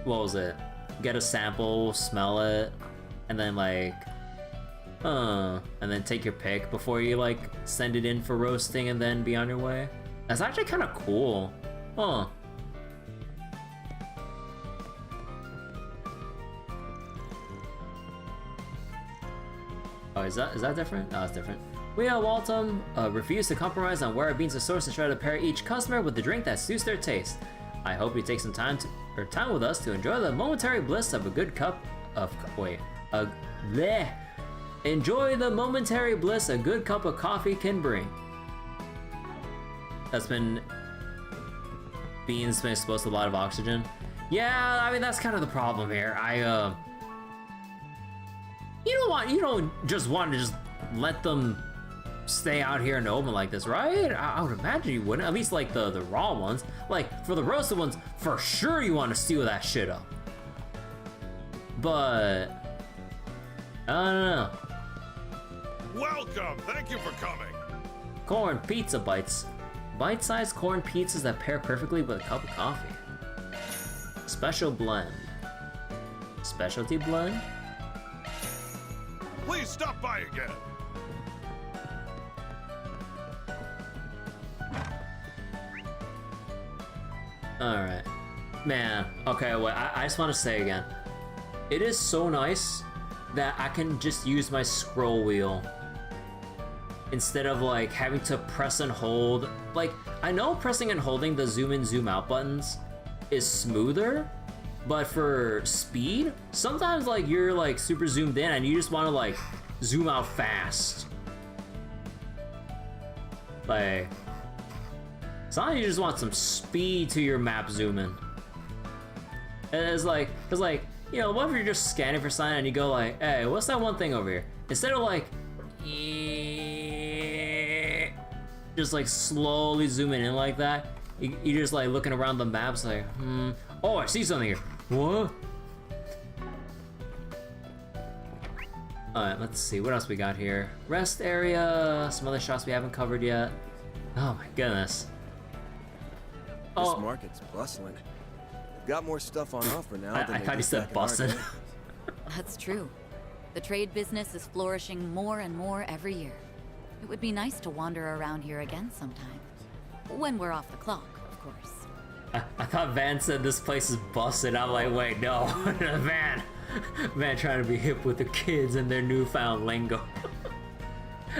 what was it? Get a sample, smell it, and then like and then take your pick before you like send it in for roasting and then be on your way. That's actually kind of cool, huh? Oh, is that different? No, it's different. We at Waltham refuse to compromise on where our beans are sourced and try to pair each customer with the drink that suits their taste. I hope you take some time or time with us to enjoy the momentary bliss of a good cup of enjoy the momentary bliss a good cup of coffee can bring. That's been beans been exposed to a lot of oxygen. Yeah, I mean that's kind of the problem here. You don't just want to just let them stay out here in the open like this, right? I would imagine you wouldn't. At least like the raw ones. Like for the roasted ones, for sure you want to steal that shit up. But I don't know. Welcome. Thank you for coming. Corn pizza bites. Bite-sized corn pizzas that pair perfectly with a cup of coffee. Special blend. Specialty blend? Please stop by again. Alright. Man, okay, wait, I just want to say again. It is so nice that I can just use my scroll wheel instead of like having to press and hold. Like, I know pressing and holding the zoom in, zoom out buttons is smoother, but for speed, sometimes like you're like super zoomed in and you just want to like zoom out fast. Like, sometimes you just want some speed to your map zoom in. And it's like, you know, what if you're just scanning for something and you go like, hey, what's that one thing over here? Instead of like, just like slowly zooming in like that, you're just like looking around the maps like, oh, I see something here. What? Alright, let's see, what else we got here? Rest area, some other shops we haven't covered yet. Oh my goodness. This market's bustling. They've got more stuff on offer now than I thought you said busting. That's true. The trade business is flourishing more and more every year. It would be nice to wander around here again sometime. When we're off the clock, of course. I thought Van said this place is busted. I'm like, wait, no. Van trying to be hip with the kids and their newfound lingo.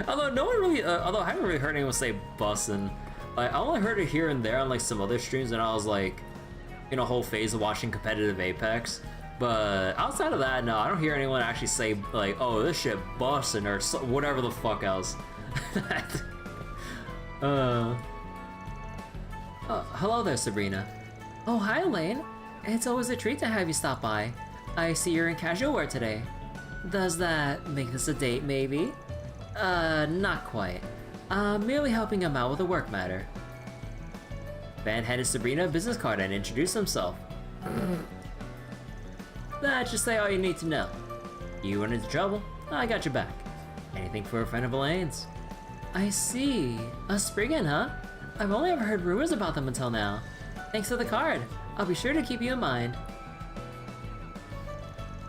Although no one really, although I haven't really heard anyone say bussin'. Like, I only heard it here and there on like some other streams and I was like in a whole phase of watching competitive Apex. But outside of that, no, I don't hear anyone actually say like, oh, this shit bussin' or whatever the fuck else. Hello there, Sabrina. Oh, hi, Elaine. It's always a treat to have you stop by. I see you're in casual wear today. Does that make this a date, maybe? Not quite. Merely helping him out with a work matter. Van handed Sabrina a business card and introduced himself. That should say all you need to know. You run into trouble, I got your back. Anything for a friend of Elaine's. I see. A Spriggan, huh? I've only ever heard rumors about them until now. Thanks for the card. I'll be sure to keep you in mind.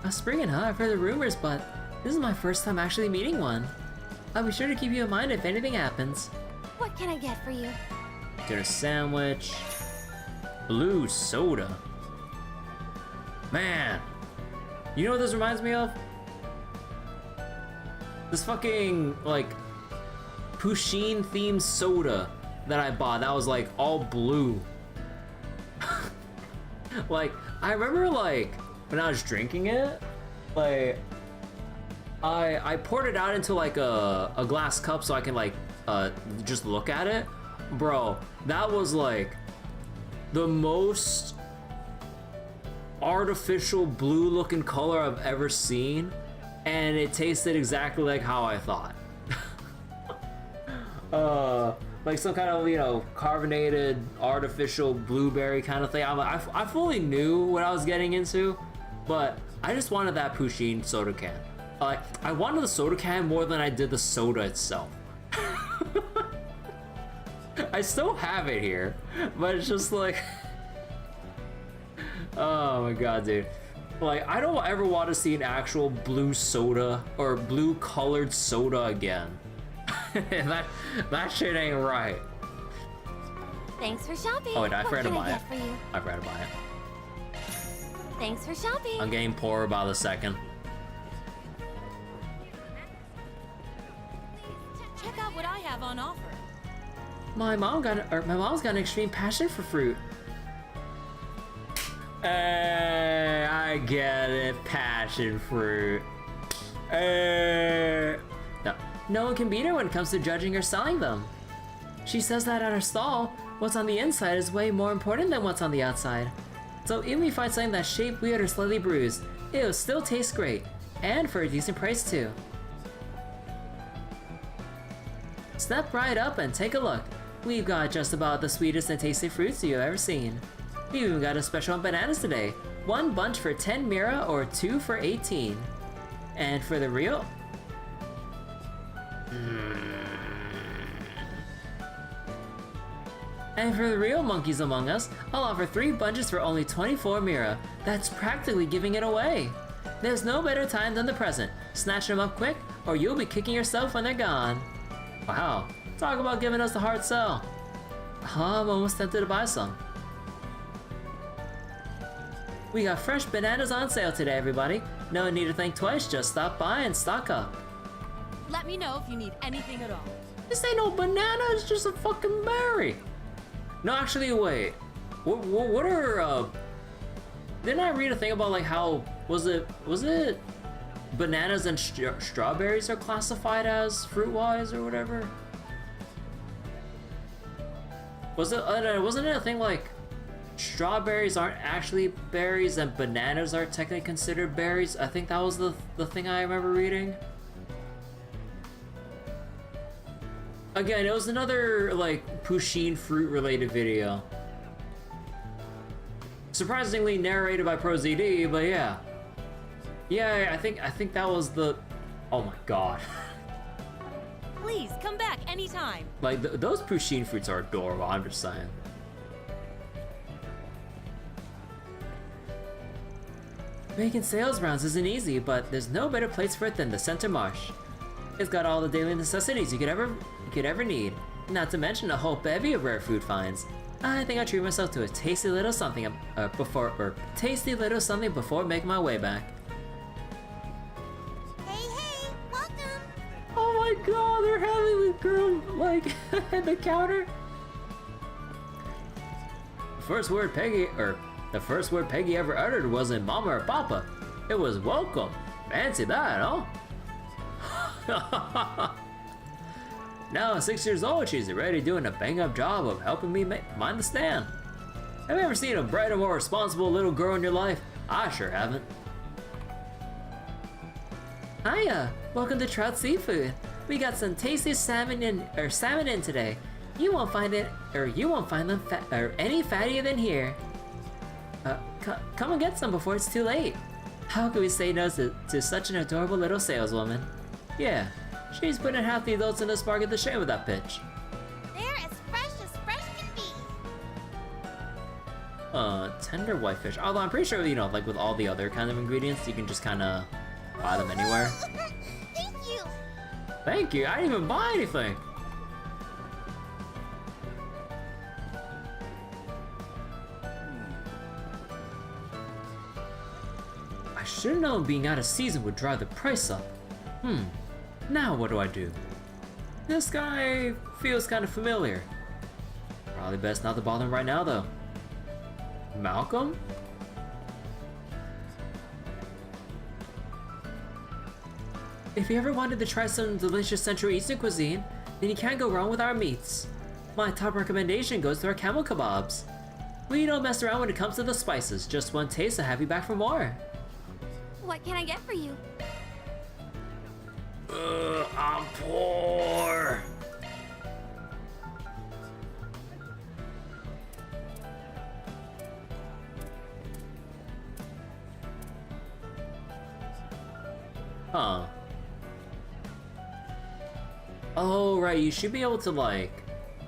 A Spriggan, huh? I've heard the rumors, but this is my first time actually meeting one. I'll be sure to keep you in mind if anything happens. What can I get for you? Dinner sandwich. Blue soda. Man. You know what this reminds me of? This fucking, like, Pusheen themed soda that I bought that was like all blue. Like, I remember like when I was drinking it, like I poured it out into like a glass cup so I can like just look at it. Bro, that was like the most artificial blue looking color I've ever seen, and it tasted exactly like how I thought. Like some kind of, you know, carbonated artificial blueberry kind of thing. I fully knew what I was getting into, but I just wanted that Pusheen soda can. I wanted the soda can more than I did the soda itself. I still have it here, but it's just like, oh my god, dude. Like, I don't ever want to see an actual blue soda or blue colored soda again. that shit ain't right. Thanks for shopping. Oh wait, I forgot to buy it. For you? I forgot to buy it. Thanks for shopping. I'm getting poorer by the second. Check out what I have on offer. My mom's got an extreme passion for fruit. I get it. Passion fruit. No. No one can beat her when it comes to judging or selling them. She says that at her stall, what's on the inside is way more important than what's on the outside. So even if you find something that's shaped weird or slightly bruised, it'll still taste great. And for a decent price too. Step right up and take a look. We've got just about the sweetest and tastiest fruits you've ever seen. We've even got a special on bananas today. 1 bunch for 10 mira or 2 for 18. And for the real... And for the real monkeys among us, I'll offer 3 bunches for only 24 mira. That's practically giving it away. There's no better time than the present. Snatch them up quick, or you'll be kicking yourself when they're gone. Wow, talk about giving us the hard sell. I'm almost tempted to buy some. We got fresh bananas on sale today, everybody. No need to think twice, just stop by and stock up. Let me know if you need anything at all. This ain't no banana, it's just a fucking berry. No, actually, wait. What are, didn't I read a thing about, like, how, was it bananas and strawberries are classified as fruit-wise or whatever? Wasn't it a thing like strawberries aren't actually berries and bananas are technically considered berries? I think that was the thing I remember reading. Again, it was another like Pusheen fruit related video. Surprisingly narrated by ProZD, but yeah. Yeah, I think that was the... Oh my god. Please, come back anytime. Like, those Pusheen fruits are adorable, I'm just saying. Making sales rounds isn't easy, but there's no better place for it than the Center Marsh. It's got all the daily necessities you could ever need, not to mention a whole bevy of rare food finds. I think I'll treat myself to a tasty little something before making my way back. Hey, welcome! Oh my god, they're having the girl, like, at the counter? The first word Peggy ever uttered wasn't mama or papa. It was welcome. Fancy that, huh? Now at 6 years old, she's already doing a bang-up job of helping me mind the stand. Have you ever seen a brighter, more responsible little girl in your life? I sure haven't. Hiya, welcome to Trout Seafood. We got some tasty salmon in today. You won't find them any fattier than here. Come and get some before it's too late. How can we say no to such an adorable little saleswoman? Yeah, she's putting half the adults in this market to shame with that pitch. They're as fresh can be. Tender whitefish. Although I'm pretty sure, you know, like with all the other kind of ingredients, you can just kind of buy them anywhere. Thank you. Thank you. I didn't even buy anything. I should have known being out of season would drive the price up. Now what do I do? This guy feels kind of familiar. Probably best not to bother him right now, though. Malcolm? If you ever wanted to try some delicious Central Eastern cuisine, then you can't go wrong with our meats. My top recommendation goes to our camel kebabs. We don't mess around when it comes to the spices, just one taste will have you back for more. What can I get for you? I'm poor. Huh. Oh, right, you should be able to, like,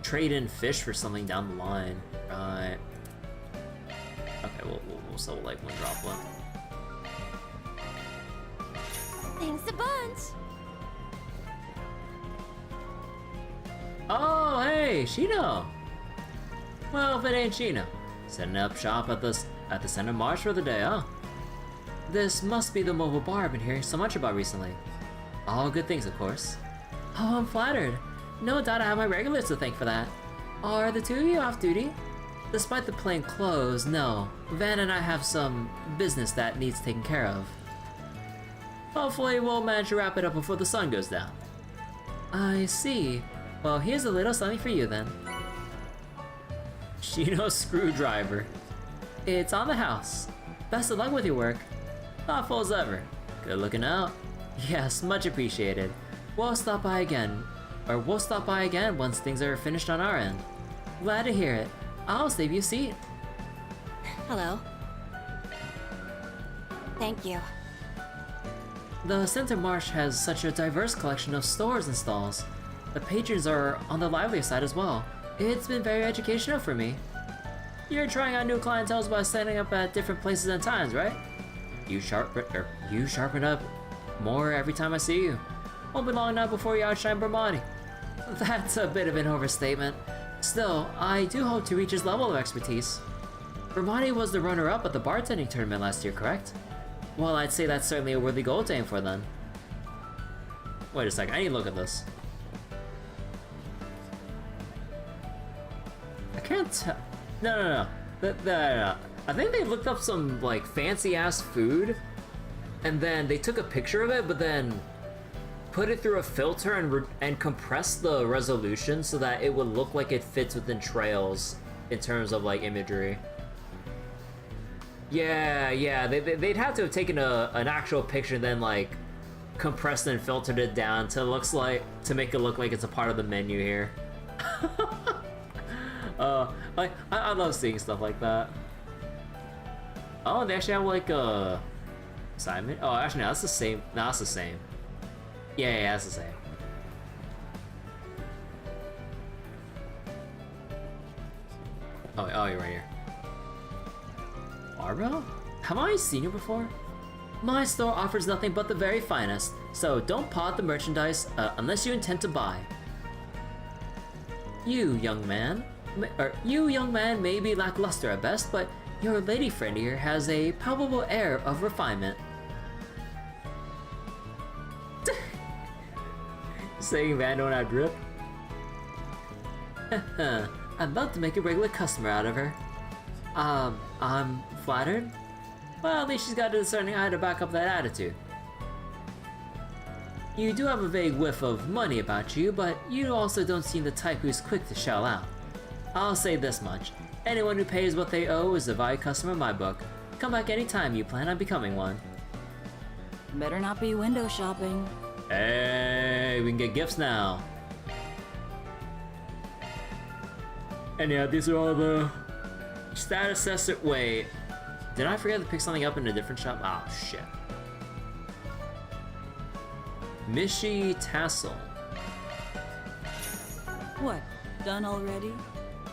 trade in fish for something down the line. Right. Okay, we'll sell, like, one droplet. Thanks a bunch. Oh, hey, Shino. Well, if it ain't Shino, setting up shop at the Center Marsh for the day, huh? This must be the mobile bar I've been hearing so much about recently. All good things, of course. Oh, I'm flattered. No doubt I have my regulars to thank for that. Are the two of you off duty? Despite the plain clothes, no. Van and I have some business that needs taken care of. Hopefully we'll manage to wrap it up before the sun goes down. I see. Well, here's a little something for you then. Shino's screwdriver. It's on the house. Best of luck with your work. Thoughtful as ever. Good looking out. Yes, much appreciated. We'll stop by again once things are finished on our end. Glad to hear it. I'll save you a seat. Hello. Thank you. The Center Marsh has such a diverse collection of stores and stalls. The patrons are on the livelier side as well. It's been very educational for me. You're trying out new clienteles by setting up at different places and times, right? You sharpen up more every time I see you. Won't be long now before you outshine Bermotti. That's a bit of an overstatement. Still, I do hope to reach his level of expertise. Bermotti was the runner-up at the bartending tournament last year, correct? Well, I'd say that's certainly a worthy goal to aim for then. Wait a second, I need to look at this. I can't tell. No. I think they looked up some like fancy-ass food, and then they took a picture of it, but then put it through a filter and compressed the resolution so that it would look like it fits within Trails in terms of like imagery. Yeah, they'd have to have taken an actual picture and then like compressed and filtered it down to make it look like it's a part of the menu here. I love seeing stuff like that. Oh, they actually have like a assignment. Oh, actually, no, that's the same. No, that's the same. Yeah, that's the same. Oh, you're right here. Barbara? Have I seen you before? My store offers nothing but the very finest, so don't paw at the merchandise unless you intend to buy. You, young man may be lackluster at best, but your lady friend here has a palpable air of refinement. Saying Van don't have drip? I'd love to make a regular customer out of her. I'm flattered. Well, at least she's got a discerning eye to back up that attitude. You do have a vague whiff of money about you, but you also don't seem the type who's quick to shell out. I'll say this much. Anyone who pays what they owe is a valued customer in my book. Come back anytime you plan on becoming one. Better not be window shopping. Hey, we can get gifts now. And yeah, these are all the status assessor. Wait, did I forget to pick something up in a different shop? Oh shit. Mishi Tassel. What? Done already?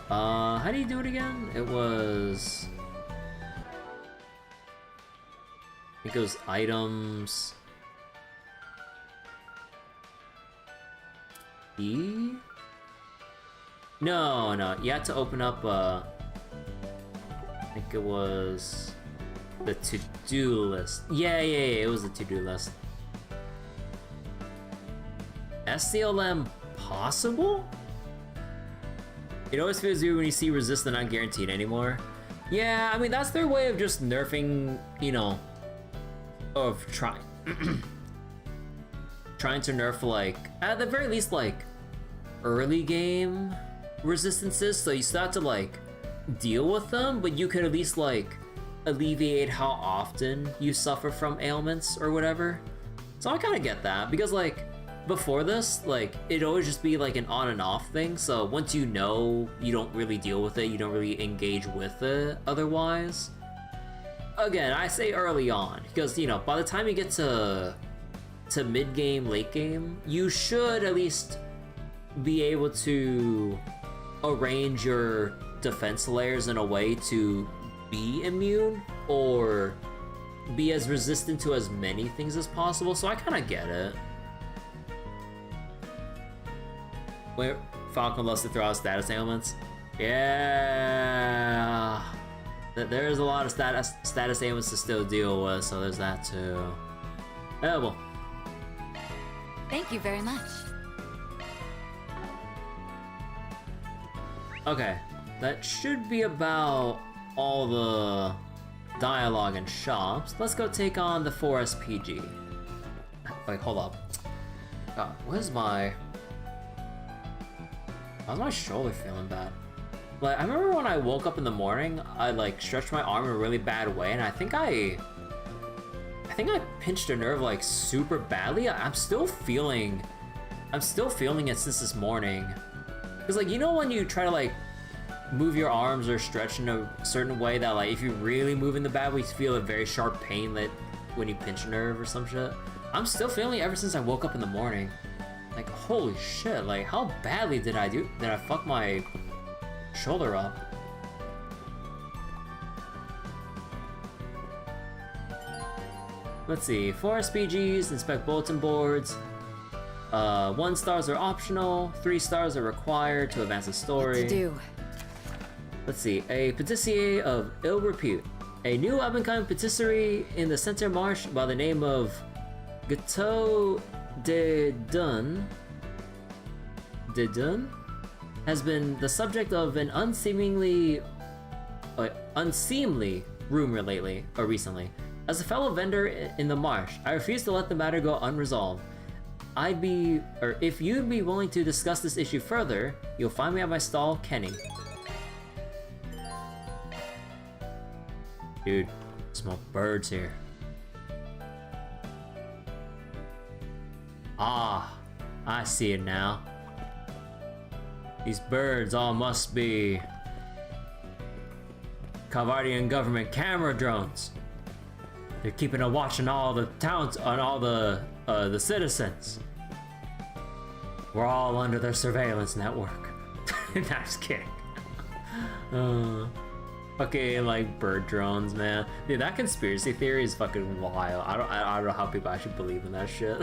How do you do it again? It was... I think it was items... E? No, you had to open up, I think it was... the to-do list. Yeah, it was the to-do list. SCLM possible? It always feels weird when you see resistant not guaranteed anymore. Yeah, I mean, that's their way of just nerfing, you know, of trying to nerf, like, at the very least, like, early game resistances, so you still have to, like, deal with them, but you could at least, like, alleviate how often you suffer from ailments or whatever. So I kind of get that, because, like, before this, like, it'd always just be like an on and off thing, so once you know, you don't really deal with it, you don't really engage with it otherwise. Again, I say early on, because, you know, by the time you get to mid-game, late game, you should at least be able to arrange your defense layers in a way to be immune, or be as resistant to as many things as possible, so I kind of get it. Wait, Falcon loves to throw out status ailments. Yeah, there's a lot of status ailments to still deal with, so there's that too. Oh well. Thank you very much. Okay, that should be about all the dialogue and shops. Let's go take on the 4SPG. Wait, hold up. God, how's my shoulder feeling bad? Like, I remember when I woke up in the morning, I like stretched my arm in a really bad way, and I think I pinched a nerve like super badly. I'm still feeling it since this morning. Cause like, you know when you try to like move your arms or stretch in a certain way that like if you really move in the bad way, you feel a very sharp pain that when you pinch a nerve or some shit. I'm still feeling it ever since I woke up in the morning. Like, holy shit, like how badly did I fuck my shoulder up? Let's see, 4 SPGs, inspect bulletin boards. 1 stars are optional, 3 stars are required to advance the story. What to do? Let's see, a Pâtisserie of Ill Repute. A new up-and-coming patisserie in the center marsh by the name of Gâteau de Dun has been the subject of an unseemly rumor recently. As a fellow vendor in the marsh, I refuse to let the matter go unresolved. If you'd be willing to discuss this issue further, you'll find me at my stall, Kenny. Dude, smell birds here. Ah, I see it now. These birds all must be Calvardian government camera drones. They're keeping a watch on all the towns, on all the citizens. We're all under their surveillance network. Nah, just kidding. Fucking like bird drones, man. Dude, that conspiracy theory is fucking wild. I don't know how people actually believe in that shit.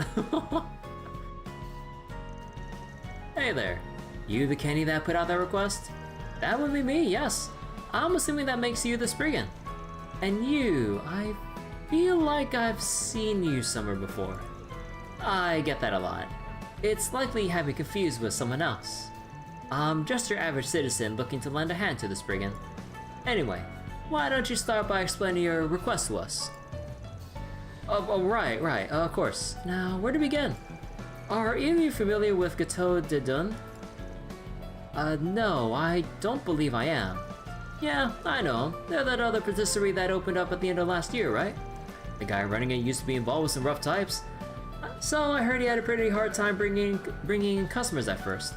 Hey there. You the Kenny that put out that request? That would be me, yes. I'm assuming that makes you the Spriggan. And you, I feel like I've seen you somewhere before. I get that a lot. It's likely you have me confused with someone else. I'm just your average citizen looking to lend a hand to the Spriggan. Anyway, why don't you start by explaining your request to us? Oh, right, of course. Now, where to begin? Are either of you familiar with Gâteau de Dun? No, I don't believe I am. Yeah, I know. They're that other patisserie that opened up at the end of last year, right? The guy running it used to be involved with some rough types. So I heard he had a pretty hard time bringing in customers at first.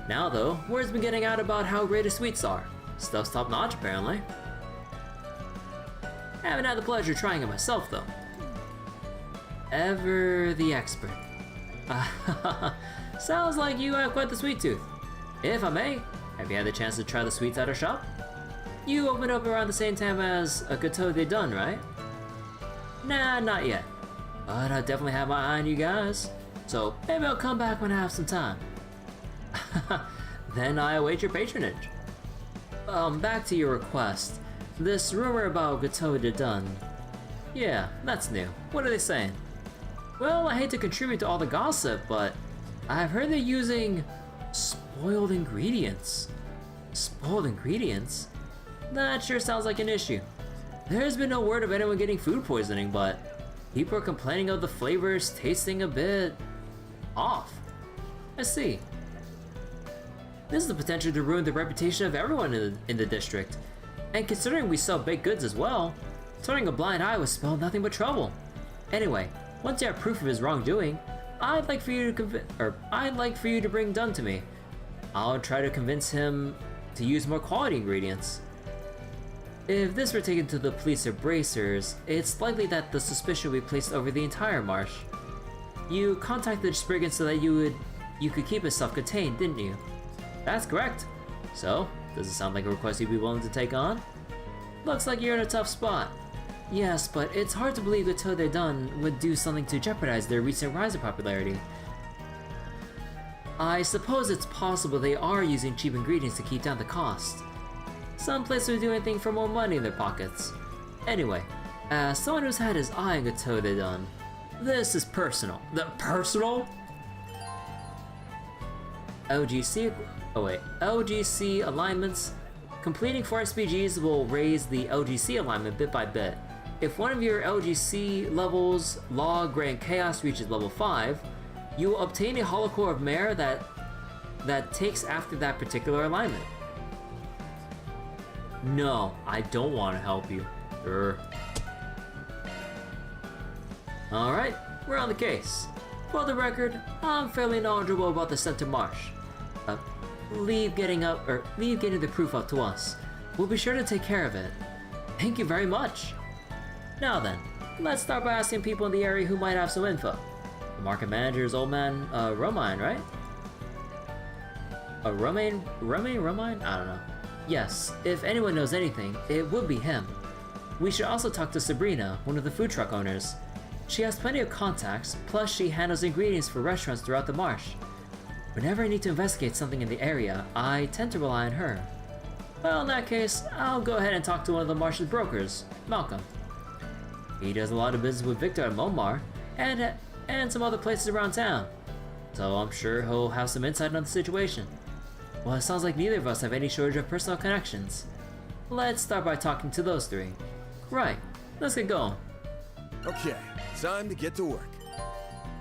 Now though, word's been getting out about how great his sweets are. Stuff's top notch apparently. Haven't had the pleasure of trying it myself though. Ever the expert. Sounds like you have quite the sweet tooth. If I may, have you had the chance to try the sweets at our shop? You opened up around the same time as a Gâteau de Dun, right? Nah, not yet. But I definitely have my eye on you guys. So maybe I'll come back when I have some time. Then I await your patronage. Back to your request. This rumor about Gâteau de Dun. Yeah, that's new. What are they saying? Well, I hate to contribute to all the gossip, but I've heard they're using spoiled ingredients. Spoiled ingredients? That sure sounds like an issue. There's been no word of anyone getting food poisoning, but people are complaining of the flavors tasting a bit off. I see. This is the potential to ruin the reputation of everyone in the district. And considering we sell baked goods as well, turning a blind eye would spell nothing but trouble. Anyway, once you have proof of his wrongdoing, I'd like for you to bring Dunn to me. I'll try to convince him to use more quality ingredients. If this were taken to the police or bracers, it's likely that the suspicion would be placed over the entire marsh. You contacted Spriggan so that you could keep it self-contained, didn't you? That's correct. So, does it sound like a request you'd be willing to take on? Looks like you're in a tough spot. Yes, but it's hard to believe Gâteau de Dun would do something to jeopardize their recent rise in popularity. I suppose it's possible they are using cheap ingredients to keep down the cost. Some places would do anything for more money in their pockets. Anyway, as someone who's had his eye on Gâteau de Dun, this is personal. Personal? LGC alignments. Completing 4 SPGs will raise the LGC alignment bit by bit. If one of your LGC levels, Law, Grand Chaos, reaches level 5, you will obtain a Hollow Core of Mare that takes after that particular alignment. No, I don't want to help you. Alright, we're on the case. For the record, I'm fairly knowledgeable about the Center Marsh. Leave getting the proof up to us. We'll be sure to take care of it. Thank you very much. Now then, let's start by asking people in the area who might have some info. The market manager is old man, Romine, right? Romine? I don't know. Yes, if anyone knows anything, it would be him. We should also talk to Sabrina, one of the food truck owners. She has plenty of contacts, plus she handles ingredients for restaurants throughout the marsh. Whenever I need to investigate something in the area, I tend to rely on her. Well, in that case, I'll go ahead and talk to one of the marsh's brokers, Malcolm. He does a lot of business with Victor at Momar, and some other places around town, so I'm sure he'll have some insight on the situation. Well, it sounds like neither of us have any shortage of personal connections. Let's start by talking to those three. Right, let's get going. Okay, time to get to work.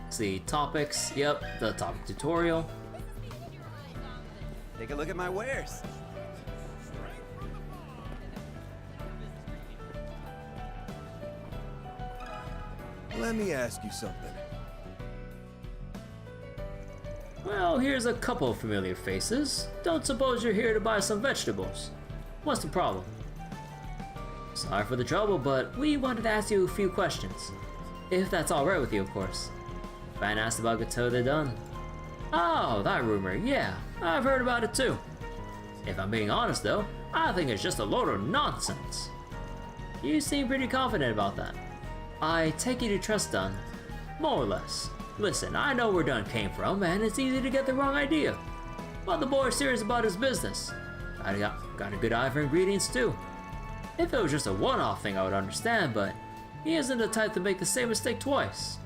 See, topics, yep, the topic tutorial. Take a look at my wares. Let me ask you something. Well, here's a couple of familiar faces. Don't suppose you're here to buy some vegetables. What's the problem? Sorry for the trouble, but we wanted to ask you a few questions. If that's alright with you, of course. Fan asked about Gateau de Dun. Oh, that rumor, yeah, I've heard about it too. If I'm being honest though, I think it's just a load of nonsense. You seem pretty confident about that. I take you to trust Dunn, more or less. Listen, I know where Dunn came from, and it's easy to get the wrong idea. But the boy is serious about his business. I got a good eye for ingredients too. If it was just a one-off thing, I would understand, but he isn't the type to make the same mistake twice.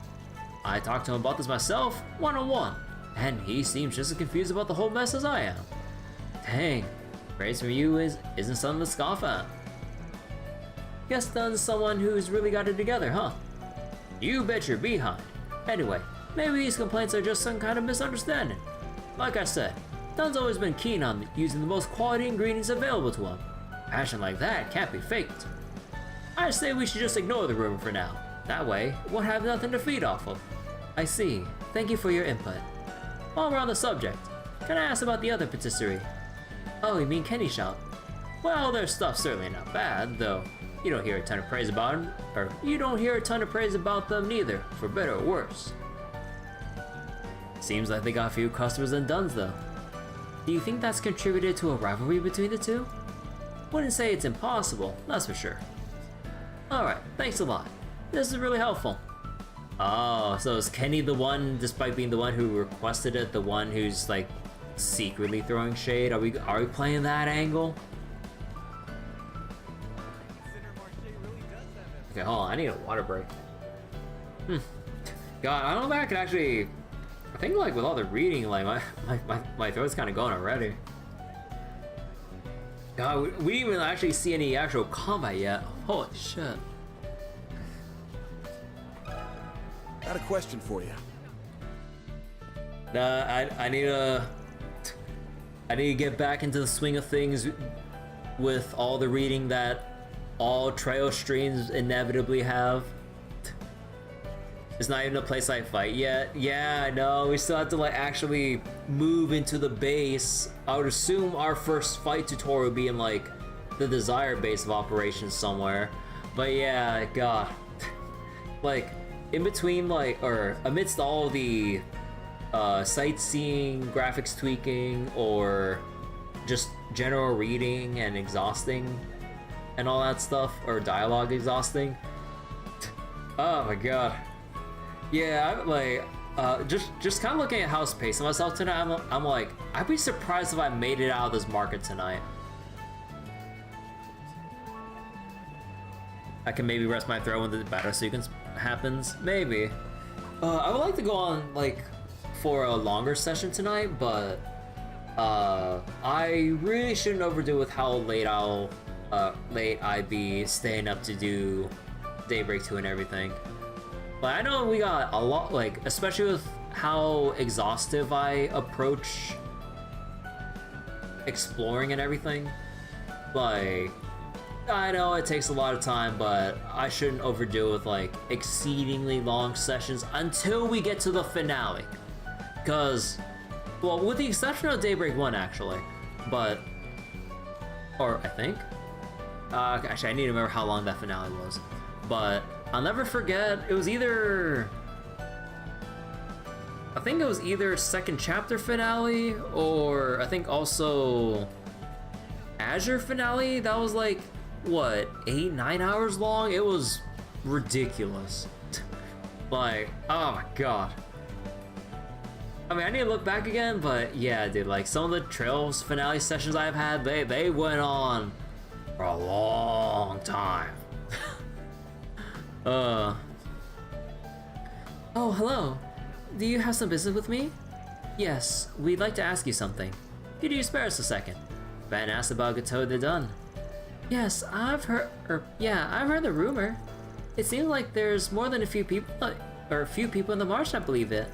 I talked to him about this myself, one-on-one, and he seems just as confused about the whole mess as I am. Dang, praise from you isn't something to scoff at. Guess Dunn's someone who's really got it together, huh? You bet your behind. Anyway, maybe these complaints are just some kind of misunderstanding. Like I said, Dunn's always been keen on using the most quality ingredients available to him. Passion like that can't be faked. I say we should just ignore the rumor for now. That way, we'll have nothing to feed off of. I see. Thank you for your input. While we're on the subject, can I ask about the other patisserie? Oh, you mean Kenny's shop? Well, their stuff's certainly not bad, though. You don't hear a ton of praise about them, or you don't hear a ton of praise about them neither, for better or worse. Seems like they got a few customers than Dunn's though. Do you think that's contributed to a rivalry between the two? Wouldn't say it's impossible, that's for sure. Alright, thanks a lot. This is really helpful. Oh, so is Kenny the one, despite being the one who requested it, the one who's like secretly throwing shade? Are we playing that angle? Okay, hold on, I need a water break. God, I don't know if I can actually... I think like with all the reading, like my throat's kind of going already. God, we didn't even actually see any actual combat yet. Holy shit. Got a question for you. I need to get back into the swing of things with all the reading that all trail streams inevitably have. It's not even a place I fight yet. Yeah, I know. We still have to like actually move into the base. I would assume our first fight tutorial would be in like the desired base of operations somewhere. But yeah, God. Like in between like, or amidst all the sightseeing, graphics tweaking, or just general reading and exhausting and all that stuff, or dialogue exhausting. Oh my God. Yeah, I'm like, just kind of looking at how it's pacing myself tonight, I'm like, I'd be surprised if I made it out of this market tonight. I can maybe rest my throat when the battle sequence happens, maybe. I would like to go on, like, for a longer session tonight, but I really shouldn't overdo with how late I be staying up to do Daybreak 2 and everything. But I know we got a lot, like, especially with how exhaustive I approach exploring and everything. Like, I know it takes a lot of time, but I shouldn't overdo with, like, exceedingly long sessions until we get to the finale. Because, well, with the exception of Daybreak 1, actually, but, or I think, actually I need to remember how long that finale was, but I'll never forget, it was either, I think it was either second chapter finale, or I think also Azure finale. That was like, what, 8-9 hours long? It was ridiculous. Like, oh my god. I mean, I need to look back again, but yeah, dude, like some of the Trails finale sessions I've had, they went on for a long time. Oh, hello. Do you have some business with me? Yes, we'd like to ask you something. Could you spare us a second? Van asked about Gateau de Dun. Yes, I've heard the rumor. It seems like there's more than a few people in the marsh that believe it.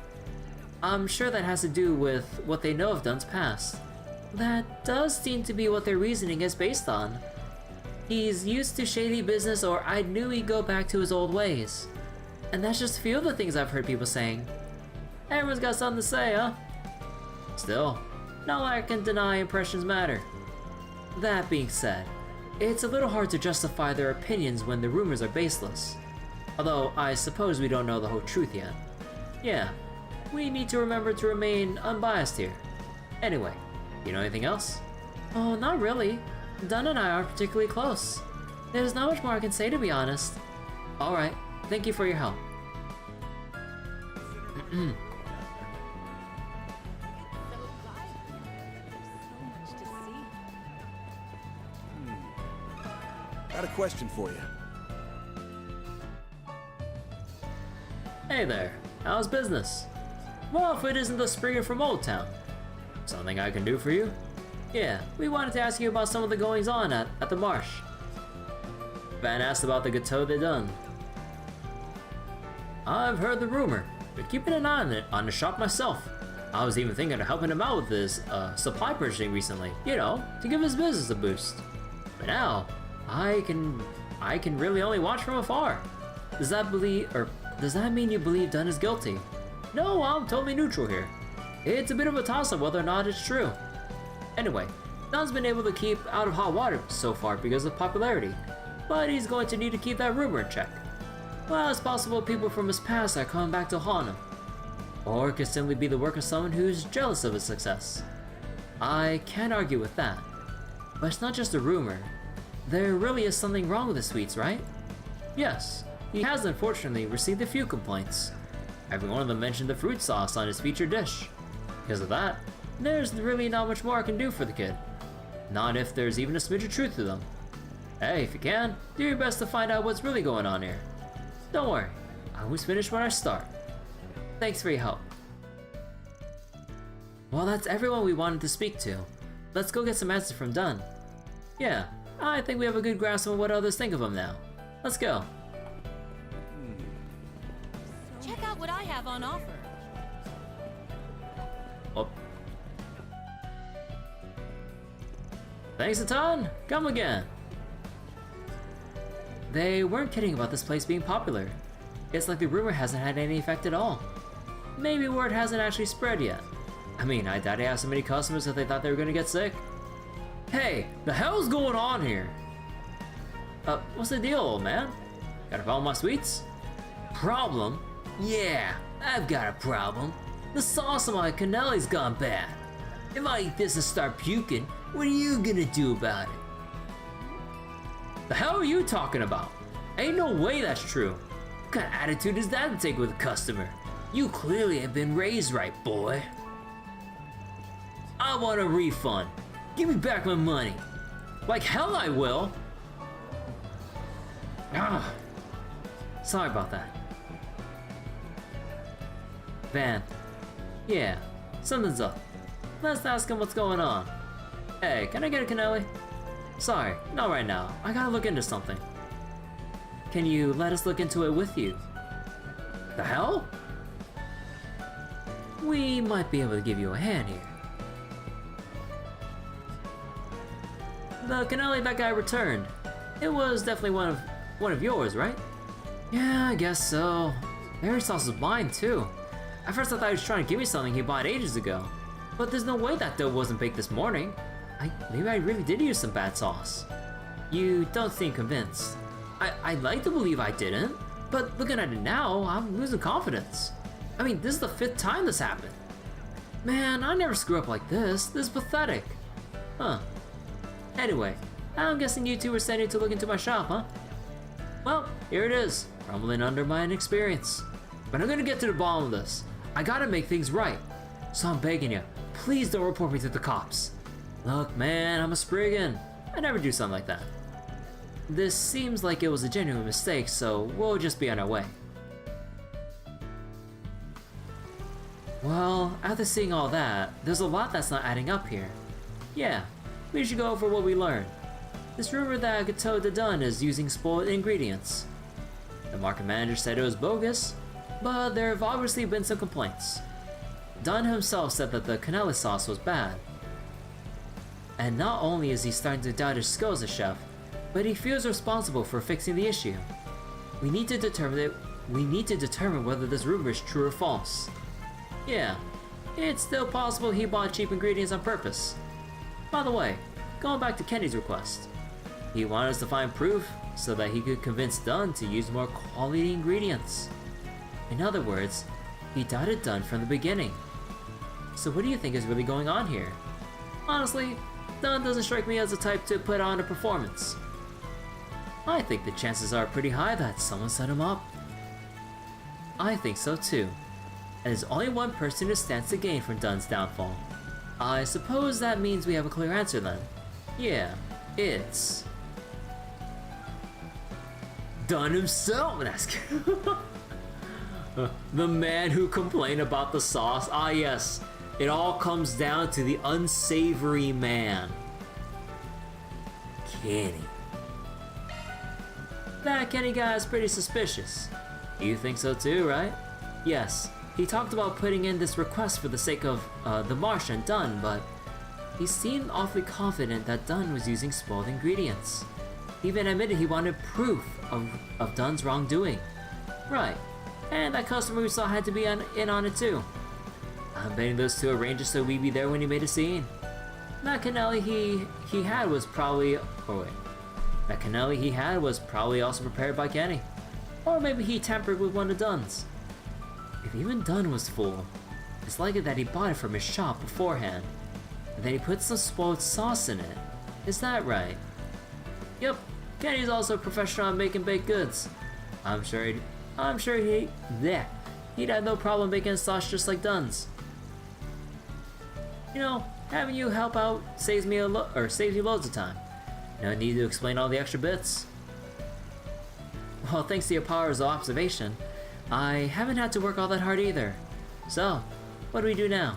I'm sure that has to do with what they know of Dun's past. That does seem to be what their reasoning is based on. He's used to shady business, or I knew he'd go back to his old ways. And that's just a few of the things I've heard people saying. Everyone's got something to say, huh? Still, not like I can deny impressions matter. That being said, it's a little hard to justify their opinions when the rumors are baseless. Although, I suppose we don't know the whole truth yet. Yeah, we need to remember to remain unbiased here. Anyway, you know anything else? Oh, not really. Dun and I aren't particularly close. There's not much more I can say, to be honest. Alright, thank you for your help. Got a question for you. Hey there, how's business? Well, if it isn't the Springer from Old Town. Something I can do for you? Yeah, we wanted to ask you about some of the goings-on at the marsh. Van asked about the Gateau de Dun. I've heard the rumor, but keeping an eye on the shop myself. I was even thinking of helping him out with his supply purchasing recently, you know, to give his business a boost. But now, I can really only watch from afar. Does that mean you believe Dun is guilty? No, I'm totally neutral here. It's a bit of a toss-up whether or not it's true. Anyway, Dun's been able to keep out of hot water so far because of popularity, but he's going to need to keep that rumor in check. Well, it's possible people from his past are coming back to haunt him. Or it could simply be the work of someone who's jealous of his success. I can't argue with that. But it's not just a rumor. There really is something wrong with the sweets, right? Yes, he has unfortunately received a few complaints. Every one of them mentioned the fruit sauce on his featured dish. Because of that, there's really not much more I can do for the kid. Not if there's even a smidge of truth to them. Hey, if you can, do your best to find out what's really going on here. Don't worry, I always finish when I start. Thanks for your help. Well, that's everyone we wanted to speak to. Let's go get some answers from Dun. Yeah, I think we have a good grasp on what others think of him now. Let's go. Check out what I have on offer. Oh. Thanks a ton. Come again. They weren't kidding about this place being popular. It's like the rumor hasn't had any effect at all. Maybe word hasn't actually spread yet. I mean, I doubt they have so many customers that they thought they were gonna get sick. Hey, the hell's going on here? What's the deal, old man? Gotta follow my sweets? Problem? Yeah, I've got a problem. The sauce on my cannelli's gone bad. If I eat this and start puking, what are you gonna do about it? The hell are you talking about? Ain't no way that's true. What kind of attitude is that to take with a customer? You clearly have been raised right, boy. I want a refund. Give me back my money. Like hell I will. Ah, sorry about that. Van. Yeah, something's up. Let's ask him what's going on. Hey, can I get a cannoli? Sorry, not right now. I gotta look into something. Can you let us look into it with you? The hell? We might be able to give you a hand here. The cannoli that guy returned. It was definitely one of yours, right? Yeah, I guess so. Berry sauce was mine too. At first I thought he was trying to give me something he bought ages ago. But there's no way that dough wasn't baked this morning. Maybe I really did use some bad sauce. You don't seem convinced. I'd like to believe I didn't, but looking at it now, I'm losing confidence. I mean, this is the 5th time this happened. Man, I never screw up like this. This is pathetic. Huh. Anyway, I'm guessing you two were sending to look into my shop, huh? Well, here it is, rumbling under my inexperience. But I'm gonna get to the bottom of this. I gotta make things right. So I'm begging you, please don't report me to the cops. Look, man, I'm a Spriggan. I never do something like that. This seems like it was a genuine mistake, so we'll just be on our way. Well, after seeing all that, there's a lot that's not adding up here. Yeah, we should go over what we learned. This rumor that Gâteau de Dun is using spoiled ingredients. The market manager said it was bogus, but there have obviously been some complaints. Dun himself said that the cannoli sauce was bad. And not only is he starting to doubt his skills as chef, but he feels responsible for fixing the issue. We need to determine whether this rumor is true or false. Yeah, it's still possible he bought cheap ingredients on purpose. By the way, going back to Kenny's request, he wanted us to find proof so that he could convince Dun to use more quality ingredients. In other words, he doubted Dun from the beginning. So what do you think is really going on here? Honestly, Dun doesn't strike me as the type to put on a performance. I think the chances are pretty high that someone set him up. I think so too. And there's only one person who stands to gain from Dun's downfall. I suppose that means we have a clear answer then. Yeah, it's... Dun himself! The man who complained about the sauce. Ah yes, it all comes down to the unsavory man. Kenny. That Kenny guy is pretty suspicious. You think so too, right? Yes, he talked about putting in this request for the sake of the Marché and Dun, but he seemed awfully confident that Dun was using spoiled ingredients. He even admitted he wanted proof of Dun's wrongdoing. Right, and that customer we saw had to be in on it too. I'm betting those two arranged it so we'd be there when he made a scene. That cannoli he had was probably... That cannoli he had was probably also prepared by Kenny. Or maybe he tampered with one of Dun's. If even Dun was fooled, it's likely that he bought it from his shop beforehand, and then he put some spoiled sauce in it. Is that right? Yep, Kenny's also a professional at making baked goods. I'm sure he'd have no problem making sauce just like Dun's. You know, having you help out saves me saves you loads of time. No need to explain all the extra bits. Well, thanks to your powers of observation, I haven't had to work all that hard either. So, what do we do now?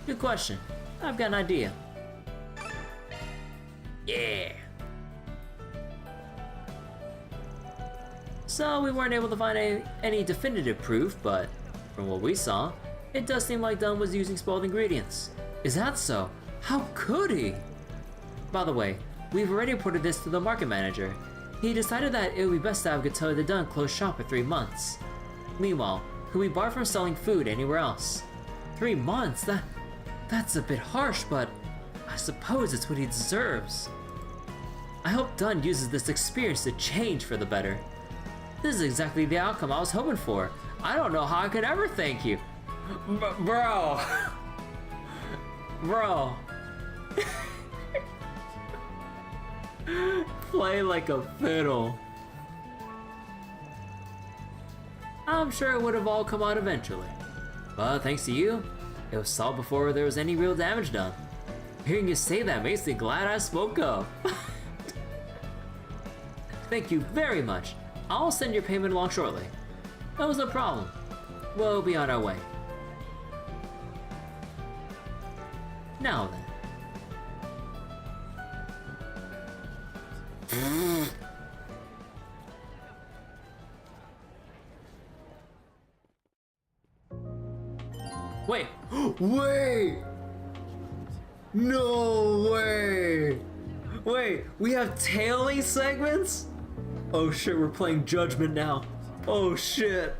Good question. I've got an idea. Yeah! So, we weren't able to find any definitive proof, but from what we saw, it does seem like Dun was using spoiled ingredients. Is that so? How could he? By the way, we've already reported this to the market manager. He decided that it would be best to have Gâteau de Dun close shop for 3 months. Meanwhile, he'll be barred from selling food anywhere else. 3 months? That's a bit harsh, but I suppose it's what he deserves. I hope Dun uses this experience to change for the better. This is exactly the outcome I was hoping for. I don't know how I could ever thank you. Bro. Bro. Play like a fiddle. I'm sure it would have all come out eventually. But thanks to you, it was solved before there was any real damage done. Hearing you say that makes me glad I spoke up. Thank you very much. I'll send your payment along shortly. That was no problem. We'll be on our way. Now then. Wait! Wait! No way! Wait, we have tailing segments? Oh shit, we're playing Judgment now. Oh shit.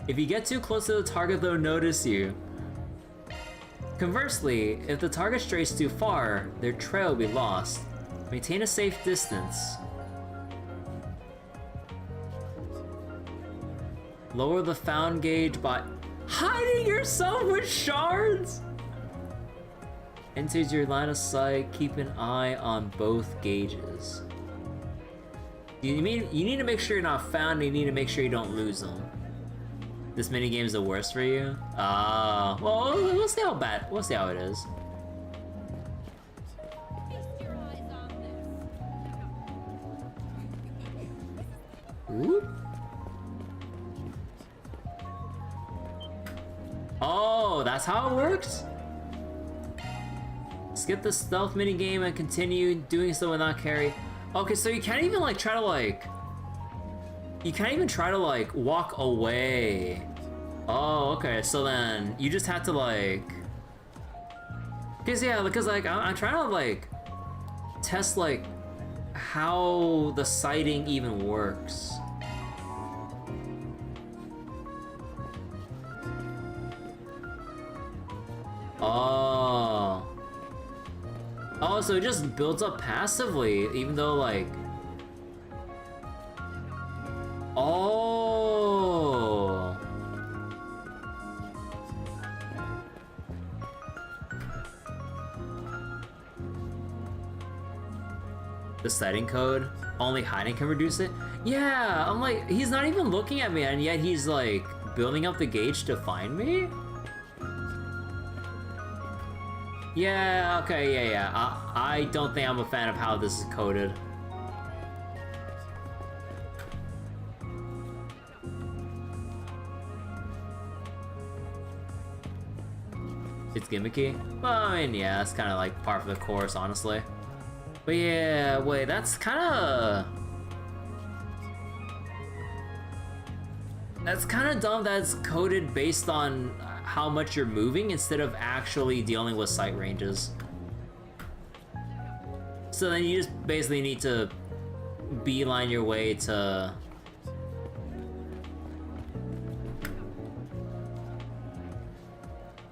If you get too close to the target, they'll notice you. Conversely, if the target strays too far, their trail will be lost. Maintain a safe distance. Lower the found gauge by hiding yourself with shards! Enters your line of sight, keep an eye on both gauges. You need to make sure you're not found, and you need to make sure you don't lose them. This minigame is the worst for you? Well, we'll see how bad, we'll see how it is. Ooh. Oh, that's how it works? Skip the stealth minigame and continue doing so without carry. Okay, so you can't even like try to like... You can't even try to like walk away. Oh, okay, so then you just have to like... Cause yeah, because like I'm trying to like test like how the sighting even works. Oh. Oh, so it just builds up passively, even though like... Oh. The setting code, only hiding can reduce it? Yeah, I'm like, he's not even looking at me and yet he's like building up the gauge to find me? Yeah, okay, yeah. I don't think I'm a fan of how this is coded. It's gimmicky? Well, I mean, yeah, that's kind of like par for the course, honestly. But yeah, wait, that's kind of... That's kind of dumb that it's coded based on how much you're moving instead of actually dealing with sight ranges. So then you just basically need to beeline your way to...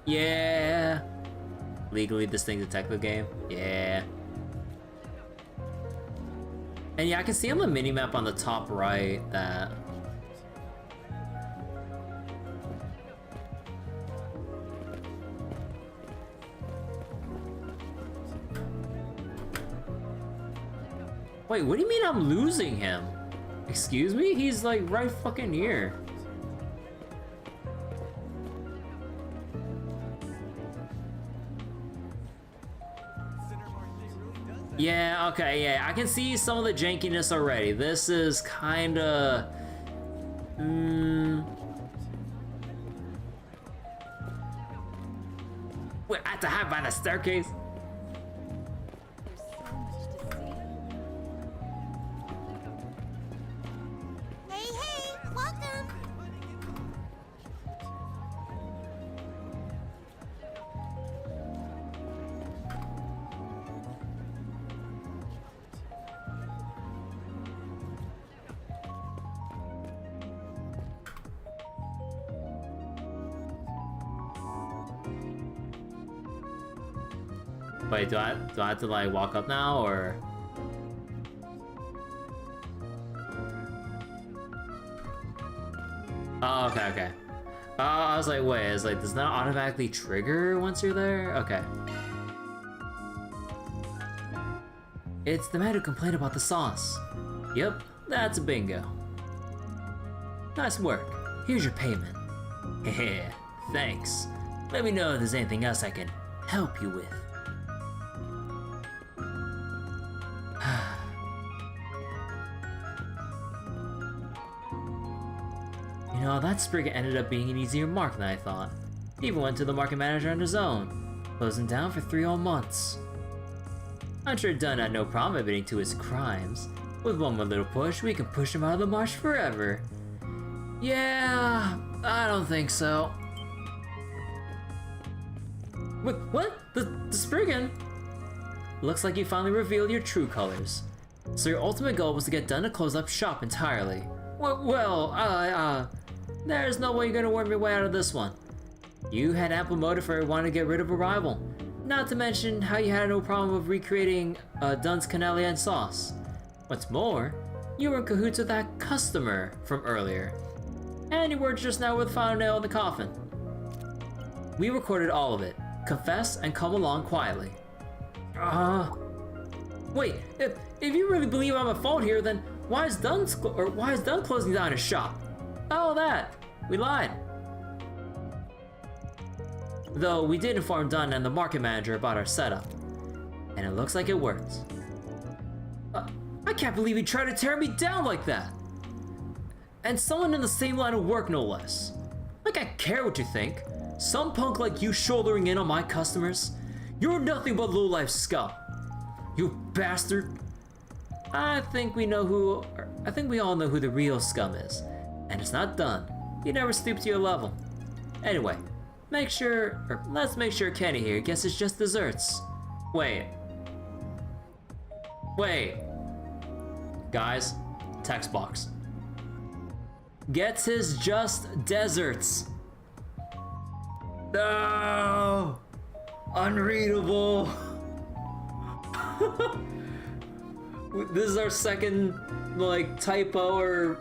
Yeah! Legally distinct detective game? Yeah. And yeah, I can see on the minimap on the top right that... Wait, what do you mean I'm losing him? Excuse me? He's like right fucking here. Yeah, okay, yeah, I can see some of the jankiness already. This is kinda... Wait, I have to hide by the staircase? Wait, do I have to like walk up now or? Oh, okay. I was like, wait, it's like, does that automatically trigger once you're there? Okay. It's the man who complained about the sauce. Yep, that's a bingo. Nice work. Here's your payment. Heh, thanks. Let me know if there's anything else I can help you with. You know, that sprigget ended up being an easier mark than I thought. He even went to the market manager on his own. closing down for 3 whole months. I'm sure Dunn had no problem admitting to his crimes. With one more little push, we can push him out of the marsh forever. Yeah, I don't think so. What? The Spriggan? Looks like you finally revealed your true colors. So your ultimate goal was to get Dunn to close up shop entirely. There's no way you're gonna worm your way out of this one. You had ample motive for wanting to get rid of a rival. Not to mention how you had no problem with recreating Dunn's cannellini and sauce. What's more, you were in cahoots with that customer from earlier. And your words just now were the final nail in the coffin. We recorded all of it. Confess and come along quietly. Wait, if you really believe I'm at fault here, then why is Dunn closing down his shop? Oh, that. We lied. Though we did inform Dunn and the market manager about our setup. And it looks like it worked. I can't believe he tried to tear me down like that. And someone in the same line of work, no less. Like I care what you think. Some punk like you shouldering in on my customers? You're nothing but low-life scum. You bastard. I think we all know who the real scum is. And it's not Dunn. He never stooped to your level. Anyway, let's make sure Kenny here gets his just desserts. Wait. Guys, text box. Gets his just desserts. No! Unreadable. This is our second, typo or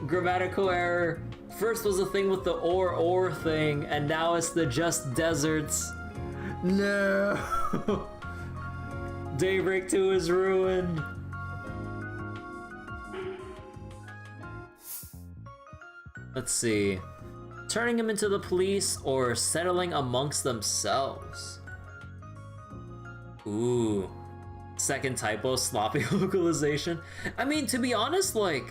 grammatical error. First was the thing with the or thing, and now it's the just desserts. No! Daybreak 2 is ruined. Let's see. Turning him into the police or settling amongst themselves. Ooh. Second typo, sloppy localization. I mean, to be honest, I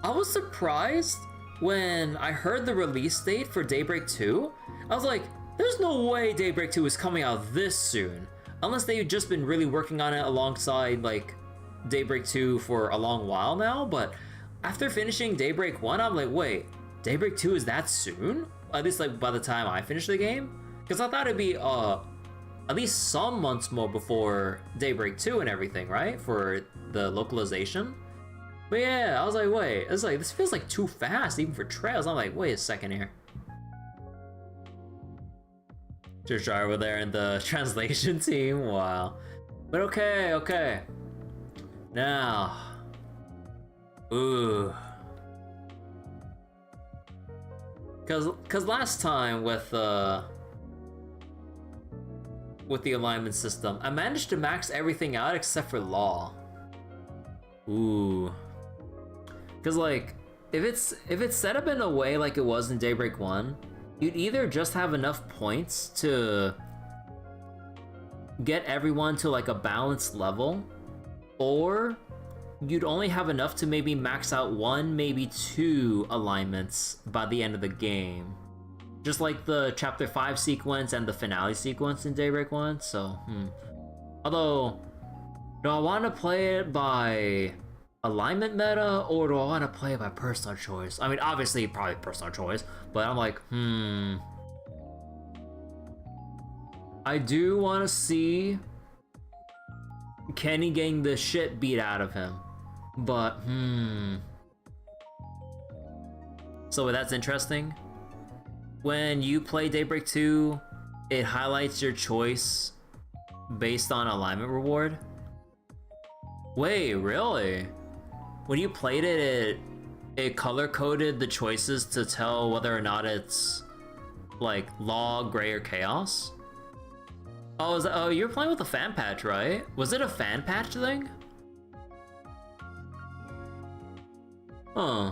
was surprised when I heard the release date for Daybreak 2. I was like, there's no way Daybreak 2 is coming out this soon. Unless they've just been really working on it alongside, Daybreak 2 for a long while now, but after finishing Daybreak 1, I'm like, wait, Daybreak 2 is that soon? At least by the time I finish the game? Because I thought it'd be at least some months more before Daybreak 2 and everything, right? For the localization. But yeah, I was like, wait, this feels too fast even for Trails. I'm like, wait a second here. Just over there in the translation team, wow. But okay. Now, ooh. Cause last time with the alignment system, I managed to max everything out except for law. Ooh. Cause if it's set up in a way like it was in Daybreak 1, you'd either just have enough points to get everyone to a balanced level, or you'd only have enough to maybe max out 1, maybe 2 alignments by the end of the game. Just like the Chapter 5 sequence and the finale sequence in Daybreak 1, so, Although, do I want to play it by alignment meta, or do I want to play it by personal choice? I mean, obviously, probably personal choice, but I'm like, I do want to see Kenny getting the shit beat out of him, but, So that's interesting. When you play Daybreak 2, it highlights your choice based on alignment reward. Wait, really? When you played it, it color-coded the choices to tell whether or not it's law, gray, or chaos? Oh, you're playing with a fan patch, right? Was it a fan patch thing? Huh.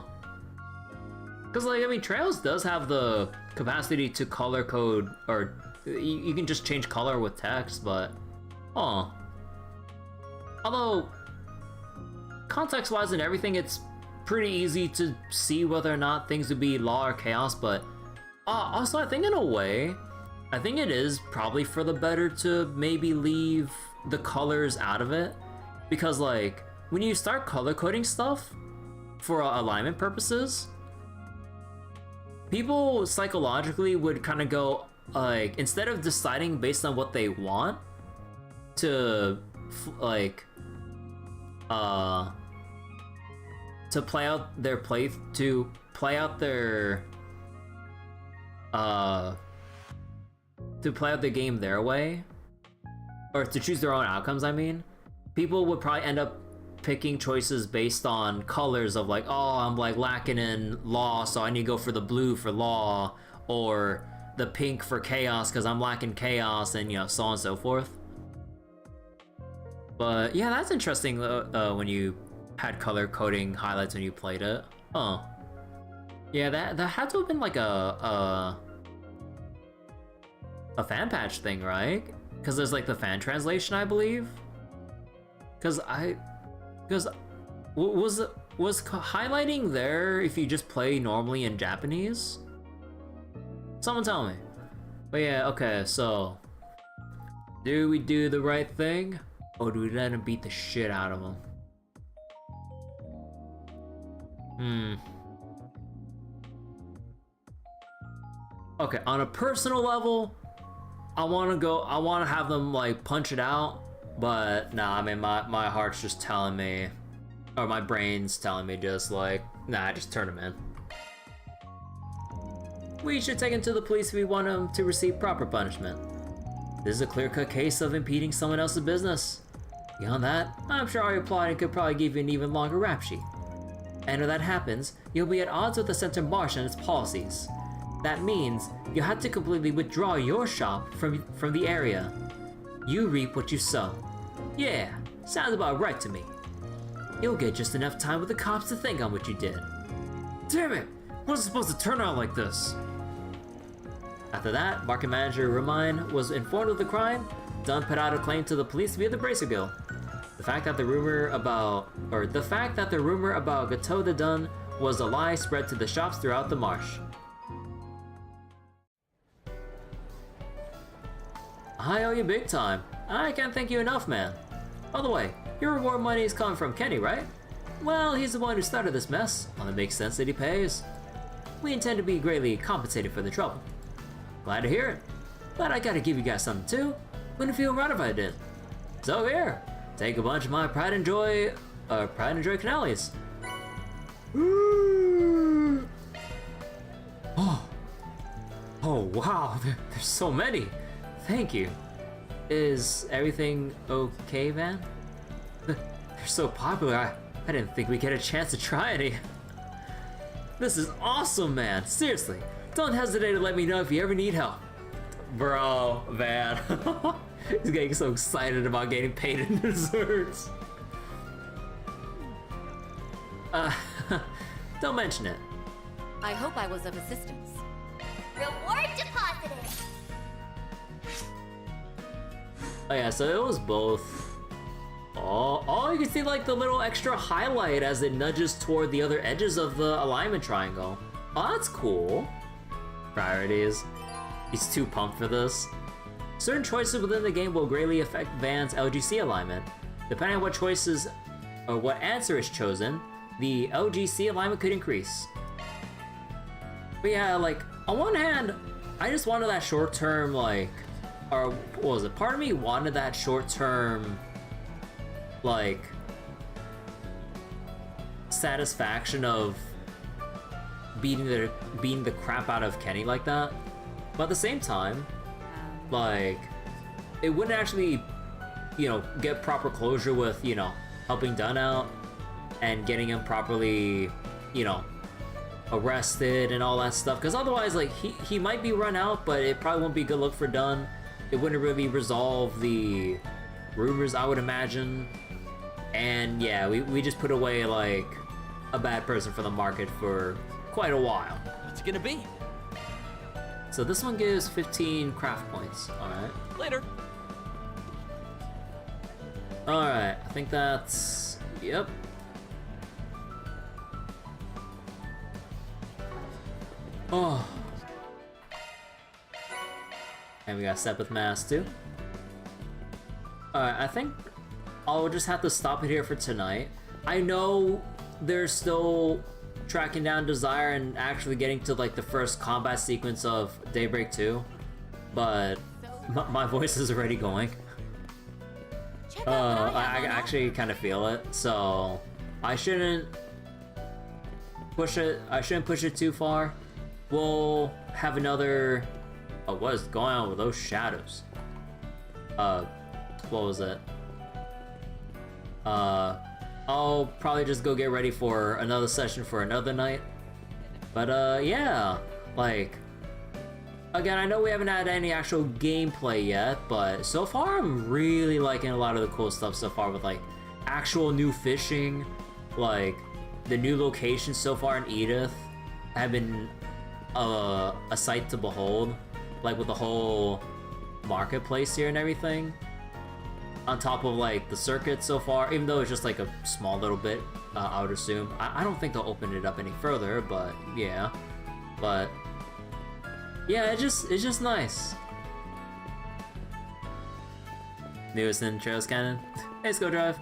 Because, Trails does have the capacity to color code, or you can just change color with text, but... Although, context-wise and everything, it's pretty easy to see whether or not things would be law or chaos, but... also, I think in a way, I think it is probably for the better to maybe leave the colors out of it, because like when you start color coding stuff for alignment purposes, people psychologically would kind of go like, instead of deciding based on what they want to like to play out their game their way, or to choose their own outcomes, I mean, people would probably end up picking choices based on colors of like, oh, I'm like lacking in law, so I need to go for the blue for law, or the pink for chaos because I'm lacking chaos, and you know, so on and so forth. But yeah, that's interesting when you had color coding highlights when you played it. Oh, yeah, that had to have been like a fan patch thing, right? Because there's like the fan translation, I believe. Because was highlighting there if you just play normally in Japanese? Someone tell me. But yeah, okay, so do we do the right thing, or do we let him beat the shit out of him? Okay, on a personal level, I want to have them like punch it out, but nah, I mean my heart's just telling me, or my brain's telling me just like, nah, just turn him in. We should take him to the police if we want him to receive proper punishment. This is a clear-cut case of impeding someone else's business. Beyond that, I'm sure our plotting could probably give you an even longer rap sheet. And if that happens, you'll be at odds with the Center Marché and its policies. That means you'll have to completely withdraw your shop from the area. You reap what you sow. Yeah, sounds about right to me. You'll get just enough time with the cops to think on what you did. Damn it! Wasn't supposed to turn out like this. After that, market manager Romine was informed of the crime. Dunn put out a claim to the police via the Bracer Guild. The fact that the rumor about Gateau de Dunn was a lie spread to the shops throughout the marsh. I owe you big time. I can't thank you enough, man. By the way, your reward money is coming from Kenny, right? Well, he's the one who started this mess. Well, it makes sense that he pays. We intend to be greatly compensated for the trouble. Glad to hear it. But I gotta give you guys something too. Wouldn't feel right if I didn't. So here, take a bunch of my Pride and Joy canales. Oh wow, there's so many. Thank you. Is everything okay, Van? They're so popular, I didn't think we'd get a chance to try any. This is awesome, man. Seriously, don't hesitate to let me know if you ever need help. Bro, Van. He's getting so excited about getting paid in desserts. Don't mention it. I hope I was of assistance. Reward deposited! Oh yeah, so it was both. Oh, you can see like the little extra highlight as it nudges toward the other edges of the alignment triangle. Oh, that's cool. Priorities. He's too pumped for this. Certain choices within the game will greatly affect Van's LGC alignment. Depending on what choices or what answer is chosen, the LGC alignment could increase. But yeah, like, on one hand, I just wanted that short-term, like, or what was it? Part of me wanted that short-term, like, satisfaction of beating the crap out of Kenny like that. But at the same time, like, it wouldn't actually, you know, get proper closure with, you know, helping Dunn out and getting him properly, you know, arrested and all that stuff. Because otherwise, like, he might be run out, but it probably won't be a good look for Dunn. It wouldn't really resolve the rumors, I would imagine. And yeah, we just put away, like, a bad person for the market for quite a while. What's it gonna be? So this one gives 15 craft points. Alright. Later. Alright, I think that's... Yep. Oh. And we got Sepith Mass too. Alright, I think I'll just have to stop it here for tonight. I know they're still tracking down Desire and actually getting to like the first combat sequence of Daybreak 2, but my voice is already going. I actually kind of feel it, so I shouldn't push it. I shouldn't push it too far. We'll have another. Oh, what is going on with those shadows? What was it? I'll probably just go get ready for another session for another night. But yeah, like, again, I know we haven't had any actual gameplay yet, but so far I'm really liking a lot of the cool stuff so far with like actual new fishing, like the new locations so far in Edith have been a sight to behold, like with the whole marketplace here and everything. On top of like the circuit so far, even though it's just like a small little bit, I would assume. I don't think they'll open it up any further, but yeah. But yeah, it's just nice. Newest in Trails Canon. Hey, Go Drive.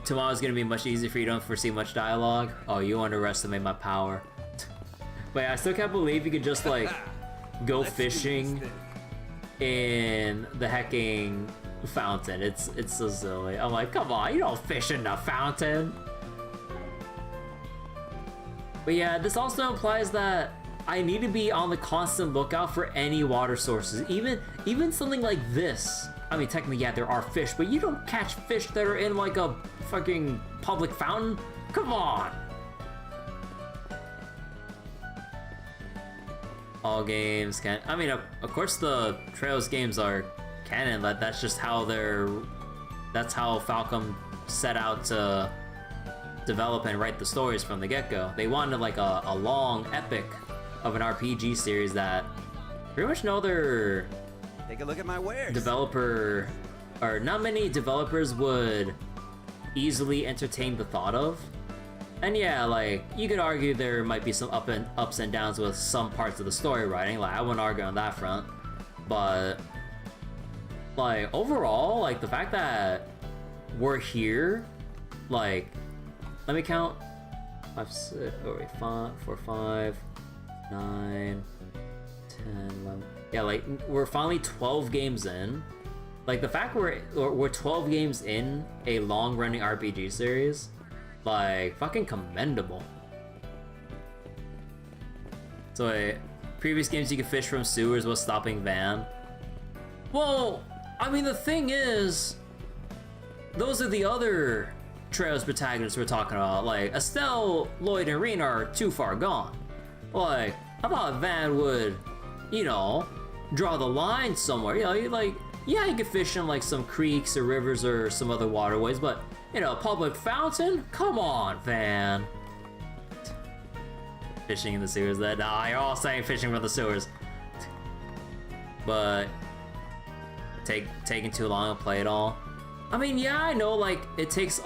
Tomorrow's gonna be much easier for you. Don't foresee much dialogue. Oh, you underestimate my power. But yeah, I still can't believe you could just like go fishing in the hecking fountain. It's so silly. I'm like, come on, you don't fish in the fountain. But yeah, this also implies that I need to be on the constant lookout for any water sources. Even something like this. I mean, technically, yeah, there are fish, but you don't catch fish that are in like a fucking public fountain. Come on. All games can. I mean, of course, the Trails games are canon. That's just how they're. That's how Falcom set out to develop and write the stories from the get-go. They wanted like a long epic of an RPG series that pretty much no other Take a look at my wares. developer, or not many developers would easily entertain the thought of. And yeah, like, you could argue there might be some ups and downs with some parts of the story writing, like, I wouldn't argue on that front. But, like, overall, like, the fact that we're here, like, let me count. 5, 6, oh wait, 5, 4, 5, 9, 10, 11. Yeah, like, we're finally 12 games in. Like, the fact we're 12 games in a long-running RPG series, like, fucking commendable. So, previous games you could fish from sewers was stopping Van. Well, I mean, the thing is, those are the other Trails protagonists we're talking about. Like, Estelle, Lloyd, and Rena are too far gone. Like, I thought Van would, you know, draw the line somewhere. You know, like, yeah, you could fish in, like, some creeks or rivers or some other waterways, but, you know, public fountain? Come on, Van. Fishing in the sewers, that nah, you're all saying fishing from the sewers. But taking too long to play it all. I mean, yeah, I know, like, it takes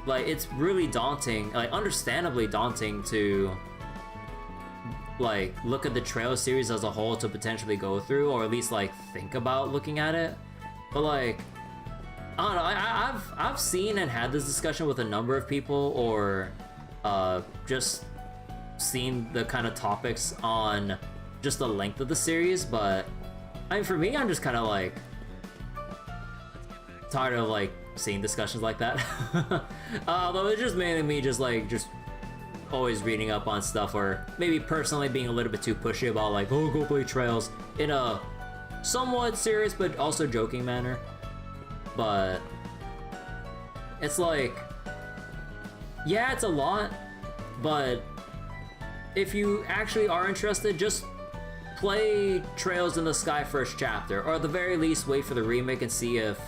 like, it's really daunting, like, understandably daunting to, like, look at the Trail series as a whole to potentially go through, or at least, like, think about looking at it. But, like, I don't know, I've seen and had this discussion with a number of people, or just seen the kind of topics on just the length of the series, but I mean, for me, I'm just kind of like tired of like seeing discussions like that. Although it's just mainly me just always reading up on stuff, or maybe personally being a little bit too pushy about like, oh, go play Trails, in a somewhat serious but also joking manner. But it's like, yeah, it's a lot, but if you actually are interested, just play Trails in the Sky first chapter, or at the very least wait for the remake and see if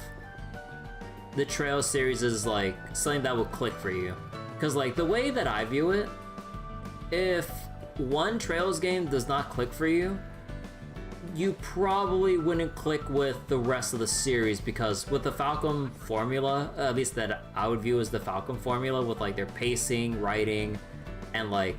the Trails series is like something that will click for you. Because like, the way that I view it, if one Trails game does not click for you, you probably wouldn't click with the rest of the series, because with the Falcom formula, at least that I would view as the Falcom formula, with like their pacing, writing, and like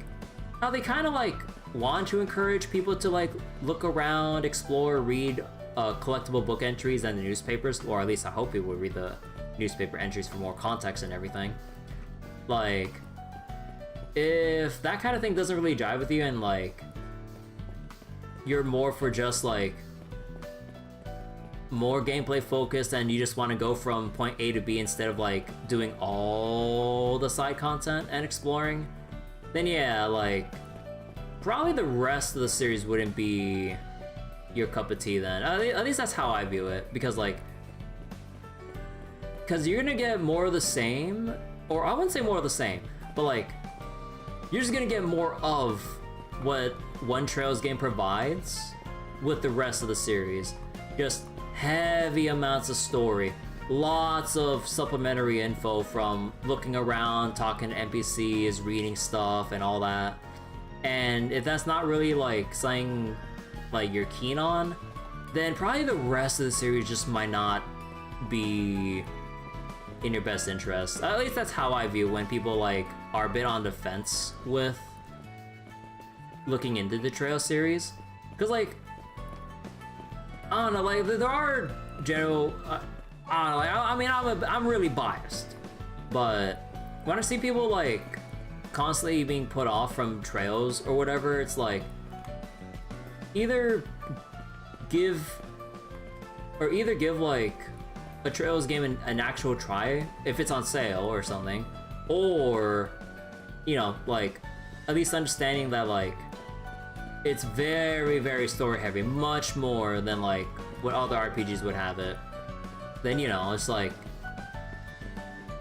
how they kind of like want to encourage people to like look around, explore, read collectible book entries and the newspapers, or at least I hope people would read the newspaper entries for more context and everything. Like, if that kind of thing doesn't really jive with you and like you're more for just like more gameplay focused and you just want to go from point A to B instead of like doing all the side content and exploring, then yeah, like probably the rest of the series wouldn't be your cup of tea then. At least that's how I view it, because you're gonna get more of the same, or I wouldn't say more of the same, but like you're just gonna get more of what one Trails game provides with the rest of the series. Just heavy amounts of story, lots of supplementary info from looking around, talking to NPCs, reading stuff and all that. And if that's not really like something like you're keen on, then probably the rest of the series just might not be in your best interest. At least that's how I view when people like are a bit on the fence with looking into the Trail series. Because like, I don't know, like there are general, I don't know, like, I mean, I'm really biased, but when I see people like constantly being put off from Trails or whatever, it's like either give like a Trails game an actual try if it's on sale or something, or you know, like at least understanding that like it's very, very story heavy, much more than like what other RPGs would have it. Then, you know, it's like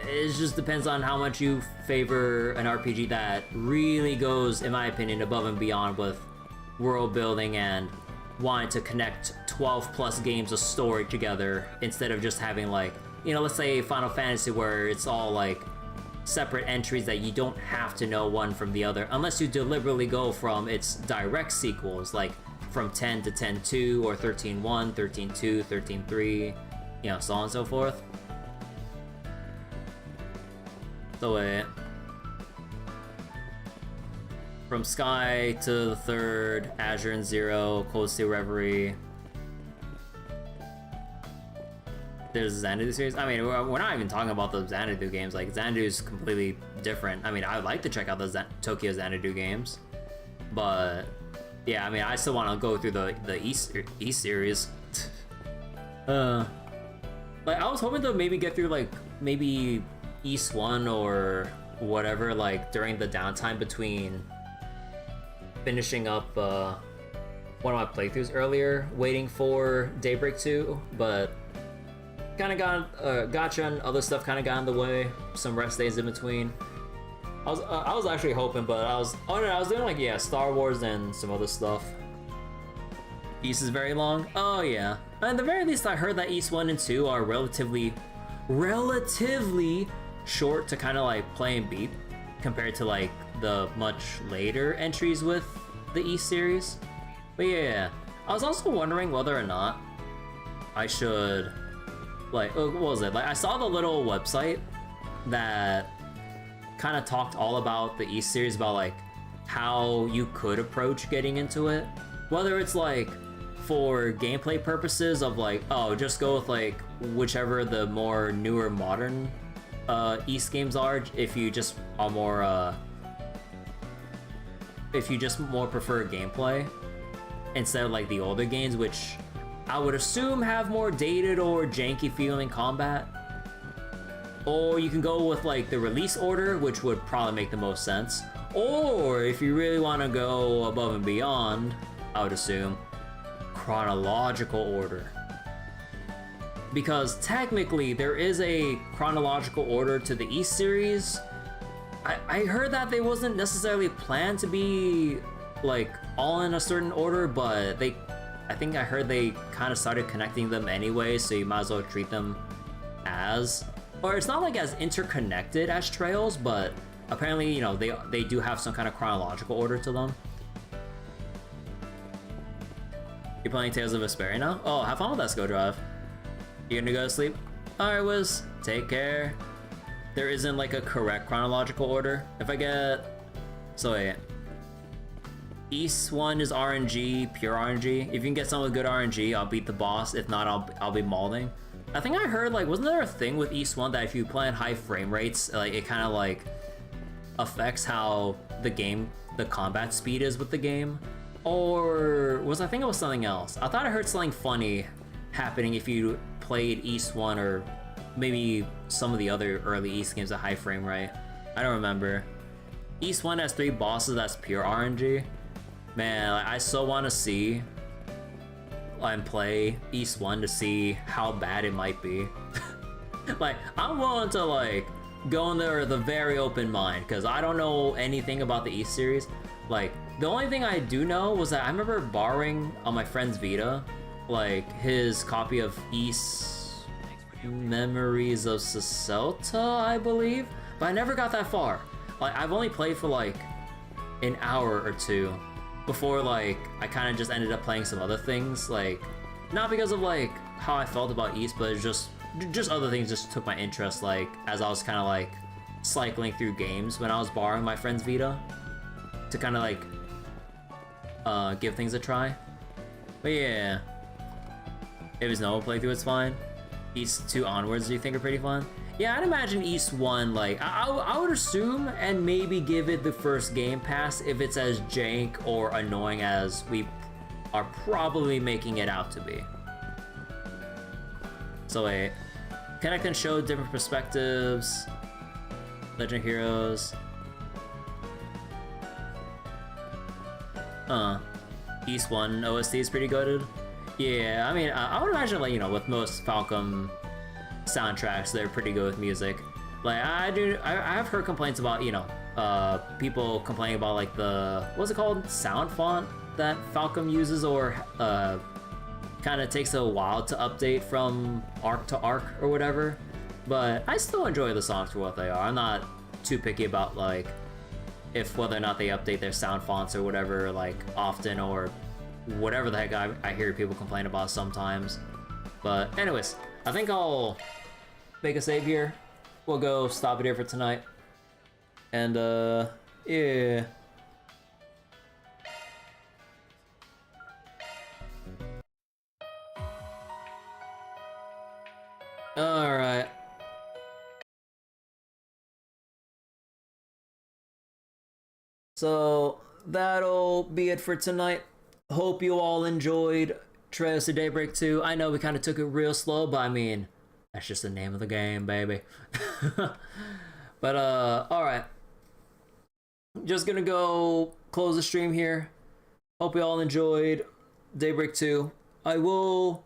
it just depends on how much you favor an RPG that really goes, in my opinion, above and beyond with world building and wanting to connect 12 plus games of story together instead of just having like, you know, let's say Final Fantasy where it's all like separate entries that you don't have to know one from the other unless you deliberately go from its direct sequels, like from 10 to 10.2 or 13.1, 13.2, 13.3, you know, so on and so forth. So from Sky to the Third, Azure and Zero, Cold Steel Reverie. There's Xanadu series. I mean, we're not even talking about the Xanadu games. Like, Xanadu's completely different. I mean, I would like to check out the Tokyo Xanadu games, but yeah, I mean, I still want to go through the East series. Like, I was hoping to maybe get through like maybe East 1 or whatever, like during the downtime between finishing up one of my playthroughs earlier, waiting for Daybreak 2, but kind of got gotcha and other stuff kind of got in the way. Some rest days in between. I was actually hoping, but I was doing like, yeah, Star Wars and some other stuff. East is very long. Oh yeah, at the very least I heard that East 1 and 2 are relatively short to kind of like play and beat compared to like the much later entries with the East series. But yeah, I was also wondering whether or not I should like, what was it? Like, I saw the little website that kind of talked all about the East series, about like how you could approach getting into it, whether it's like for gameplay purposes of like, oh, just go with like whichever the more newer modern East games are, if you just are more if you just more prefer gameplay instead of like the older games, which I would assume have more dated or janky feeling combat. Or you can go with like the release order, which would probably make the most sense. Or if you really want to go above and beyond, I would assume chronological order. Because technically there is a chronological order to the East series. I heard that they wasn't necessarily planned to be like all in a certain order, but I think I heard they kind of started connecting them anyway, so you might as well treat them as, or it's not like as interconnected as Trails, but apparently, you know, they do have some kind of chronological order to them. You're playing Tales of Vesperia now? Oh, have fun with that Go Drive. You gonna go to sleep? Alright, Wiz, take care. There isn't like a correct chronological order. If I get, so wait. East one is RNG, pure RNG. If you can get someone with good RNG, I'll beat the boss. If not, I'll be mauling. I think I heard, like, wasn't there a thing with East one that if you play at high frame rates, like, it kind of like affects how the combat speed is with the game? Or I think it was something else. I thought I heard something funny happening if you played East one or maybe some of the other early East games at high frame rate. I don't remember. East one has 3 bosses that's pure RNG. Man, like, I so want to see and play East 1 to see how bad it might be. Like, I'm willing to, like, go in there with a very open mind, because I don't know anything about the East series. Like, the only thing I do know was that I remember borrowing on my friend's Vita, like, his copy of East Memories of Sacelta, I believe, but I never got that far. Like, I've only played for, like, an hour or two before, like, I kind of just ended up playing some other things, like, not because of, like, how I felt about East, but it's just other things just took my interest, like, as I was kind of, like, cycling through games when I was borrowing my friend's Vita to kind of, like, give things a try. But yeah, if it's no playthrough, it's fine. East 2 onwards, do you think are pretty fun? Yeah, I'd imagine East 1, like, I would assume and maybe give it the first Game Pass if it's as jank or annoying as we are probably making it out to be. So wait, connect and show different perspectives, Legend Heroes. East 1 OST is pretty goated. Yeah, I mean, I would imagine, like, you know, with most Falcom soundtracks, they're pretty good with music. Like, I've heard complaints about, you know, people complaining about, like, the, what's it called, sound font that Falcom uses, or kind of takes a while to update from arc to arc or whatever. But I still enjoy the songs for what they are. I'm not too picky about, like, whether or not they update their sound fonts or whatever, like, often, or whatever the heck I hear people complain about sometimes. But anyways, I think I'll make a save here. We'll go stop it here for tonight. And yeah. Alright. So that'll be it for tonight. Hope you all enjoyed Trails of Daybreak 2. I know we kind of took it real slow, but I mean, that's just the name of the game, baby. But alright. Just gonna go close the stream here. Hope you all enjoyed Daybreak 2. I will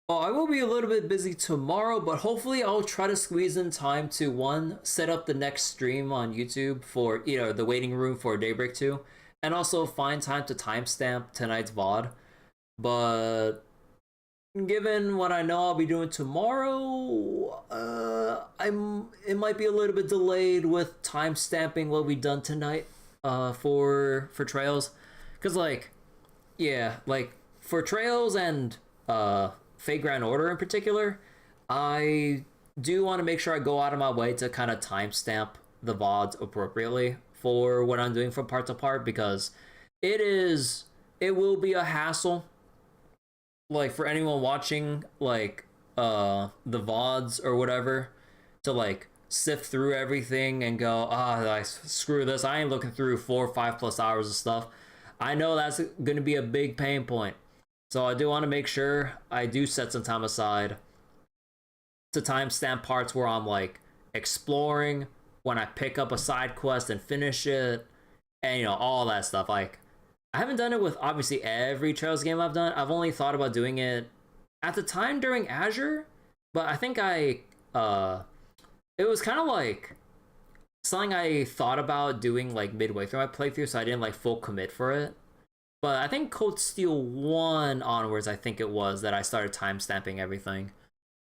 be a little bit busy tomorrow, but hopefully I'll try to squeeze in time to, one, set up the next stream on YouTube for, you know, the waiting room for Daybreak 2, and also find time to timestamp tonight's VOD. But given what I know I'll be doing tomorrow, it might be a little bit delayed with timestamping what we done tonight for Trails, because, like, yeah, like, for Trails and Fate Grand Order in particular, I do want to make sure I go out of my way to kind of timestamp the VODs appropriately for what I'm doing from part to part, because it will be a hassle, like, for anyone watching, like, the VODs or whatever, to, like, sift through everything and go, screw this, I ain't looking through 4 or 5 plus hours of stuff. I know that's going to be a big pain point. So I do want to make sure I do set some time aside to timestamp parts where I'm, like, exploring, when I pick up a side quest and finish it, and, you know, all that stuff. Like, I haven't done it with, obviously, every Trails game I've done. I've only thought about doing it at the time during Azure, but I think it was kind of, like, something I thought about doing, like, midway through my playthrough, so I didn't, like, full commit for it. But I think Cold Steel 1 onwards, I think it was, that I started timestamping everything.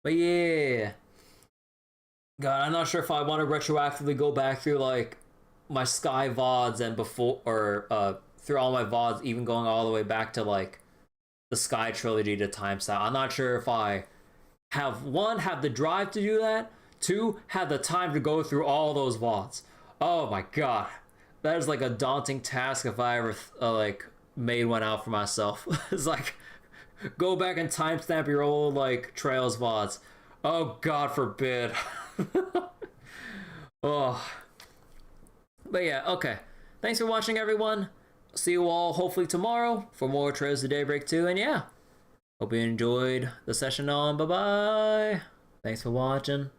But yeah. God, I'm not sure if I want to retroactively go back through, like, my Sky VODs and before, or through all my VODs, even going all the way back to, like, the Sky trilogy to timestamp. I'm not sure if I have the drive to do that, 2, have the time to go through all those VODs. Oh my god. that is like a daunting task if I ever like made one out for myself. It's like, go back and timestamp your old like Trails VODs. Oh, God forbid. Oh. But yeah, okay. Thanks for watching, everyone. See you all hopefully tomorrow for more Trails of Daybreak 2. And yeah, hope you enjoyed the session on. Bye-bye. Thanks for watching.